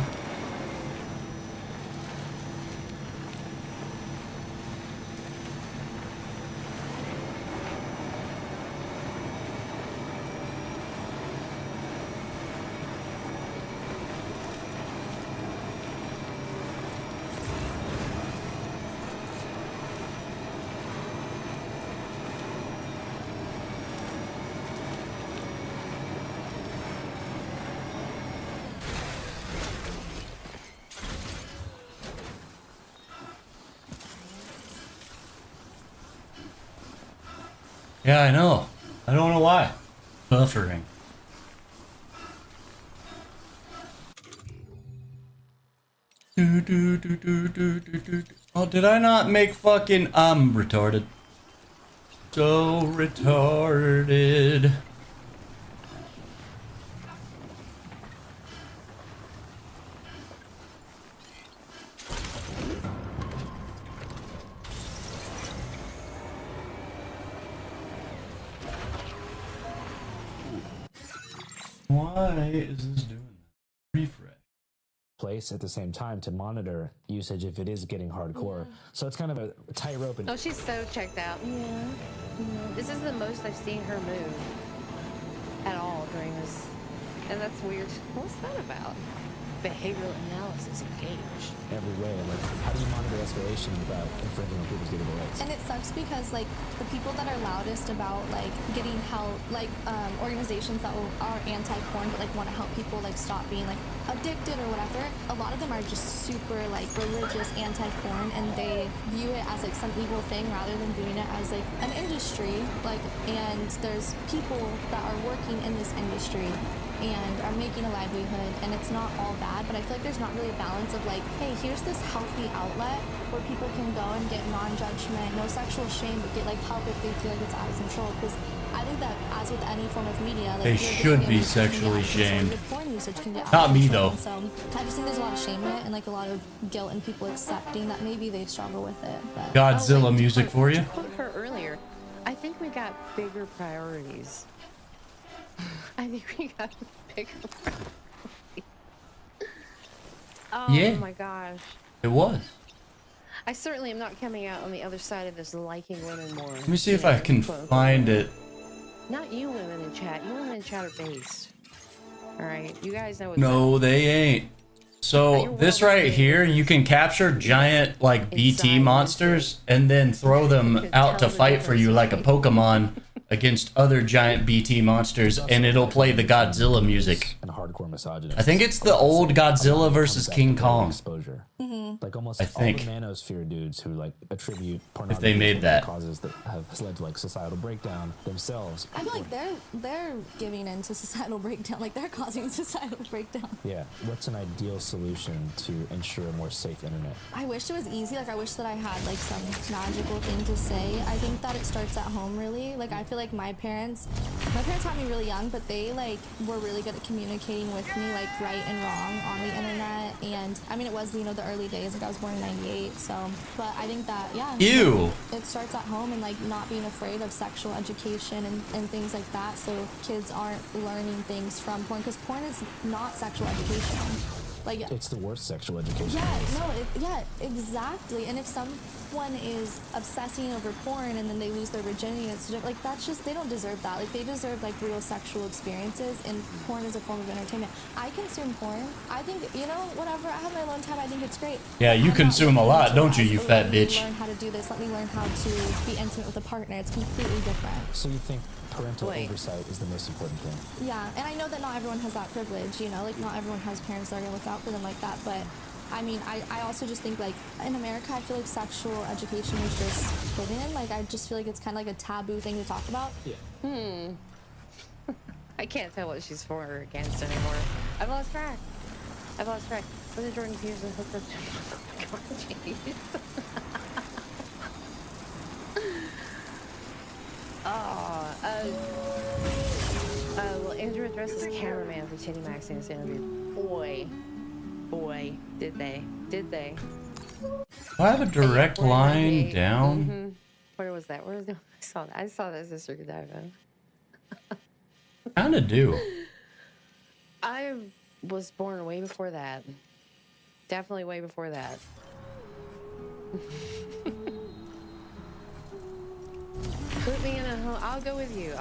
Yeah, I know. I don't know why. Buffering. Do, do, do, do, do, do, do. Oh, did I not make fucking... I'm retarded. So retarded. Why is this doing that? Refresh. Place at the same time to monitor usage if it is getting hardcore. So it's kind of a tightrope. Oh, she's so checked out. Yeah. This is the most I've seen her move at all during this And that's weird. What's that about? Behavioral analysis engaged. Every way, like, how do you monitor escalation without infringing on people's getable rights? And it sucks because like the people that are loudest about like getting help, like organizations that are anti-porn but like want to help people like stop being like addicted or whatever, a lot of them are just super like religious anti-porn, and they view it as like some evil thing rather than viewing it as like an industry. Like, and there's people that are working in this industry and are making a livelihood, and it's not all bad, but I feel like there's not really a balance of like, hey, here's this healthy outlet where people can go and get non-judgment, no sexual shame, but get like help if they feel like it's out of control. Because I think that as with any form of media, like, They should be sexually shamed. Not me though. So I just think there's a lot of shame in it, and like a lot of guilt in people accepting that maybe they struggle with it. But Godzilla music for you. Quote her earlier. I think we got bigger priorities. I think we got bigger priorities. Oh Yeah. my gosh. It was. I certainly am not coming out on the other side of this liking women more. Let me see if I can find it. Not you women in chat. You women in chat are based. Alright, you guys know what's No, they ain't. So this right here, you can capture giant like BT monsters and then throw them out to fight for you like a Pokemon against other giant BT monsters, and it'll play the Godzilla music. And hardcore misogynist. I think it's the old Godzilla versus King Kong. Exposure. Like almost I think. all the manosphere dudes who like attribute If pornography they made to that. causes that have led to like societal breakdown themselves. I feel like they're giving in to societal breakdown, like they're causing societal breakdown. Yeah. What's an ideal solution to ensure a more safe internet? I wish it was easy. Like I wish that I had like some magical thing to say. I think that it starts at home really. Like I feel like my parents had me really young, but they like were really good at communicating with me like right and wrong on the internet. And I mean it was, you know, the early days. Like I was born in '98, so but I think that Ew. it starts at home and like not being afraid of sexual education and things like that, so kids aren't learning things from porn, because porn is not sexual education. Like It's the worst sexual education. yeah, exactly. And if someone is obsessing over porn and then they lose their virginity, it's just, like that's just, they don't deserve that. Like they deserve like real sexual experiences, and porn is a form of entertainment. I consume porn. I think, you know, whatever. I have my alone time. I think it's great. Yeah, you consume a lot, don't you, you fat Let me bitch? learn how to do this. Let me learn how to be intimate with a partner. It's completely different. So you think parental oversight is the most important thing? Yeah, and I know that not everyone has that privilege, you know, like not everyone has parents that are gonna look out for them like that, but I mean, I also just think like in America, I feel like sexual education is just hidden. Like I just feel like it's kind of like a taboo thing to talk about. Yeah. I can't tell what she's for or against anymore. I've lost track. What did Jordan Peterson hook up to? Oh my god, jeez. Well, Andrew addressed his cameraman for Titty Max in this interview. Boy, did they. Do I have a direct line down? Where was that? I saw that Sister Godiva. Kinda do. I was born way before that. Definitely way before that. Put me in a home. I'll go with you.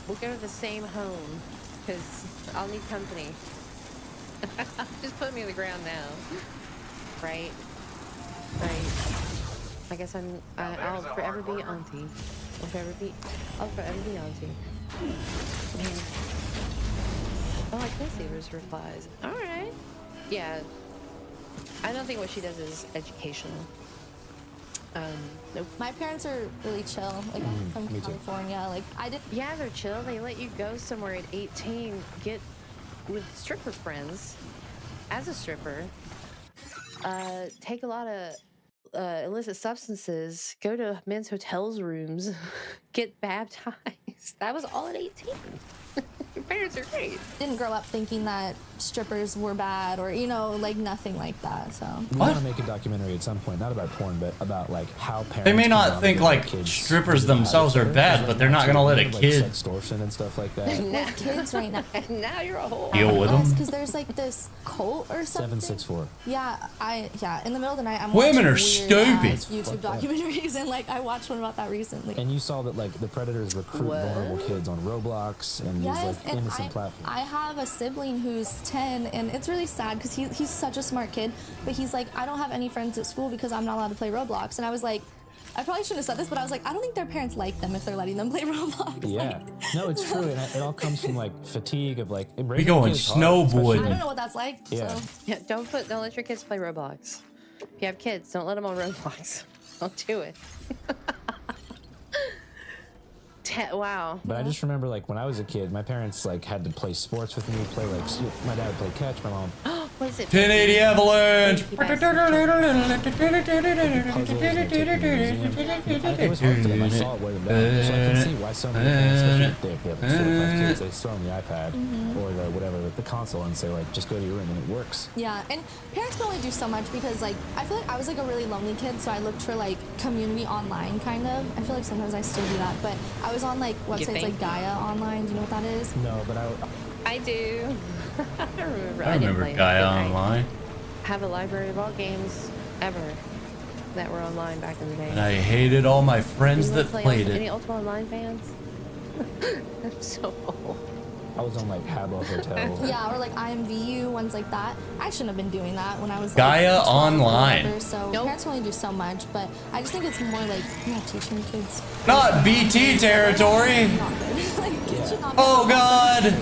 We'll go to the same home, because I'll need company. Just put me on the ground now. Right? I guess I'll forever be auntie. I'll forever be auntie. Oh, I can see there's replies. Alright. Yeah. I don't think what she does is educational. Nope. My parents are really chill, like from California. Like Yeah, they're chill. They let you go somewhere at 18, get with stripper friends as a stripper, take a lot of illicit substances, go to men's hotels rooms, get baptized. That was all at 18. Your parents are great. Didn't grow up thinking that strippers were bad or, you know, like nothing like that, so. We want to make a documentary at some point, not about porn, but about like how parents. They may not can think navigate like kids strippers through the themselves are habits bad, but they're not gonna let a like kid extortion and stuff like that. With kids right now. Now you're a whole. Deal with them. Because there's like this cult or something. 764. Yeah, in the middle of the night, I'm Women watching are weird, stupid. YouTube documentaries, and like I watched one about that recently. And you saw that like the predators recruit vulnerable kids on Roblox, and Yes, these like innocent platform. I have a sibling who's 10, and it's really sad because he's such a smart kid, but he's like, I don't have any friends at school because I'm not allowed to play Roblox. And I was like, I probably shouldn't have said this, but I was like, I don't think their parents like them if they're letting them play Roblox. Yeah. No, it's true. And it all comes from like fatigue of like. We going snowboarding. I don't know what that's like. Yeah. So. Yeah, don't let your kids play Roblox. If you have kids, don't let them on Roblox. Don't do it. Wow. But I just remember like when I was a kid, my parents like had to play sports with me, play like my dad would play catch, my mom. What is it? 1080 Avalanche. It was hard for them. I saw it wear them down. So I can see why so many parents, especially if they have 4 or 5 kids, they throw them the iPad or the whatever, the console, and say like, just go to your room, and it works. Yeah, and parents can only do so much because like I feel like I was like a really lonely kid, so I looked for like community online kind of. I feel like sometimes I still do that, but I was on like websites like Gaia Online. Do you know what that is? No, but I do. I remember Gaia Online. Have a library of all games ever that were online back in the day. And I hated all my friends that played Any it. Ultima Online fans? I'm so old. I was on like Habbo Hotel. Yeah, or like IMVU, ones like that. I shouldn't have been doing that when I was like, Gaia 12 or Online. whatever, so parents can only do so much, but I just think it's more like teaching kids. Not BT territory. Oh God.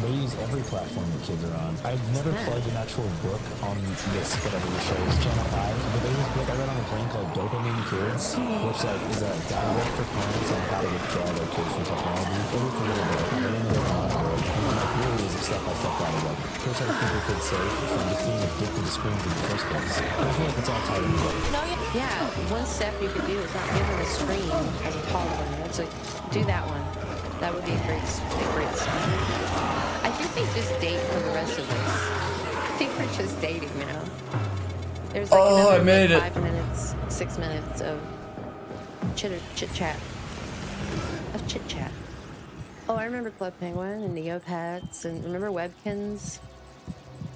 They use every platform that kids are on. I've never plugged an actual book on this, whatever the show is, Channel 5, but there's this book I read on the plane called Dopamine Kids, which like is a guidebook for parents on how to withdraw their kids from technology. It was a little bit, and then they're on board. And like really is a step-by-step guide of like, here's how to keep your kids safe from just being addicted to screens in the first place. And I feel like it's all tied into it. Yeah, one step you could do is not give them a screen as a toddler. It's like, do that one. That would be a great start. I think they just date for the rest of us. I think we're just dating now. There's like I another, made like, it. 5 minutes, 6 minutes of chit chat. Of chit chat. Oh, I remember Club Penguin and Neopets, and remember Webkins,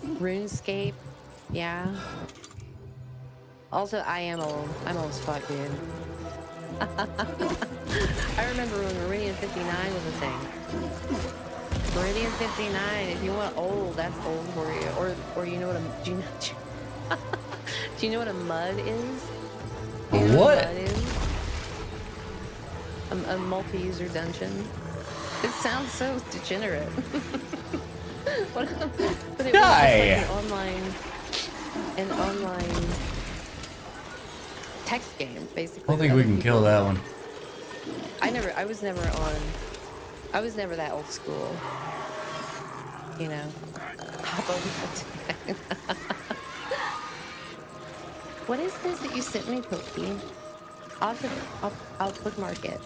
RuneScape. Yeah. Also, I am old. I'm old as fuck, dude. I remember when Meridian 59 was a thing. Meridian 59. If you want old, that's old for you. Or you know what do you know what a mud is? Do you know What? a mud is? A multi-user dungeon. It sounds so degenerate. But it was just like an online text game, basically. I don't think we can kill that one. I was never that old school. You know. Hop over the What is this that you sent me, Pokey? I'll bookmark it.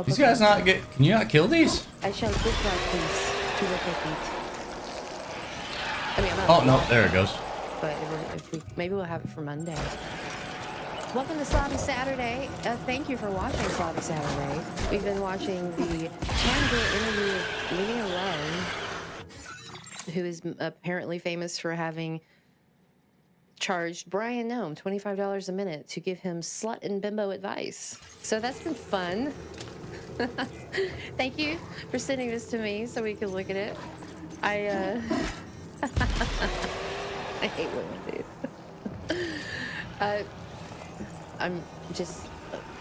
These guys not get. Can you not kill these? I shall bookmark these to look at these. I mean, I'm not. Oh no, there it goes. But maybe we'll have it for Monday. Welcome to Sloppy Saturday. Thank you for watching Sloppy Saturday. We've been watching the candid interview with Leaving Alone, who is apparently famous for having charged Brian Gnome $25 a minute to give him slut and bimbo advice. So that's been fun. Thank you for sending this to me so we can look at it. I hate women, dude.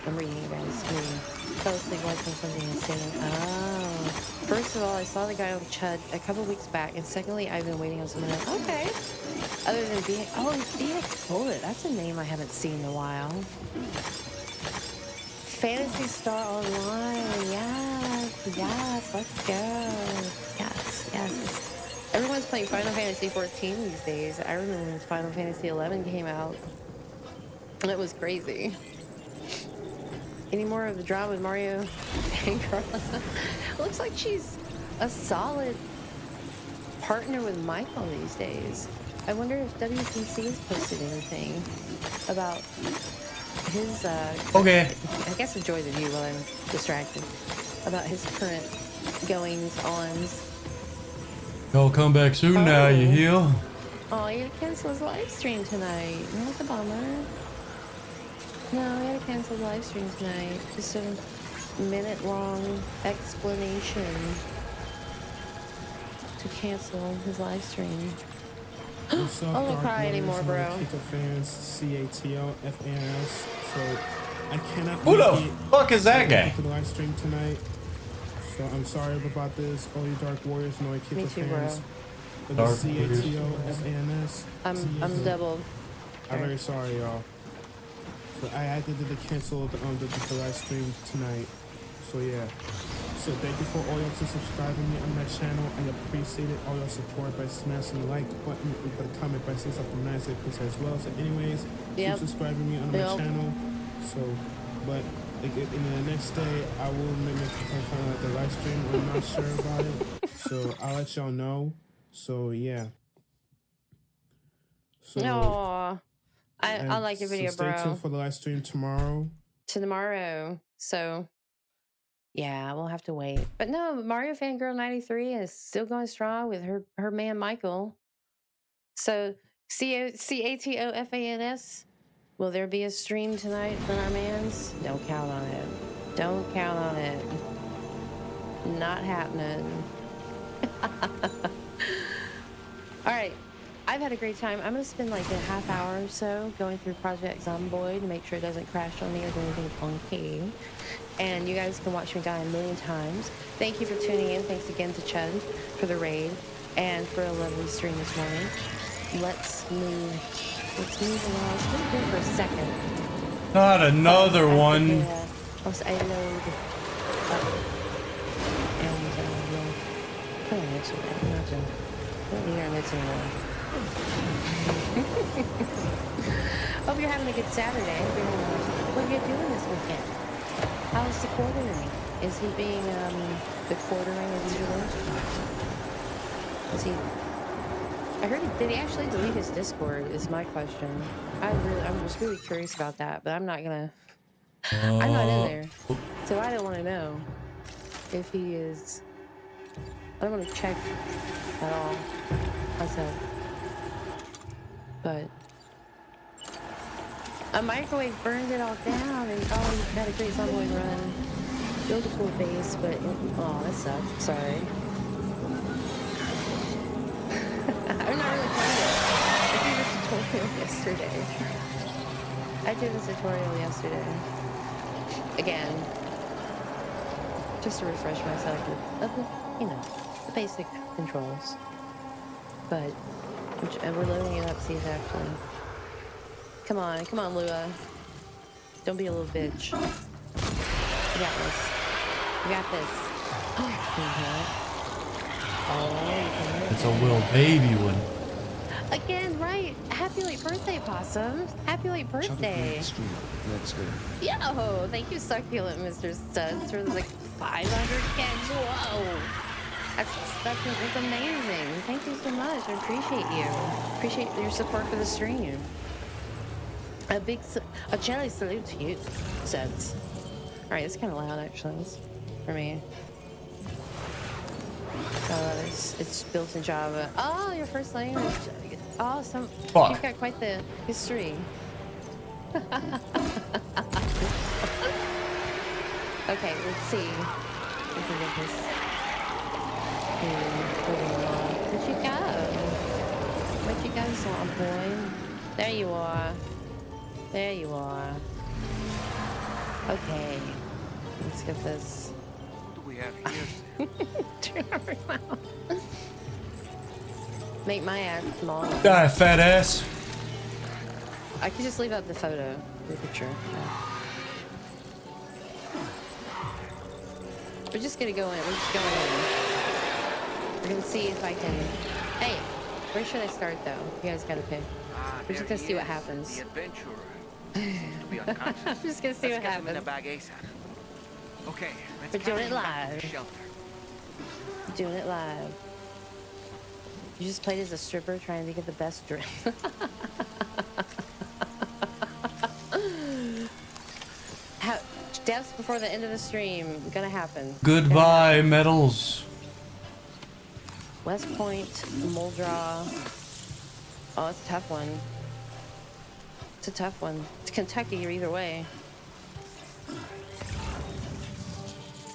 I'm reading you guys. Fell asleep watching something insane. Oh. First of all, I saw the guy on Chud a couple weeks back, and secondly, I've been waiting on someone else. Okay. Other than BX Bullet. That's a name I haven't seen in a while. Phantasy Star Online. Yes, let's go. Yes. Everyone's playing Final Fantasy 14 these days. I remember when Final Fantasy 11 came out. And it was crazy. Any more of the drama with Mario and Carla? Looks like she's a solid partner with Michael these days. I wonder if WPC has posted anything about his, Okay. I guess enjoy the view while I'm distracted. About his current goings-ons. Y'all come back soon now, you hear? Oh, he had to cancel his live stream tonight. That's a bummer. No, we had to cancel the live stream tonight. Just a minute-long explanation. to cancel his live stream. What's up, I won't Dark cry Warriors, anymore, all bro. the Kika fans, CATO, FANS. So I cannot Who the make it fuck is that guy? to the live stream tonight. So I'm sorry about this. All you Dark Warriors, no Me Kika too, fans. bro. For the Dark Warriors. CATO, FANS. I'm doubled. I'm very sorry, y'all. So I had to cancel the live stream tonight. So yeah. So thank you for all y'all to subscribing me on my channel. I appreciate it. All y'all support by smashing the like button, but a comment by saying something nice as well. So anyways, Yep. keep subscribing me on my Yep. channel. So, but like in the next day, I will make some kind of like a live stream. I'm not sure about it. So I'll let y'all know. So yeah. So Aww. I like your video, so stay bro. tuned for the live stream tomorrow. Tomorrow. So yeah, we'll have to wait. But no, Mario Fangirl 93 is still going strong with her man Michael. So CATOFANS, will there be a stream tonight for our mans? Don't count on it. Don't count on it. Not happening. All right. I've had a great time. I'm going to spend like a half hour or so going through Project Zomboid to make sure it doesn't crash on me or do anything funky. And you guys can watch me die a million times. Thank you for tuning in. Thanks again to Chud for the raid and for a lovely stream this morning. Let's move along. It's been good for a second. Not another one. Also, I load up and yeah. Put an itch in it. Imagine. Don't need our mitts anymore. Hope you're having a good Saturday. What are you doing this weekend? How's the quartering? Is he being the quartering as usual? Is he? I heard. Did he actually delete his Discord? Is my question. I'm just really curious about that, but I'm not gonna. I'm not in there, so I don't want to know if he is. I don't want to check at all myself. But a microwave burned it all down, and oh, you got a great Zomboid run. Build a cool base, but oh, that sucks. Sorry. I'm not really playing it. I did this tutorial yesterday. Again, just to refresh myself with, the basic controls. But we're loading it up, see if actually. Come on, Lua. Don't be a little bitch. You got this. Oh, It's a little baby one. again, right? Happy late birthday, Possum. Happy late birthday. Let's go. Yo, thank you, Succulent Mr. Studs, for like 500K. Whoa. That's amazing. Thank you so much. I appreciate you. Appreciate your support for the stream. A jelly salute to you, Suds. Alright, it's kind of loud actually for me. It's built in Java. Oh, your first language. Awesome. Fuck. You've got quite the history. Okay, let's see. If we get this. Where'd you go? Where'd you go, Swamp Boy? There you are. There you are. Okay. Let's get this. What do we have here? Make my ass smaller. Die, fat ass. I could just leave out the photo, the picture. We're just gonna go in. We're just going in. We're gonna see if I can. Hey, where should I start though? You guys gotta pick. We're just gonna see what happens. The adventurer. Seems to be unconscious. I'm just gonna see what Let's get him in a happens. bag ASAP. Okay, let's We're doing carry it him back to the live. shelter. Doing it live. You just played as a stripper trying to get the best drink. Deaths before the end of the stream. Gonna happen. Goodbye, medals. West Point, Muldraw. Oh, it's a tough one. It's a tough one. It's Kentucky or either way.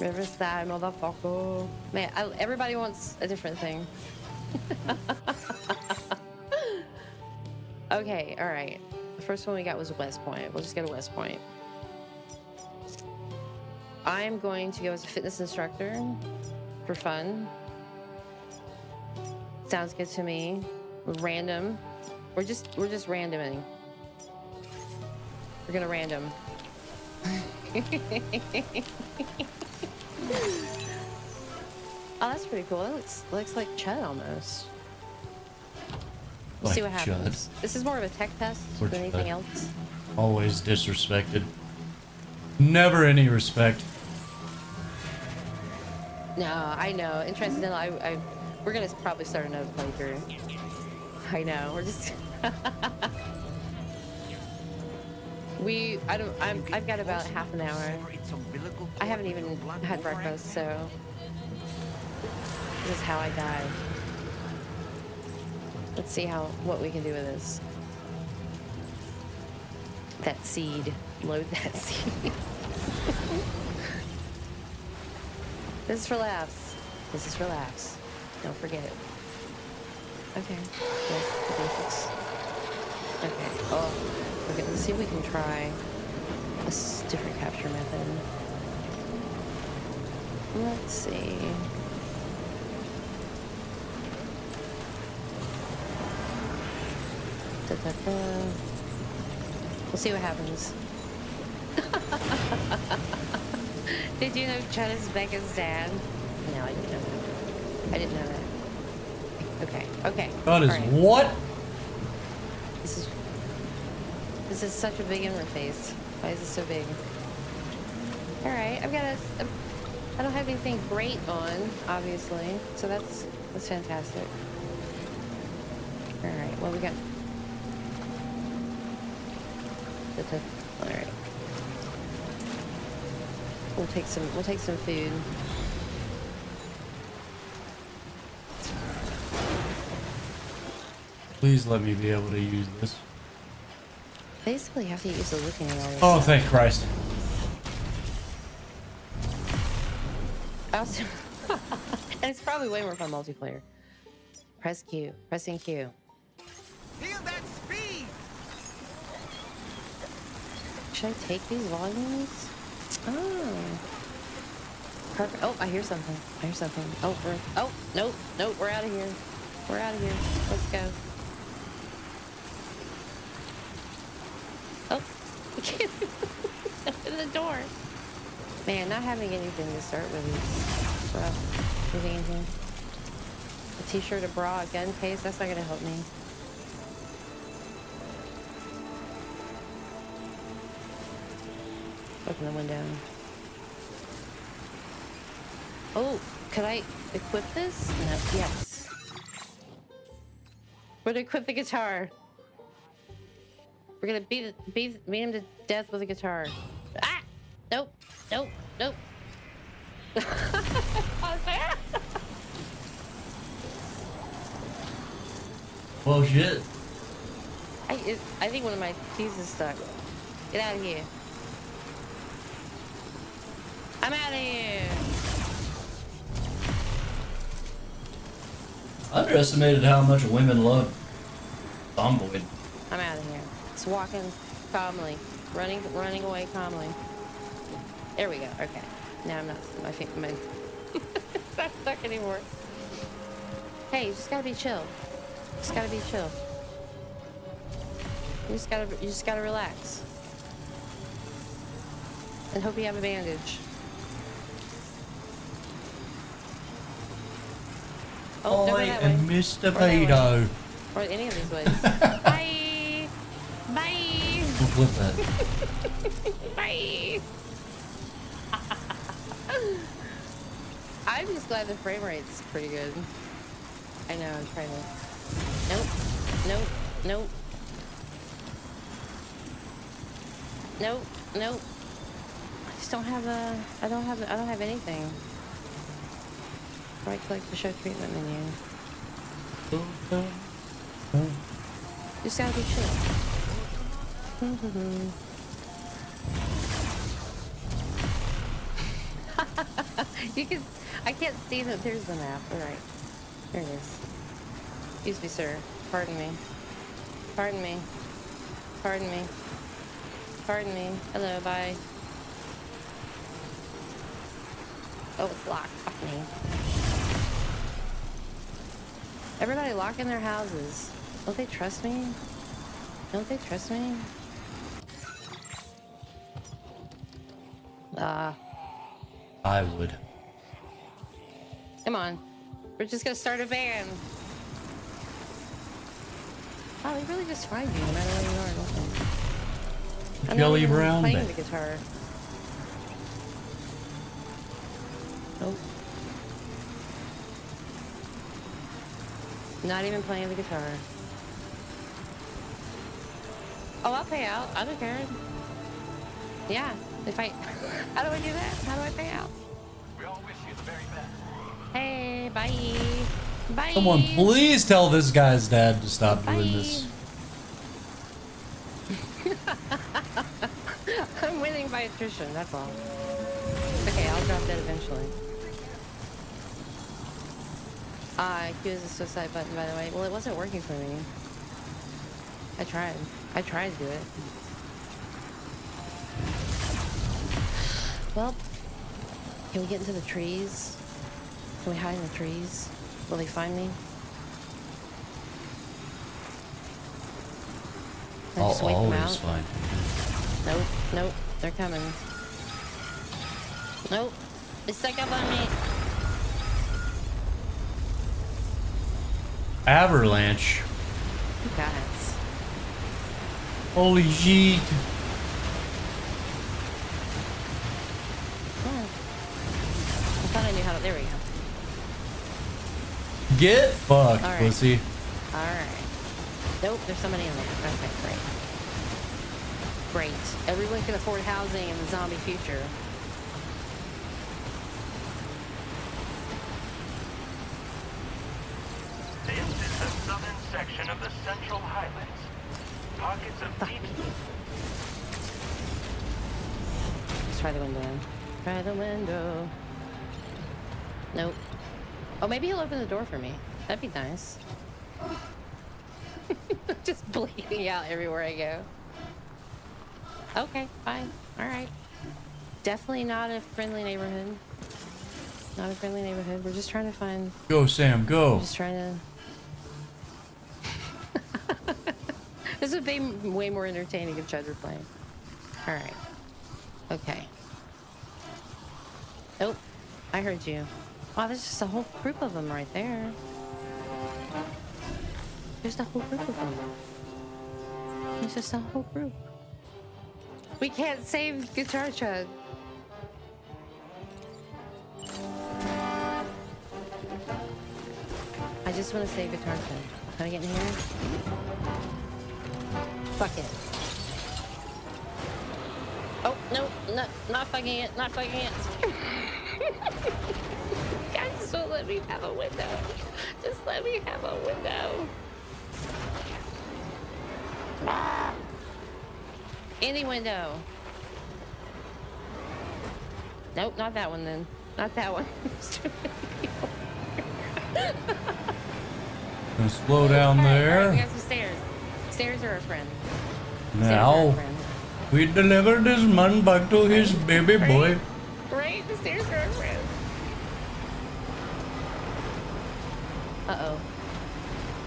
Riverside, motherfucker. Man, everybody wants a different thing. Okay, all right. The first one we got was West Point. We'll just go to West Point. I'm going to go as a fitness instructor for fun. Sounds good to me. Random. We're just randoming. We're gonna random. Oh, that's pretty cool. It looks like Chud almost. We'll see what happens. This is more of a tech test than anything else. Always disrespected. Never any respect. No, I know. Intranscendental, we're gonna probably start another playthrough. I know. We're just. I've got about half an hour. I haven't even had breakfast, so this is how I die. Let's see what we can do with this. That seed. Load that seed. This is for laughs. This is for laughs. Don't forget it. Okay. Yes, the basics. Okay. Oh. Okay, let's see if we can try a different capture method. Let's see. We'll see what happens. Did you know Chud is Becca's dad? No, I didn't know that. I didn't know that. Okay, okay. That is right. what? This is such a big interface. Why is it so big? Alright, I don't have anything great on, obviously. So that's fantastic. Alright, well we got... Alright. We'll take some food. Please let me be able to use this. Basically, you have to use the looking at all this Oh, stuff. thank Christ. I also, and it's probably way more fun multiplayer. Press Q. Pressing Q. Feel that speed! Should I take these volumes? Oh. Perfect. Oh, I hear something. Oh, nope, we're out of here. We're out of here. Let's go. Oh, we can't open the door. Man, not having anything to start with is rough. Anything? A t-shirt, a bra, a gun case, that's not gonna help me. Open the window. Oh, could I equip this? No, yes. We're gonna equip the guitar. We're gonna beat him to death with a guitar. Ah! Nope. Well, shit. I think one of my keys is stuck. Get out of here. I'm out of here. I underestimated how much women love Tomboy. I'm out of here. Just walking calmly, running away calmly. There we go. Okay. Now I'm not. My it's not stuck anymore. Hey, you just gotta be chill. Just gotta be chill. You just gotta relax. And hope you have a bandage. Oh, don't go that way. And Mr. Pedo. Or any of these ways. Bye. Bye. We'll flip that. Bye. I'm just glad the frame rate's pretty good. I know, I'm trying to... Nope. I just don't have I don't have anything. Right click to show treatment menu. Just gotta be chill. I can't see that there's the map. Alright. There it is. Excuse me, sir. Pardon me. Pardon me. Pardon me. Pardon me. Hello, bye. Oh, it's locked. Fuck me. Everybody lock in their houses. Don't they trust me? Don't they trust me? I would. Come on. We're just gonna start a band. Oh, they really just find you no matter where you are. Nothing. I'm Jelly not even Brown playing Band. the guitar. Nope. Not even playing the guitar. Oh, I'll pay out. I don't care. Yeah, if I... How do I do that? How do I pay out? We all wish you the very best. Hey, bye. Bye. Someone please tell this guy's dad to stop doing this. I'm winning by attrition, that's all. Okay, I'll drop that eventually. Q is a suicide button, by the way. Well, it wasn't working for me. I tried. I tried to do it. Well, can we get into the trees? Can we hide in the trees? Will they find me? Can I just wait them always out? find you. Nope, nope, they're coming. Nope, they stuck up on me. Avalanche. You guys. Holy shit. Oh. I thought I knew how to. There we go. Get fucked, All right. pussy. Alright. Nope, there's somebody in there. Okay, great. Great. Everyone can afford housing in the zombie future. This is the southern section of the Central Highlands. Pockets of deep... Let's try the window. Try the window. Nope. Oh, maybe he'll open the door for me. That'd be nice. Just bleeding out everywhere I go. Okay, fine. Alright. Definitely not a friendly neighborhood. Not a friendly neighborhood. We're just trying to find... Go, Sam, go. We're just trying to... This would be way more entertaining if Chud were playing. Alright. Okay. Nope. I heard you. Wow, there's just a whole group of them right there. There's a whole group of them. There's just a whole group. We can't save Guitar Chud. I just want to save Guitar Chud. Can I get in here? Fuck it. Oh, no, not fucking it, not fucking it. Guys, just don't let me have a window. Just let me have a window. Any window. Nope, not that one then. Not that one. Gonna slow down Alright, there. we got some stairs. Stairs are our friend. Now, we deliver this man back to his baby boy. Right? The stairs are our friend. Uh-oh.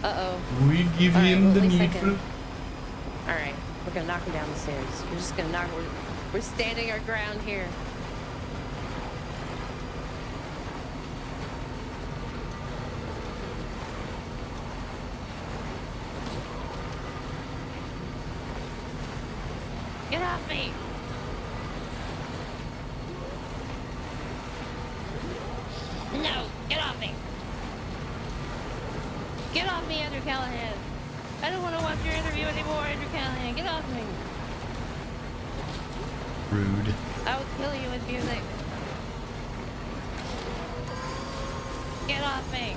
Uh-oh. We give All right, him well, the at least I needful. Alright, we're gonna knock him down the stairs. We're just gonna knock we're standing our ground here. Get off me! No! Get off me! Get off me, Andrew Callahan! I don't want to watch your interview anymore, Andrew Callahan. Get off me! Rude. I will kill you with music. Get off me!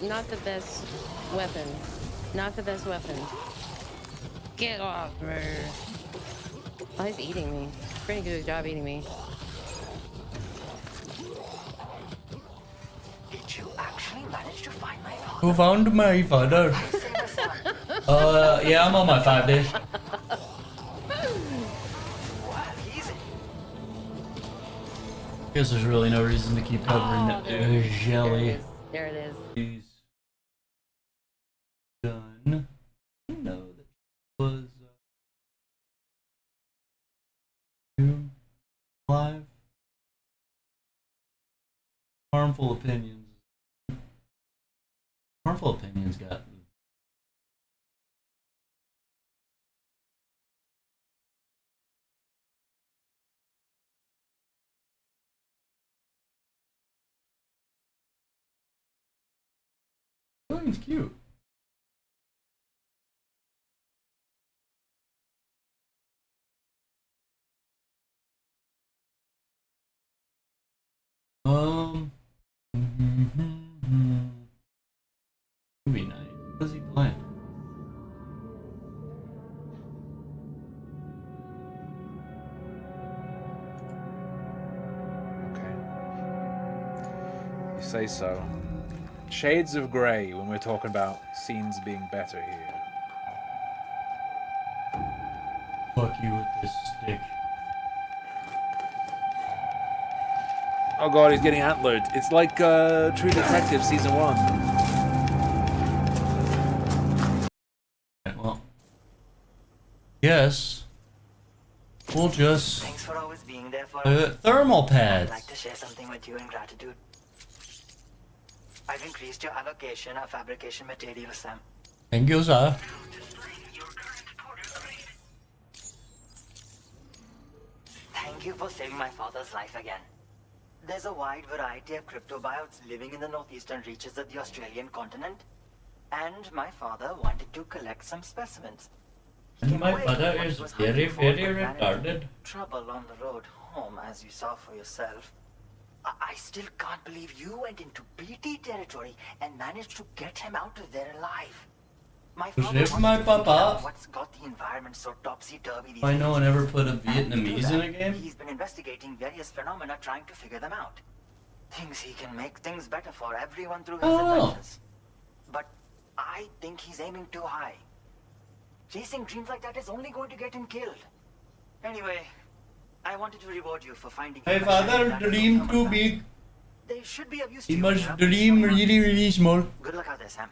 Not the best weapon. Not the best weapon. Get off me. Oh, he's eating me. Pretty good job eating me. Did you actually manage to find my father? Who found my father? Yeah, I'm on my 5 days. Guess there's really no reason to keep covering it. Jelly. There it is. He's done. No, that was 2 live. Harmful opinions. Harmful opinions got. It's cute. Movie night. What is he playing? You say so. Shades of grey when we're talking about scenes being better here. Fuck you with this stick. Oh god, he's getting antlered. It's like True Detective Season 1. Well, yes. We'll just Thanks for always being there for thermal I'd pads. like to share something with you in gratitude. I've increased your allocation of fabrication materials, Sam. Thank you, sir. Thank you for saving my father's life again. There's a wide variety of cryptobiotes living in the northeastern reaches of the Australian continent, and my father wanted to collect some specimens. And my father is very, very retarded. Trouble on the road home, as you saw for yourself. I still can't believe you went into BT territory and managed to get him out of there alive. My father If wants my to figure papa. out what's got the environment so topsy-turvy these Why days. no one ever put a And to Vietnamese do in that, a game? He's been investigating various phenomena trying to figure them out. Thinks he can make things better for everyone through his adventures. But I think he's aiming too high. Chasing dreams like that is only going to get him killed. Anyway, I wanted to reward you for finding My him a father shiny black dreamed phantom too attack. big. They should be of use He to you must here. dream really, really small. Good luck out there, Sam.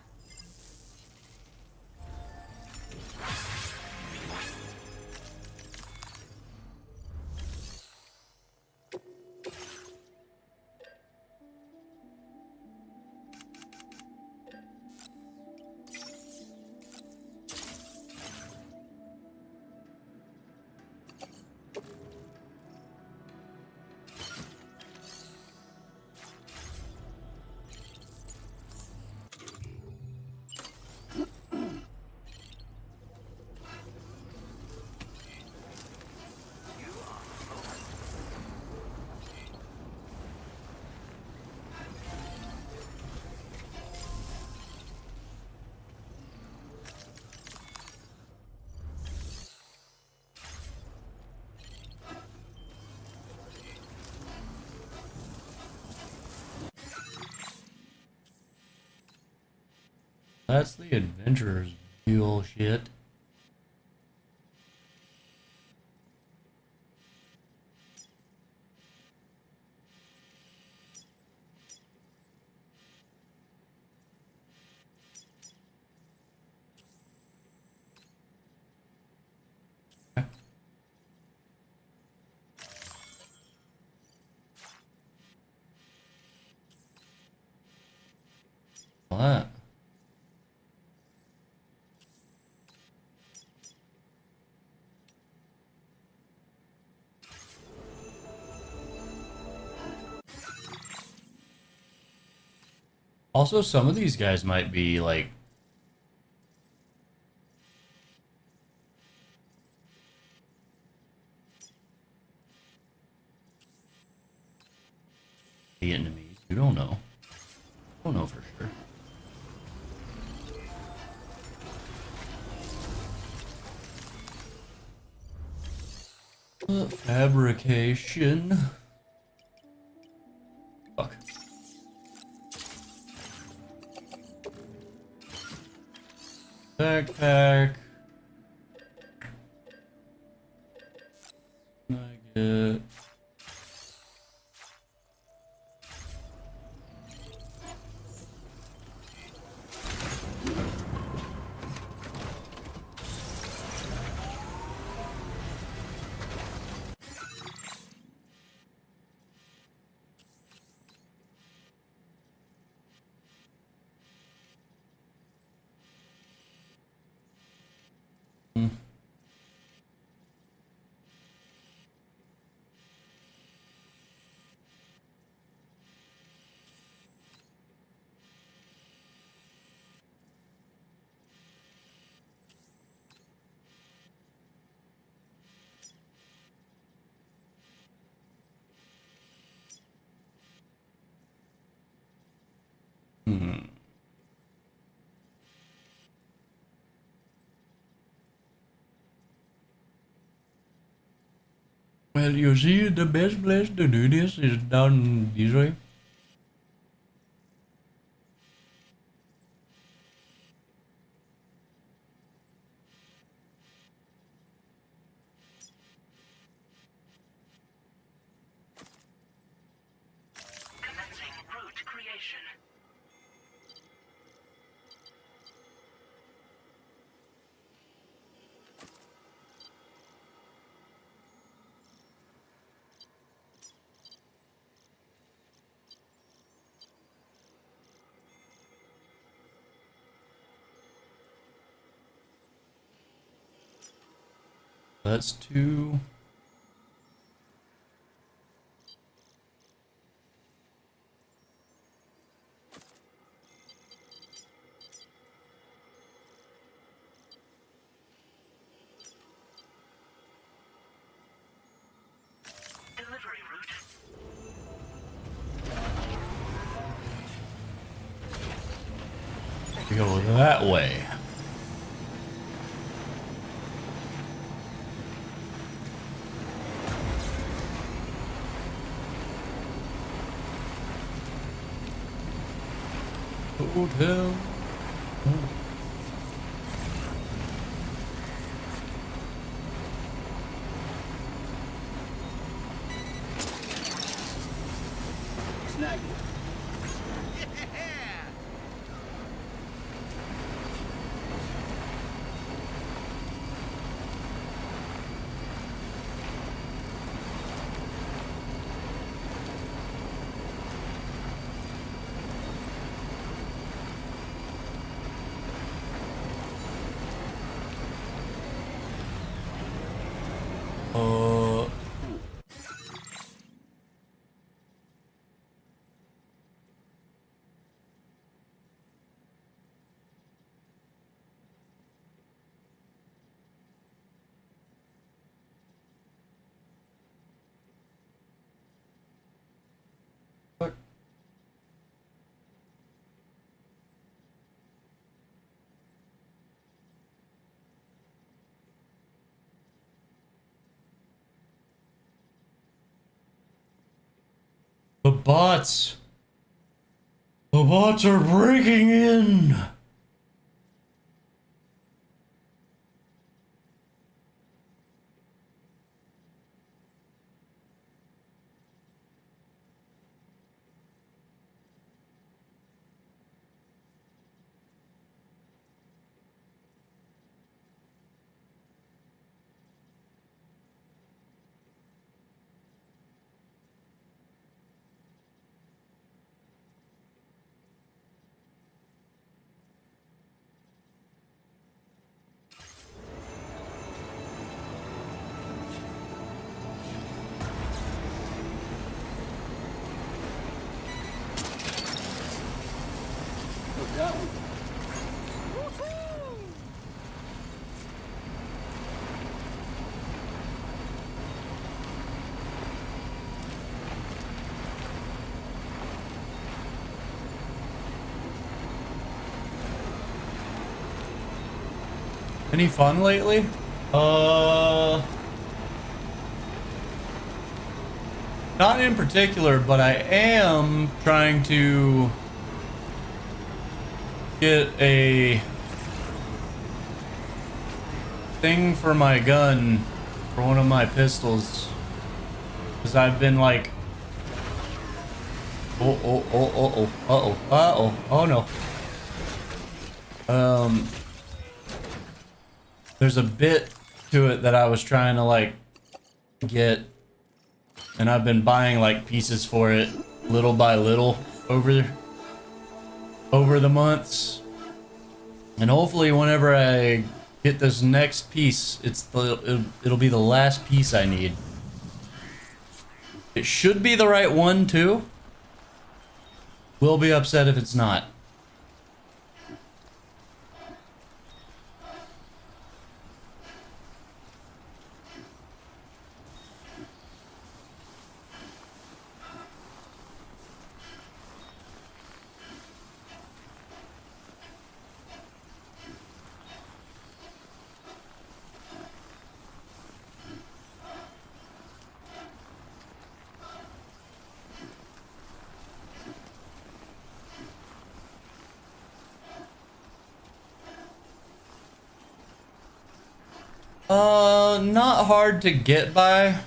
That's the adventurer's bullshit. What? Also, some of these guys might be like Vietnamese. You don't know. Don't know for sure. Fabrication. Fuck. Backpack. I get. Well, you see, the best place to do this is down this way. That's 2. We go that way. Hotel. Snag it. The bots! The bots are breaking in! Any fun lately? Not in particular, but I am trying to get a thing for my gun for one of my pistols. Because I've been like... Oh no. There's a bit to it that I was trying to like get, and I've been buying like pieces for it little by little over the months, and hopefully whenever I get this next piece, it'll be the last piece I need. It should be the right one too. Will be upset if it's not. Not hard to get by.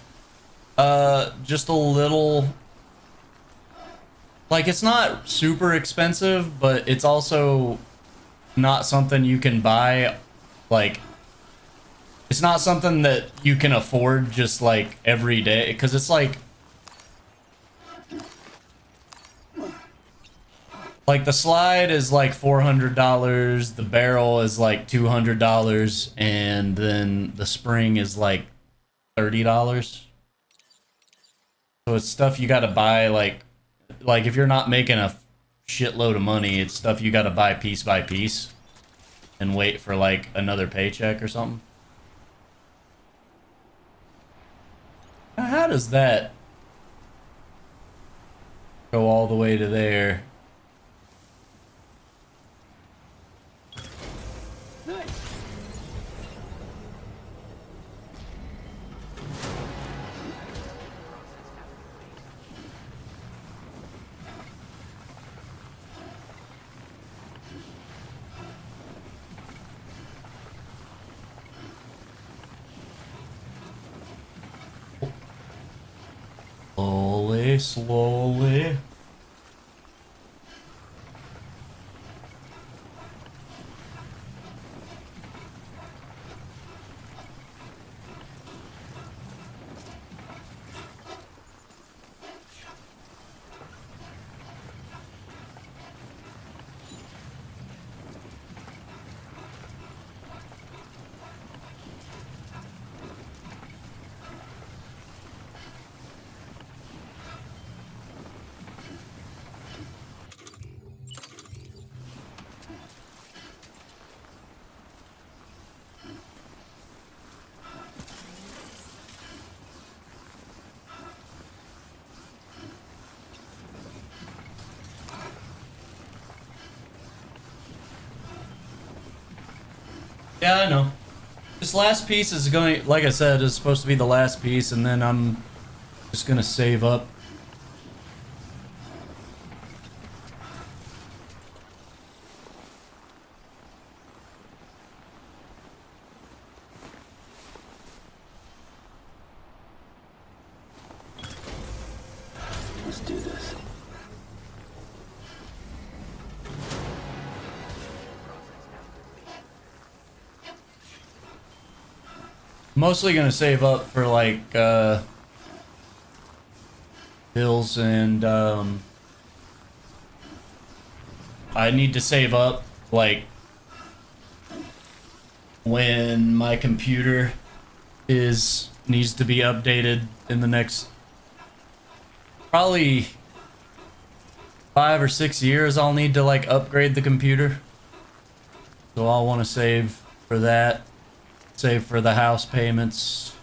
Just a little... Like, it's not super expensive, but it's also not something you can buy, like... It's not something that you can afford just, like, every day, because it's like... Like, the slide is like $400, the barrel is like $200, and then the spring is like $30. So it's stuff you gotta buy, like if you're not making a shitload of money, it's stuff you gotta buy piece by piece and wait for like another paycheck or something. Now, how does that go all the way to there? Slowly, slowly. Yeah, I know. This last piece is going, like I said, is supposed to be the last piece, and then I'm just gonna save up. Let's do this. Mostly gonna save up for like bills, and I need to save up like when my computer needs to be updated in the next probably 5 or 6 years. I'll need to like upgrade the computer, so I'll want to save for that. Save for the house payments.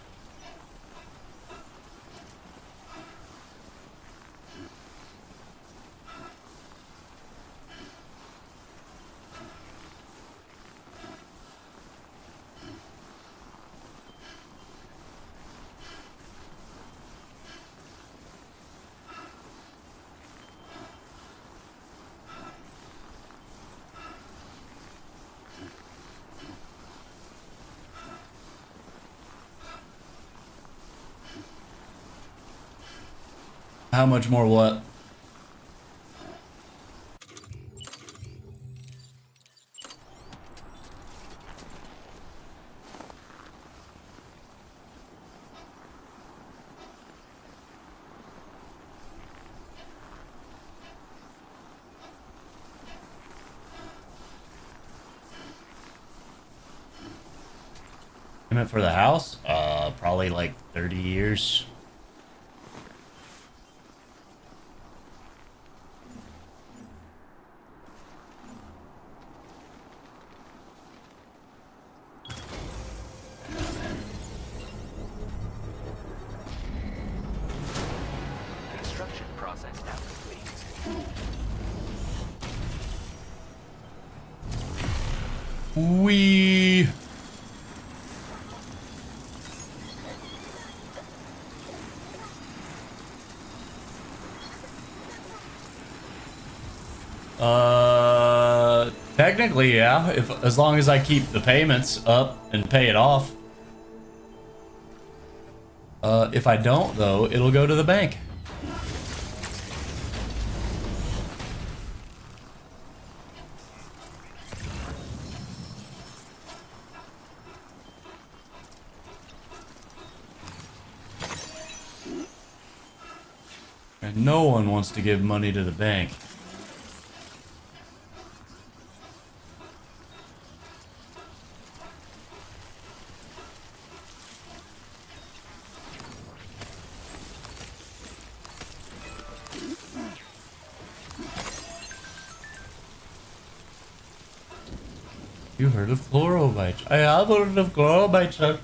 How much more what? Payment for the house? Probably like 30 years. Construction process now complete. We. Technically, yeah. As long as I keep the payments up and pay it off. If I don't, though, it'll go to the bank. And no one wants to give money to the bank. You heard of Chorobites? I have heard of Chorobites, sir.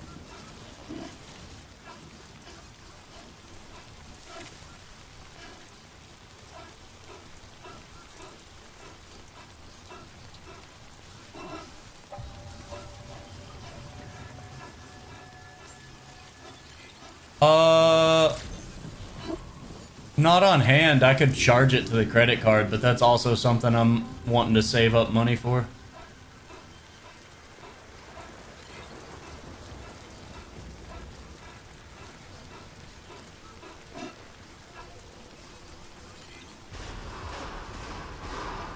Not on hand. I could charge it to the credit card, but that's also something I'm wanting to save up money for.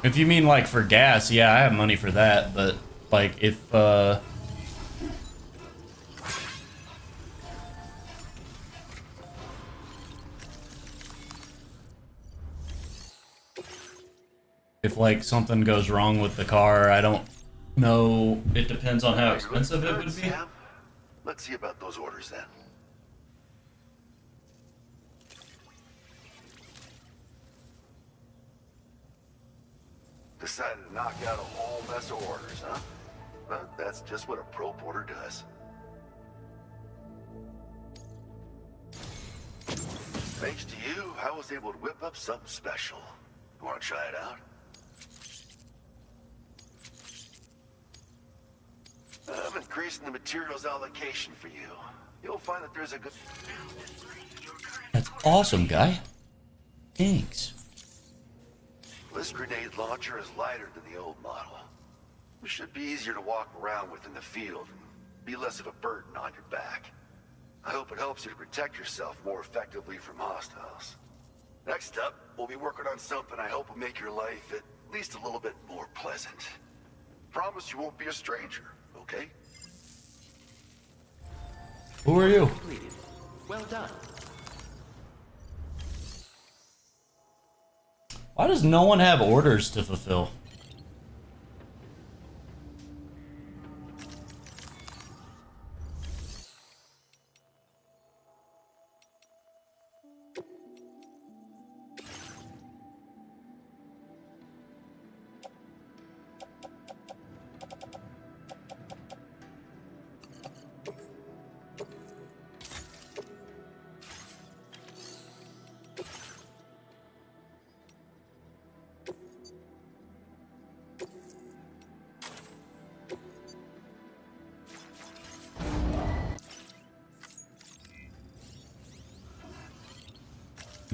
If you mean like for gas, yeah, I have money for that, but like if like something goes wrong with the car, I don't know. It depends on how expensive it would be. Sam, let's see about those orders then. Decided to knock out a whole mess of orders, huh? Well, that's just what a pro porter does. Thanks to you, I was able to whip up something special. You want to try it out? I'm increasing the materials allocation for you. You'll find that there's a good... That's awesome, guy. Thanks. This grenade launcher is lighter than the old model. It should be easier to walk around with in the field and be less of a burden on your back. I hope it helps you to protect yourself more effectively from hostiles. Next up, we'll be working on something I hope will make your life at least a little bit more pleasant. Promise you won't be a stranger, okay? Who are you? Well done. Why does no one have orders to fulfill?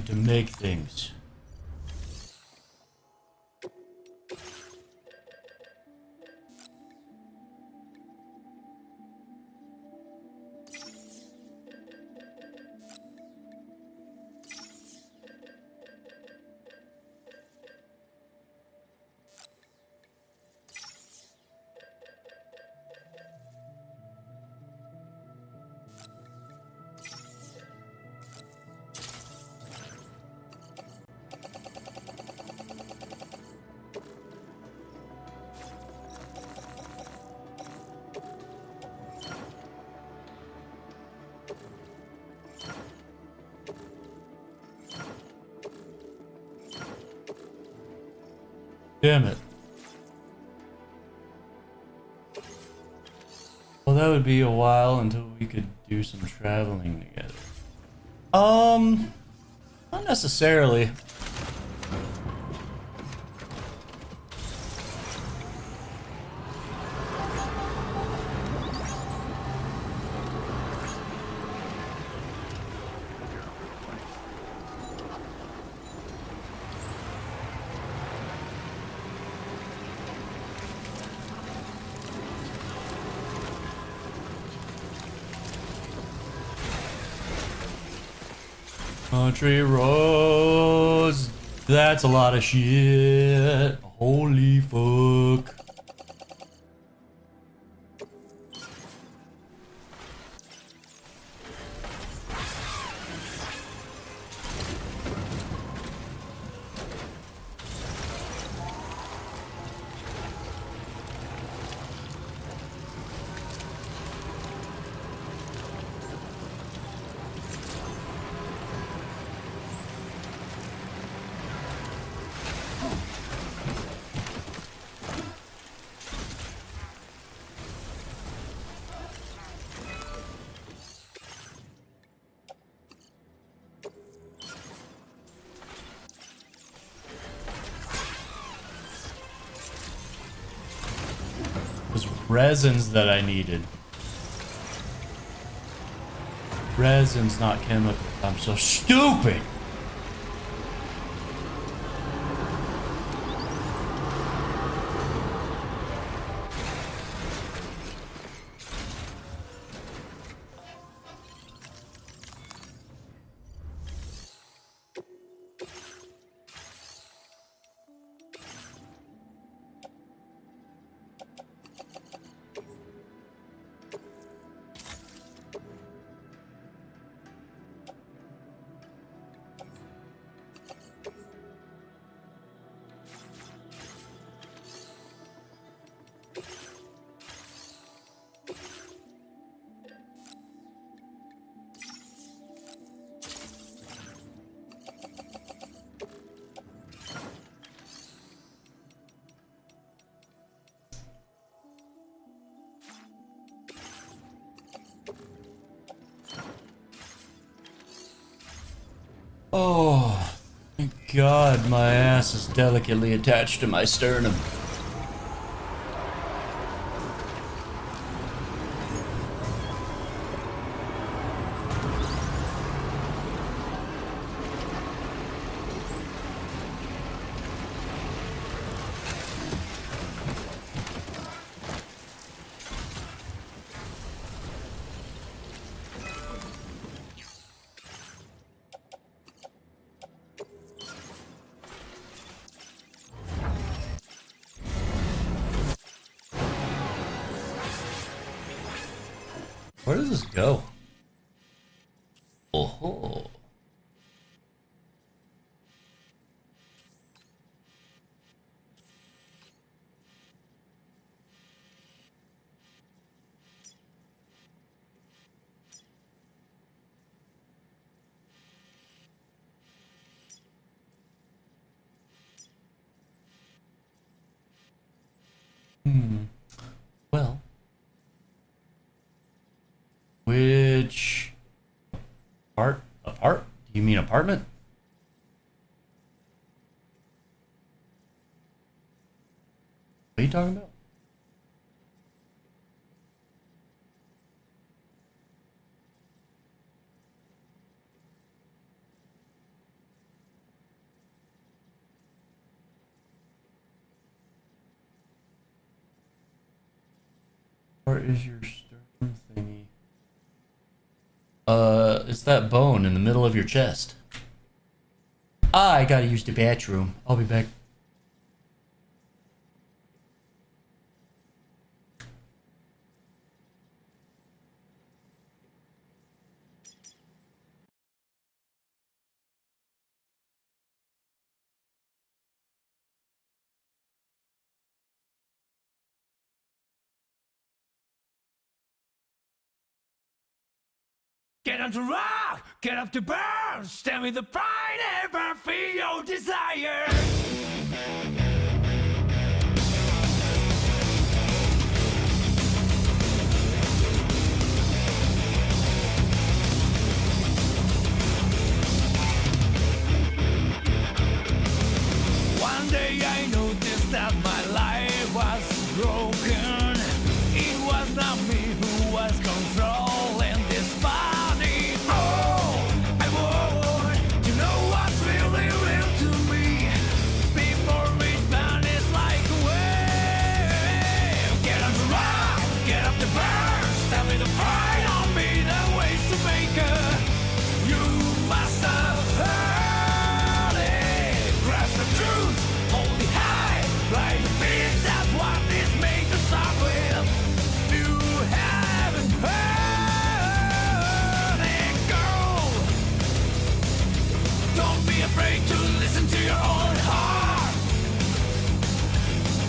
To make things. Damn it. Well, that would be a while until we could do some traveling together. Not necessarily. Country roads. That's a lot of shit. Holy fuck. Resins that I needed. Resins, not chemical. I'm so stupid. Oh, thank God my ass is delicately attached to my sternum. Where does this go? Oh. Well. Which apart? Do you mean apartment? What are you talking about? Where is your sternum thingy? It's that bone in the middle of your chest. Ah, I gotta use the bathroom. I'll be back. Get up to rock, get up to burn, stand with the pride and burn for your desire. that my life was broken. It was not me who was controlling this body. Oh, I want to know what's really real to me before it vanishes like a wave. Get up to rock, get up to burn. Tell me the pride on me, the ways to make her. You must have heard it. Grasp the truth, hold it high, right the beats. That's what this made to start with. You haven't heard it, girl. Don't be afraid to listen to your own heart.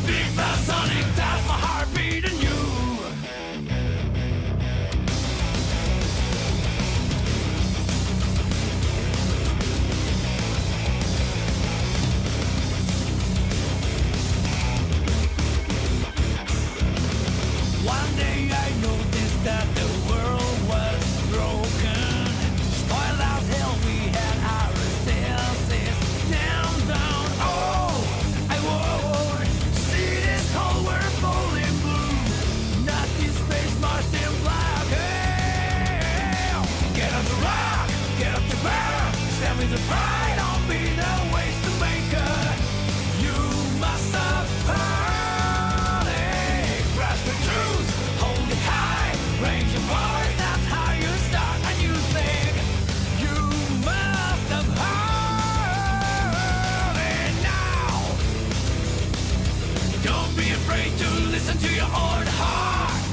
Big Bad Sonic, that's my heartbeat in you. One day I noticed that the world was broken. Spoiled as hell, we had our senses down. Oh, I would see this whole world falling blue. Not this face marched in black. Hey, get up to rock, get up to burn. Stand with the pride on me, the ways to make her. You must have heard it. Grasp the truth, hold it high, raise your voice, that's how you start a new thing. You must have heard it now. Don't be afraid to listen to your own heart.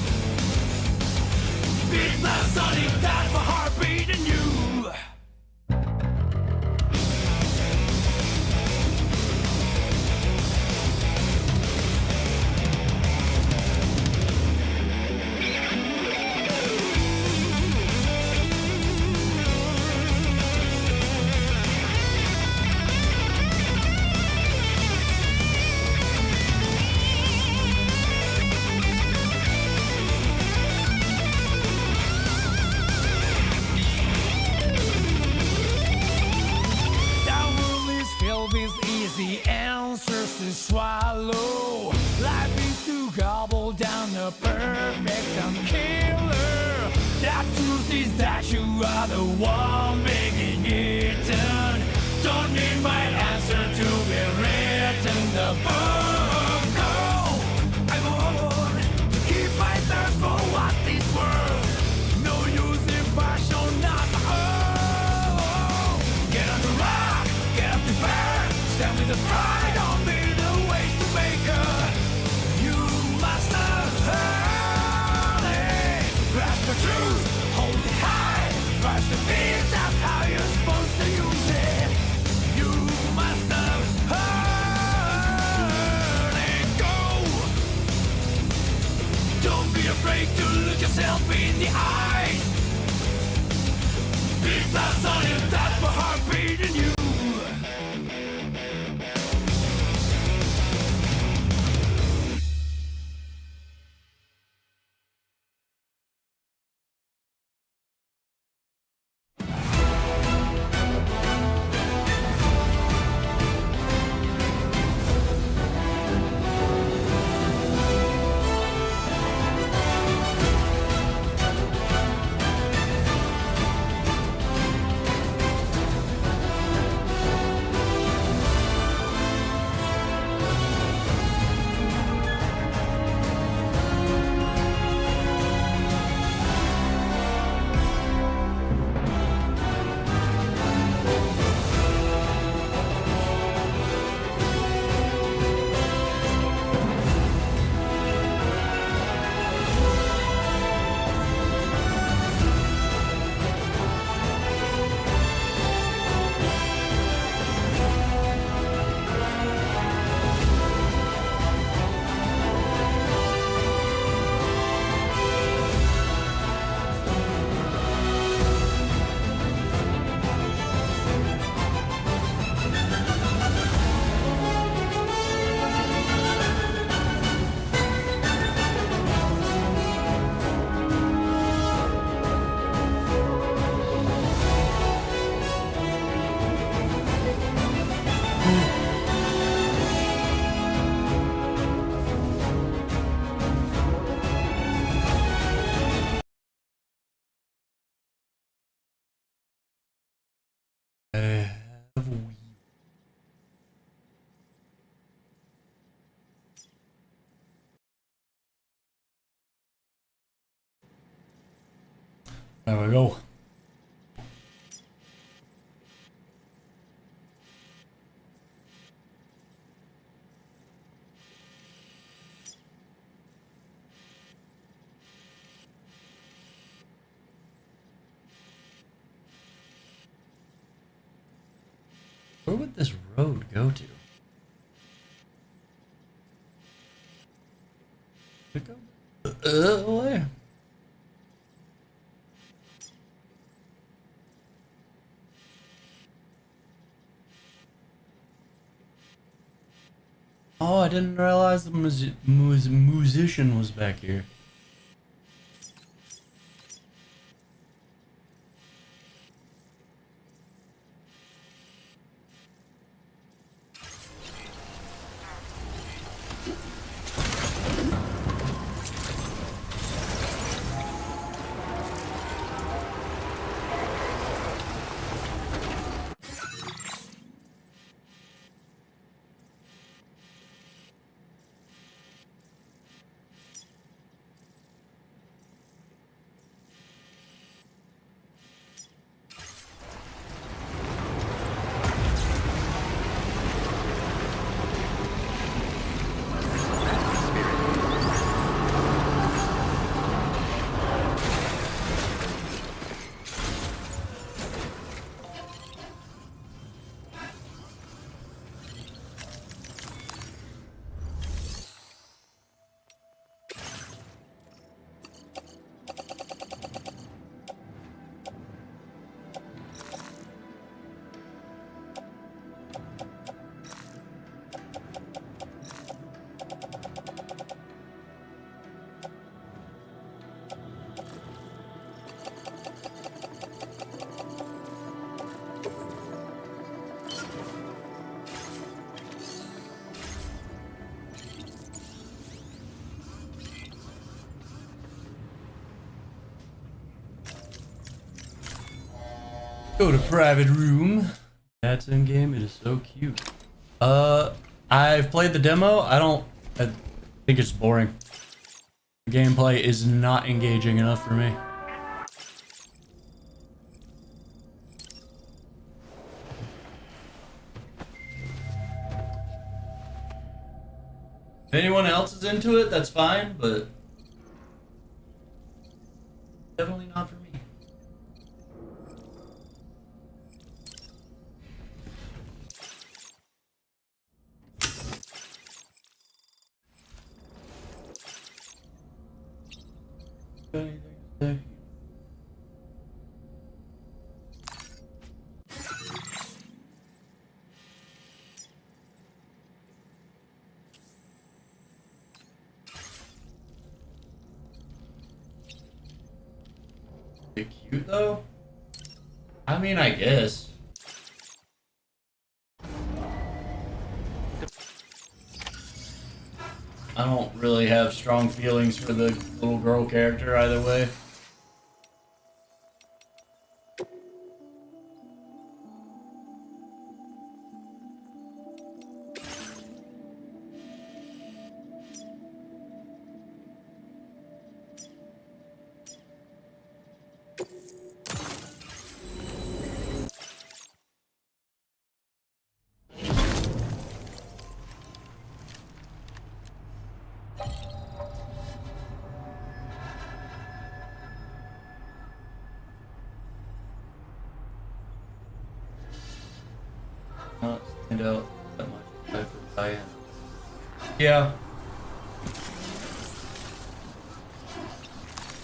Big Bad Sonic, that's my heartbeat in you. That world is filled with easy answers to swallow. Life is to gobble down the perfect killer. That truth is that you are the one being eaten. Don't need my answer to be written the book. Oh, I want to keep my thirst for what is worth. No use in passion, not my own. Get up to rock, get up to burn. Stand with the pride on me, the ways to make her. You must have heard it. Grasp the truth, hold it high. Trust the beats, that's how I have There we go. Where would this road go to? Pick up? Where? Oh, I didn't realize the musician was back here. Go to private room. That's in game. It is so cute. I've played the demo. I think it's boring. The gameplay is not engaging enough for me. If anyone else is into it, that's fine, but definitely not for me. Anything to say? Is it cute though? I mean, I guess. I don't really have strong feelings for the little girl character either way. Not stand out that much for Diane. Yeah.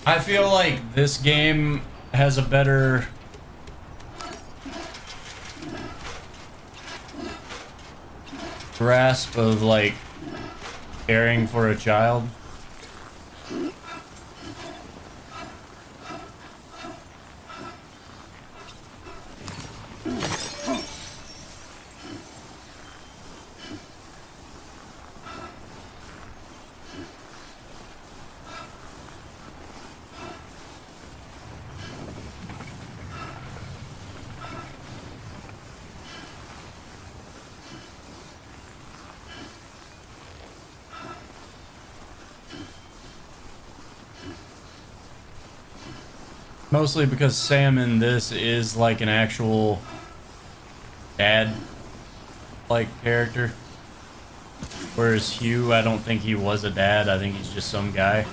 I feel like this game has a better grasp of like caring for a child. Mostly because Sam in this is like an actual dad like character. Whereas Hugh, I don't think he was a dad. I think he's just some guy.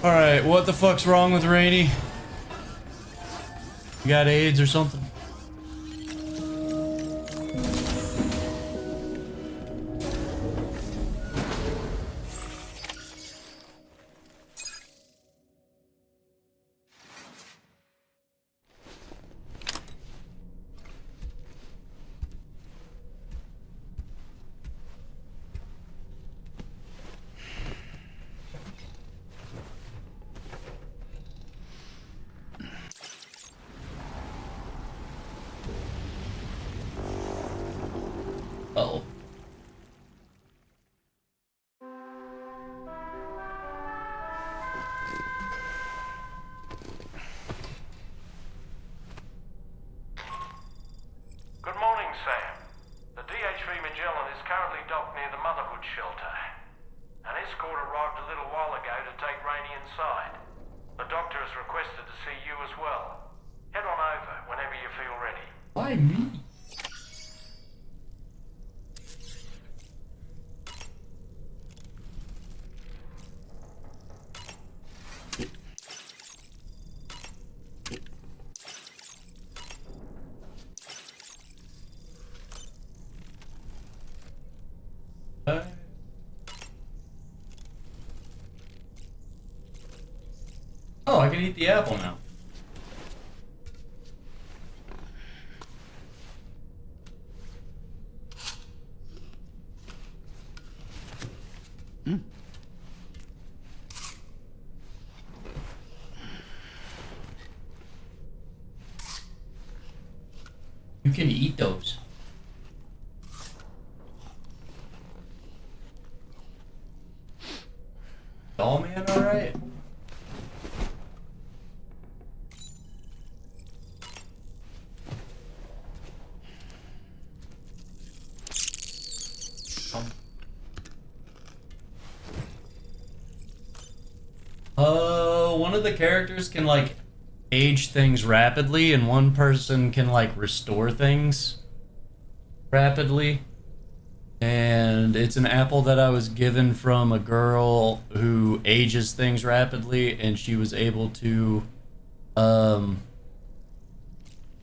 Alright, what the fuck's wrong with Rainy? You got AIDS or something? Uh-oh. Good morning, Sam. The DHV Magellan is currently docked near the Motherhood Shelter. An escort arrived a little while ago to take Rainey inside. The doctor has requested to see you as well. Head on over whenever you feel ready. Why me? Oh, I can eat the apple now. You can eat those. Doll man, alright? One of the characters can like age things rapidly, and one person can like restore things rapidly. And it's an apple that I was given from a girl who ages things rapidly, and she was able to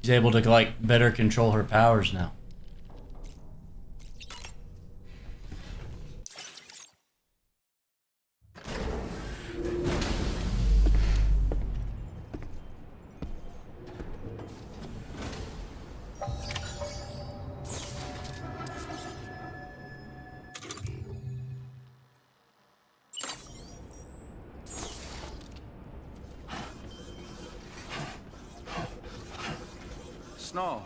she's able to like better control her powers now. Snow.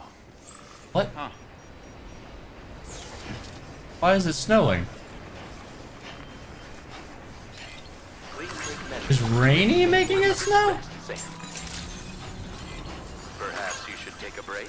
What? Huh. Why is it snowing? Is Rainy making it snow? Perhaps you should take a break.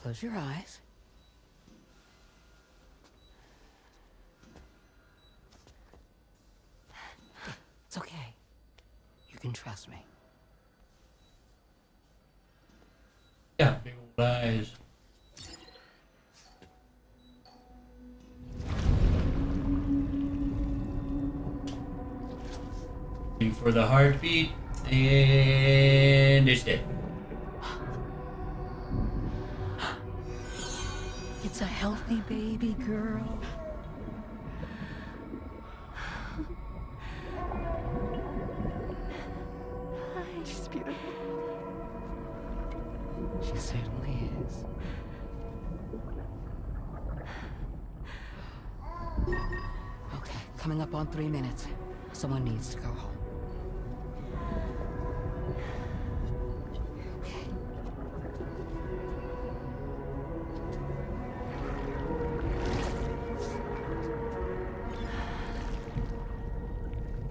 Close your eyes. It's okay. You can trust me. Yeah. Eyes. Waiting for the heartbeat, and it's dead. It's a healthy baby girl. She's beautiful. She certainly is. Okay, coming up on 3 minutes. Someone needs to go home.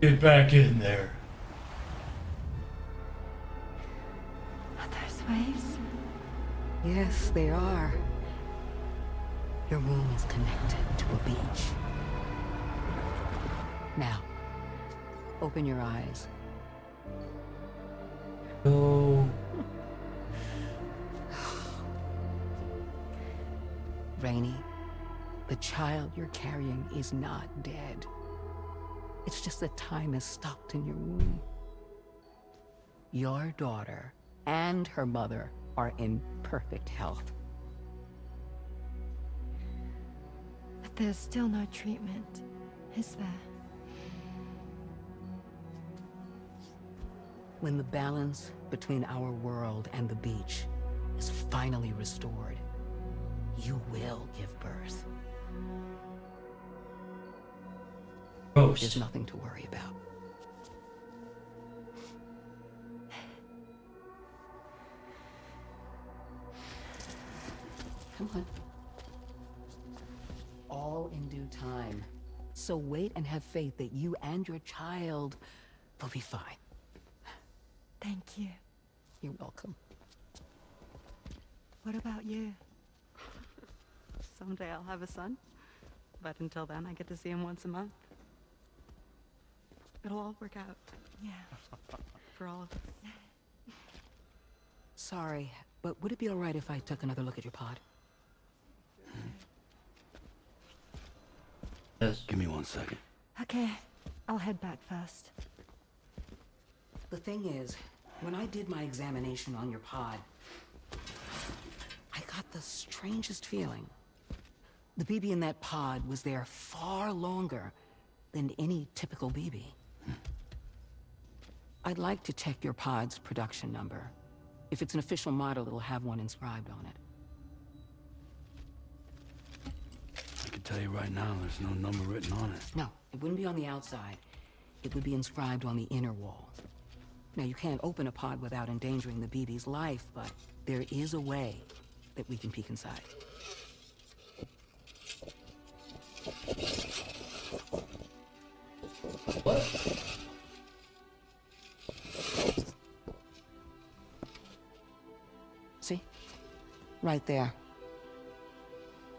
Get back in there. There's waves? Yes, they are. Your womb is connected to a beach. Now, open your eyes. Oh. Rainy, the child you're carrying is not dead. It's just that time is stopped in your womb. Your daughter and her mother are in perfect health. But there's still no treatment, is there? When the balance between our world and the beach is finally restored, you will give birth. Gross. There's nothing to worry about. Come on. All in due time. So wait and have faith that you and your child will be fine. Thank you. You're welcome. What about you? Someday I'll have a son, but until then I get to see him once a month. It'll all work out. Yeah. For all of us. Sorry, but would it be all right if I took another look at your pod? Yes. Give me 1 second. Okay, I'll head back first. The thing is, when I did my examination on your pod, I got the strangest feeling. The BB in that pod was there far longer than any typical BB. I'd like to check your pod's production number. If it's an official model, it'll have one inscribed on it. I can tell you right now, there's no number written on it. No, it wouldn't be on the outside. It would be inscribed on the inner wall. Now, you can't open a pod without endangering the BB's life, but there is a way that we can peek inside. What? See? Right there.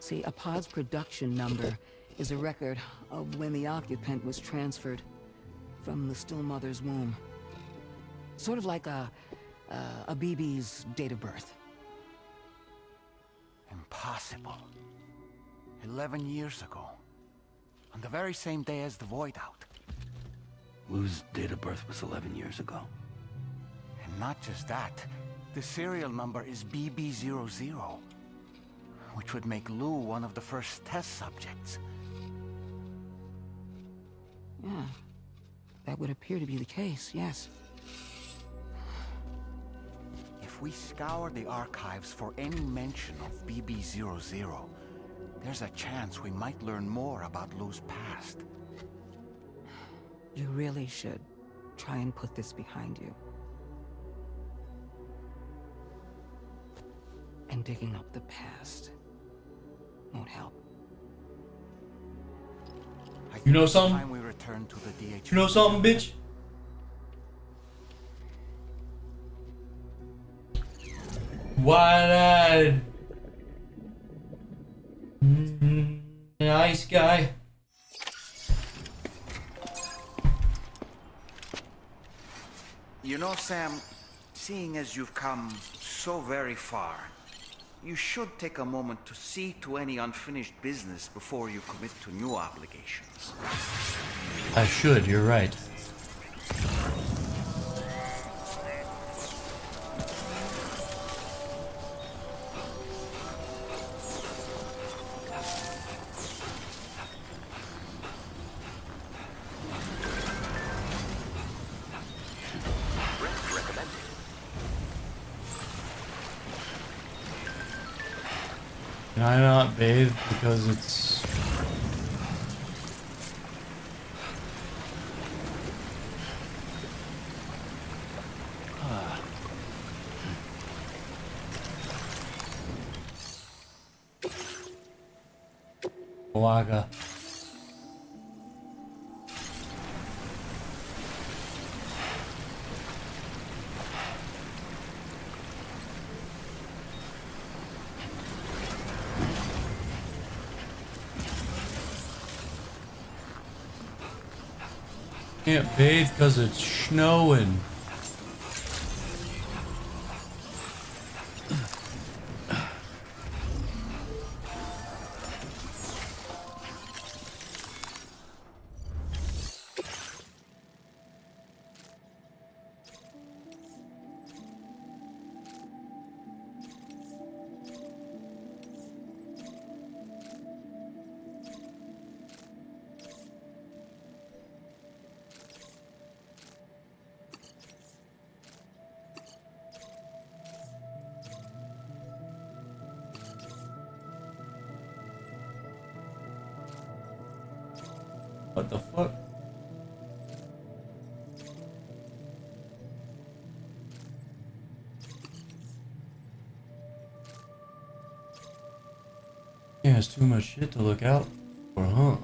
See, a pod's production number is a record of when the occupant was transferred from the still mother's womb. Sort of like a BB's date of birth. Impossible. 11 years ago. On the very same day as the Void Out. Lou's date of birth was 11 years ago. And not just that, the serial number is BB00, which would make Lou one of the first test subjects. Yeah, that would appear to be the case, yes. If we scour the archives for any mention of BB00, there's a chance we might learn more about Lou's past. You really should try and put this behind you. And digging up the past won't help. You know something? Time we return to the DH. You know something, bitch? Wide-eyed. Nice guy. You know, Sam, seeing as you've come so very far, you should take a moment to see to any unfinished business before you commit to new obligations. I should, you're right. Rest recommended. Can I not bathe because it's... Waga. Can't bathe because it's snowing. What the fuck? Yeah, it's too much shit to look out for, huh?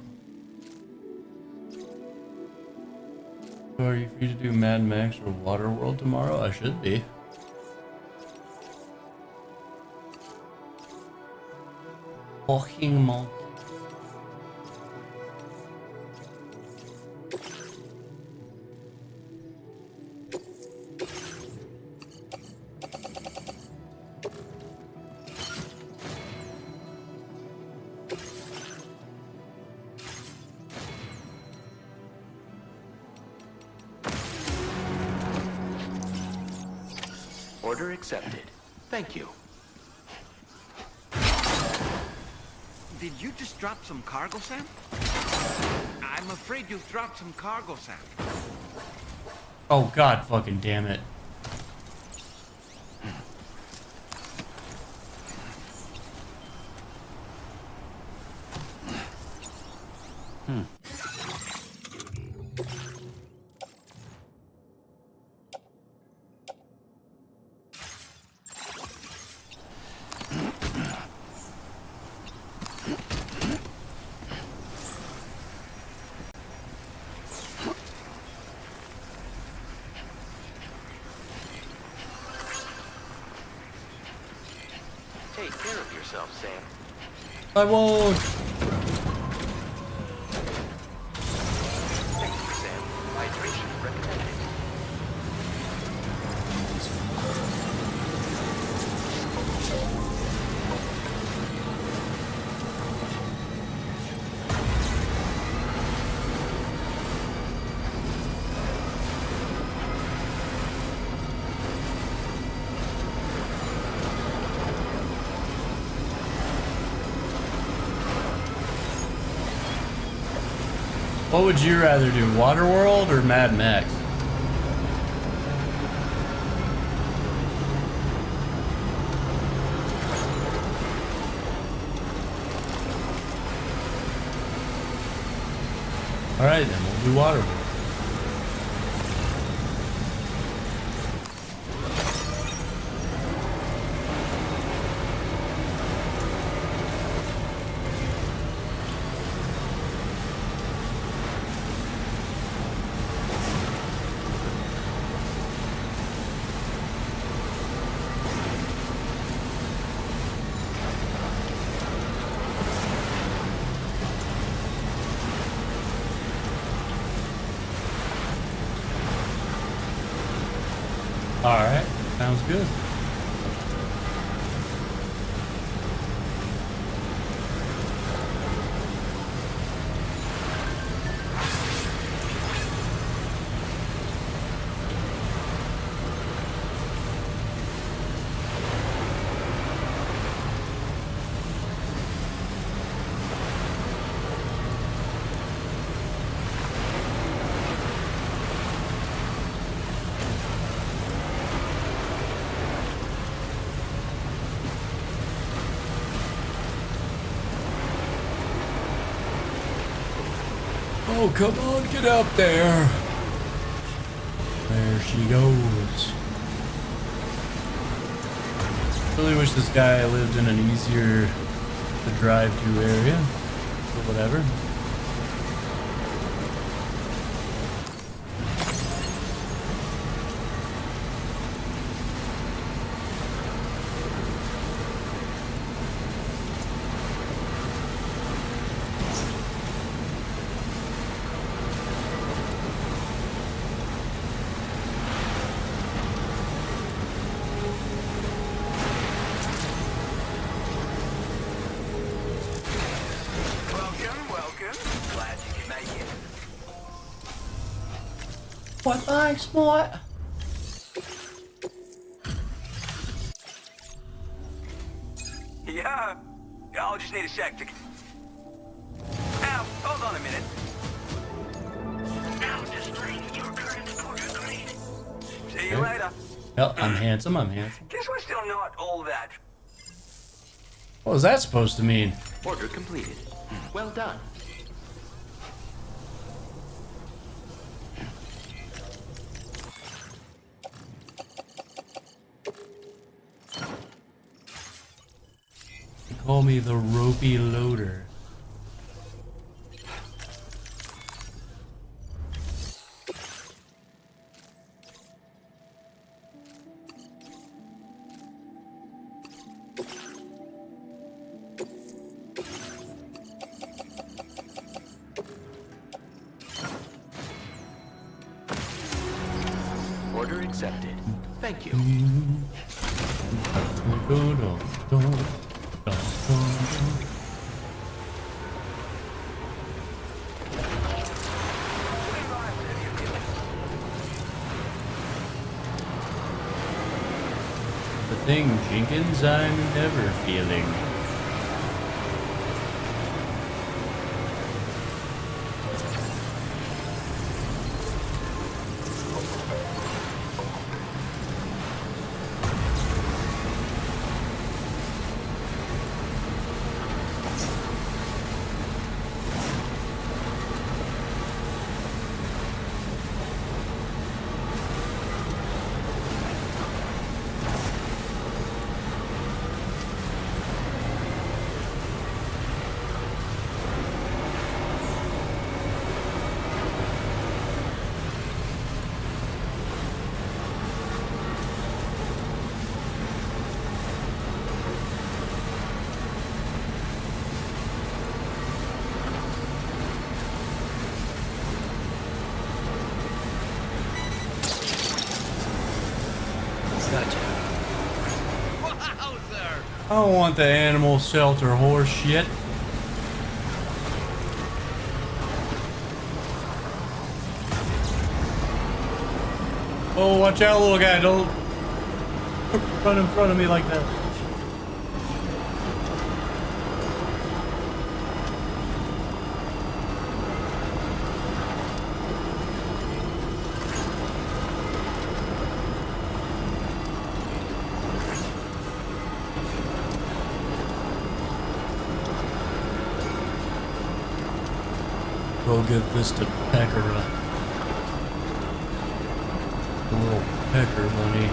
So are you free to do Mad Max or Waterworld tomorrow? I should be. Fucking monkey. Order accepted. Thank you. Did you just drop some cargo, Sam? I'm afraid you've dropped some cargo, Sam. Oh god fucking damn it. Take care of yourself, Sam. I won't. Thank you, Sam. Hydration recommended. What would you rather do, Waterworld or Mad Max? Alright then, we'll do Waterworld. Alright, sounds good. Oh, come on, get up there. There she goes. Really wish this guy lived in an easier to drive to area, but whatever. What, thanks, mate? Yeah, I'll just need a sec to... Now, hold on a minute. Now displaying your current order grade. See you later. Well, I'm handsome, I'm handsome. Guess we're still not all that. What was that supposed to mean? Order completed. Well done. Call me the ropey loader. Order accepted. Thank you. The thing, Jenkins, I'm never feeling. I don't want the animal shelter horse shit. Oh, watch out, little guy. Don't run in front of me like that. Go give this to Peckera. The little pecker bunny.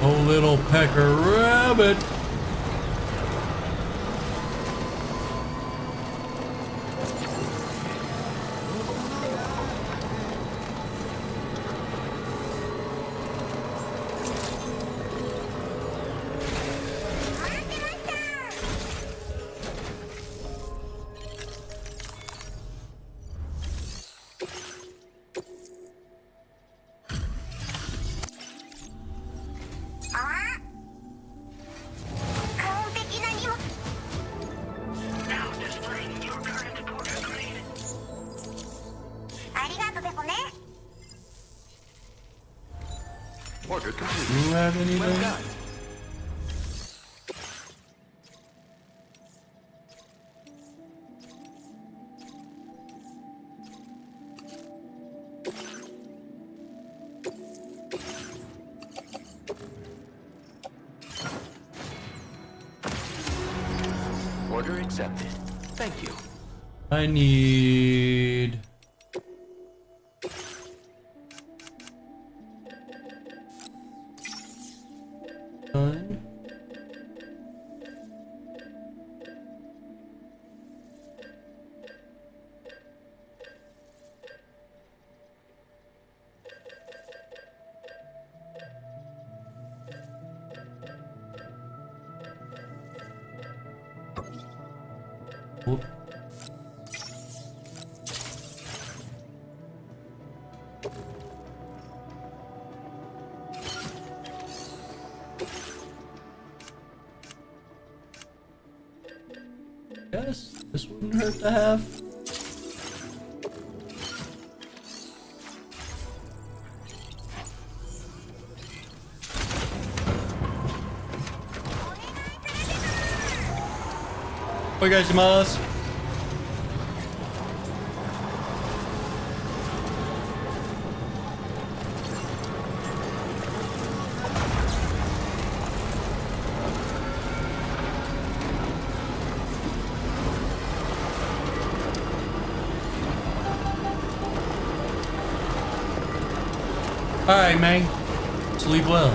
Oh, little pecker rabbit. Now displaying your current order grade. Order complete. You have anything? Well done. accepted. Thank you. I need... Done. Whoop. Yes, this wouldn't hurt to have. Obrigado. Alright, man. Sleep well.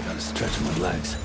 Gotta stretch my legs.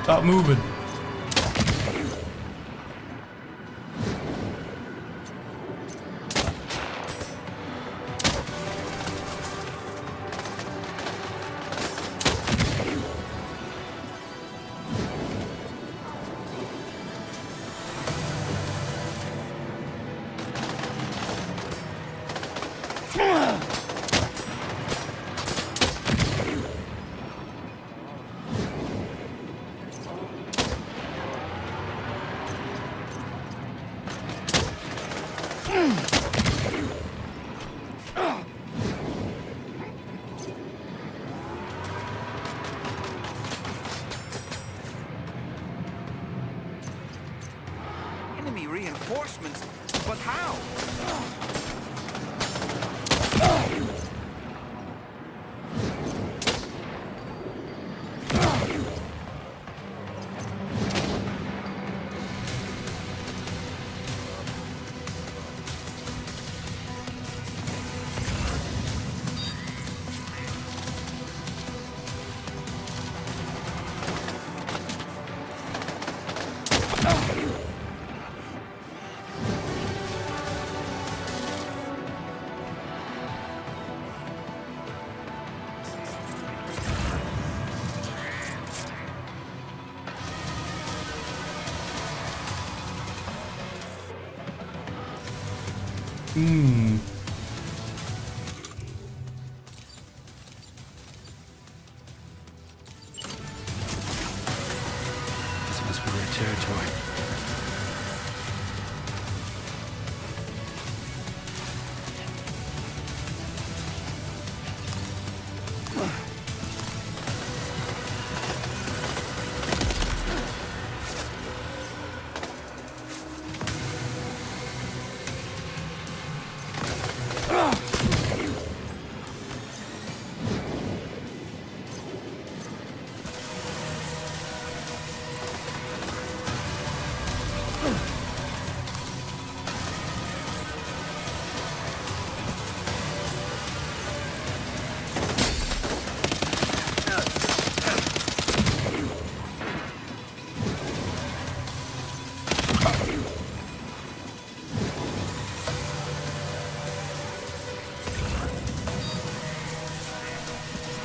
Stop moving. Enemy reinforcements? But how?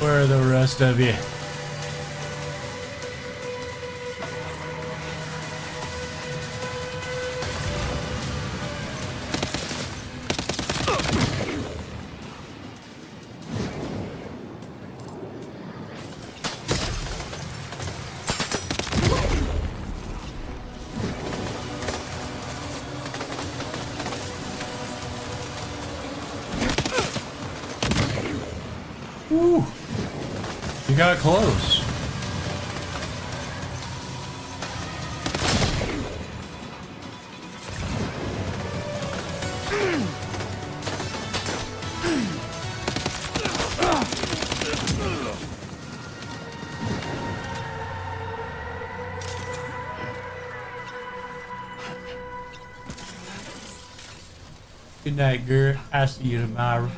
Where are the rest of you? Woo! You got close. Good night, girl. I'll see you tomorrow.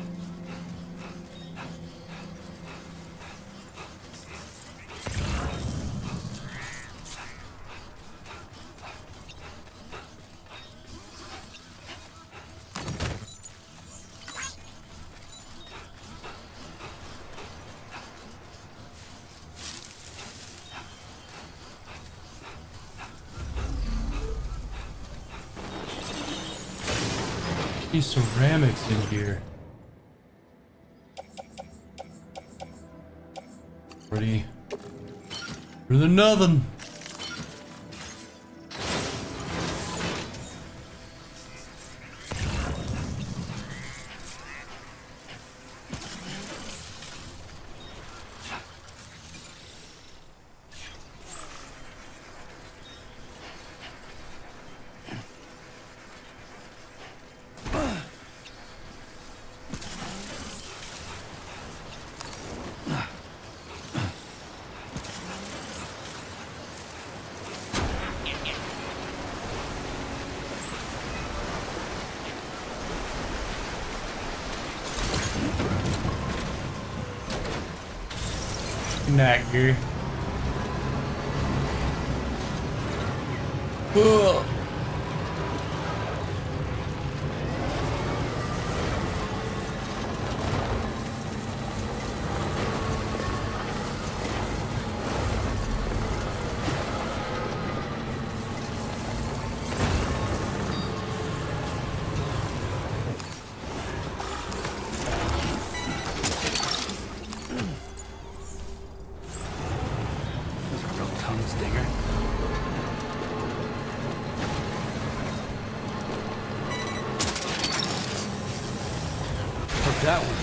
These ceramics in here. Ready for the nothing. That gear. Ugh. Stinger. Took that one.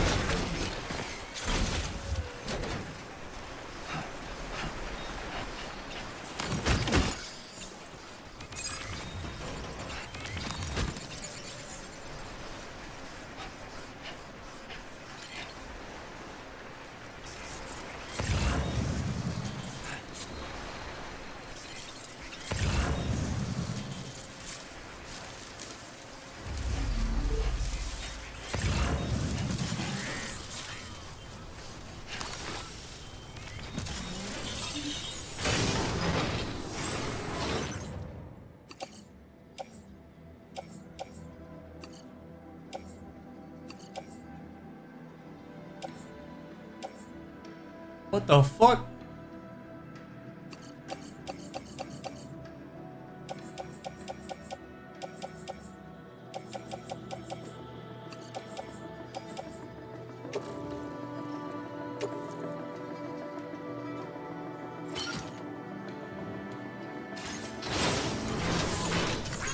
What the fuck?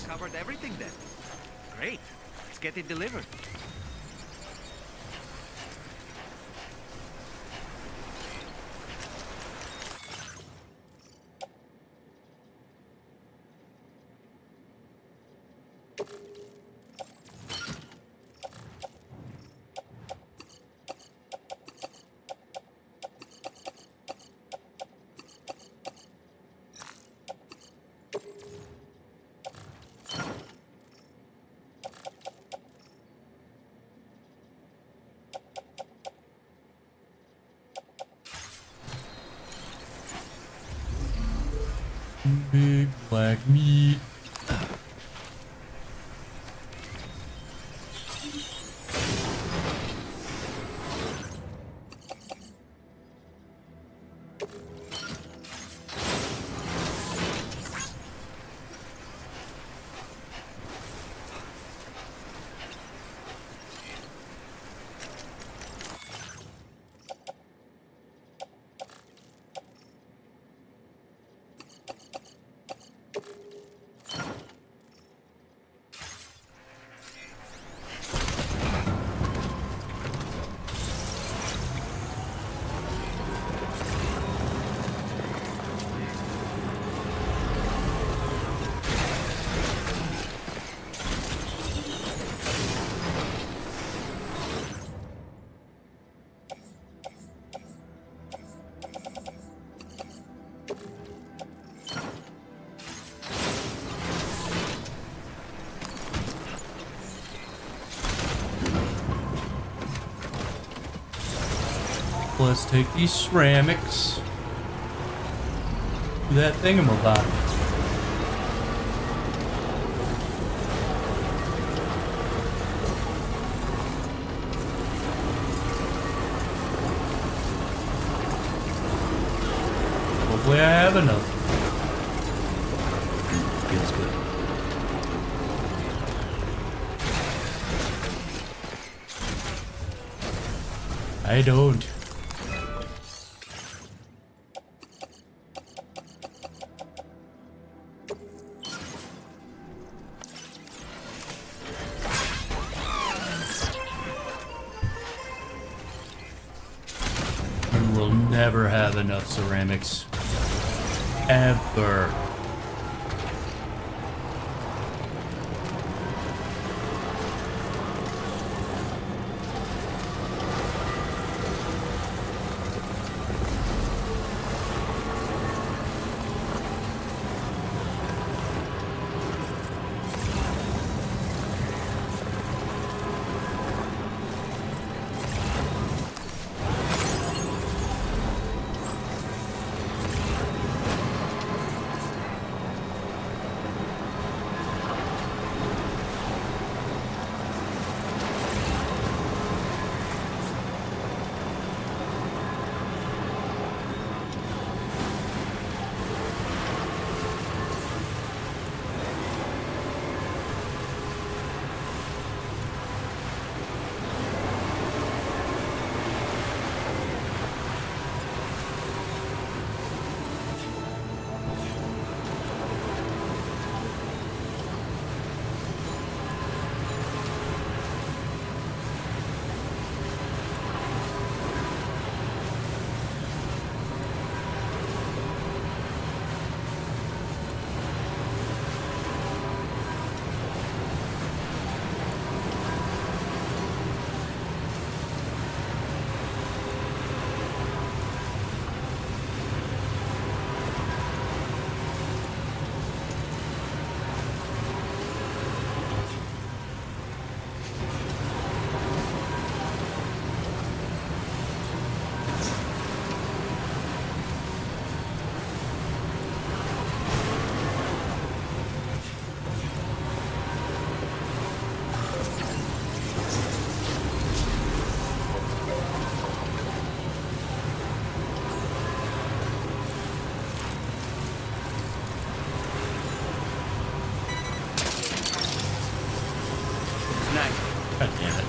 Covered everything then. Great. Let's get it delivered. Big black meat. Let's take these ceramics. Do that thingamabob. Hopefully I have enough. Feels good. I don't. And we'll never have enough ceramics. Ever. God damn it.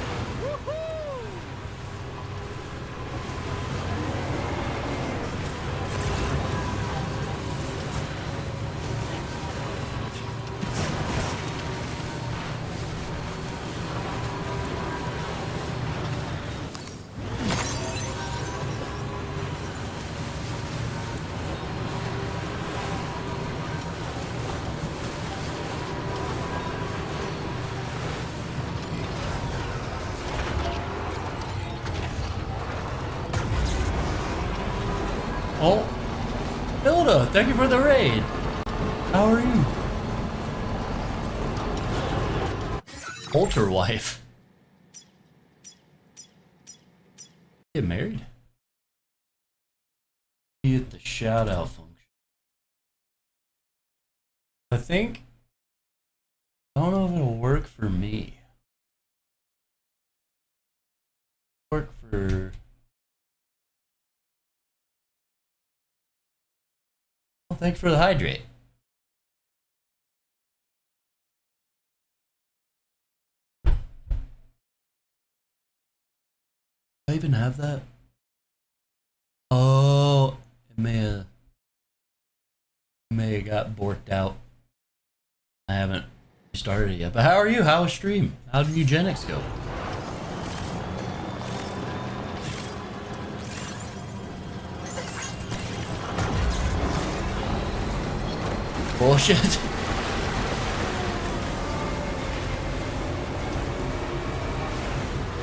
Oh, Hilda, thank you for the raid. How are you? Altar wife. Get married? Hit the shout out function. I think. I don't know if it'll work for me. Work for. Well, thanks for the hydrate. Do I even have that? Oh, it may have got borked out. I haven't started it yet. But how are you? How was stream? How did eugenics go? Bullshit.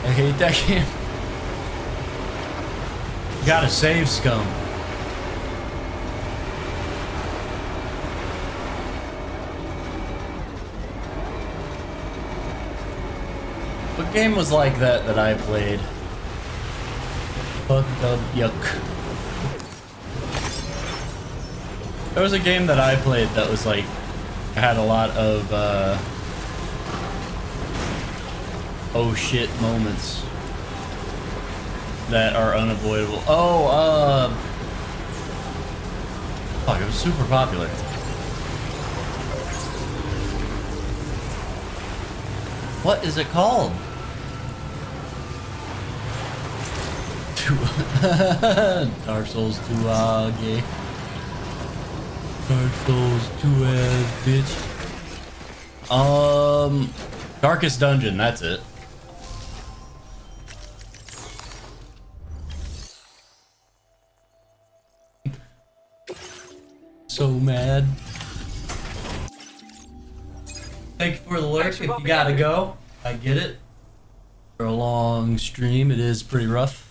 I hate that game. Gotta save scum. What game was like that I played? Fucked up yuck. There was a game that I played that was like had a lot of oh shit moments that are unavoidable. Oh, fuck, it was super popular. What is it called? Dark Souls 2 gay. Dark Souls 2 ass bitch. Darkest Dungeon, that's it. So mad. Thank you for the lurk. If you gotta go, I get it. For a long stream, it is pretty rough.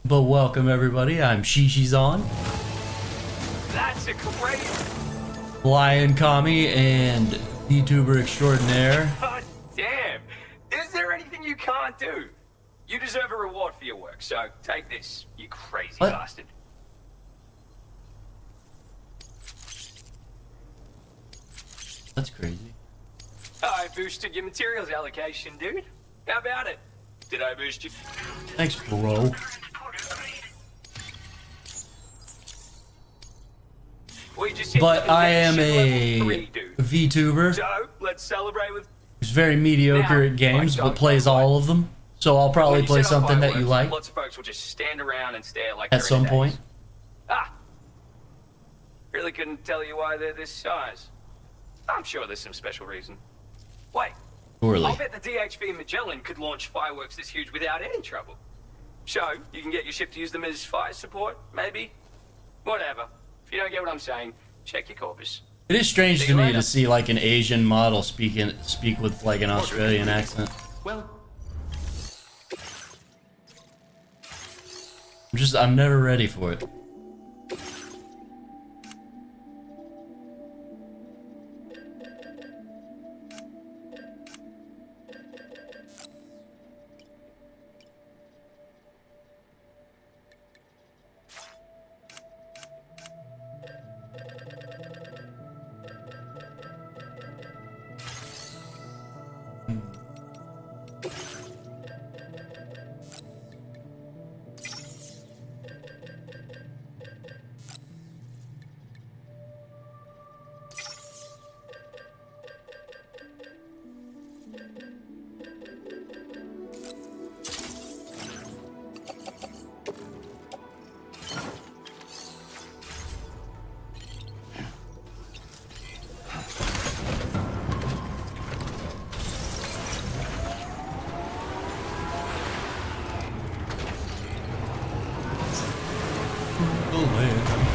But welcome everybody. I'm Shishi's on. That's a great. Lion Kami and VTuber extraordinaire. God damn. Is there anything you can't do? You deserve a reward for your work, so take this, you crazy What? bastard. That's crazy. I boosted your materials allocation, dude. How about it? Did I boost you? Thanks, bro. We just hit But the I am connection a level 3, dude. VTuber So, let's celebrate with... who's very mediocre at games, but plays all of them. So I'll probably When you play set up something that you fireworks, like Lots of folks will just stand around and stare like at they're some in a point. daze. Ah! Really couldn't tell you why they're this size. I'm sure there's some special reason. Wait. Surely. I'll bet the DHV Magellan could launch fireworks this huge without any trouble. So, you can get your ship to use them as fire support, maybe? Whatever. If you don't get what I'm saying, check your corpus. It is strange See to you me later. to see like an Asian model speak with like an Australian accent. Well, I'm never ready for it.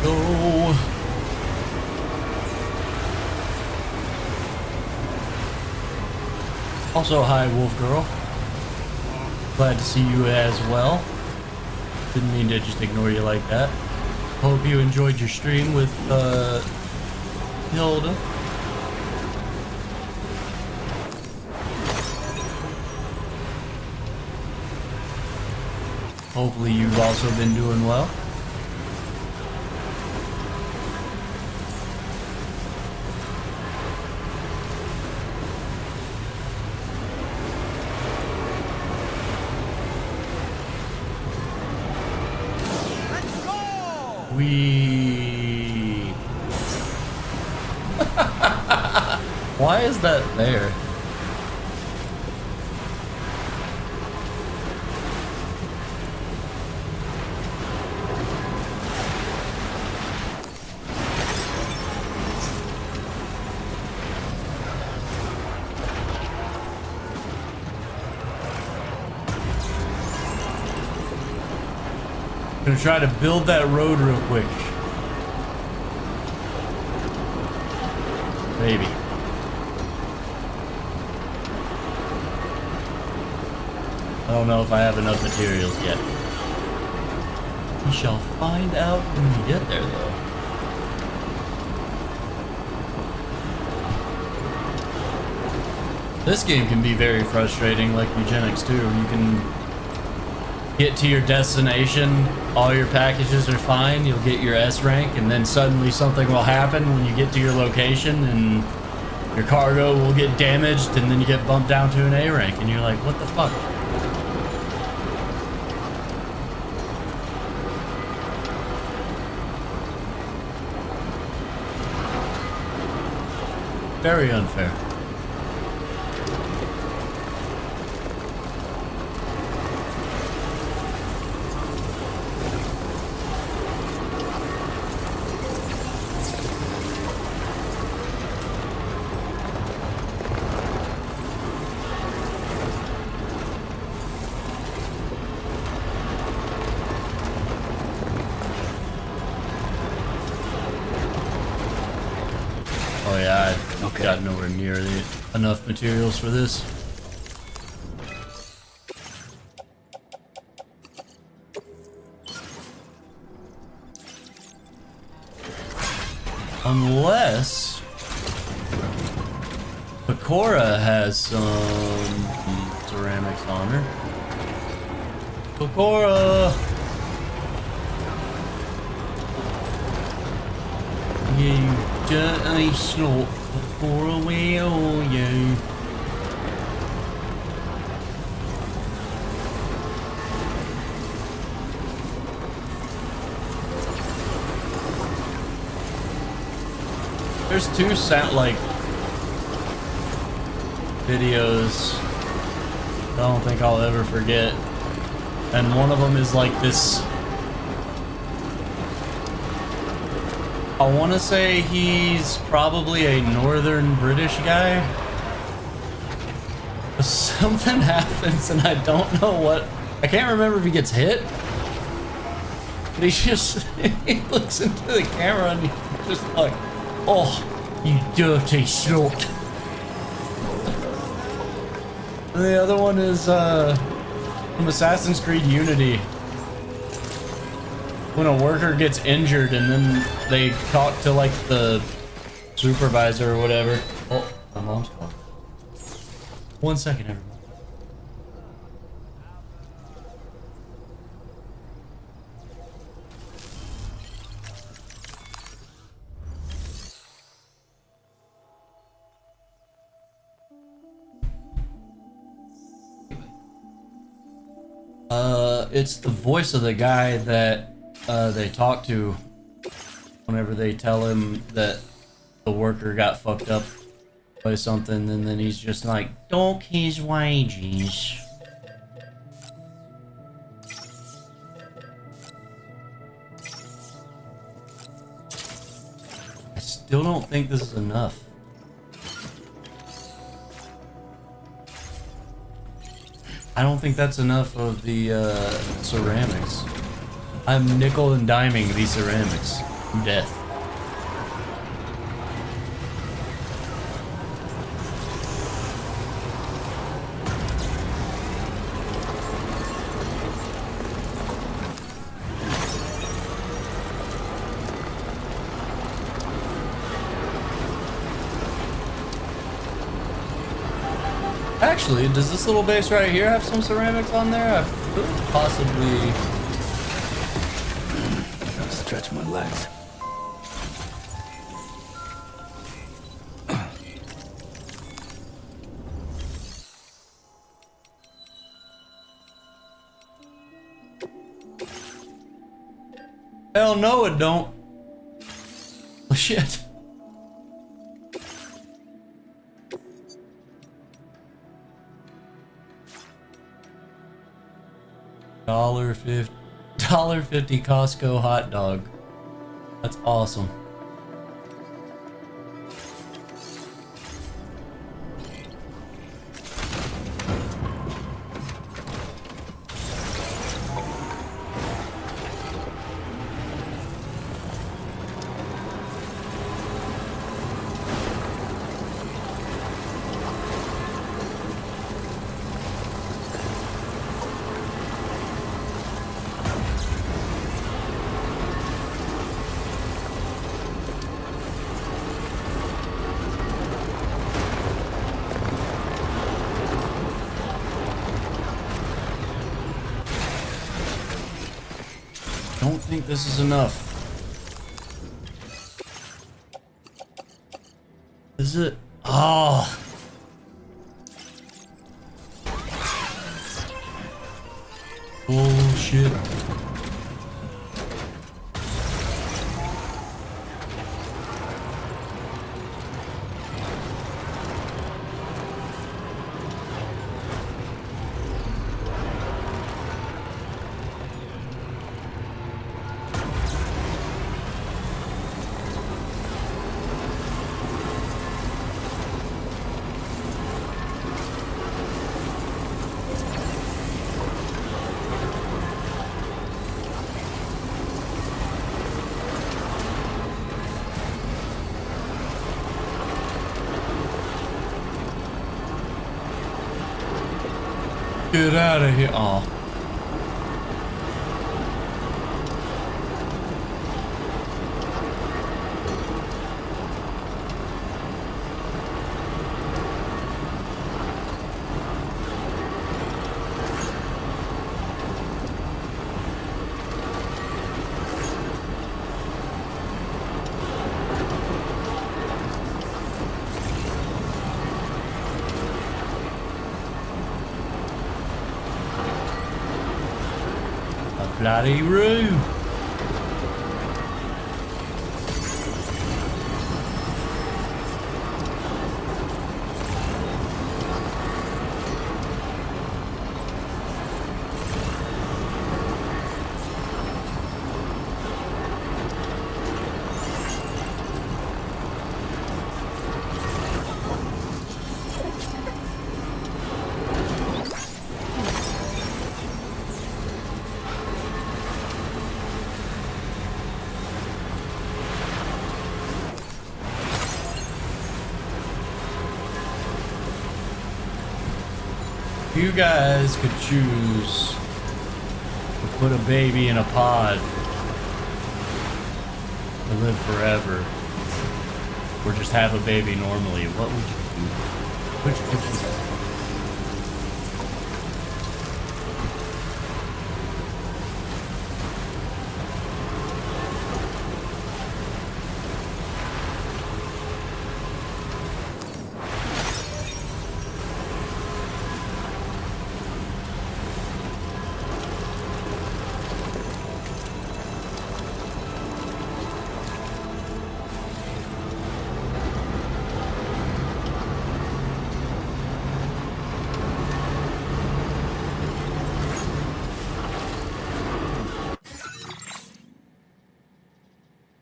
Go. Also, hi, Wolf Girl. Glad to see you as well. Didn't mean to just ignore you like that. Hope you enjoyed your stream with Hilda. Hopefully you've also been doing well. Why is that there? Gonna try to build that road real quick. Maybe. I don't know if I have enough materials yet. We shall find out when we get there, though. This game can be very frustrating, like Eugenics too. You can get to your destination, all your packages are fine, you'll get your S rank, and then suddenly something will happen when you get to your location and your cargo will get damaged, and then you get bumped down to an A rank, and you're like, what the fuck? Very unfair. Oh yeah, I've got nowhere near enough materials for this. Unless Pecora has some ceramics on her. Pecora! You dirty snort, Pecora, where are you? There's two like videos I don't think I'll ever forget, and one of them is like this. I want to say he's probably a northern British guy. But something happens and I don't know what. I can't remember if he gets hit. But he just he looks into the camera and he's just like, "Oh, you dirty slut." And the other one is from Assassin's Creed Unity. When a worker gets injured and then they talk to like the supervisor or whatever. Oh, my mom's calling. 1 second, everyone. It's the voice of the guy that they talk to whenever they tell him that the worker got fucked up by something, and then he's just like, "Dock his wages." I still don't think this is enough. I don't think that's enough of the ceramics. I'm nickel and diming these ceramics to death. Actually, does this little base right here have some ceramics on there? I could possibly stretch my legs. Hell no, it don't. Oh shit. $1.50 Costco hot dog. That's awesome. don't think this is enough. Is it? Oh. Bullshit. Get out of here. Aw. Bloody Roo! You guys could choose to put a baby in a pod to live forever, or just have a baby normally. What would you do? Which would you do?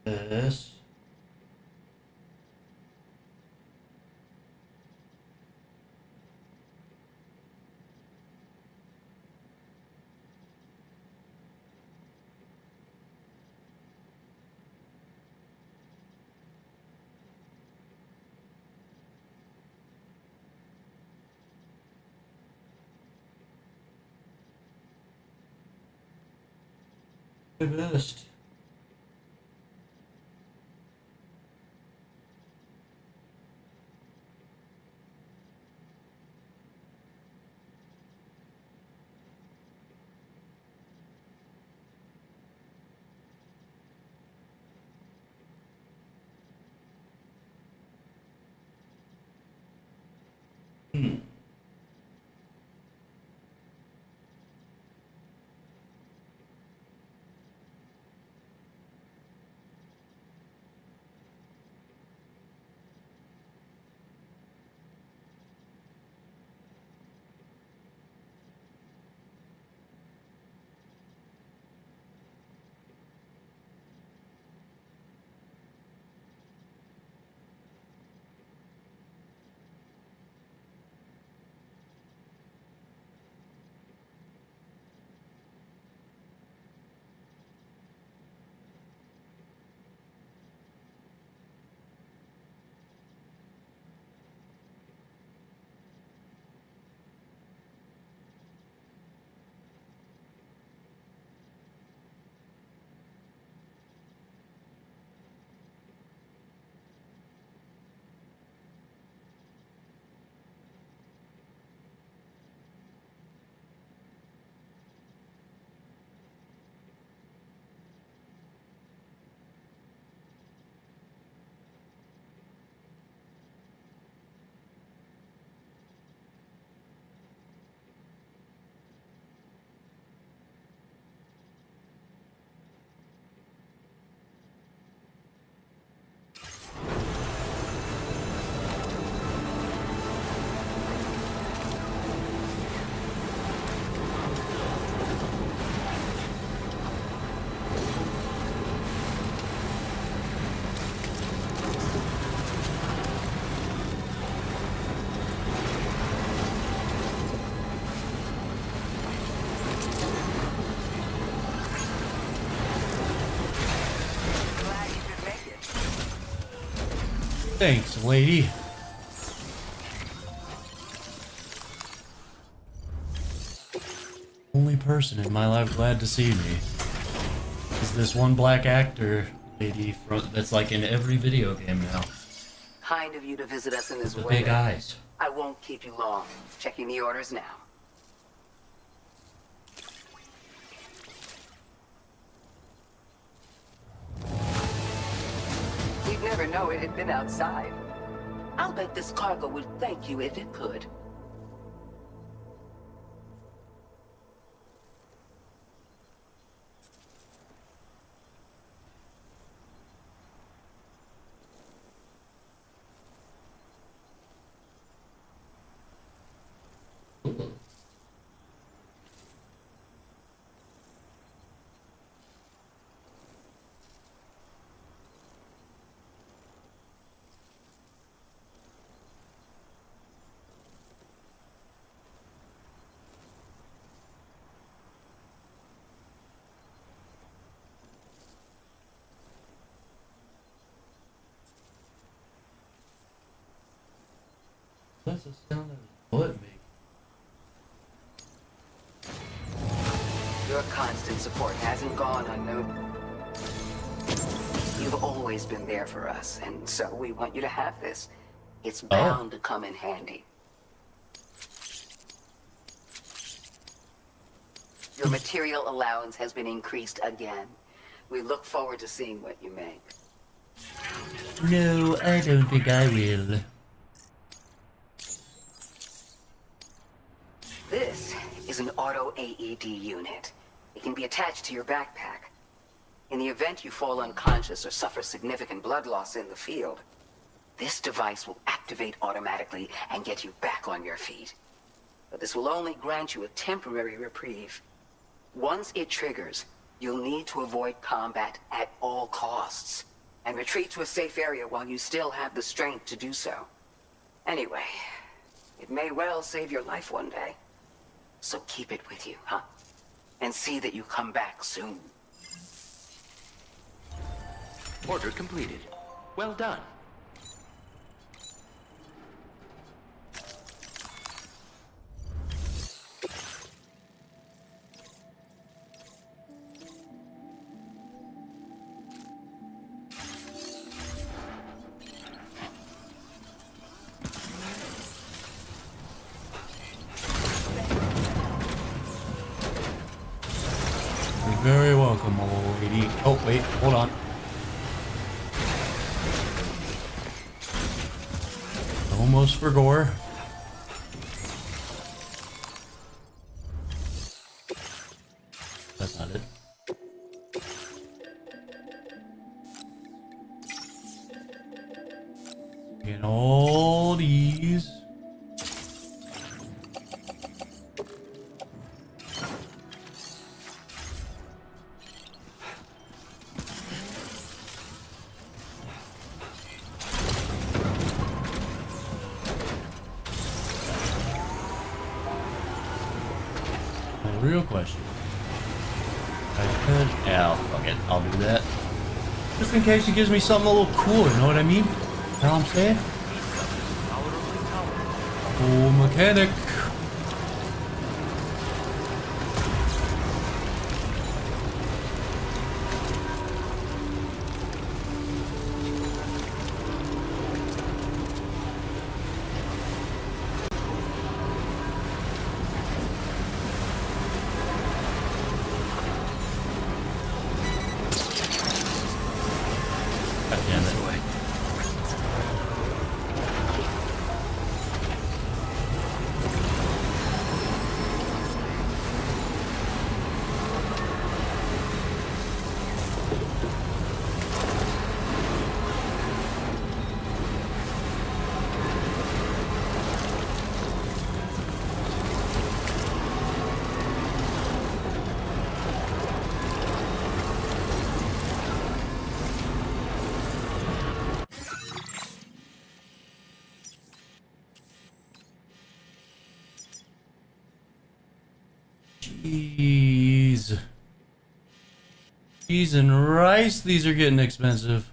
This. The best. Thanks, lady. Only person in my life glad to see me is this one black actor lady that's like in every video game now. Kind of you to visit us in this The way. big eyes. I won't keep you long. Checking the orders now. You'd never know it had been outside. I'll bet this cargo would thank you if it could. What's the sound of his bullet make? Your constant support hasn't gone unnoticed. You've always been there for us, and so we want you to have this. It's bound to come in handy. Your material allowance has been increased again. We look forward to seeing what you make. No, I don't think I will. This is an auto AED unit. It can be attached to your backpack. In the event you fall unconscious or suffer significant blood loss in the field, this device will activate automatically and get you back on your feet. But this will only grant you a temporary reprieve. Once it triggers, you'll need to avoid combat at all costs and retreat to a safe area while you still have the strength to do so. Anyway, it may well save your life one day. So keep it with you, huh? And see that you come back soon. Order completed. Well done. You're very welcome, old lady. Oh, wait, hold on. Almost for gore. That's not it. Getting all these. Real question. I could. Yeah, fuck it. I'll do that. Just in case he gives me something a little cooler, know what I mean? Know what I'm saying? Oh, mechanic. God damn it. Jeez. Cheese and rice, these are getting expensive.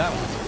that one.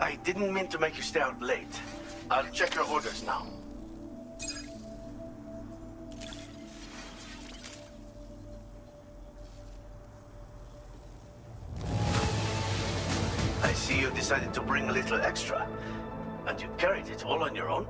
I didn't mean to make you stay out late. I'll check your orders now. I see you decided to bring a little extra. And you carried it all on your own?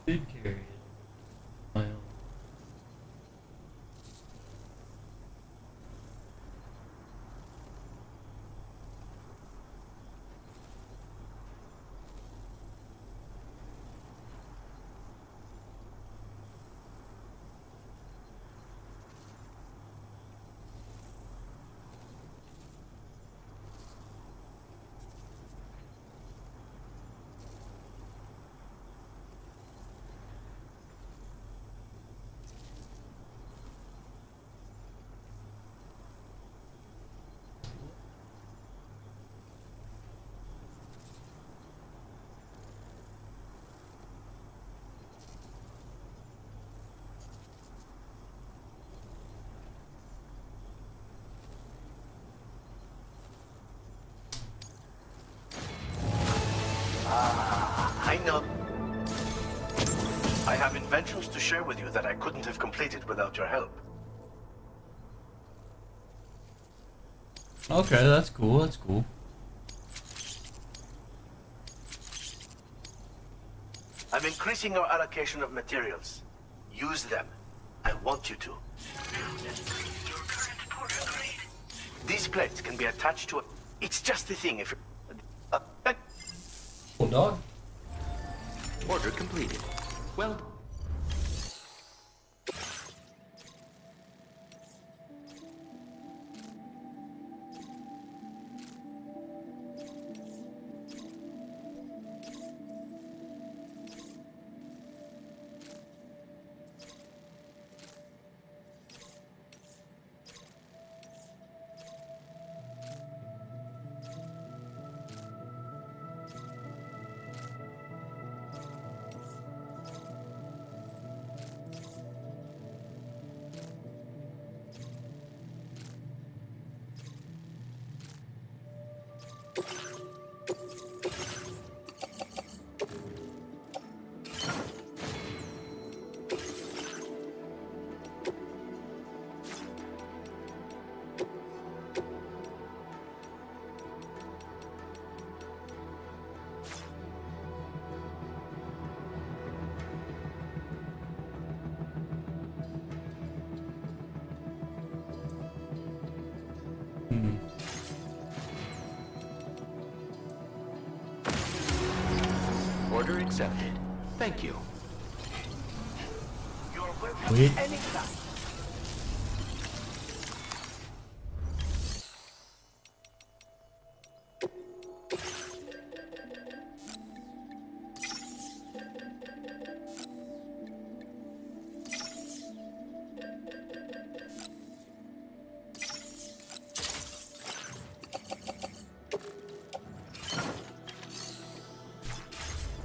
Did carry it. My own. I know. I have inventions to share with you that I couldn't have completed without your help. Okay, that's cool, that's cool. I'm increasing our allocation of materials. Use them. I want you to. These plates can be attached to a... It's just the thing if... Well, dog. Order completed. Well. Order accepted. Thank you. Wait.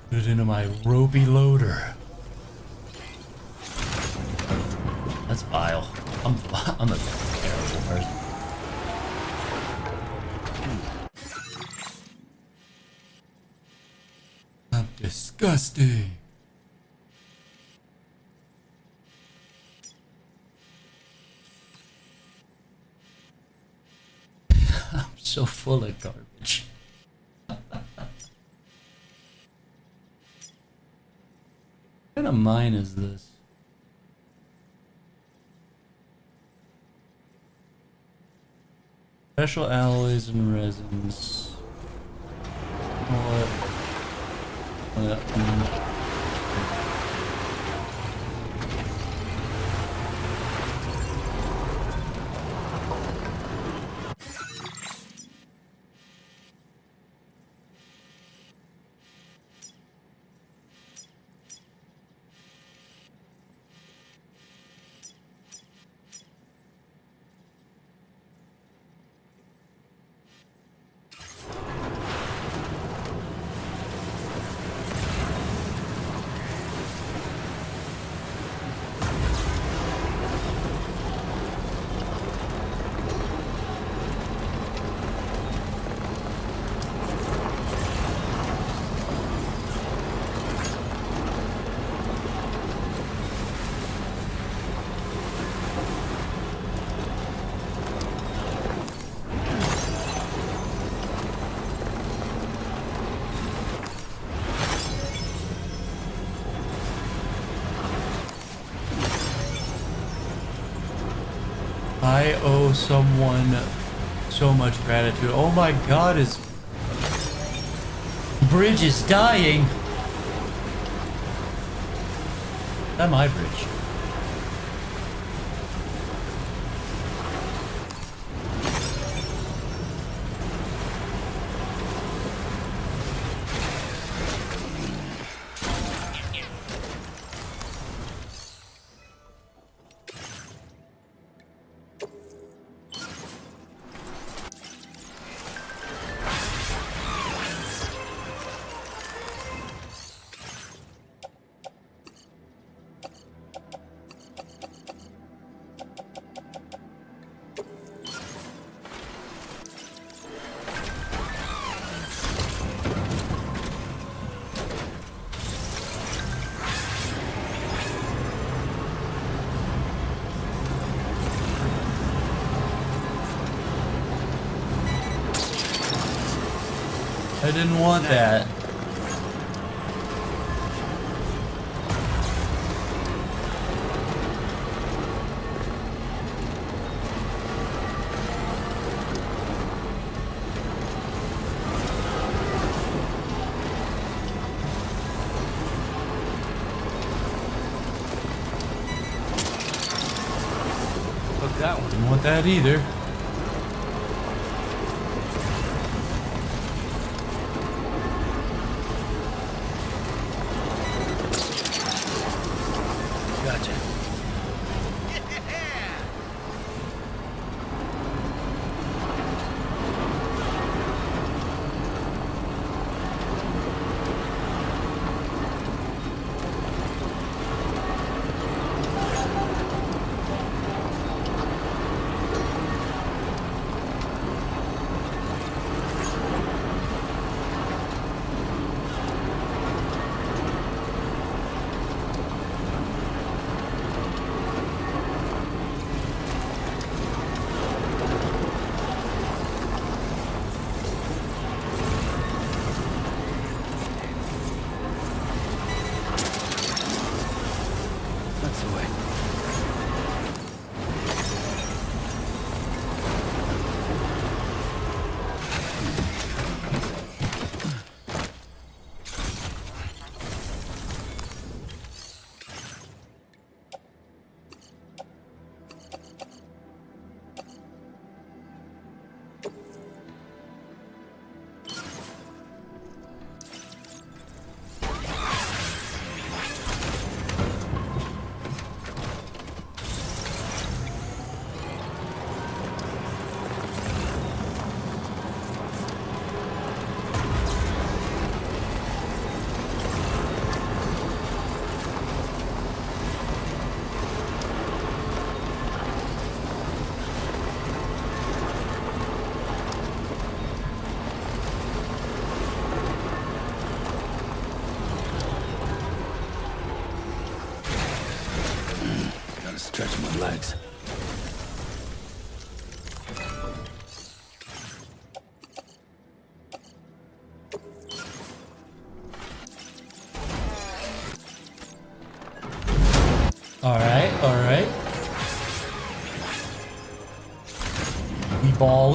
Put it into my ropey loader. That's vile. I'm a terrible person. I'm Disgusting. I'm so full of garbage. What kind of mine is this? Special alloys and resins. I owe someone so much gratitude. Oh my god, his bridge is dying. Is that my bridge? I didn't want that. Fuck that one. Didn't want that either.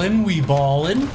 ballin', we ballin'.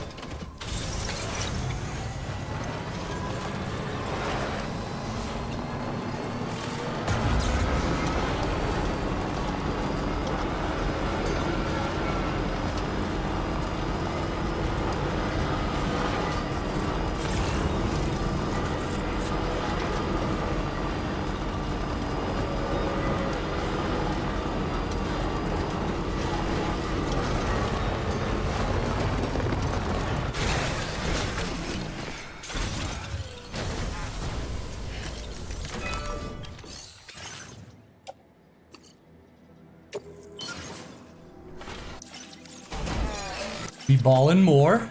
We ballin' more.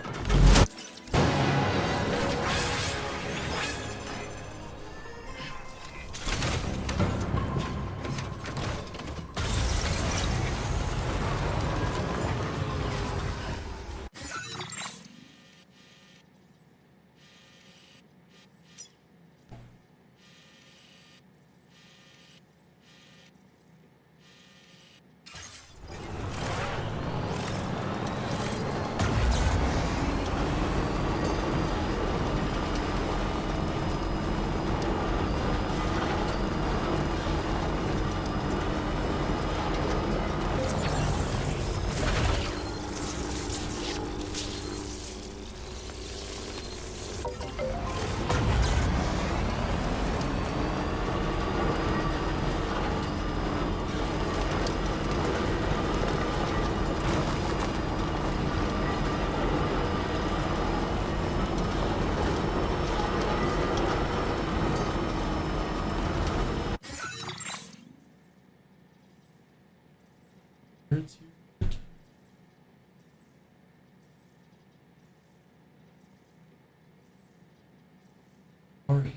Are here.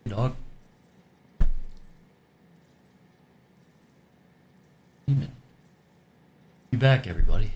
Dog. Be back, everybody.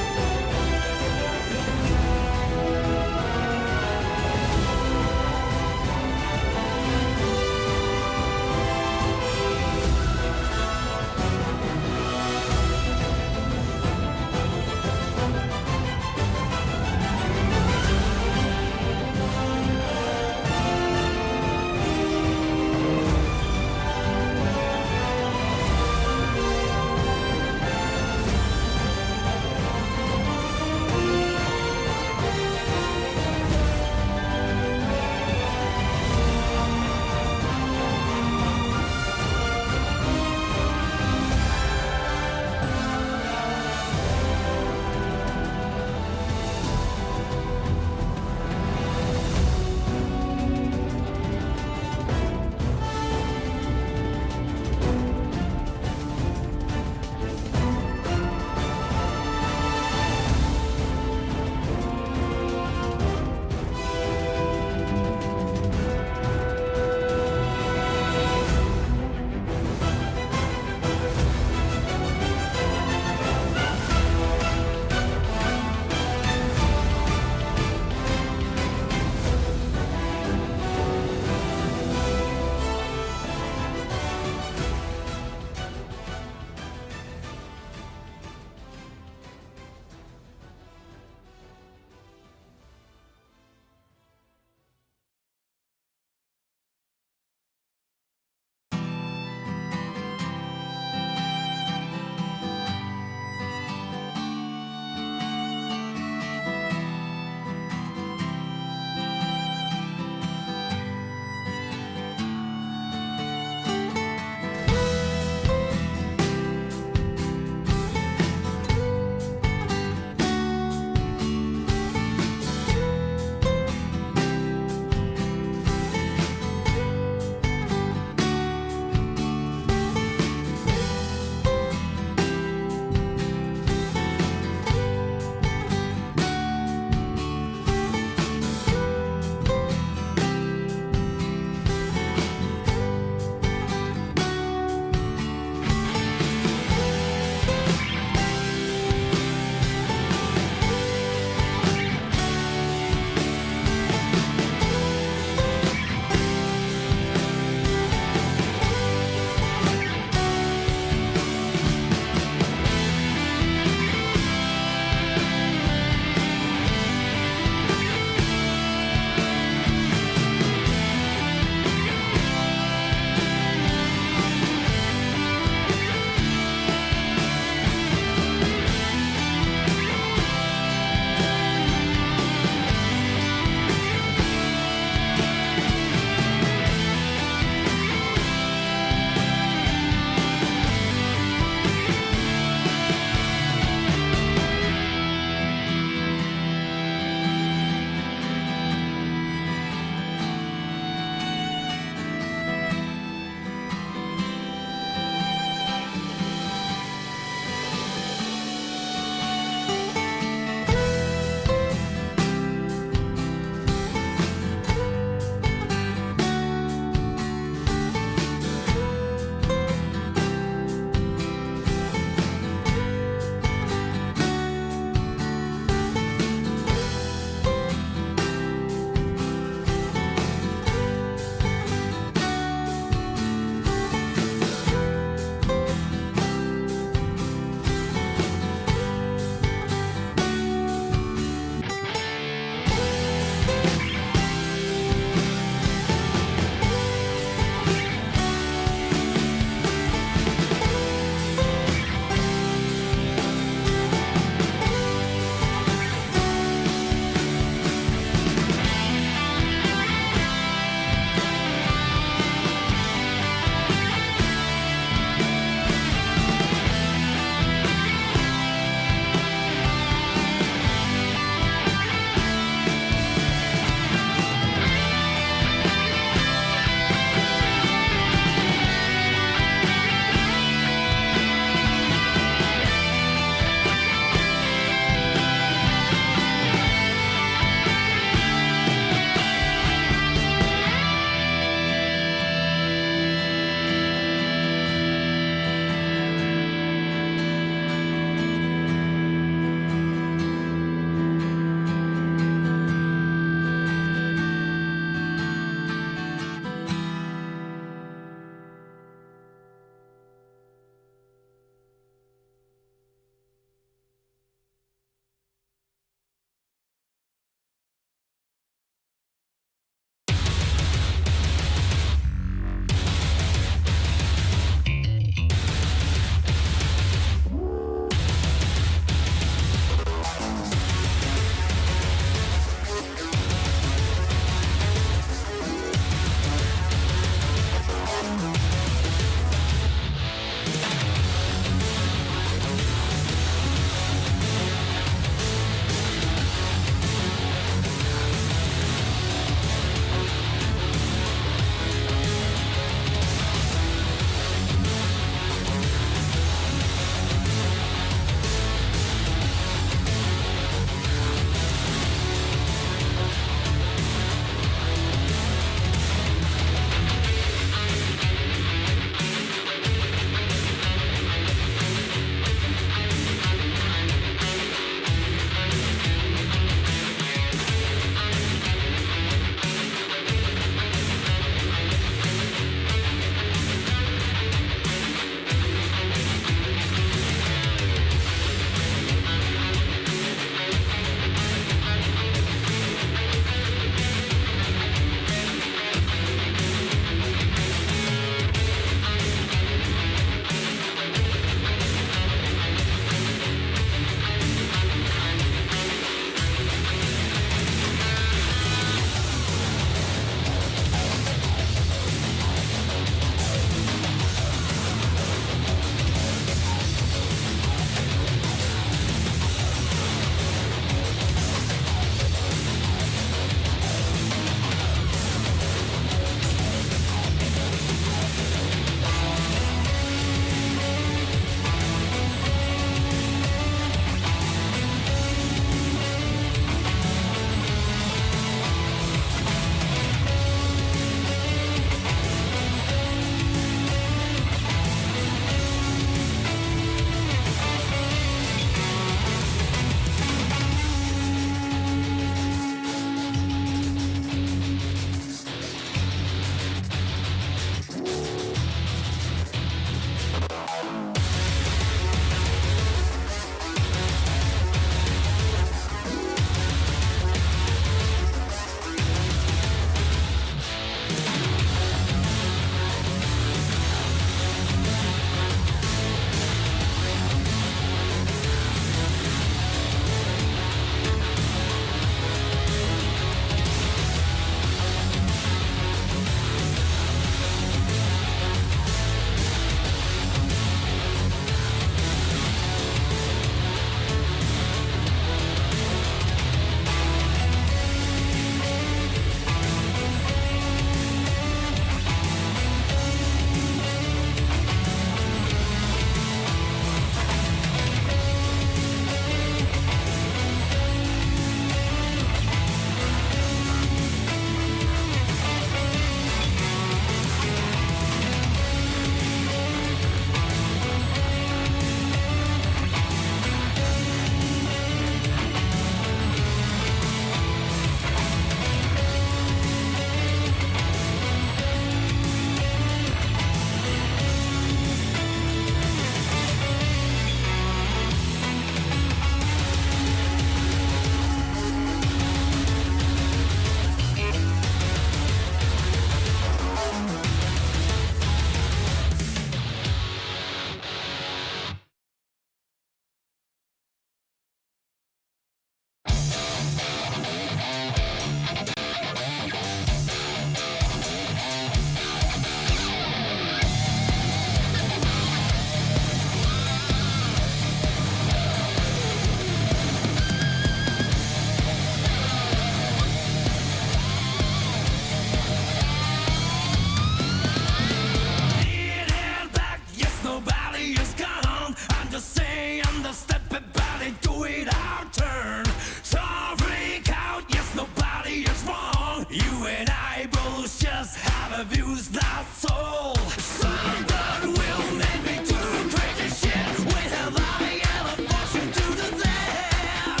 just have a views, that's all. Someone will make me do crazy shit. Where have I ever forced you to do that?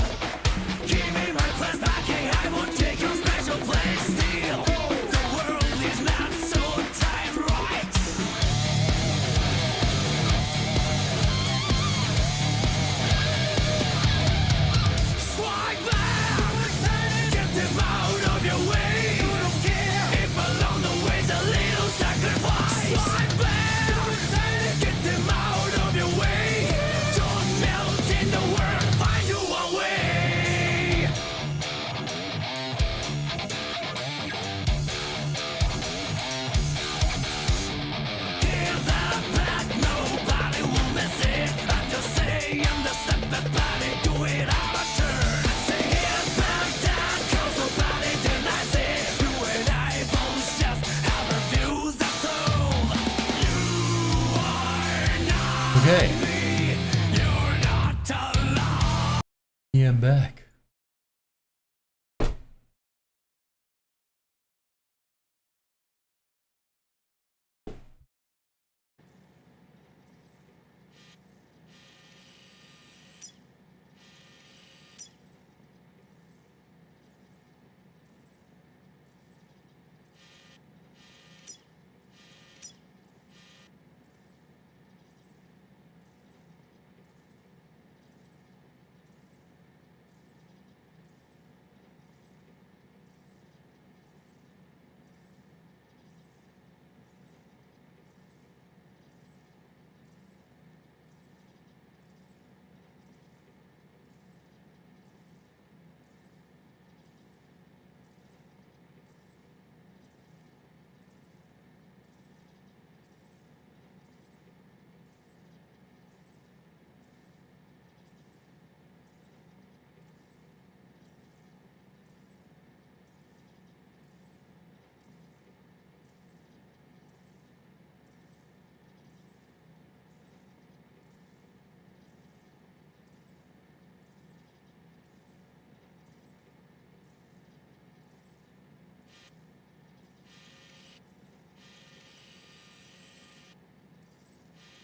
Give me my place back, hey, I won't take your special place. Still, the world is not so tight, right? Strike back, get them out of your way. You don't care if along the way's a little sacrifice. Strike back, get them out of your way. Don't melt in the world, find you a way. Hear that back, nobody will miss it. I'm just saying the step that body do it out of turn. Say it back down, cause nobody denies it. You and I both just have our views, that's all. You are not Okay. me, you're not alone. Yeah, I'm back.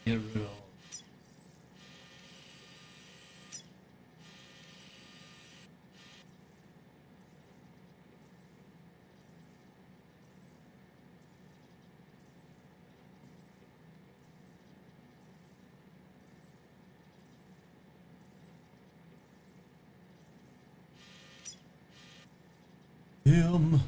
Get rid of all. Him.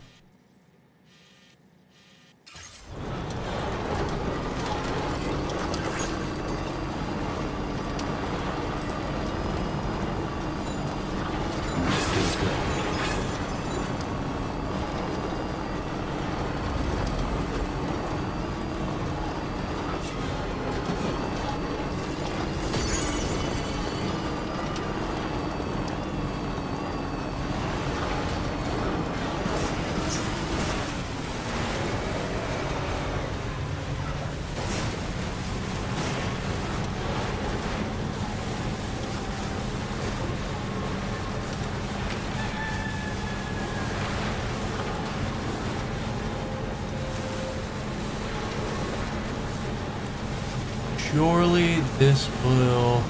Surely this will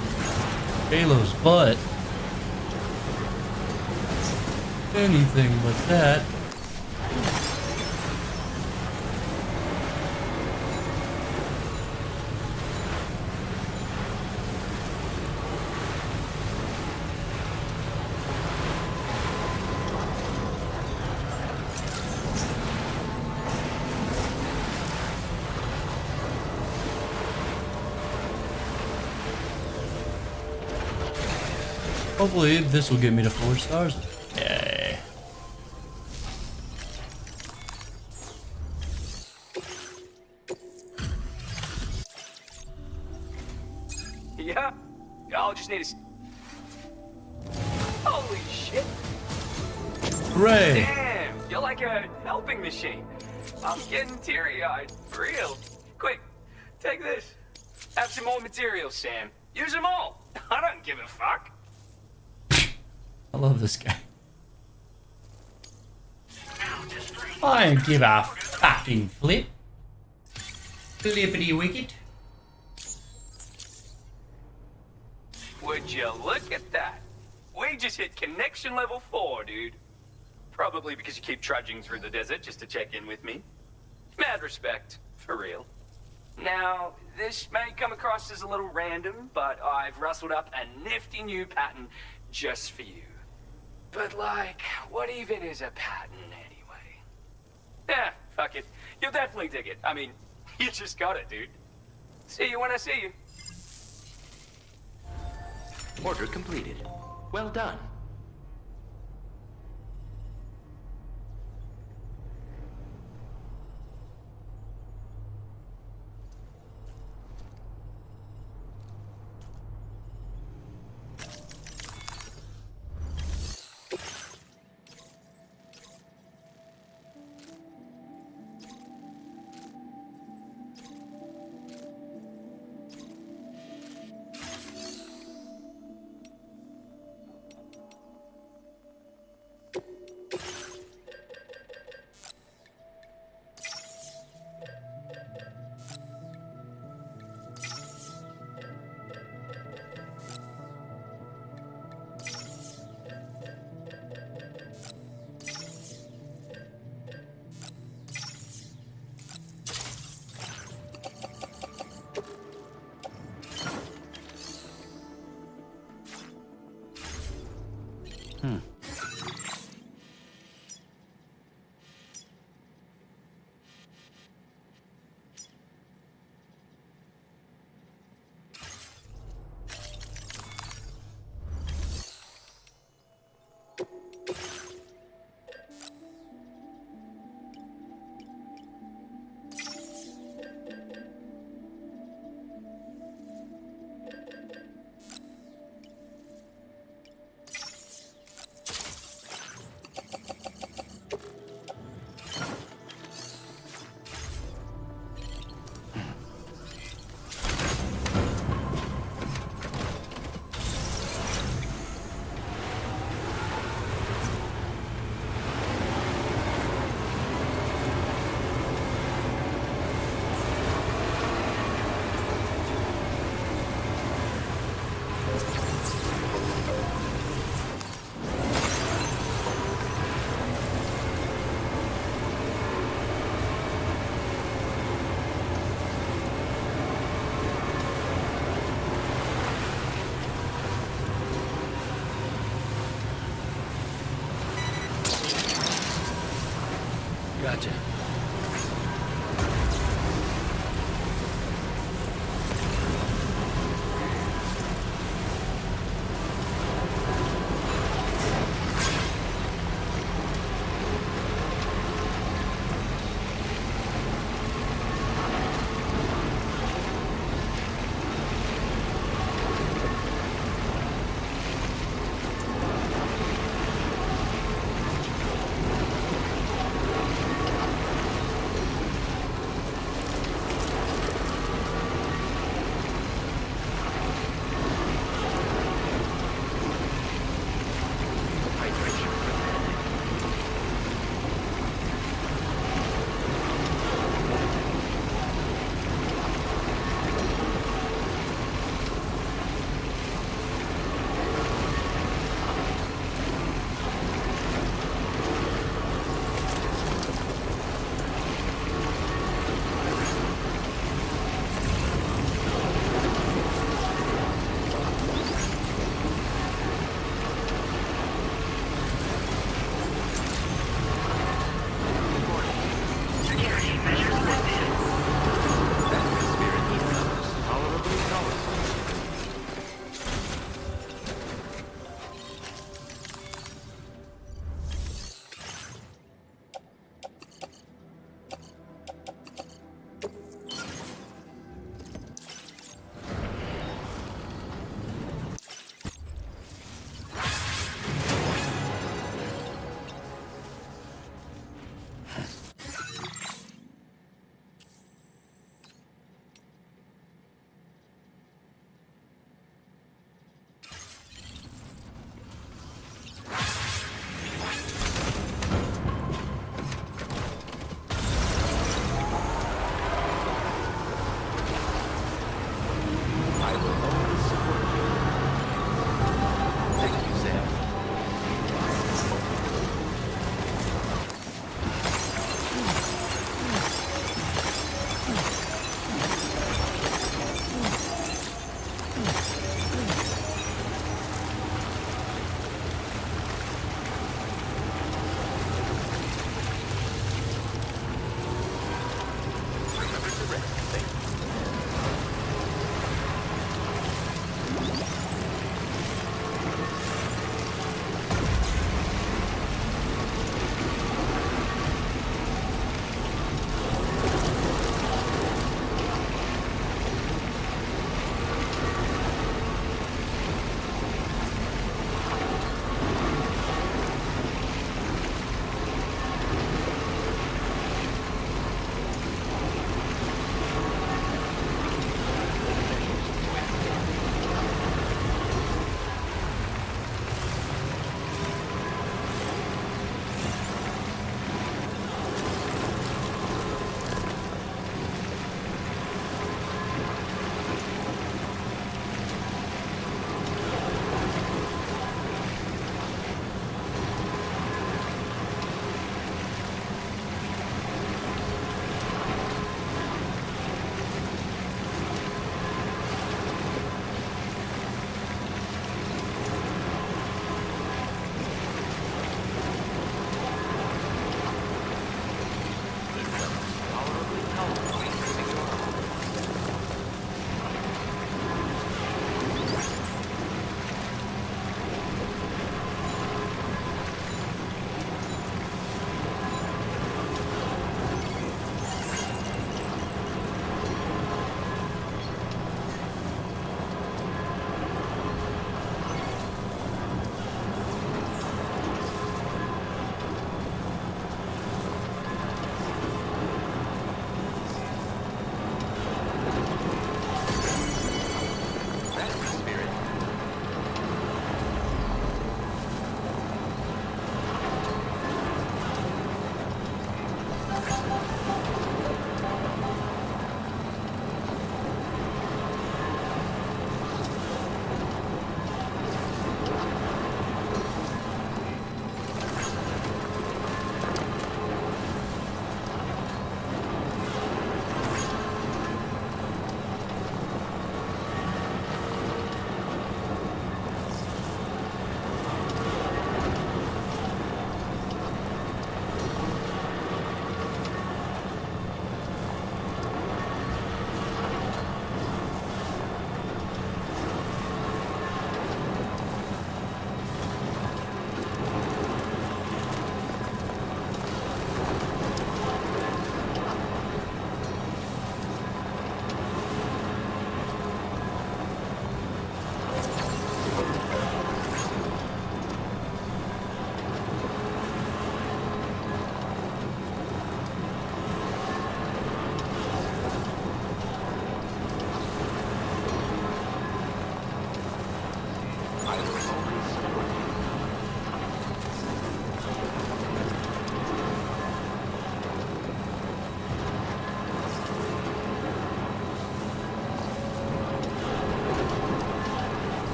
Halo's butt. Anything but that. Hopefully this will get me to 4 stars. Yay. Yeah? I'll just need a... Holy shit! Hooray! Damn! You're like a helping machine. I'm getting teary-eyed. For real. Quick, take this. Have some more materials, Sam. Use them all. I don't give a fuck. I love this guy. I don't give a Fucking flip. Flippity wicket. Would you look at that? We just hit connection level 4, dude. Probably because you keep trudging through the desert just to check in with me. Mad respect, for real. Now, this may come across as a little random, but I've rustled up a nifty new pattern just for you. But like, what even is a pattern anyway? Yeah, fuck it. You'll definitely dig it. I mean, you just got it, dude. See you when I see you. Order completed. Well done. Gotcha.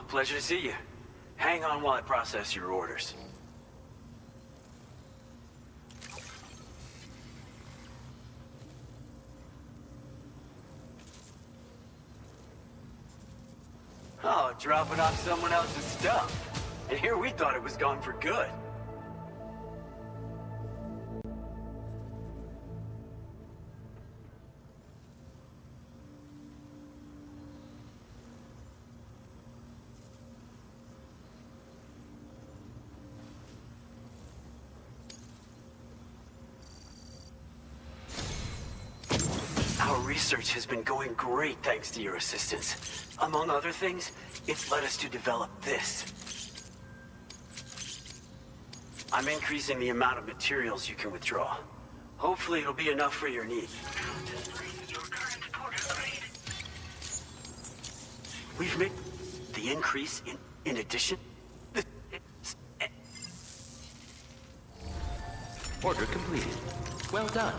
pleasure to see you. Hang on while I process your orders. Oh, dropping off someone else's stuff. And here we thought it was gone for good. Our research has been going great thanks to your assistance. Among other things, it's led us to develop this. I'm increasing the amount of materials you can withdraw. Hopefully it'll be enough for your needs. We've made the increase in addition. Order completed. Well done.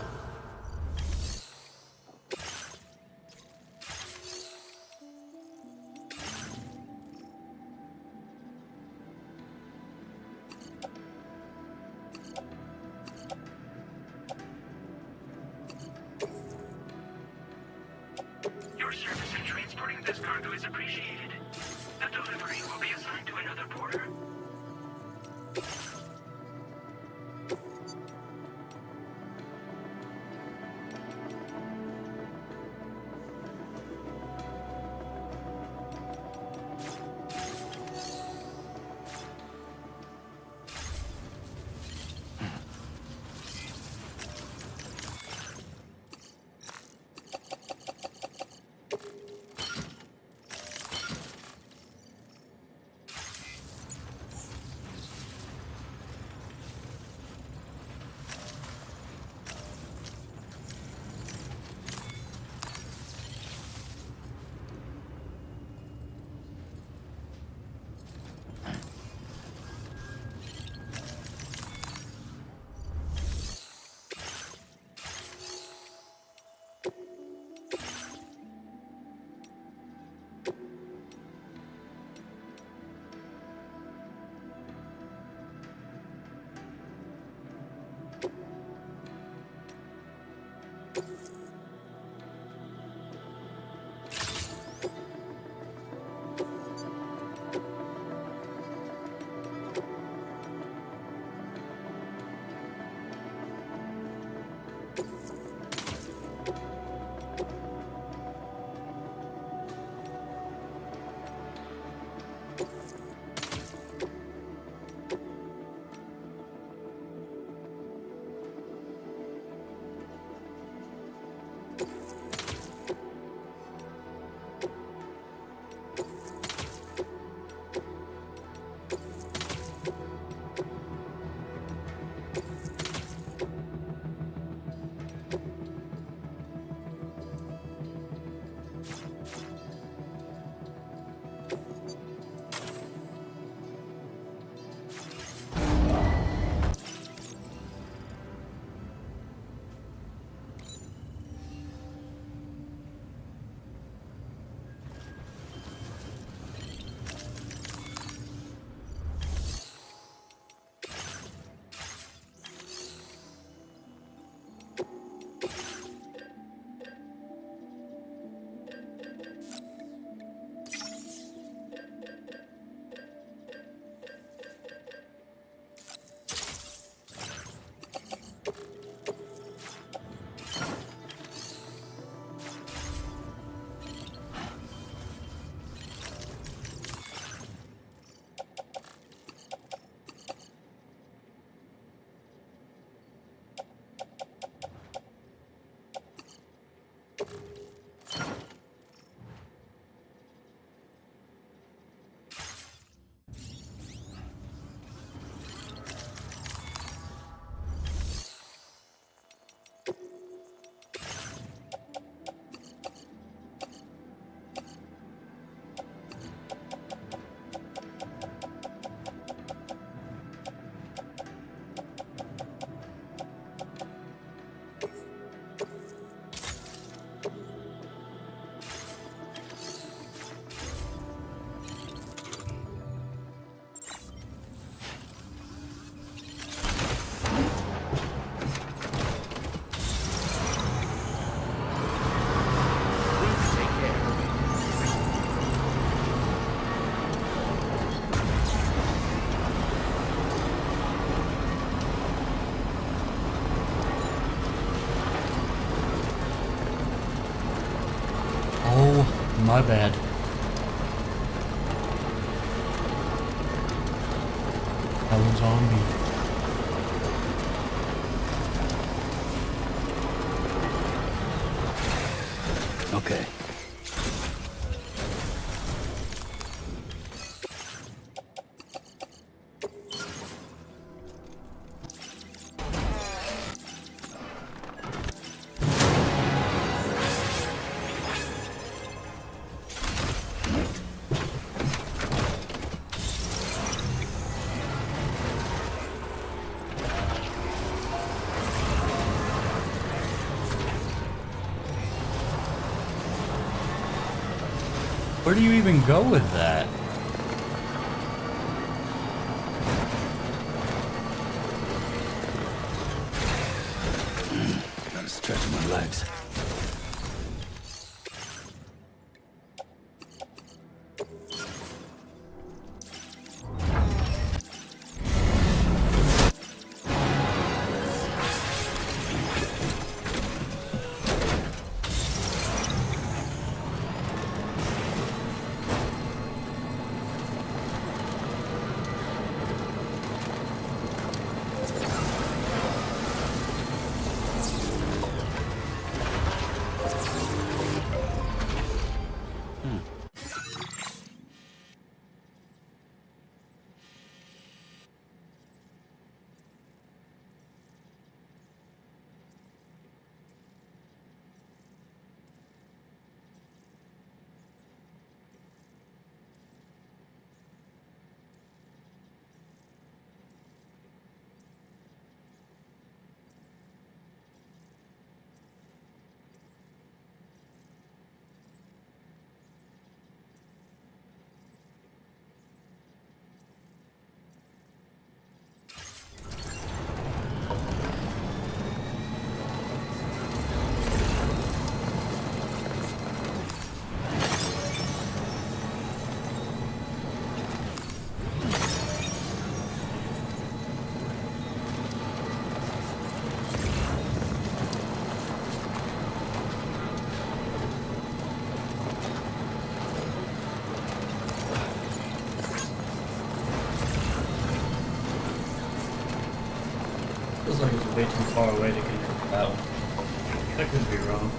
Your service in transporting this cargo is appreciated. The delivery will be assigned to another porter. my bad. That one's on me. Okay. Where do you even go with that? Gotta stretch my legs. Feels like it's way too far away to connect to that one. That could be wrong.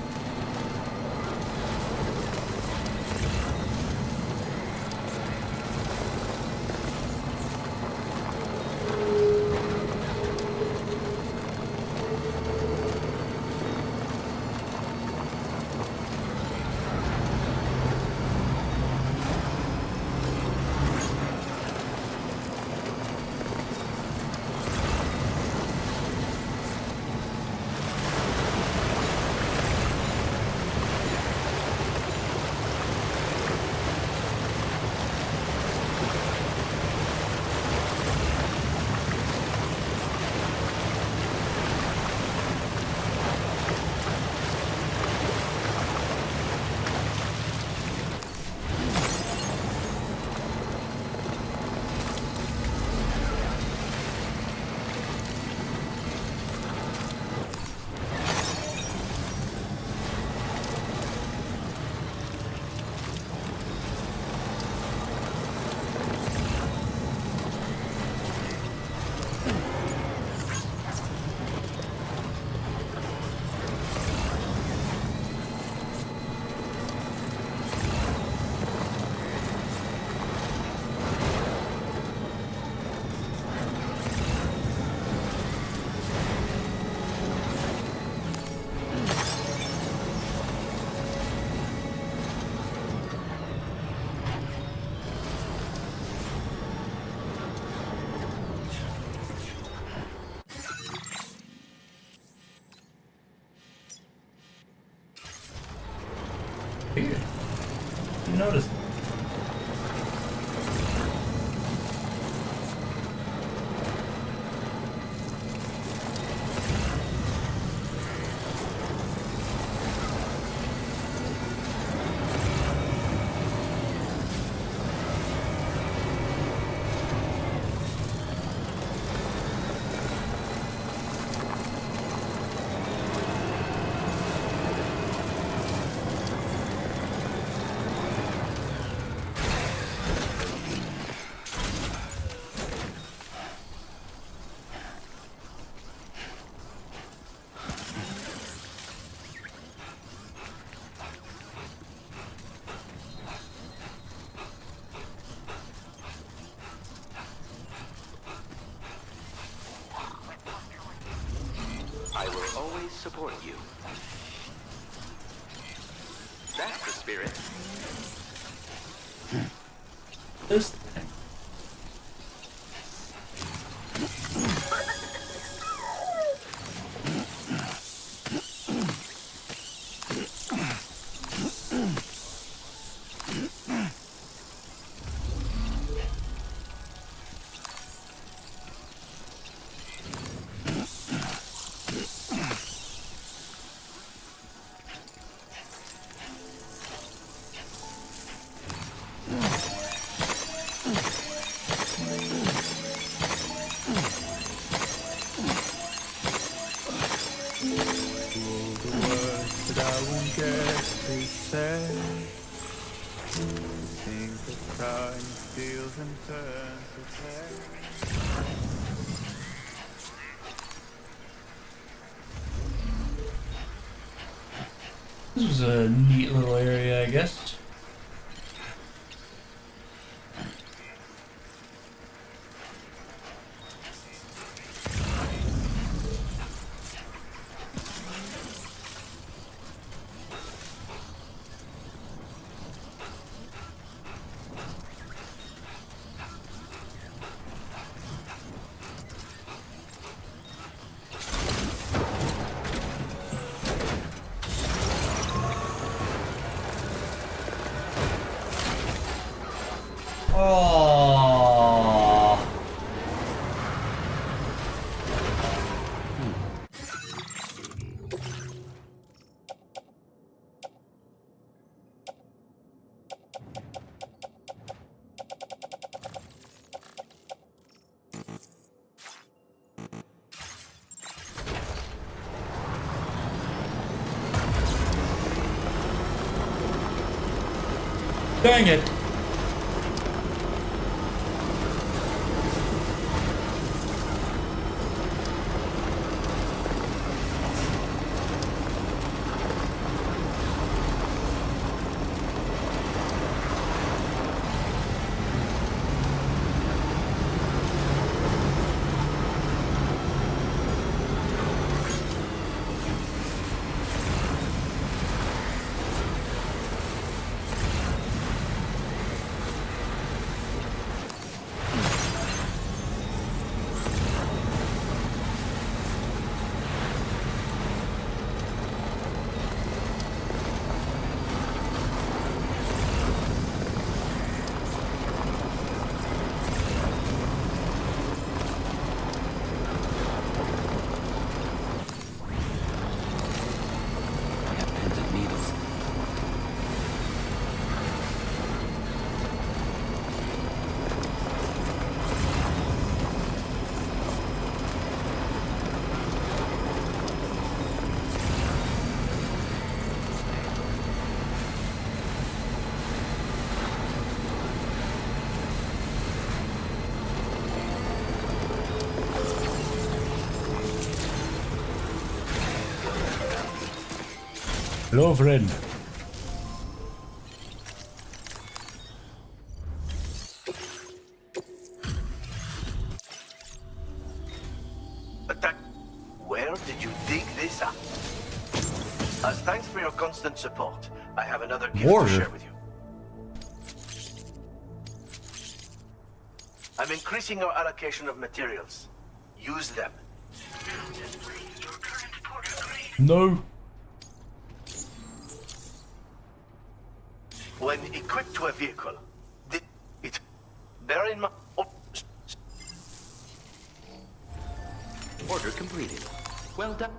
Here. You noticed. will always support you. That's the spirit. This thing. This was a neat little area, I guess. Oh. Dang it. Hello, friend. Attack. Where did you dig this up? As thanks for your constant support, I have another gift to share with you. I'm increasing your allocation of materials. Use them. No. When equipped to a vehicle, it bear in mind. Order completed. Well done.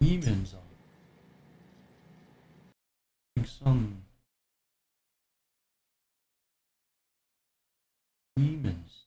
Demons on. Like some demons.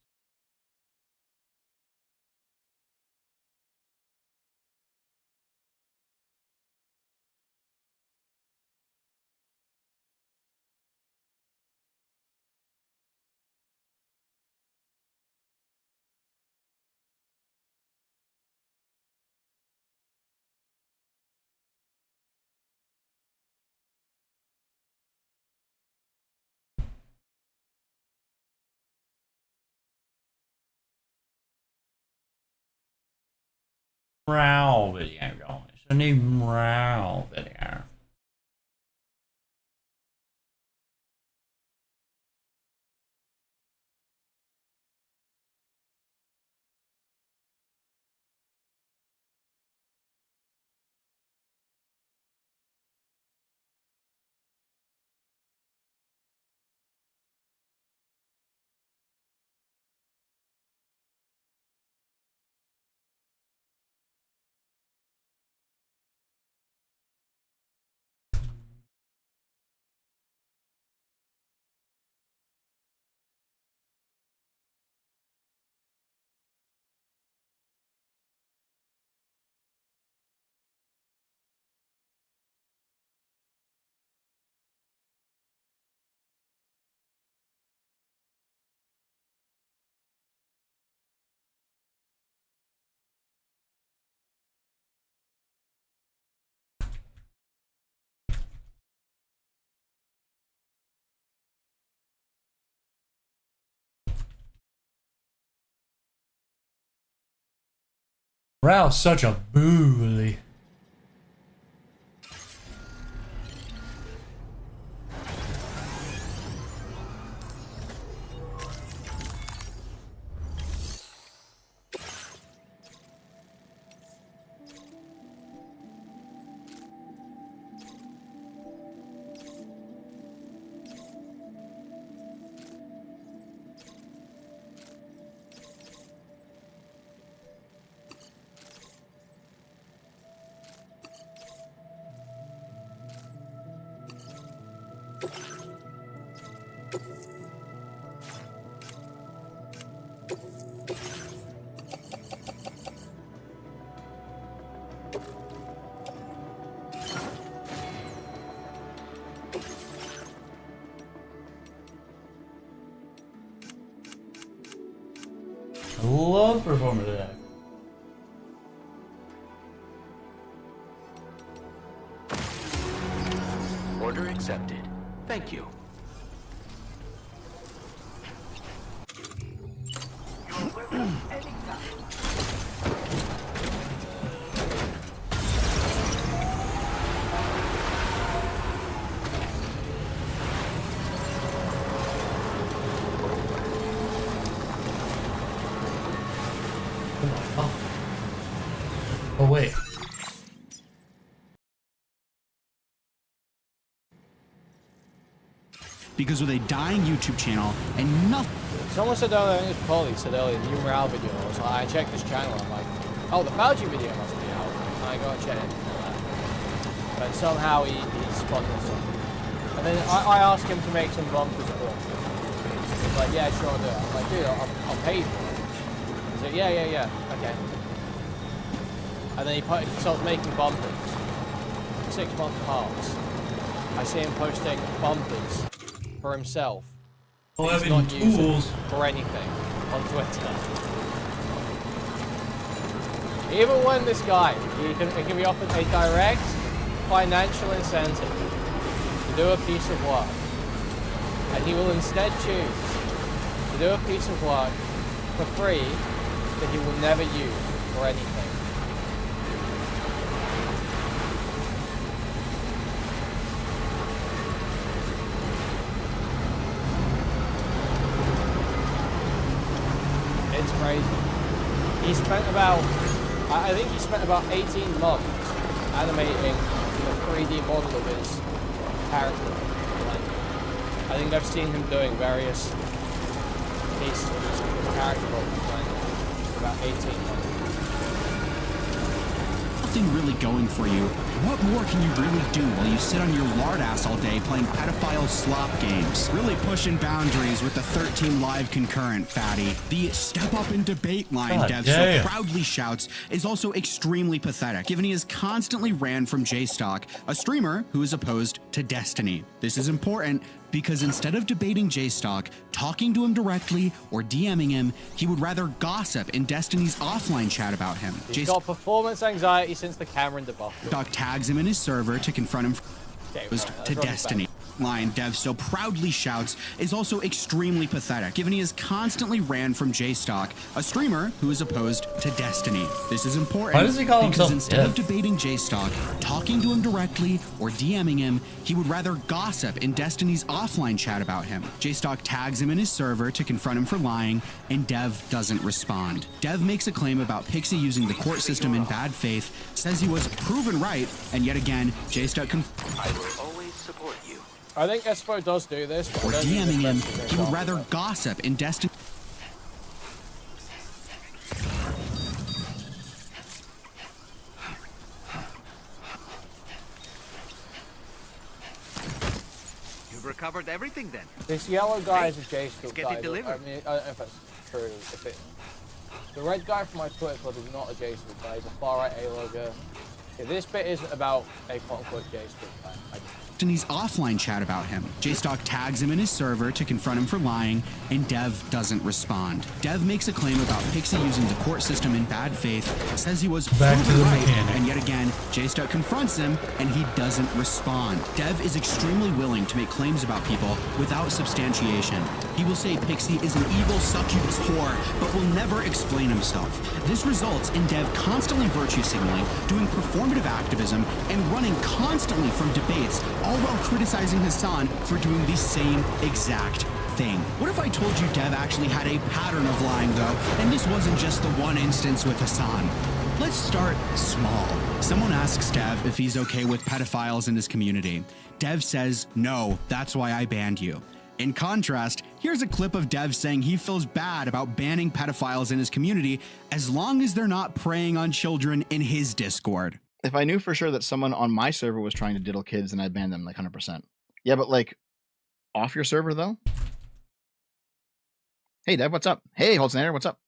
raw video, guys. I need raw video. Ralph's such a bully. I love performing today. Order accepted. Thank you. Oh wait. Because with a dying YouTube channel and nothing. Someone said earlier, I think it was Polly, said earlier, the new Morale video. I was like, I checked this channel, I'm like, oh, the Fauci video must be out. And I go and check it. But somehow he spotted something. And then I asked him to make some bumpers for me. He's like, yeah, sure, I'll do it. I'm like, dude, I'll pay you for it. He's like, yeah, okay. And then he starts making bumpers. 6 months apart. I see him posting bumpers for himself. Oh, He's having not using tools for anything on Twitter. Even when this guy, he can be offered a direct financial incentive to do a piece of work, and he will instead choose to do a piece of work for free that he will never use for anything. It's crazy. He spent about, I think he spent about 18 months animating the 3D model of his character. Like, I think I've seen him doing various pieces of his character model for about 18 months. Nothing really going for you. What more can you really do while you sit on your lard ass all day playing pedophile slop games? Really pushing boundaries with the 13 live concurrent, fatty. The step up in debate line God Dev damn. so proudly shouts is also extremely pathetic, given he has constantly ran from J-Stock, a streamer who is opposed to Destiny. This is important because instead of debating J-Stock, talking to him directly, or DMing him, he would rather gossip in Destiny's offline chat about him. He's got performance anxiety since the Cameron debacle. J-Stock tags him in his server to confront him Okay, to Destiny. line Dev so proudly shouts is also extremely pathetic, given he has constantly ran from J-Stock, a streamer who is opposed to Destiny. This is important Why does he call because himself instead Dev? of debating J-Stock, talking to him directly, or DMing him, he would rather gossip in Destiny's offline chat about him. J-Stock tags him in his server to confront him for lying, and Dev doesn't respond. Dev makes a claim about Pixie using the court system in bad faith, says he was proven right, and yet again, J-Stock I will always support you. I think Espo does do this, but or I don't think DMing him, it's he would rather gossip in Destiny. You've recovered everything then. This yellow guy is a J-Stock get guy. it delivered. I mean, I don't know if that's true. If it, the red guy from my Twitter club is not a J-Stock guy. He's a far-right A-logger. Yeah, this bit isn't about a quote-unquote J-Stock guy. Destiny's offline chat about him. J-Stock tags him in his server to confront him for lying, and Dev doesn't respond. Dev makes a claim about Pixie using the court system in bad faith, says he was Back to proven the right, mechanic. and yet again, J-Stock confronts him, and he doesn't respond. Dev is extremely willing to make claims about people without substantiation. He will say Pixie is an evil succubus whore, but will never explain himself. This results in Dev constantly virtue signaling, doing performative activism, and running constantly from debates, all while criticizing Hassan for doing the same exact thing. What if I told you Dev actually had a pattern of lying though, and this wasn't just the one instance with Hassan? Let's start small. Someone asks Dev if he's okay with pedophiles in his community. Dev says, no, that's why I banned you. In contrast, here's a clip of Dev saying he feels bad about banning pedophiles in his community as long as they're not preying on children in his Discord. If I knew for sure that someone on my server was trying to diddle kids, then I'd ban them like 100%. Yeah, but like off your server though? Hey Dev, what's up? Hey Holtzner, what's up?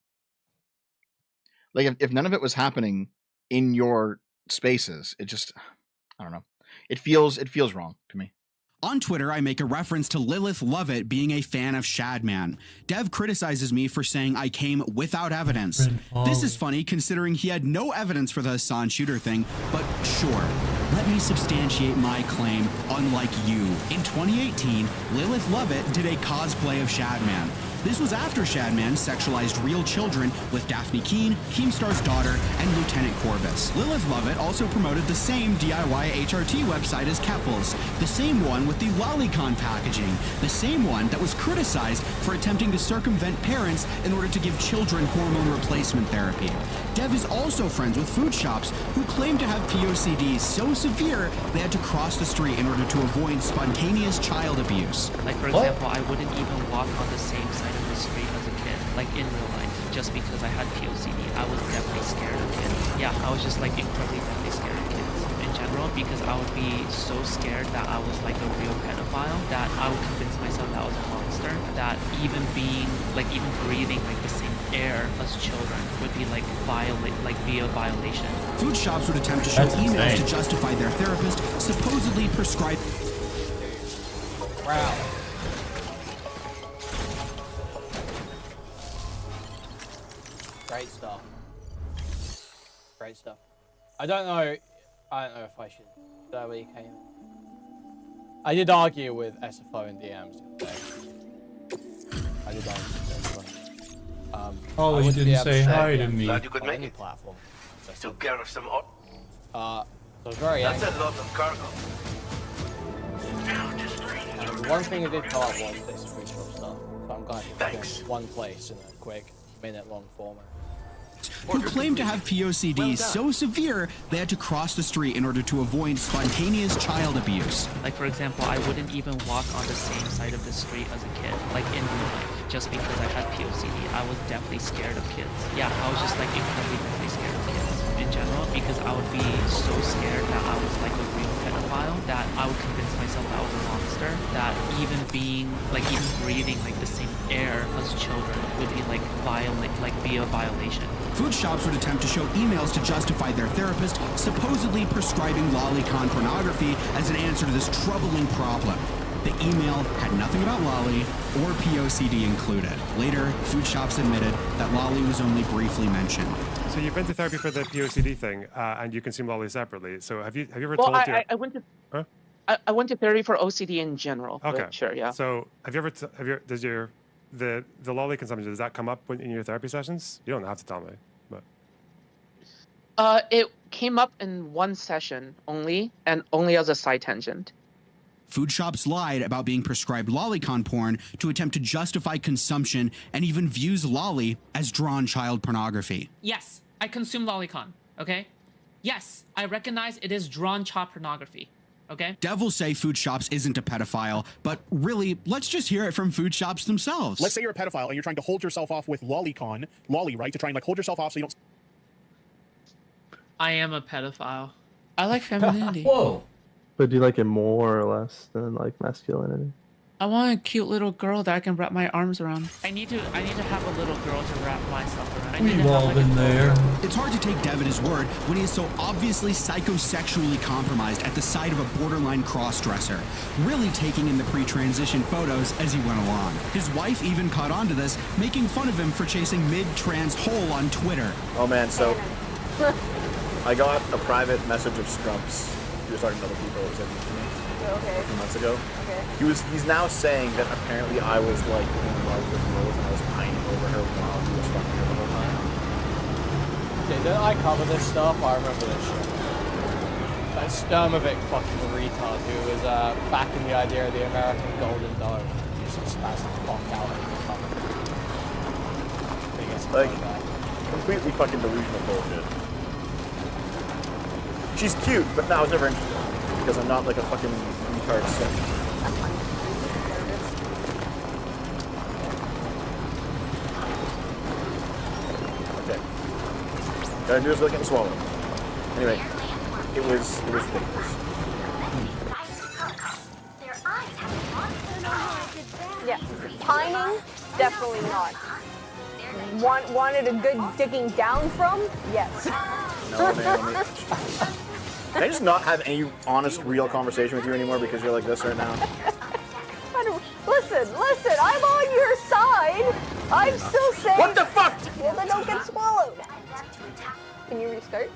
Like if none of it was happening in your spaces, it just, I don't know. It feels wrong to me. On Twitter, I make a reference to Lilith Lovett being a fan of Shadman. Dev criticizes me for saying I came without evidence. This is funny considering he had no evidence for the Hassan shooter thing, but sure. Let me substantiate my claim, unlike you. In 2018, Lilith Lovett did a cosplay of Shadman. This was after Shadman sexualized real children with Daphne Keene, Keemstar's daughter, and Lieutenant Corvus. Lilith Lovett also promoted the same DIY HRT website as Keffels, the same one with the Lolicon packaging, the same one that was criticized for attempting to circumvent parents in order to give children hormone replacement therapy. Dev is also friends with food shops who claim to have POCD so severe they had to cross the street in order to avoid spontaneous child abuse. Like for example, I wouldn't even walk on the same side of the street as a kid, like in real life, just because I had POCD. I was definitely scared of kids. Yeah, I was just like incredibly definitely scared of kids in general, because I would be so scared that I was like a real pedophile, that I would convince myself that I was a monster, that even breathing like the same air as children would be like be a violation. Food shops would attempt to show emails to justify their therapist supposedly prescribed. Wow. Great stuff. Great stuff. I don't know if I should say where you came in. I did argue with SFO in DMs the other day. I did argue with SFO. Oh, you didn't say hi to me. Glad you could on make any it. platform. Took care of some. So I was very That's angry. a lot of cargo. And one thing I did come up was this crucial stuff. So I'm glad it's in one place in a quick minute-long format. Who claimed to have POCD so severe they had to cross the street in order to avoid spontaneous child abuse. Like for example, I wouldn't even walk on the same side of the street as a kid, like in real life, just because I had POCD. I was definitely scared of kids. Yeah, I was just like incredibly definitely scared of kids in general, because I would be so scared that I was like a real pedophile, that I would convince myself that I was a monster, that even breathing like the same air as children would be like be a violation. Food shops would attempt to show emails to justify their therapist supposedly prescribing lolicon pornography as an answer to this troubling problem. The email had nothing about Lolly or POCD included. Later, food shops admitted that Lolly was only briefly mentioned. So you've been to therapy for the POCD thing, and you consume Lolly separately. So have you ever Well, told your... I went to... Huh? I went to therapy for OCD in general. but Okay. Sure. Yeah. So have you ever does your the lolly consumption, does that come up in your therapy sessions? You don't have to tell me, but It came up in one session only, and only as a side tangent. Food shops lied about being prescribed lolicon porn to attempt to justify consumption and even views lolly as drawn child pornography. Yes, I consume lolicon, okay? Yes, I recognize it is drawn child pornography, okay? Dev will say Food Shops isn't a pedophile, but really, let's just hear it from Food Shops themselves. Let's say you're a pedophile and you're trying to hold yourself off with lolicon, lolly, right? To try and like hold yourself off so you don't. I am a pedophile. I like femininity. Whoa. But do you like it more or less than like masculinity? I want a cute little girl that I can wrap my arms around. I need to have a little girl to wrap myself around. I need to We've have, all like, been a there. It's hard to take Dev at his word when he is so obviously psychosexually compromised at the sight of a borderline cross-dresser, really taking in the pre-transition photos as he went along. His wife even caught on to this, making fun of him for chasing mid-trans hole on Twitter. Oh man, so I got a private message of Strumps. He was talking to other people. It was like a few months ago. He's now saying that apparently I was like in love with Rose and I was pining over her while he was fucking her the whole time. Okay, didn't I cover this stuff? I remember this shit. That Sturmovic fucking retard who was backing the idea of the American Golden Dome. He used to spaz the fuck out of the Like, completely fucking delusional bullshit. She's cute, but no, I was never interested because I'm not like a fucking retard simp. Okay. Gotta do is look and swallow. Anyway, it was ridiculous. Yeah, pining, definitely not. Wanted a good digging down from? Yes. No, man. Can I just not have any honest, real conversation with you anymore because you're like this right now? Listen, I'm on your side. I'm still saying. What the fuck? Well, then don't get swallowed. Can you restart?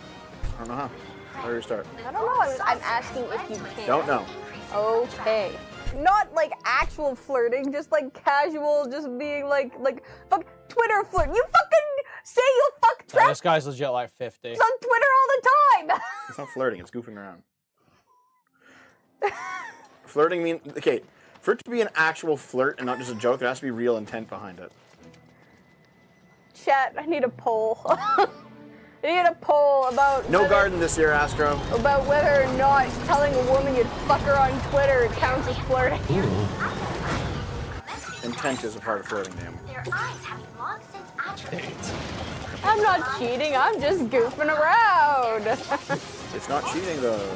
I don't know how. How do I restart? I don't know. I'm asking if you can. Don't know. Okay. Not like actual flirting, just like casual, just being like fuck Twitter flirt. You fucking say you'll fuck Yeah, this guy's legit like 50. on Twitter all the time. It's not flirting, it's goofing around. Flirting means, okay, for it to be an actual flirt and not just a joke, there has to be real intent behind it. Chat, I need a poll. I need a poll about No whether, garden this year, Astro. about whether or not telling a woman you'd fuck her on Twitter counts as flirting. Intent is a part of flirting, damn. I'm not cheating, I'm just goofing around. It's not cheating, though.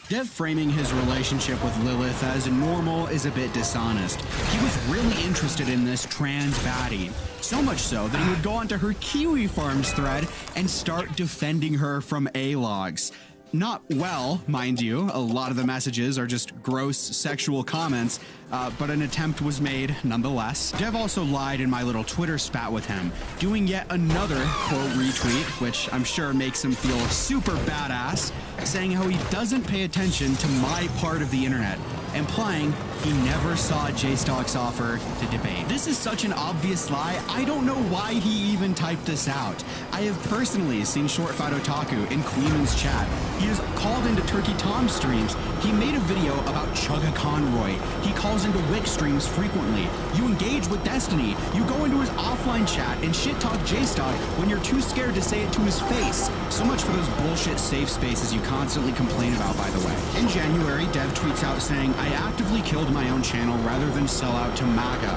Dev framing his relationship with Lilith as normal is a bit dishonest. He was really interested in this trans baddie. So much so that he would go onto her Kiwi Farms thread and start defending her from A-logs. Not well, mind you. A lot of the messages are just gross sexual comments, but an attempt was made nonetheless. Dev also lied in my little Twitter spat with him, doing yet another quote retweet, which I'm sure makes him feel super badass, saying how he doesn't pay attention to my part of the internet, implying he never saw J-Stock's offer to debate. This is such an obvious lie, I don't know why he even typed this out. I have personally seen Short Fat Otaku in Queen's chat. He is called into Turkey Tom streams. He made a video about Chugga Conroy. He calls into Wick streams frequently. You engage with Destiny. You go into his offline chat and shit talk J-Stock when you're too scared to say it to his face. So much for those bullshit safe spaces you constantly complain about, by the way. In January, Dev tweets out saying, I actively killed my own channel rather than sell out to MAGA.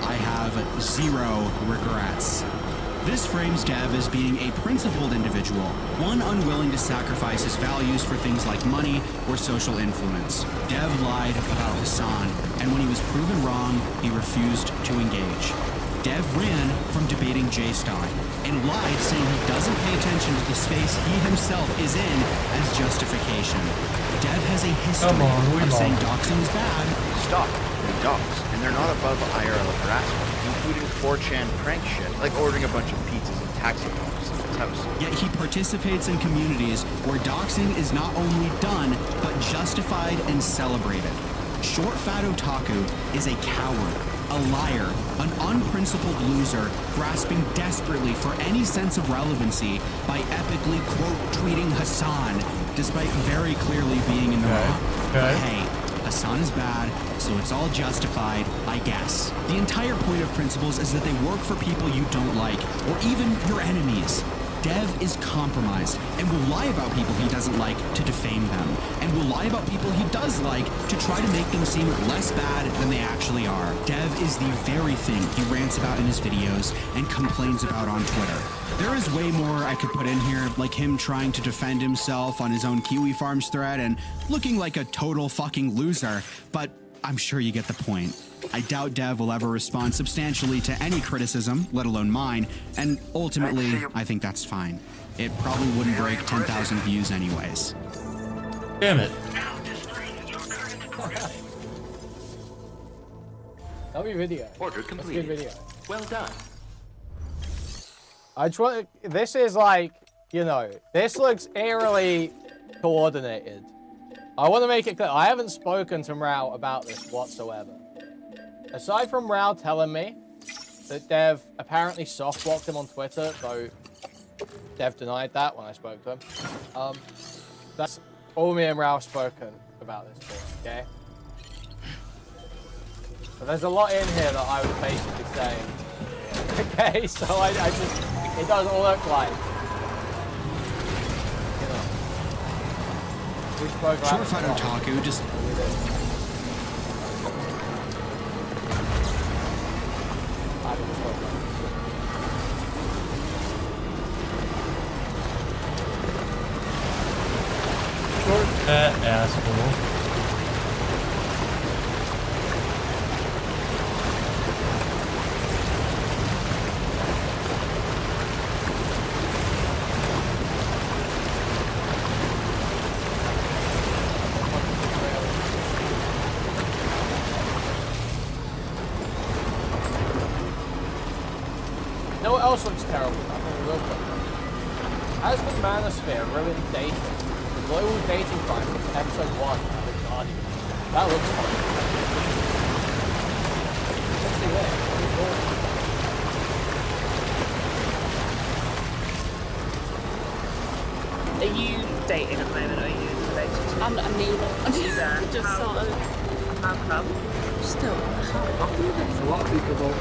I have 0 regrets. This frames Dev as being a principled individual, one unwilling to sacrifice his values for things like money or social influence. Dev lied about Hassan, and when he was proven wrong, he refused to engage. Dev ran from debating J-Stock and lied saying he doesn't pay attention to the space he himself is in as justification. Dev has a history of saying doxing is bad. Stop. They're dogs, and they're not above IRL harassment, including 4chan prank shit, like ordering a bunch of pizzas and taxi cars in his house. Yet he participates in communities where doxing is not only done, but justified and celebrated. Short Fat Otaku is a coward, a liar, an unprincipled loser, grasping desperately for any sense of relevancy by epically quote-tweeting Hassan, despite very clearly being in the wrong. But hey, Hassan is bad, so it's all justified, I guess. The entire point of Principles is that they work for people you don't like, or even your enemies. Dev is compromised and will lie about people he doesn't like to defame them, and will lie about people he does like to try to make them seem less bad than they actually are. Dev is the very thing he rants about in his videos and complains about on Twitter. There is way more I could put in here, like him trying to defend himself on his own Kiwi Farms thread and looking like a total fucking loser, but I'm sure you get the point. I doubt Dev will ever respond substantially to any criticism, let alone mine, and ultimately, I think that's fine. It probably wouldn't break 10,000 views anyways. Damn it. Lovely video. Order That's a completed. good video. Well done. I try. This is like, you know, this looks eerily coordinated. I want to make it clear. I haven't spoken to Mrao about this whatsoever. Aside from Mrao telling me that Dev apparently softblocked him on Twitter, though Dev denied that when I spoke to him. That's all me and Mrao have spoken about this for, okay? But there's a lot in here that I was basically saying. Okay, so I just, it doesn't look like, you know. We spoke about Short Fat Otaku just... Short fat asshole. You know what else looks terrible? I think real quick. As the manosphere ruined dating, the global dating crisis, episode 1 of The Guardian. That looks fun. Let's see there. Are you dating at the moment, or are you in a relationship? I'm neither. Neither. Just How- sort of How come? still. A lot of people don't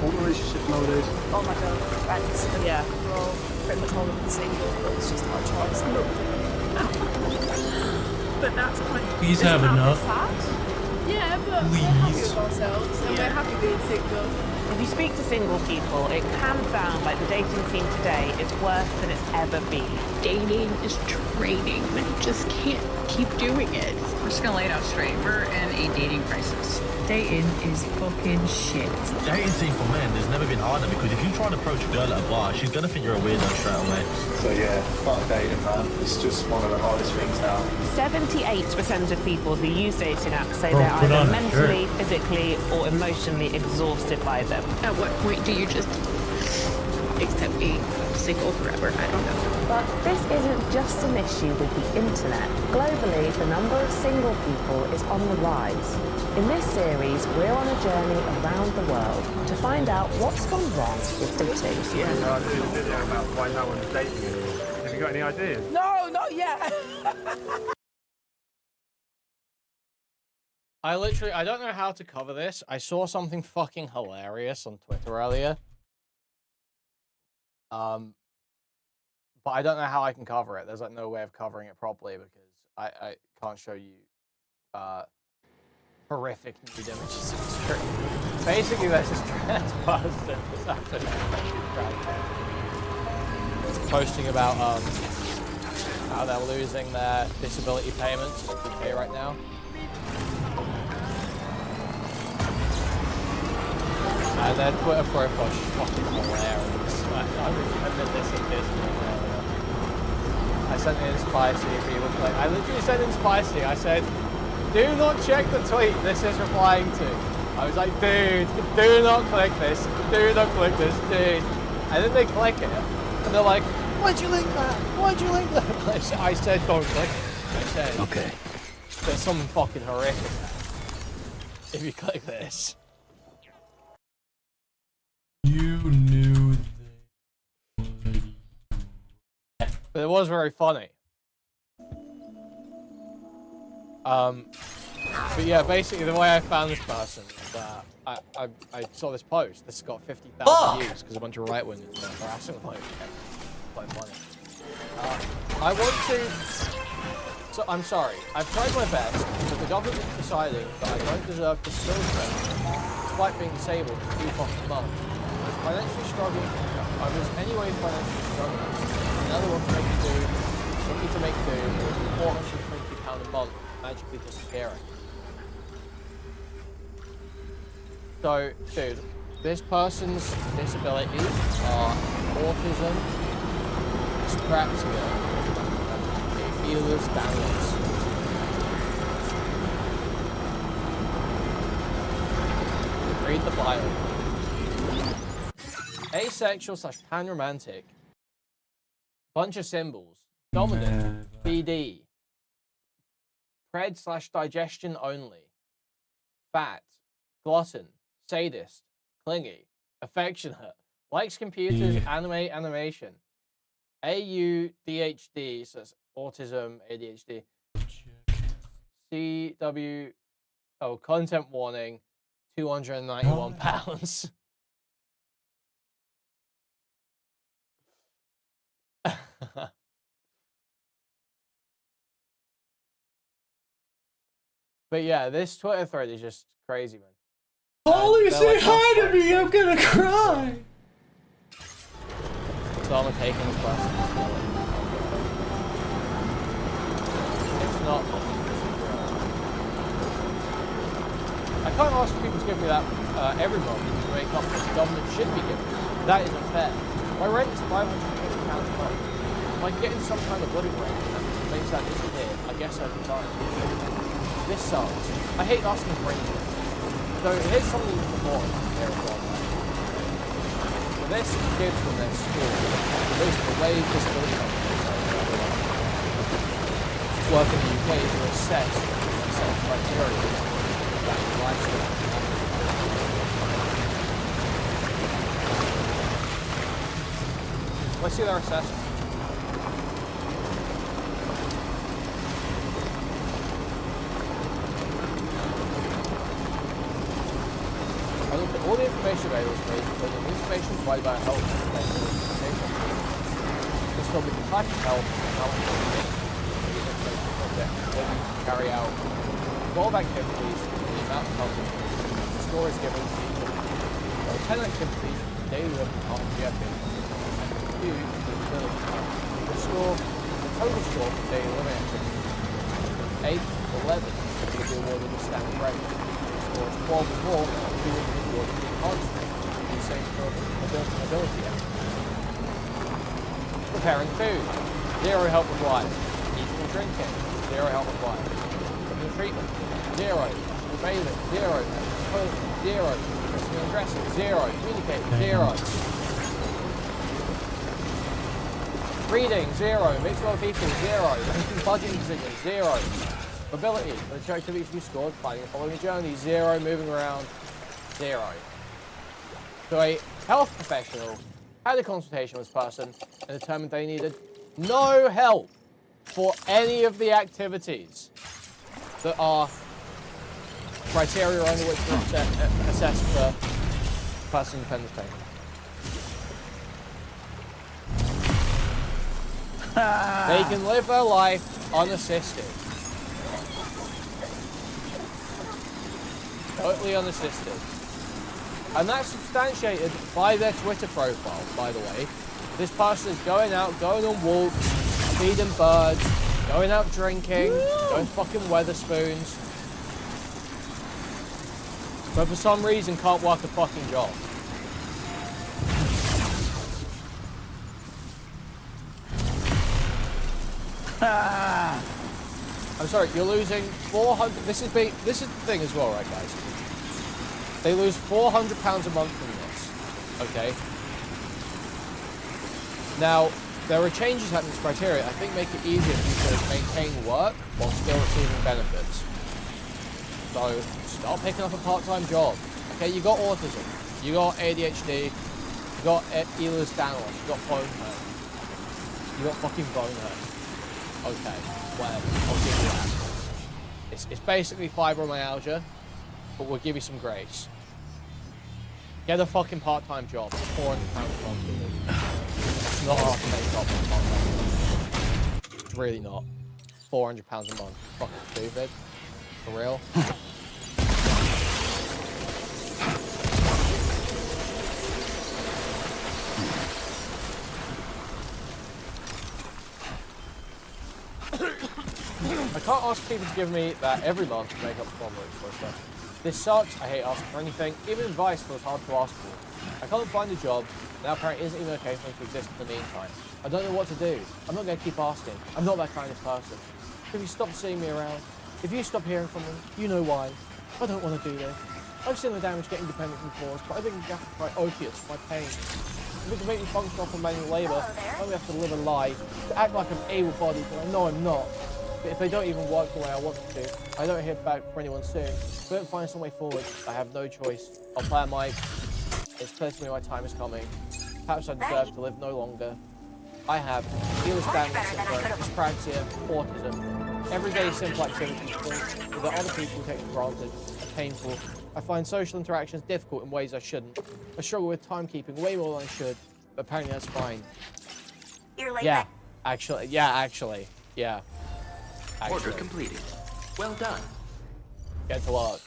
want relationships nowadays. Oh my god, friends. Yeah. We're all pretty much all of the single, but it's just our choice. But that's kind of... Please isn't have that enough. sad? Yeah, but we're happy Please. with ourselves, and Yeah. we're happy being single. If you speak to single people, it can sound like the dating scene today is worse than it's ever been. Dating is draining. You just can't keep doing it. I'm just gonna lay it out straight. We're in a dating crisis. Dating is fucking shit. Dating scene for men has never been harder because if you try and approach a girl at a bar, she's gonna think you're a weirdo straight away. So yeah, fuck dating, man. It's just one of the hardest things now. 78% of people who use dating apps say Bro, they're put on either a mentally, physically, or emotionally exhausted by them. At what point do you just accept being single forever? I don't know. But this isn't just an issue with the internet. Globally, the number of single people is on the rise. In this series, we're on a journey around the world to find out what's gone wrong with dating. Yeah, I did a video about why no one's dating anymore. Have you got any ideas? No, not yet. I don't know how to cover this. I saw something fucking hilarious on Twitter earlier. But I don't know how I can cover it. There's like no way of covering it properly because I can't show you horrific nude images on screen. Basically, there's this trans person this afternoon posting about how they're losing their disability payments in the UK right now. And their Twitter profile is fucking hilarious. I remember this in Disney earlier. I sent in Spicy, people like, I literally sent in Spicy, I said, do not check the tweet this is replying to. I was like, dude, do not click this, do not click this, dude. And then they click it, And they're like, why'd you link that? Why'd you link that? I said, don't click. I said, okay. There's something fucking horrific there. If you click this. You knew But it was very funny. But yeah, basically the way I found this person is that I saw this post. This has got 50,000 views because a bunch of right-wingers were harassing them. Quite funny. I want to... So, I'm sorry. I've tried my best, but the government is deciding that I don't deserve disability benefits despite being disabled for 2 fucking months. I was financially struggling. I was anyway financially struggling. Now they want to make do with £420 a month magically disappearing. So, dude, this person's disabilities are autism, dyspraxia, Ehlers-Danlos. Read the bio. Asexual / panromantic. Bunch of symbols. Dominant. BD. Pred / digestion only. Fat. Glutton. Sadist. Clingy. Affectionate. Likes computers, anime, animation. AUDHD, so it's autism, ADHD. CW, content warning, 291 pounds. But yeah, this Twitter thread is just crazy, man. Polly, say hi to me, I'm gonna cry! So I'm taking this person. It's not. I can't ask people to give me that every month to make up what the government should be giving. That isn't fair. My rent is £550 a month. If I get in some kind of living rate that makes that disappear, I guess I can try. This sucks. I hate asking for anything. So here's something more here as well. For this kid from their school, there's the way disability companies work in the UK to assess criteria that lifestyle. Let's see their assessment. I looked at all the information available to me, including information provided by a health organization. This will be the type of health and how much that you carry out 12 activities and the amount of health the score is given to each of them. There are 10 activities in daily living on GFP and 2 for ability. The score, the total score for daily living activities, 8 to 11 will be awarded a standard grade. The score is 12 or more will be awarded the enhanced grade, the same for ability activities. Preparing food, 0 help required. Eating and drinking, 0 help required. Criminal treatment, 0. Bathing, 0. Clothing, 0. Dressing and dressing, 0. Communicating, 0. Reading, 0. Mixed with people, 0. Making budgeting decisions, 0. Mobility, for the activities you scored, planning and following a journey, 0. Moving around, 0. So a health professional had a consultation with this person and determined they needed no help for any of the activities that are criteria under which to assess for personal independence payment. They can live their life unassisted. Totally unassisted. And that's substantiated by their Twitter profile, by the way. This person is going out, going on walks, feeding birds, going out drinking, going fucking Weatherspoons. But for some reason can't work a fucking job. I'm sorry, you're losing 400. This is the thing as well, right, guys? They lose £400 a month from this. Okay. Now, there are changes happening to criteria I think make it easier for you to maintain work while still receiving benefits. So, start picking up a part-time job. Okay, you got autism, you got ADHD, you got Ehlers-Danlos, you got bone hurt. You got fucking bone hurt. Okay, whatever, I'll give you that. It's basically fibromyalgia, but we'll give you some grace. Get a fucking part-time job. It's £400 a month. It's not half a day job for part-time. It's really not. £400 a month. Fucking stupid. For real. I can't ask people to give me that every month to make up for stuff. This sucks, I hate asking for anything, even advice feels hard to ask for. I can't find a job, and our parent isn't even okay for me to exist in the meantime. I don't know what to do. I'm not going to keep asking. I'm not that kind of person. If you stop seeing me around, if you stop hearing from me, you know why. I don't want to do this. I've seen the damage getting dependent from force, but I think you have to try opiates for my pain. If it can make me function off of manual labour, I only have to live a lie, to act like I'm able-bodied, but I know I'm not. But if they don't even work the way I want them to, I don't hear back from anyone soon. If I don't find some way forward, I have no choice. I'll play a mic. It's clear to me my time is coming. Perhaps I deserve to live no longer. I have Ehlers-Danlos syndrome, dyspraxia, autism. Everyday simple activities that other people take for granted are painful. I find social interactions difficult in ways I shouldn't. I struggle with timekeeping way more than I should, but apparently that's fine. You're late. Yeah, actually. Order completed. Well done. Get to work.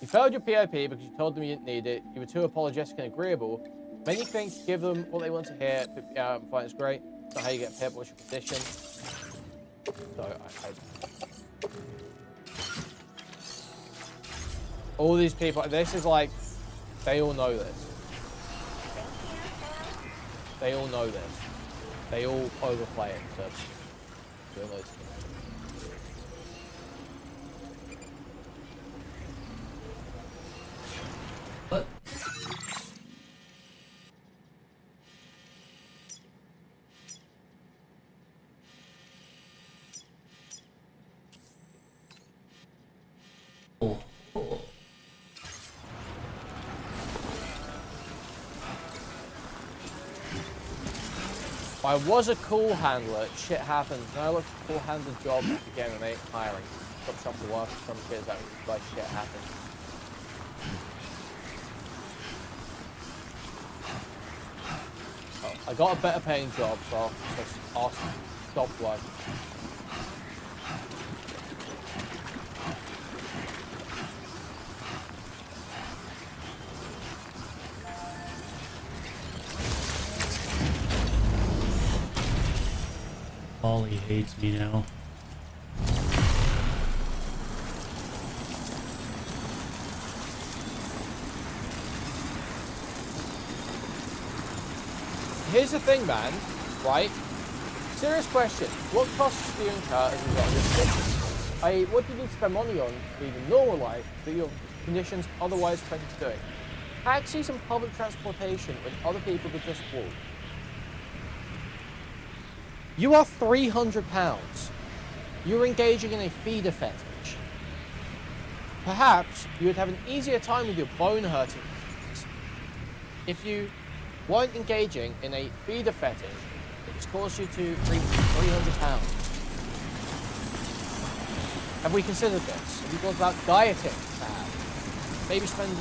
You failed your POP because you told them you didn't need it. You were too apologetic and agreeable. Many things, give them what they want to hear. Fine, it's great. It's not how you get pipped. What's your condition? So, all these people, this is like, they all know this. They all know this. They all overplay it to do those things. What? Oh. Oh. I was a call handler, shit happens. Now I look for call handler jobs again and ain't hiring. Stop shop to work for some kids that like shit happens. Oh, I got a better paying job, so I'll stop working. Ollie hates me now. Here's the thing, man, right? Serious question. What costs do you incur as a result of this business? What do you need to spend money on to lead a normal life that your conditions otherwise prevent you doing? Taxis and public transportation when other people could just walk. You are £300. You're engaging in a feeder fetish. Perhaps you would have an easier time with your bone hurting if you weren't engaging in a feeder fetish that has caused you to reach £300. Have we considered this? Have you thought about dieting, perhaps? Maybe spend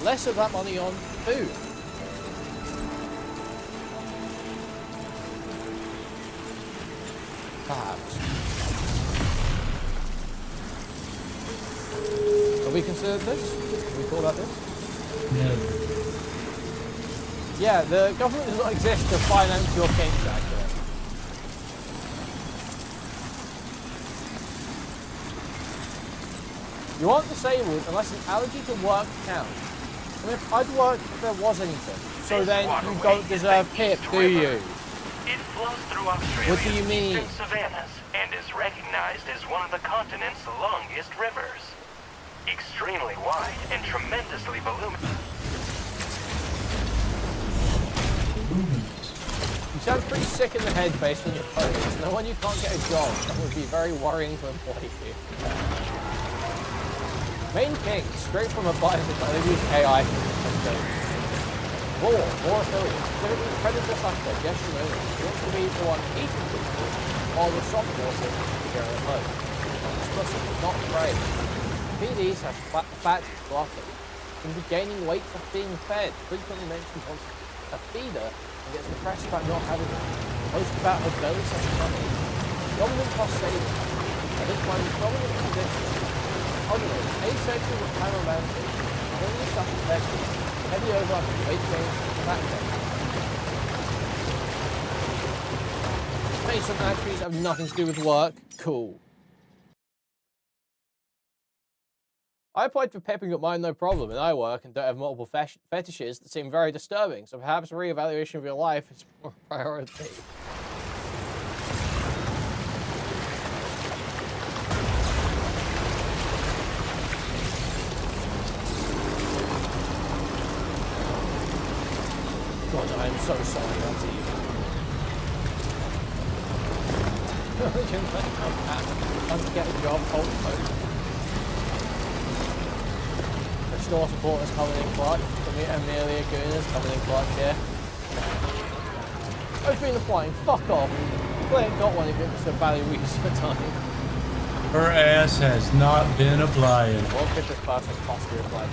less of that money on food. Perhaps. Have we considered this? Have we thought about this? No. Yeah, the government does not exist to finance your kinks, actually. You aren't disabled unless an allergy to work counts. I mean, I'd work if there was anything. So then you don't deserve PIP, do you? It flows through Australia's What do you mean? eastern savannas and is recognized as one of the continent's longest rivers. Extremely wide and tremendously voluminous. sound pretty sick in the head based on your posts. No one you can't get a job. That would be very worrying to employ you. Main King, straight from a button to try to use AI. More affiliates. Typically predator suspect, yes or no. He wants to be the one eating people, while the soft water is here at home. Explicit, not afraid. PDs have fat gluttony. Can be gaining weight for being fed. Frequently mentions once a feeder and gets depressed about not having it. Post about her belly such money. Dominant cost saving. At this point, dominant conditions. Otherwise, asexual with pyromancy. Only stuff infected. Heavy over on weight gain, fat gain. Basic attributes have nothing to do with work. Cool. I applied for pepping up mine, no problem, and I work and don't have multiple fetishes that seem very disturbing, so perhaps a re-evaluation of your life is more a priority. God, I am so sorry, that's evil. I'm to get a job, hold the Store supporters coming in clutch. Amelia Gooners coming in clutch here. I've been applying, fuck off. Well, ain't got one if it's a value use of time. Her ass has not been applying. What could this person possibly apply to?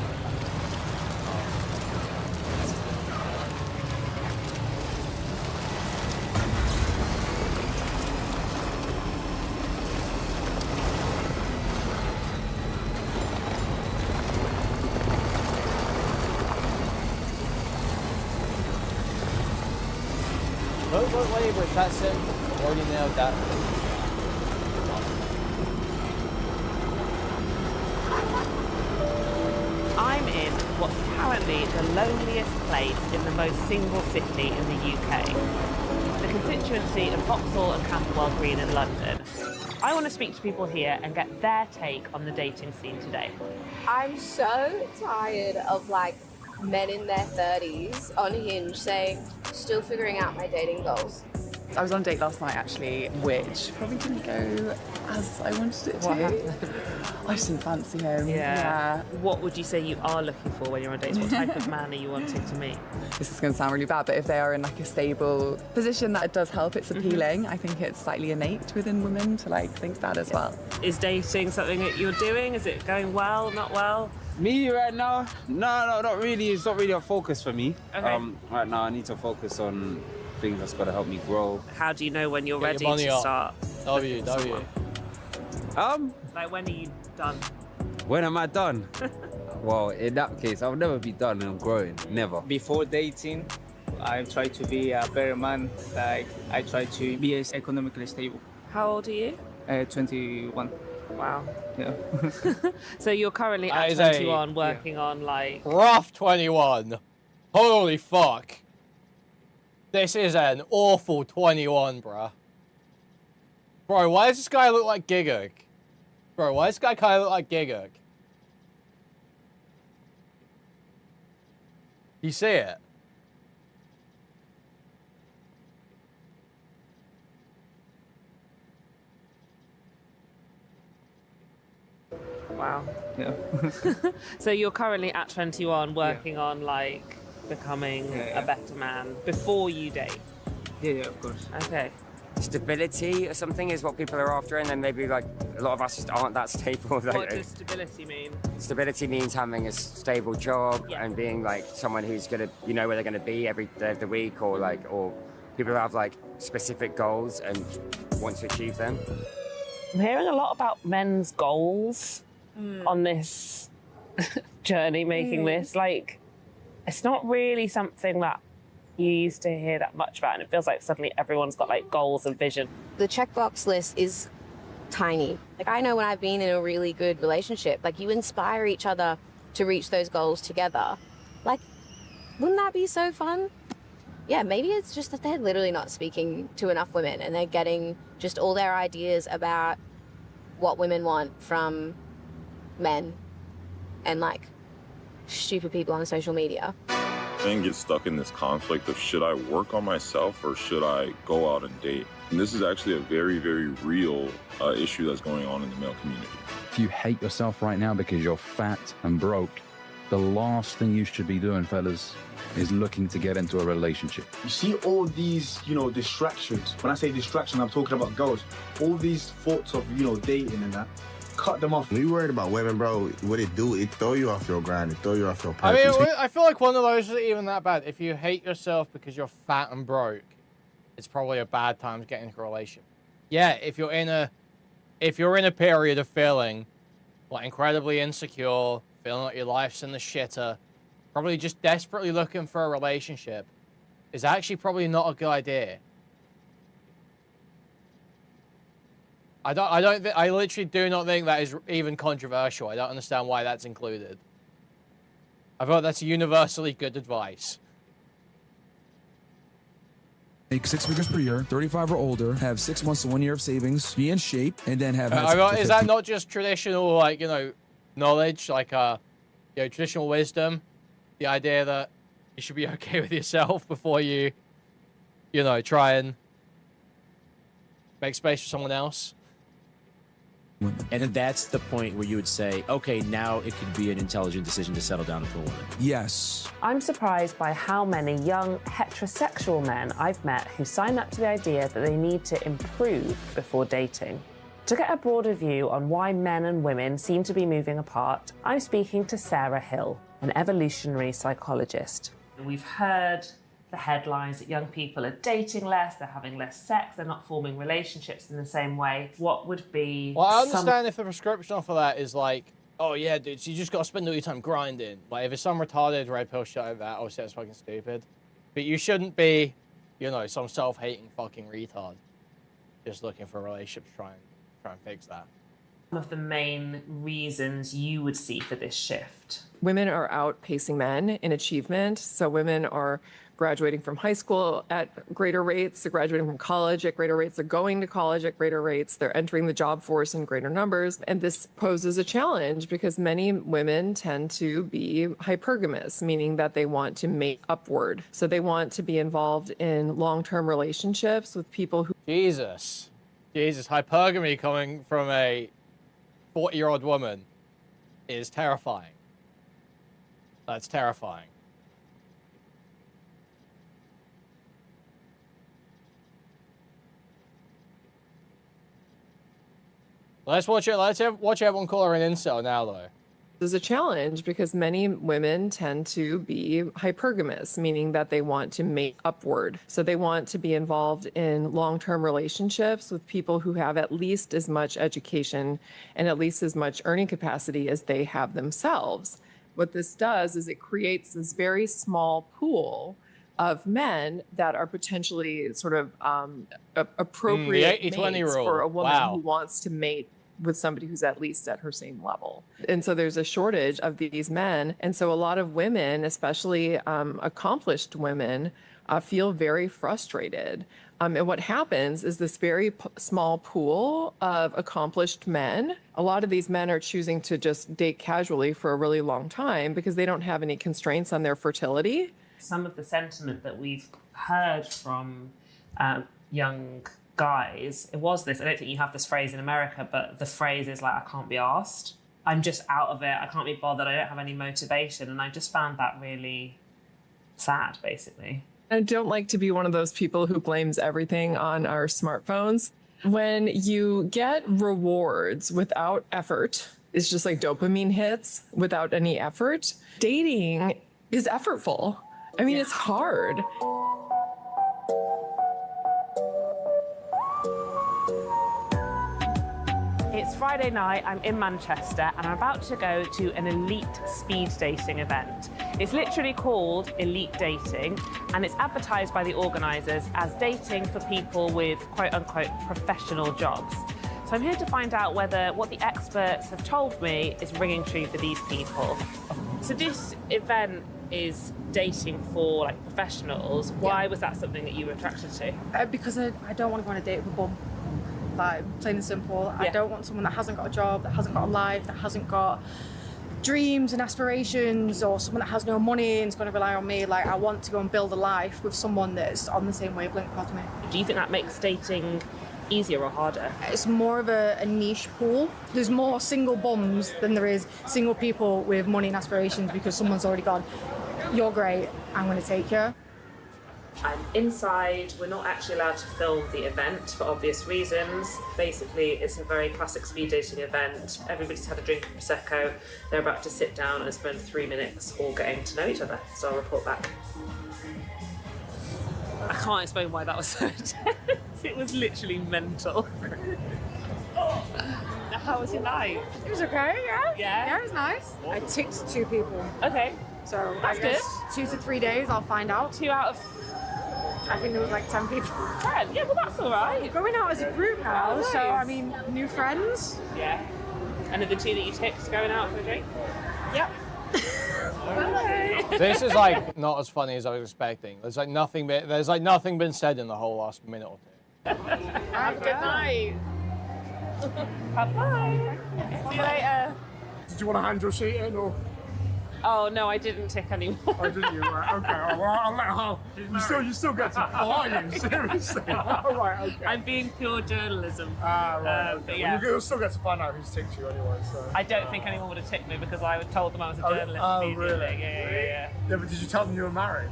Don't labor, it's that simple. I've already nailed that. I'm in what's apparently the loneliest place in the most single city in the UK. The constituency of Vauxhall and Camberwell Green in London. I want to speak to people here and get their take on the dating scene today. I'm so tired of men in their 30s on Hinge saying, still figuring out my dating goals. I was on a date last night actually, which probably didn't go as I wanted it to. What happened? I just didn't fancy him. Yeah. What would you say you are looking for when you're on dates? What type of man are you wanting to meet? This is going to sound really bad, but if they are in a stable position, that it does help. It's appealing. I think it's slightly innate within women to think that as well. Is dating something that you're doing? Is it going well, not well? Me right now? No, not really. It's not really a focus for me. Okay. Right now, I need to focus on things that's got to help me grow. How do you know when you're ready to start? W. Like, when are you done? When am I done? Well, in that case, I'll never be done and I'm growing. Never. Before dating, I try to be a better man. I try to be economically stable. How old are you? 21. Wow. Yeah. So you're currently at 21 working on Rough 21. Holy fuck. This is an awful 21, bruh. Bro, why does this guy look like Gigug? Bro, why does this guy kind of look like Gigug? You see it? Wow. Yeah. So you're currently at 21 working on becoming a better man before you date? Yeah, of course. Okay. Stability or something is what people are after, and then maybe a lot of us just aren't that stable. What does stability mean? Stability means having a stable job and being someone who's gonna, where they're gonna be every day of the week, or people who have specific goals and want to achieve them. I'm hearing a lot about men's goals on this journey, making this. It's not really something that you used to hear that much about, and it feels like suddenly everyone's got goals and vision. The checkbox list is tiny. I know when I've been in a really good relationship, you inspire each other to reach those goals together. Wouldn't that be so fun? Yeah, maybe it's just that they're literally not speaking to enough women and they're getting just all their ideas about what women want from men and stupid people on social media. and get stuck in this conflict of should I work on myself or should I go out and date? And this is actually a very, very real issue that's going on in the male community. If you hate yourself right now because you're fat and broke, the last thing you should be doing, fellas, is looking to get into a relationship. You see all these, distractions. When I say distraction, I'm talking about girls. All these thoughts of, dating and that. Cut them off. When you worried about women, bro, what it do, it throw you off your grind, it throw you off your I purpose. mean, I feel like one of those isn't even that bad. If you hate yourself because you're fat and broke, it's probably a bad time to get into a relationship. Yeah, if you're in a period of feeling like incredibly insecure, feeling like your life's in the shitter, probably just desperately looking for a relationship, is actually probably not a good idea. I literally do not think that is even controversial. I don't understand why that's included. I thought that's universally good advice. Make 6 figures per year, 35 or older, have 6 months to 1 year of savings, be in shape, and then have... Is that not just traditional, like, knowledge, like, traditional wisdom? The idea that you should be okay with yourself before you, try and make space for someone else? And that's the point where you would say, okay, now it could be an intelligent decision to settle down with a woman. Yes. I'm surprised by how many young heterosexual men I've met who sign up to the idea that they need to improve before dating. To get a broader view on why men and women seem to be moving apart, I'm speaking to Sarah Hill, an evolutionary psychologist. We've heard the headlines that young people are dating less, they're having less sex, they're not forming relationships in the same way. What would be... Well, I understand if the prescription for that is like, oh yeah, dude, so you just gotta spend all your time grinding. Like, if it's some retarded red pill shit like that, obviously that's fucking stupid. But you shouldn't be, some self-hating fucking retard just looking for a relationship to try and fix that. Some of the main reasons you would see for this shift. Women are outpacing men in achievement. So women are graduating from high school at greater rates, they're graduating from college at greater rates, they're going to college at greater rates, they're entering the job force in greater numbers. And this poses a challenge because many women tend to be hypergamous, meaning that they want to mate upward. So they want to be involved in long-term relationships with people who... Jesus, hypergamy coming from a 40-year-old woman is terrifying. That's terrifying. Let's watch everyone call her an incel now, though. There's a challenge because many women tend to be hypergamous, meaning that they want to mate upward. So they want to be involved in long-term relationships with people who have at least as much education and at least as much earning capacity as they have themselves. What this does is it creates this very small pool of men that are potentially sort of appropriate mates for a woman who wants to mate with somebody who's at least at her same level. And so there's a shortage of these men. And so a lot of women, especially accomplished women, feel very frustrated. And what happens is this very small pool of accomplished men, a lot of these men are choosing to just date casually for a really long time because they don't have any constraints on their fertility. Some of the sentiment that we've heard from young guys, it was this, I don't think you have this phrase in America, but the phrase is like, I can't be asked. I'm just out of it. I can't be bothered. I don't have any motivation. And I just found that really sad, basically. I don't like to be one of those people who blames everything on our smartphones. When you get rewards without effort, it's just like dopamine hits without any effort. Dating is effortful. I mean, it's hard. It's Friday night, I'm in Manchester, and I'm about to go to an elite speed dating event. It's literally called Elite Dating, and it's advertised by the organisers as dating for people with quote-unquote professional jobs. So I'm here to find out whether what the experts have told me is ringing true for these people. So this event is dating for like professionals. Why was that something that you were attracted to? Because I don't want to go on a date with a bum. Like, plain and simple. I don't want someone that hasn't got a job, that hasn't got a life, that hasn't got dreams and aspirations, or someone that has no money and is going to rely on me. Like, I want to go and build a life with someone that's on the same wavelength as me. Do you think that makes dating easier or harder? It's more of a niche pool. There's more single bums than there is single people with money and aspirations, because someone's already gone, you're great, I'm going to take you. I'm inside. We're not actually allowed to film the event for obvious reasons. Basically, it's a very classic speed dating event. Everybody's had a drink of Prosecco. They're about to sit down and spend 3 minutes all getting to know each other. So I'll report back. I can't explain why that was so intense. It was literally mental. How was your night? It was okay, yeah. Yeah? It was nice. I ticked 2 people. Okay. So That's I guess 2 to 3 days, I'll find out. 2 out of... I think there was like 10 people. 10? Yeah, well that's all right. We're going out as a group now, Oh, so nice. I mean, new friends. Yeah. And are the 2 that you ticked going out for a drink? Yep. This is like not as funny as I was expecting. There's like nothing been said in the whole last minute or 2. Have a good night. Bye-bye. See you later. Did you want to hand your sheet in, or? Oh no, I didn't tick anymore. Oh, didn't you? Right, okay. Oh, well, I'll let her. You still get to. Oh, are you? Seriously? Oh, right, okay. I'm being pure journalism. Right. But Okay. yeah. Well, you'll still get to find out who's ticked you anyway, so. I don't think anyone would have ticked me because I told them I was a journalist immediately. Really? Yeah. Yeah, but did you tell them you were married?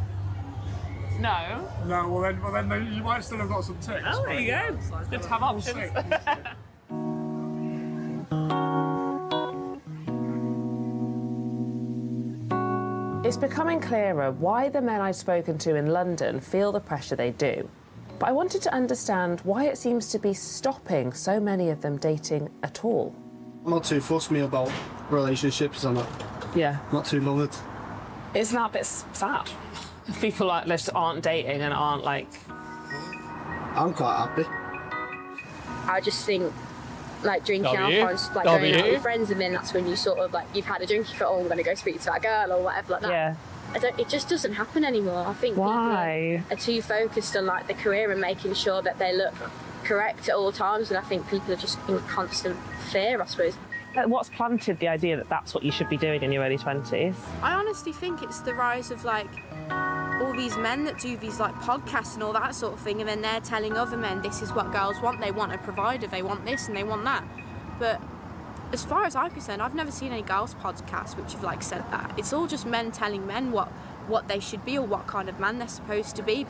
No. No, well then you might still have got some ticks. Oh, there you go. It's good to have options. It's becoming clearer why the men I've spoken to in London feel the pressure they do. But I wanted to understand why it seems to be stopping so many of them dating at all. I'm not too fussed me about relationships, I'm not too bothered. Isn't that a bit sad? People like just aren't dating and aren't like... I'm quite happy. I just think, like, drinking alcohol and like going out with friends, and then that's when you sort of, like, you've had a drink, you thought, oh, I'm going to go speak to that girl or whatever like that. Yeah. It just doesn't happen anymore. I think people are too focused on, like, the career and making sure that they look correct at all times, and I think people are just in constant fear, I suppose. What's planted the idea that that's what you should be doing in your early 20s? I honestly think it's the rise of, like, all these men that do these, like, podcasts and all that sort of thing, and then they're telling other men this is what girls want. They want a provider, they want this and they want that. But as far as I'm concerned, I've never seen any girls' podcasts which have, like, said that. It's all just men telling men what they should be or what kind of man they're supposed to be.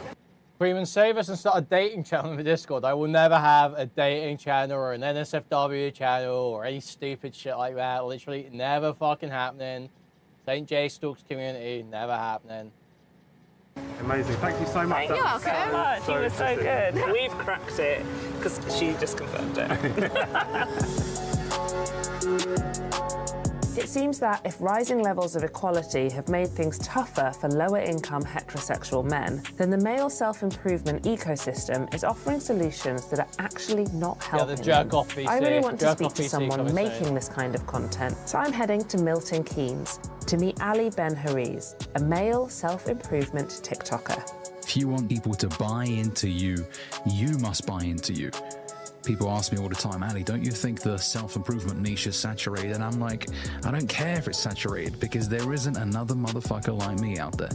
Freeman, save us and start a dating channel in the Discord. I will never have a dating channel or an NSFW channel or any stupid shit like that. Literally never fucking happening. St. J Stokes community, never happening. Amazing. Thank you so much. Thank you so much. You were so good. We've cracked it because she just confirmed it. It seems that if rising levels of equality have made things tougher for lower-income heterosexual men, then the male self-improvement ecosystem is offering solutions that are actually not helping the jerk-off them. VC. I really want to speak Jerk-off to VC someone coming making soon. this kind of content, so I'm heading to Milton Keynes to meet Ali Ben Hariz, a male self-improvement TikToker. If you want people to buy into you, you must buy into you. People ask me all the time, Ali, don't you think the self-improvement niche is saturated? And I'm like, I don't care if it's saturated because there isn't another motherfucker like me out there.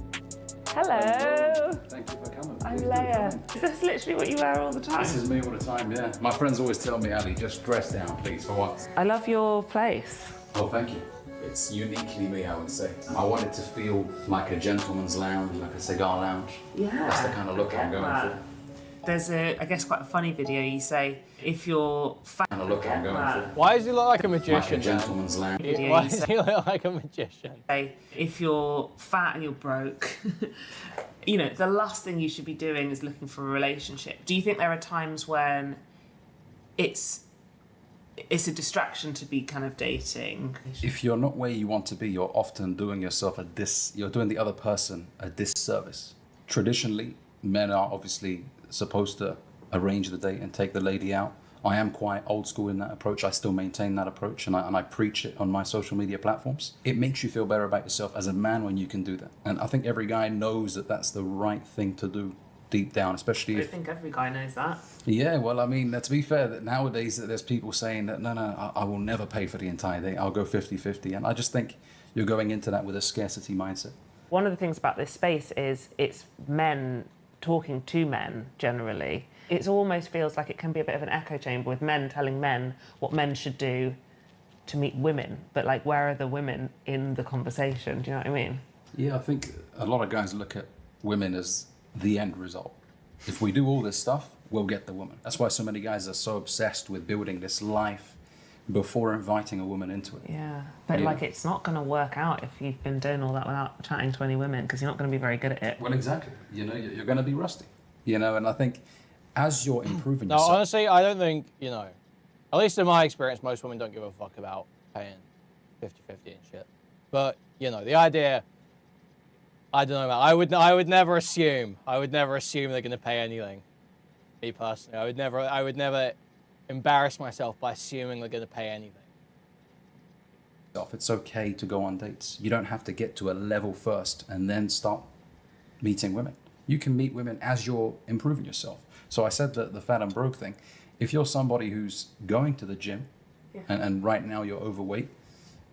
Hello. Thank you for coming. I'm Leia. Is this literally what you wear all the time? This is me all the time, yeah. My friends always tell me, Ali, just dress down, please, for what? I love your place. Oh, thank you. It's uniquely me, I would say. I want it to feel like a gentleman's lounge, like a cigar lounge. Yeah. That's the kind of look I'm going for. There's I guess, quite a funny video. You say, if you're fat... Kind of look I'm going for. Why does he look like a magician? Like a gentleman's lounge. Why does he look like a magician? Say, if you're fat and you're broke, you know, the last thing you should be doing is looking for a relationship. Do you think there are times when it's a distraction to be kind of dating? If you're not where you want to be, you're often doing yourself you're doing the other person a disservice. Traditionally, men are obviously supposed to arrange the date and take the lady out. I am quite old school in that approach. I still maintain that approach and I preach it on my social media platforms. It makes you feel better about yourself as a man when you can do that. And I think every guy knows that that's the right thing to do. deep down, especially I if... think every guy knows that. Yeah, well, I mean, to be fair, that nowadays there's people saying that, no, I will never pay for the entire day. I'll go 50-50. And I just think you're going into that with a scarcity mindset. One of the things about this space is it's men talking to men generally. It almost feels like it can be a bit of an echo chamber with men telling men what men should do to meet women. But like, where are the women in the conversation? Do you know what I mean? Yeah, I think a lot of guys look at women as the end result. If we do all this stuff, we'll get the woman. That's why so many guys are so obsessed with building this life before inviting a woman into it. Yeah, but like it's not going to work out if you've been doing all that without chatting to any women, because you're not going to be very good at it. Well, exactly. You know, you're going to be rusty. You know, and I think as you're improving No, yourself... honestly, I don't think, you know, at least in my experience, most women don't give a fuck about paying 50-50 and shit. But, you know, the idea, I don't know, man. I would never assume they're going to pay anything. Me personally, I would never embarrass myself by assuming they're going to pay anything. It's okay to go on dates. You don't have to get to a level first and then start meeting women. You can meet women as you're improving yourself. So I said that the fat and broke thing. If you're somebody who's going to the gym and right now you're overweight,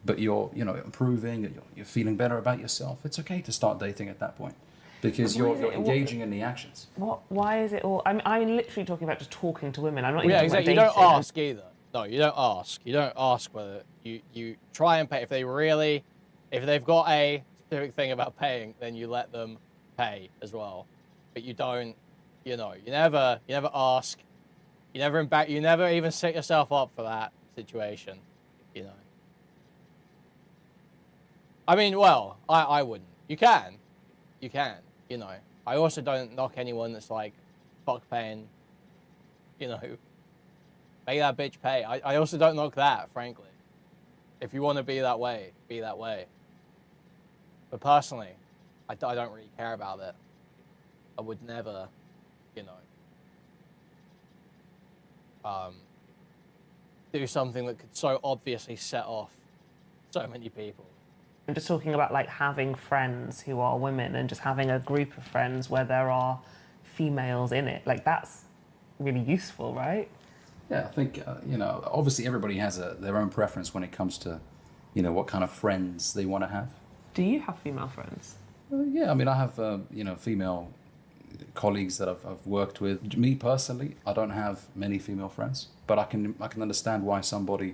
but you're improving, you're feeling better about yourself, it's okay to start dating at that point because you're engaging in the actions. Why is it all... I'm literally talking about just talking to women. I'm not Well, even yeah, talking exactly. about You don't dating. ask either. No, you don't ask. You don't ask whether you try and pay. If they've got a specific thing about paying, then you let them pay as well. But you don't, you never ask. You never even set yourself up for that situation, you know. I mean, well, I wouldn't. You can, you know. I also don't knock anyone that's like, fuck paying, you know, make that bitch pay. I also don't knock that, frankly. If you want to be that way, be that way. But personally, I don't really care about it. I would never, you know, do something that could so obviously set off so many people. I'm just talking about like having friends who are women and just having a group of friends where there are females in it. Like that's really useful, right? Yeah, I think, obviously everybody has their own preference when it comes to, what kind of friends they want to have. Do you have female friends? Yeah, I mean, I have, female colleagues that I've worked with. Me personally, I don't have many female friends, but I can understand why somebody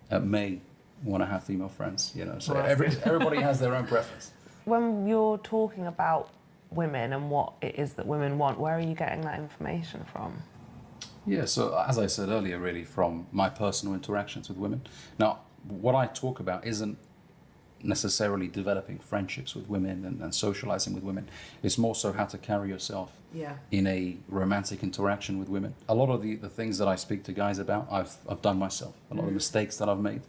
may want to have female friends, So everybody has their own preference. When you're talking about women and what it is that women want, where are you getting that information from? Yeah, so as I said earlier, really from my personal interactions with women. Now, what I talk about isn't necessarily developing friendships with women and socializing with women. It's more so how to carry yourself in a romantic interaction with women. A lot of the things that I speak to guys about, I've done myself. A lot of mistakes that I've made.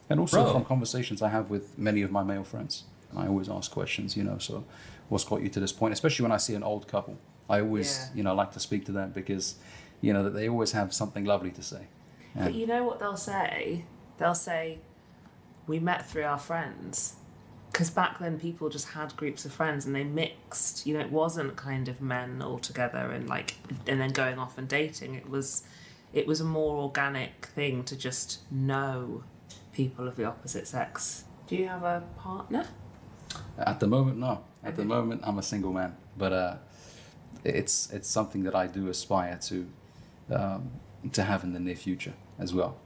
And also from conversations I have with many of my male friends. And I always ask questions, so what's got you to this point? Especially when I see an old couple. I always, like to speak to them because, that they always have something lovely to say. But you know what they'll say? They'll say, we met through our friends. Because back then people just had groups of friends and they mixed. It wasn't kind of men all together and then going off and dating. It was a more organic thing to just know people of the opposite sex. Do you have a partner? At the moment, no. At the moment, I'm a single man. But it's something that I do aspire to have in the near future as well.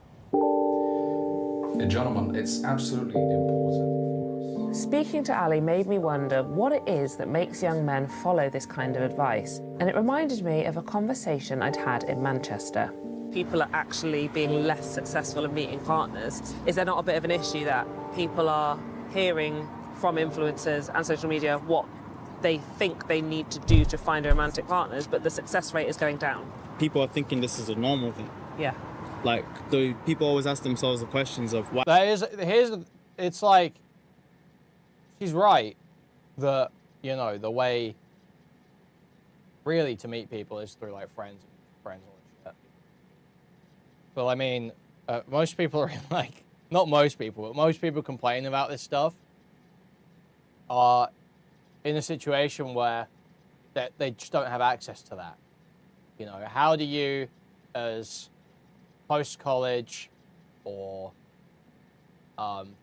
Gentlemen, it's absolutely important. Speaking to Ali made me wonder what it is that makes young men follow this kind of advice. And it reminded me of a conversation I'd had in Manchester. People are actually being less successful at meeting partners. Is there not a bit of an issue that people are hearing from influencers and social media what they think they need to do to find romantic partners, but the success rate is going down? People are thinking this is a normal thing. Yeah. Like, the people always ask themselves the questions of why. It's like, she's right that, the way really to meet people is through like friends and all that shit. Well, I mean, most people are not most people, but most people complaining about this stuff are in a situation where that they just don't have access to that. You know, how do you, as post-college or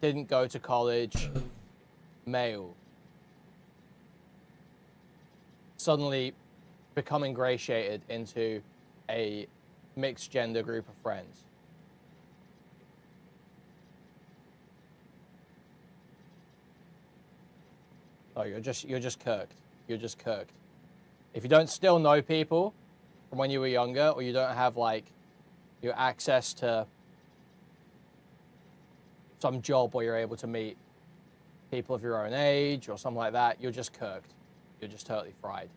didn't go to college male, suddenly become ingratiated into a mixed gender group of friends? Oh, you're just kirked. You're just kirked. If you don't still know people from when you were younger, or you don't have like your access to some job where you're able to meet people of your own age or something like that, you're just kirked. You're just totally fried.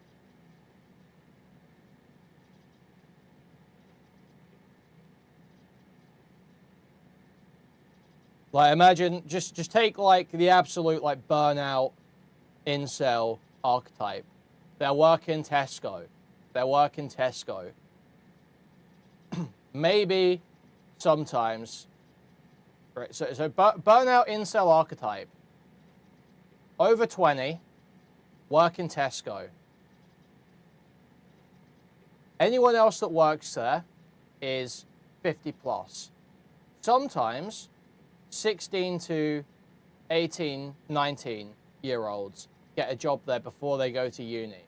Like, imagine, just take like the absolute like burnout incel archetype. They're working Tesco. They're working Tesco. Maybe sometimes, right? So burnout incel archetype. Over 20, working Tesco. Anyone else that works there is 50 plus. Sometimes 16 to 18, 19-year-olds get a job there before they go to uni.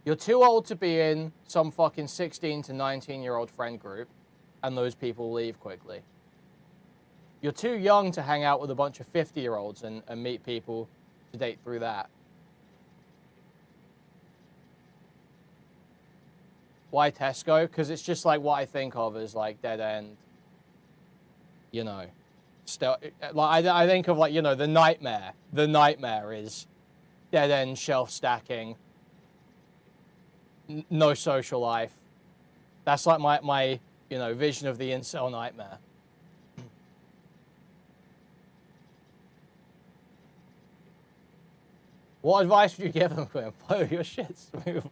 You're too old to be in some fucking 16 to 19-year-old friend group, and those people leave quickly. You're too young to hang out with a bunch of 50-year-olds and meet people to date through that. Why Tesco? Because it's just like what I think of as like dead end. You know, still, like I think of like, you know, the nightmare. The nightmare is dead end shelf stacking, no social life. That's like my you know, vision of the incel nightmare. What advice would you give them, Quinn? Blow your shit smooth.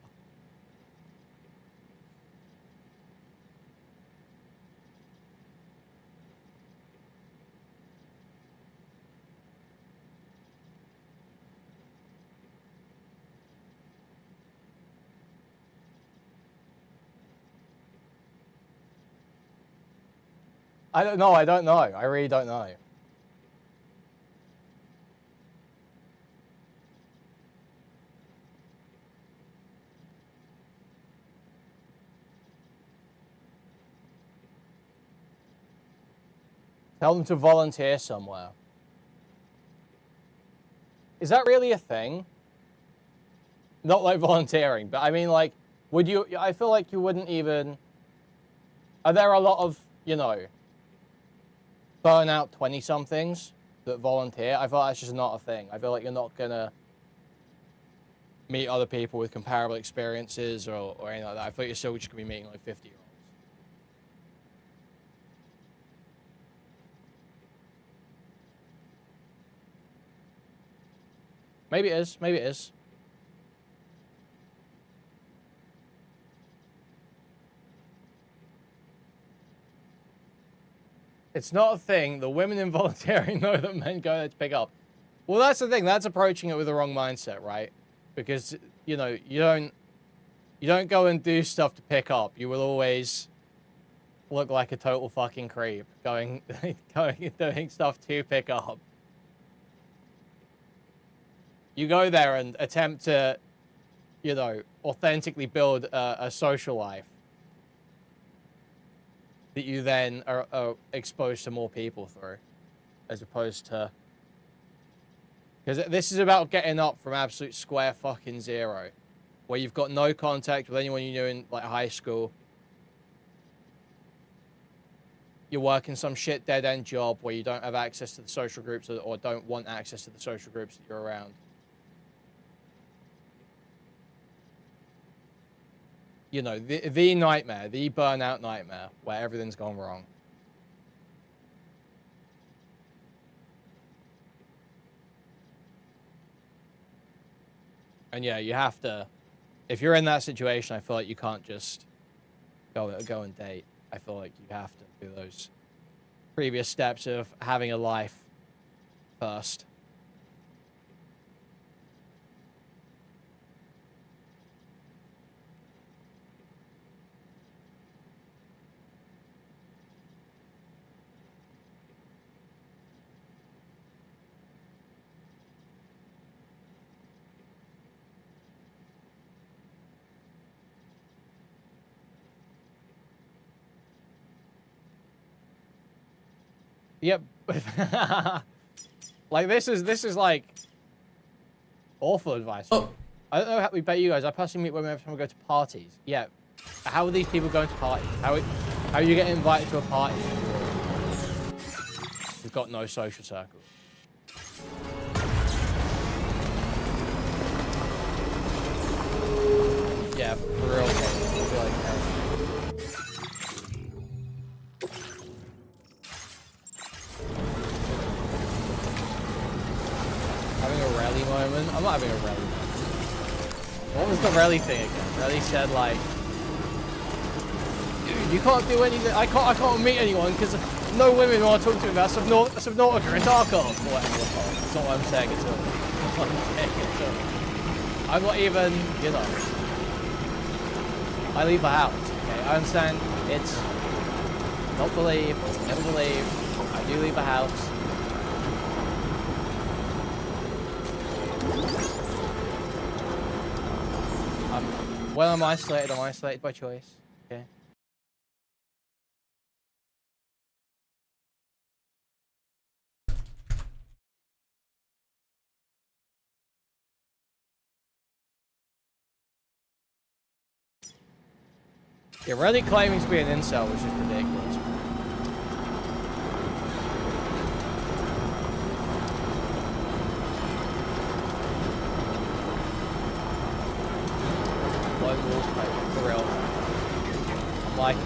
I don't know. I don't know. I really don't know. Tell them to volunteer somewhere. Is that really a thing? Not like volunteering, but I mean, like, would you, I feel like you wouldn't even, are there a lot of, you know, burnout 20-somethings that volunteer? I feel like that's just not a thing. I feel like you're not gonna meet other people with comparable experiences or anything like that. I feel like you're still just gonna be meeting like 50-year-olds. Maybe it is. Maybe it is. It's not a thing. The women in volunteering know that men go there to pick up. Well, that's the thing. That's approaching it with the wrong mindset, right? Because, you know, you don't go and do stuff to pick up. You will always look like a total fucking creep going and doing stuff to pick up. You go there and attempt to, you know, authentically build a social life that you then are exposed to more people through, as opposed to, because this is about getting up from absolute square fucking zero, where you've got no contact with anyone you knew in like high school. You're working some shit dead end job where you don't have access to the social groups or don't want access to the social groups that you're around. You know, the nightmare, the burnout nightmare, where everything's gone wrong. And yeah, you have to, if you're in that situation, I feel like you can't just go and date. I feel like you have to do those previous steps of having a life first. Yep. Like this is like awful advice. Oh. I don't know how we bet you guys. I personally meet women every time we go to parties. Yeah. How are these people going to parties? How are you getting invited to a party? We've got no social circle. Yeah, for real. I feel like having a rally moment. I'm not having a rally moment. What was the rally thing again? Rally said like, dude, you can't do anything. I can't meet anyone because no women want to talk to me about Subnautica and Tarkov or whatever. That's not what I'm saying at all. That's not what I'm saying at all. I'm not even, you know. I leave the house. Okay, I understand. It's not believe, never believe. I do leave the house. When I'm isolated by choice. Okay. Yeah, Reddit claiming to be an incel was just ridiculous. For real. I'm like,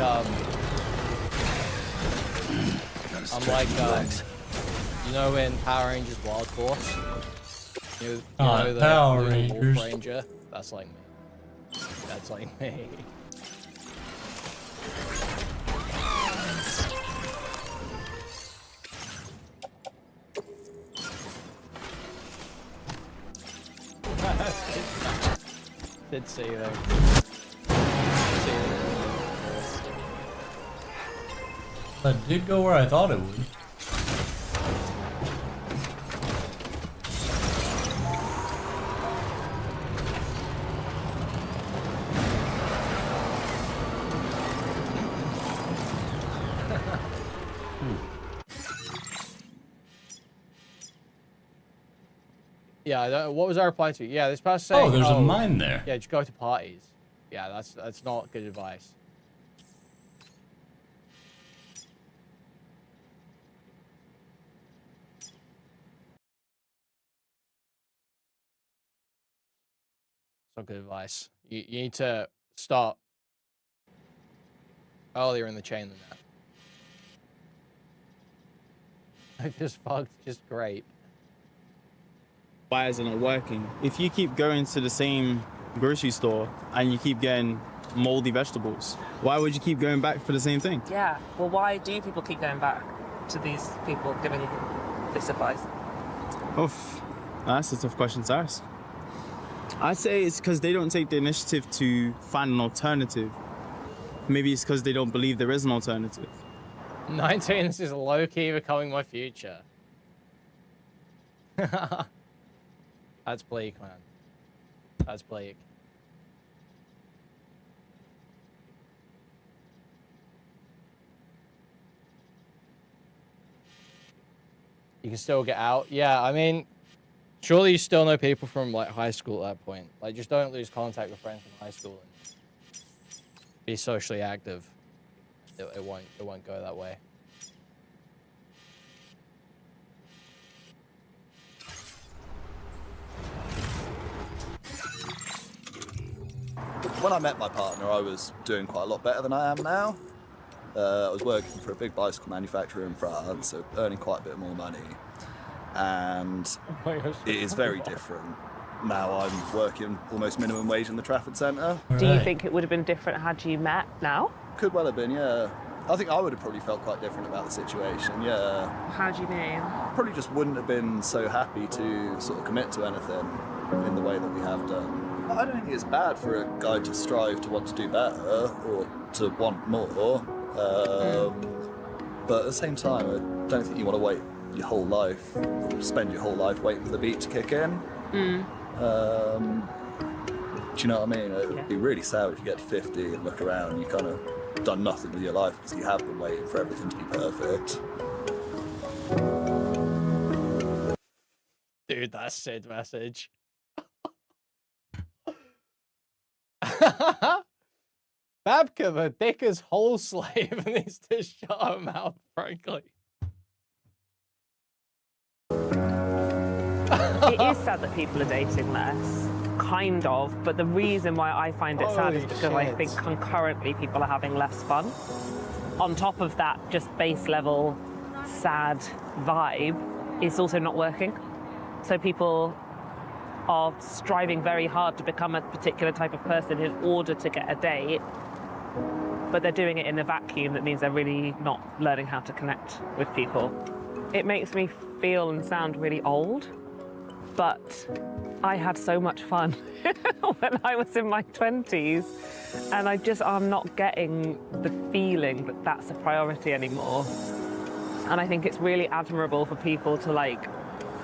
you know in Power Rangers Wild Force? You know the Power Wolf Rangers. Ranger? That's like me. That's like me. Did see them. That did go where I thought it would. Yeah, what was I replying to? Yeah, this person saying, Oh, there's a mine there. Yeah, just go to parties. Yeah, that's not good advice. It's not good advice. You need to start earlier in the chain than that. I just fucked just grape. Why isn't it working? If you keep going to the same grocery store and you keep getting moldy vegetables, why would you keep going back for the same thing? Yeah, well, why do people keep going back to these people giving this advice? Oof, that's a tough question to ask. I'd say it's because they don't take the initiative to find an alternative. Maybe it's because they don't believe there is an alternative. 19, this is low-key becoming my future. That's bleak, man. That's bleak. You can still get out. Yeah, I mean, surely you still know people from like high school at that point. Like, just don't lose contact with friends from high school and be socially active. It won't go that way. When I met my partner, I was doing quite a lot better than I am now. I was working for a big bicycle manufacturer in France, so earning quite a bit more money. And it is very different. Now I'm working almost minimum wage in the Trafford Centre. Do you think it would have been different had you met now? Could well have been, yeah. I think I would have probably felt quite different about the situation, yeah. How do you mean? Probably just wouldn't have been so happy to sort of commit to anything in the way that we have done. I don't think it's bad for a guy to strive to want to do better or to want more. But at the same time, I don't think you want to wait your whole life, or spend your whole life waiting for the beat to kick in. Do you know what I mean? It would be really sad if you get to 50 and look around and you kind of done nothing with your life because you have been waiting for everything to be perfect. a Sid message. Babka, the dicker's whole slave, needs to shut her mouth, frankly. It is sad that people are dating less, kind of, but the reason why I find it sad is because I think concurrently people are having less fun. On top of that, just base level sad vibe, it's also not working. So people are striving very hard to become a particular type of person in order to get a date, but they're doing it in a vacuum that means they're really not learning how to connect with people. It makes me feel and sound really old, but I had so much fun when I was in my 20s, and I'm not getting the feeling that that's a priority anymore. And I think it's really admirable for people to like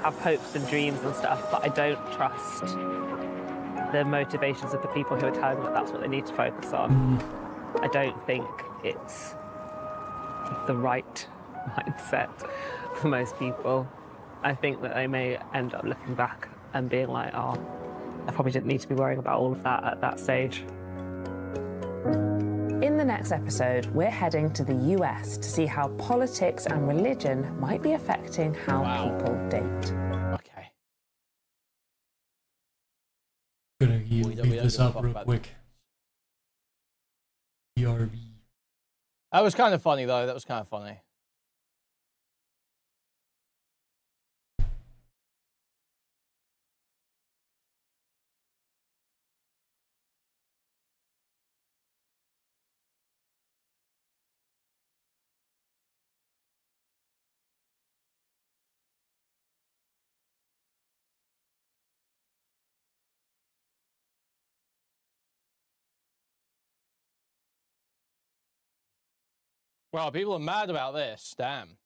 have hopes and dreams and stuff, but I don't trust the motivations of the people who are telling them that that's what they need to focus on. I don't think it's the right mindset for most people. I think that they may end up looking back and being like, oh, I probably didn't need to be worrying about all of that at that stage. In the next episode, we're heading to the US to see how politics and religion might be affecting how people date. Okay. Gonna read this up real quick. BRB. That was kind of funny, though. That was kind of funny. Well, people are mad about this. Damn.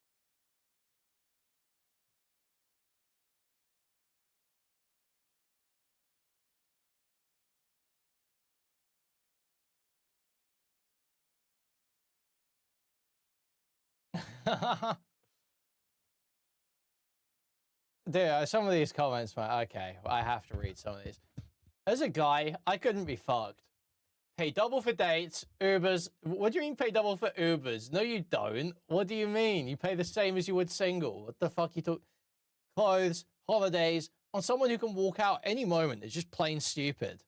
Dude, some of these comments, man. Okay, I have to read some of these. As a guy, I couldn't be fucked. Pay double for dates, Ubers. What do you mean pay double for Ubers? No, you don't. What do you mean? You pay the same as you would single. What the fuck you talk? Clothes, holidays, on someone who can walk out any moment. It's just plain stupid.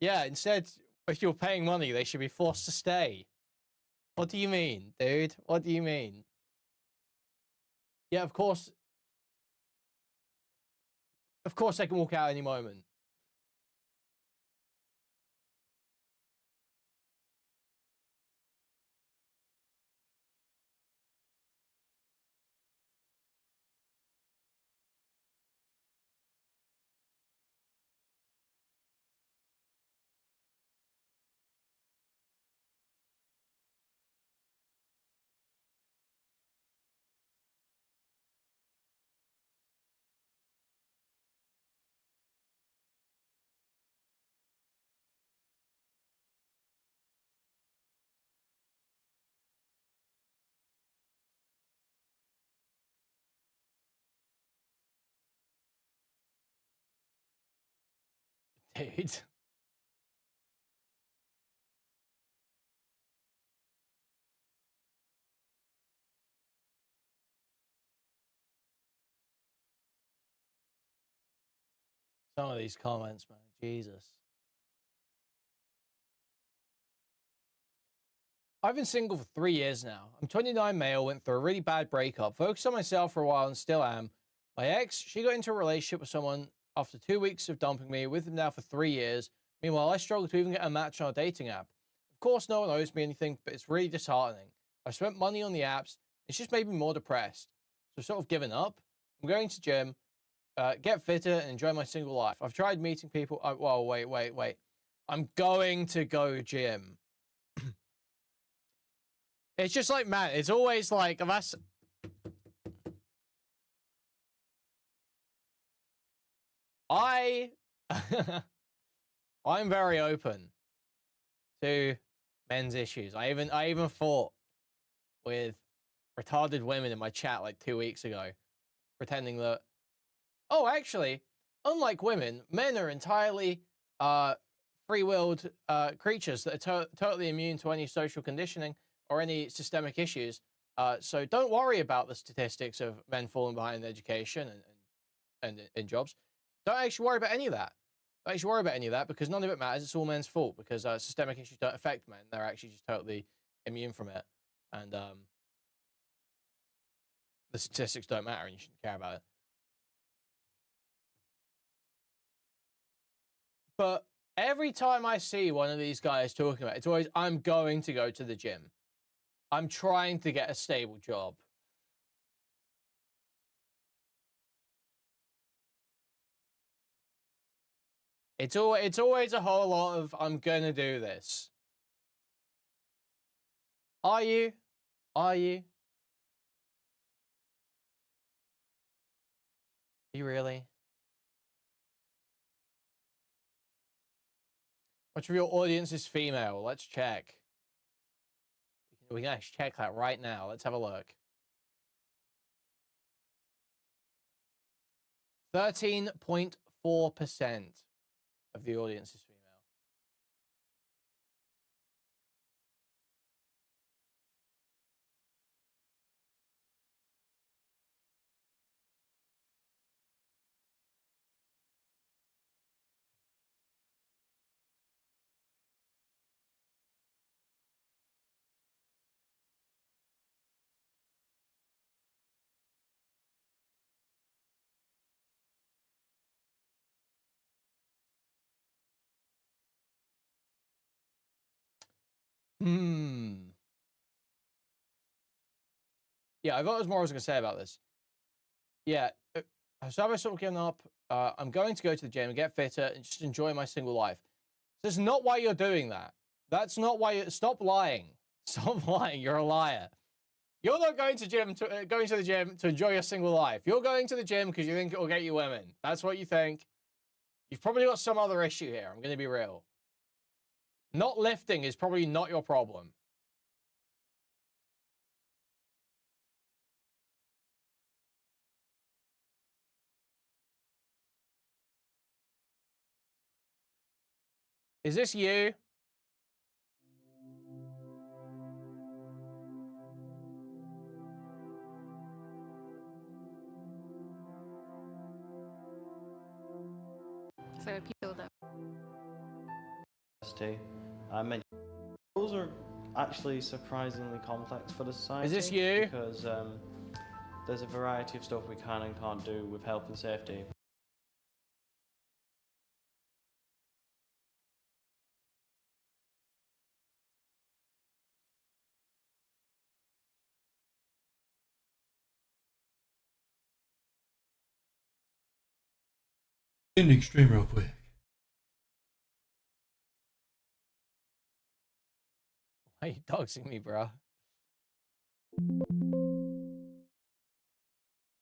Yeah, instead, if you're paying money, they should be forced to stay. What do you mean, dude? What do you mean? Yeah, of course. Of course they can walk out any moment. Dude. Some of these comments, man. Jesus. I've been single for 3 years now. I'm 29 male, went through a really bad breakup, focused on myself for a while and still am. My ex, she got into a relationship with someone after 2 weeks of dumping me, with him now for 3 years. Meanwhile, I struggle to even get a match on a dating app. Of course, no one owes me anything, but it's really disheartening. I've spent money on the apps. It's just made me more depressed. So I've sort of given up. I'm going to gym, get fitter, and enjoy my single life. I've tried meeting people. Whoa, wait. I'm going to go gym. It's just like, man, it's always like, that's... I'm very open to men's issues. I even fought with retarded women in my chat like 2 weeks ago. pretending that, oh, actually, unlike women, men are entirely free-willed creatures that are totally immune to any social conditioning or any systemic issues. So don't worry about the statistics of men falling behind in education and in jobs. Don't actually worry about any of that. Don't actually worry about any of that because none of it matters. It's all men's fault because systemic issues don't affect men. They're actually just totally immune from it. And the statistics don't matter and you shouldn't care about it. But every time I see one of these guys talking about it, it's always, I'm going to go to the gym. I'm trying to get a stable job. It's always a whole lot of, I'm going to do this. Are you? Are you? Are you really? Much of your audience is female. Let's check. We can actually check that right now. Let's have a look. 13.4% of the audience is female. Yeah, I thought there was more I was going to say about this. Yeah, so I've sort of given up. I'm going to go to the gym and get fitter and just enjoy my single life. So that's not why you're doing that. That's not why you... Stop lying. Stop lying. You're a liar. You're not going to the gym to enjoy your single life. You're going to the gym because you think it will get you women. That's what you think. You've probably got some other issue here. I'm going to be real. Not lifting is probably not your problem. Is this you? So people that I mean, rules are actually surprisingly complex for the society. Is this you? Because there's a variety of stuff we can and can't do with health and safety. Ending stream real quick. Why are you doxing me, bro?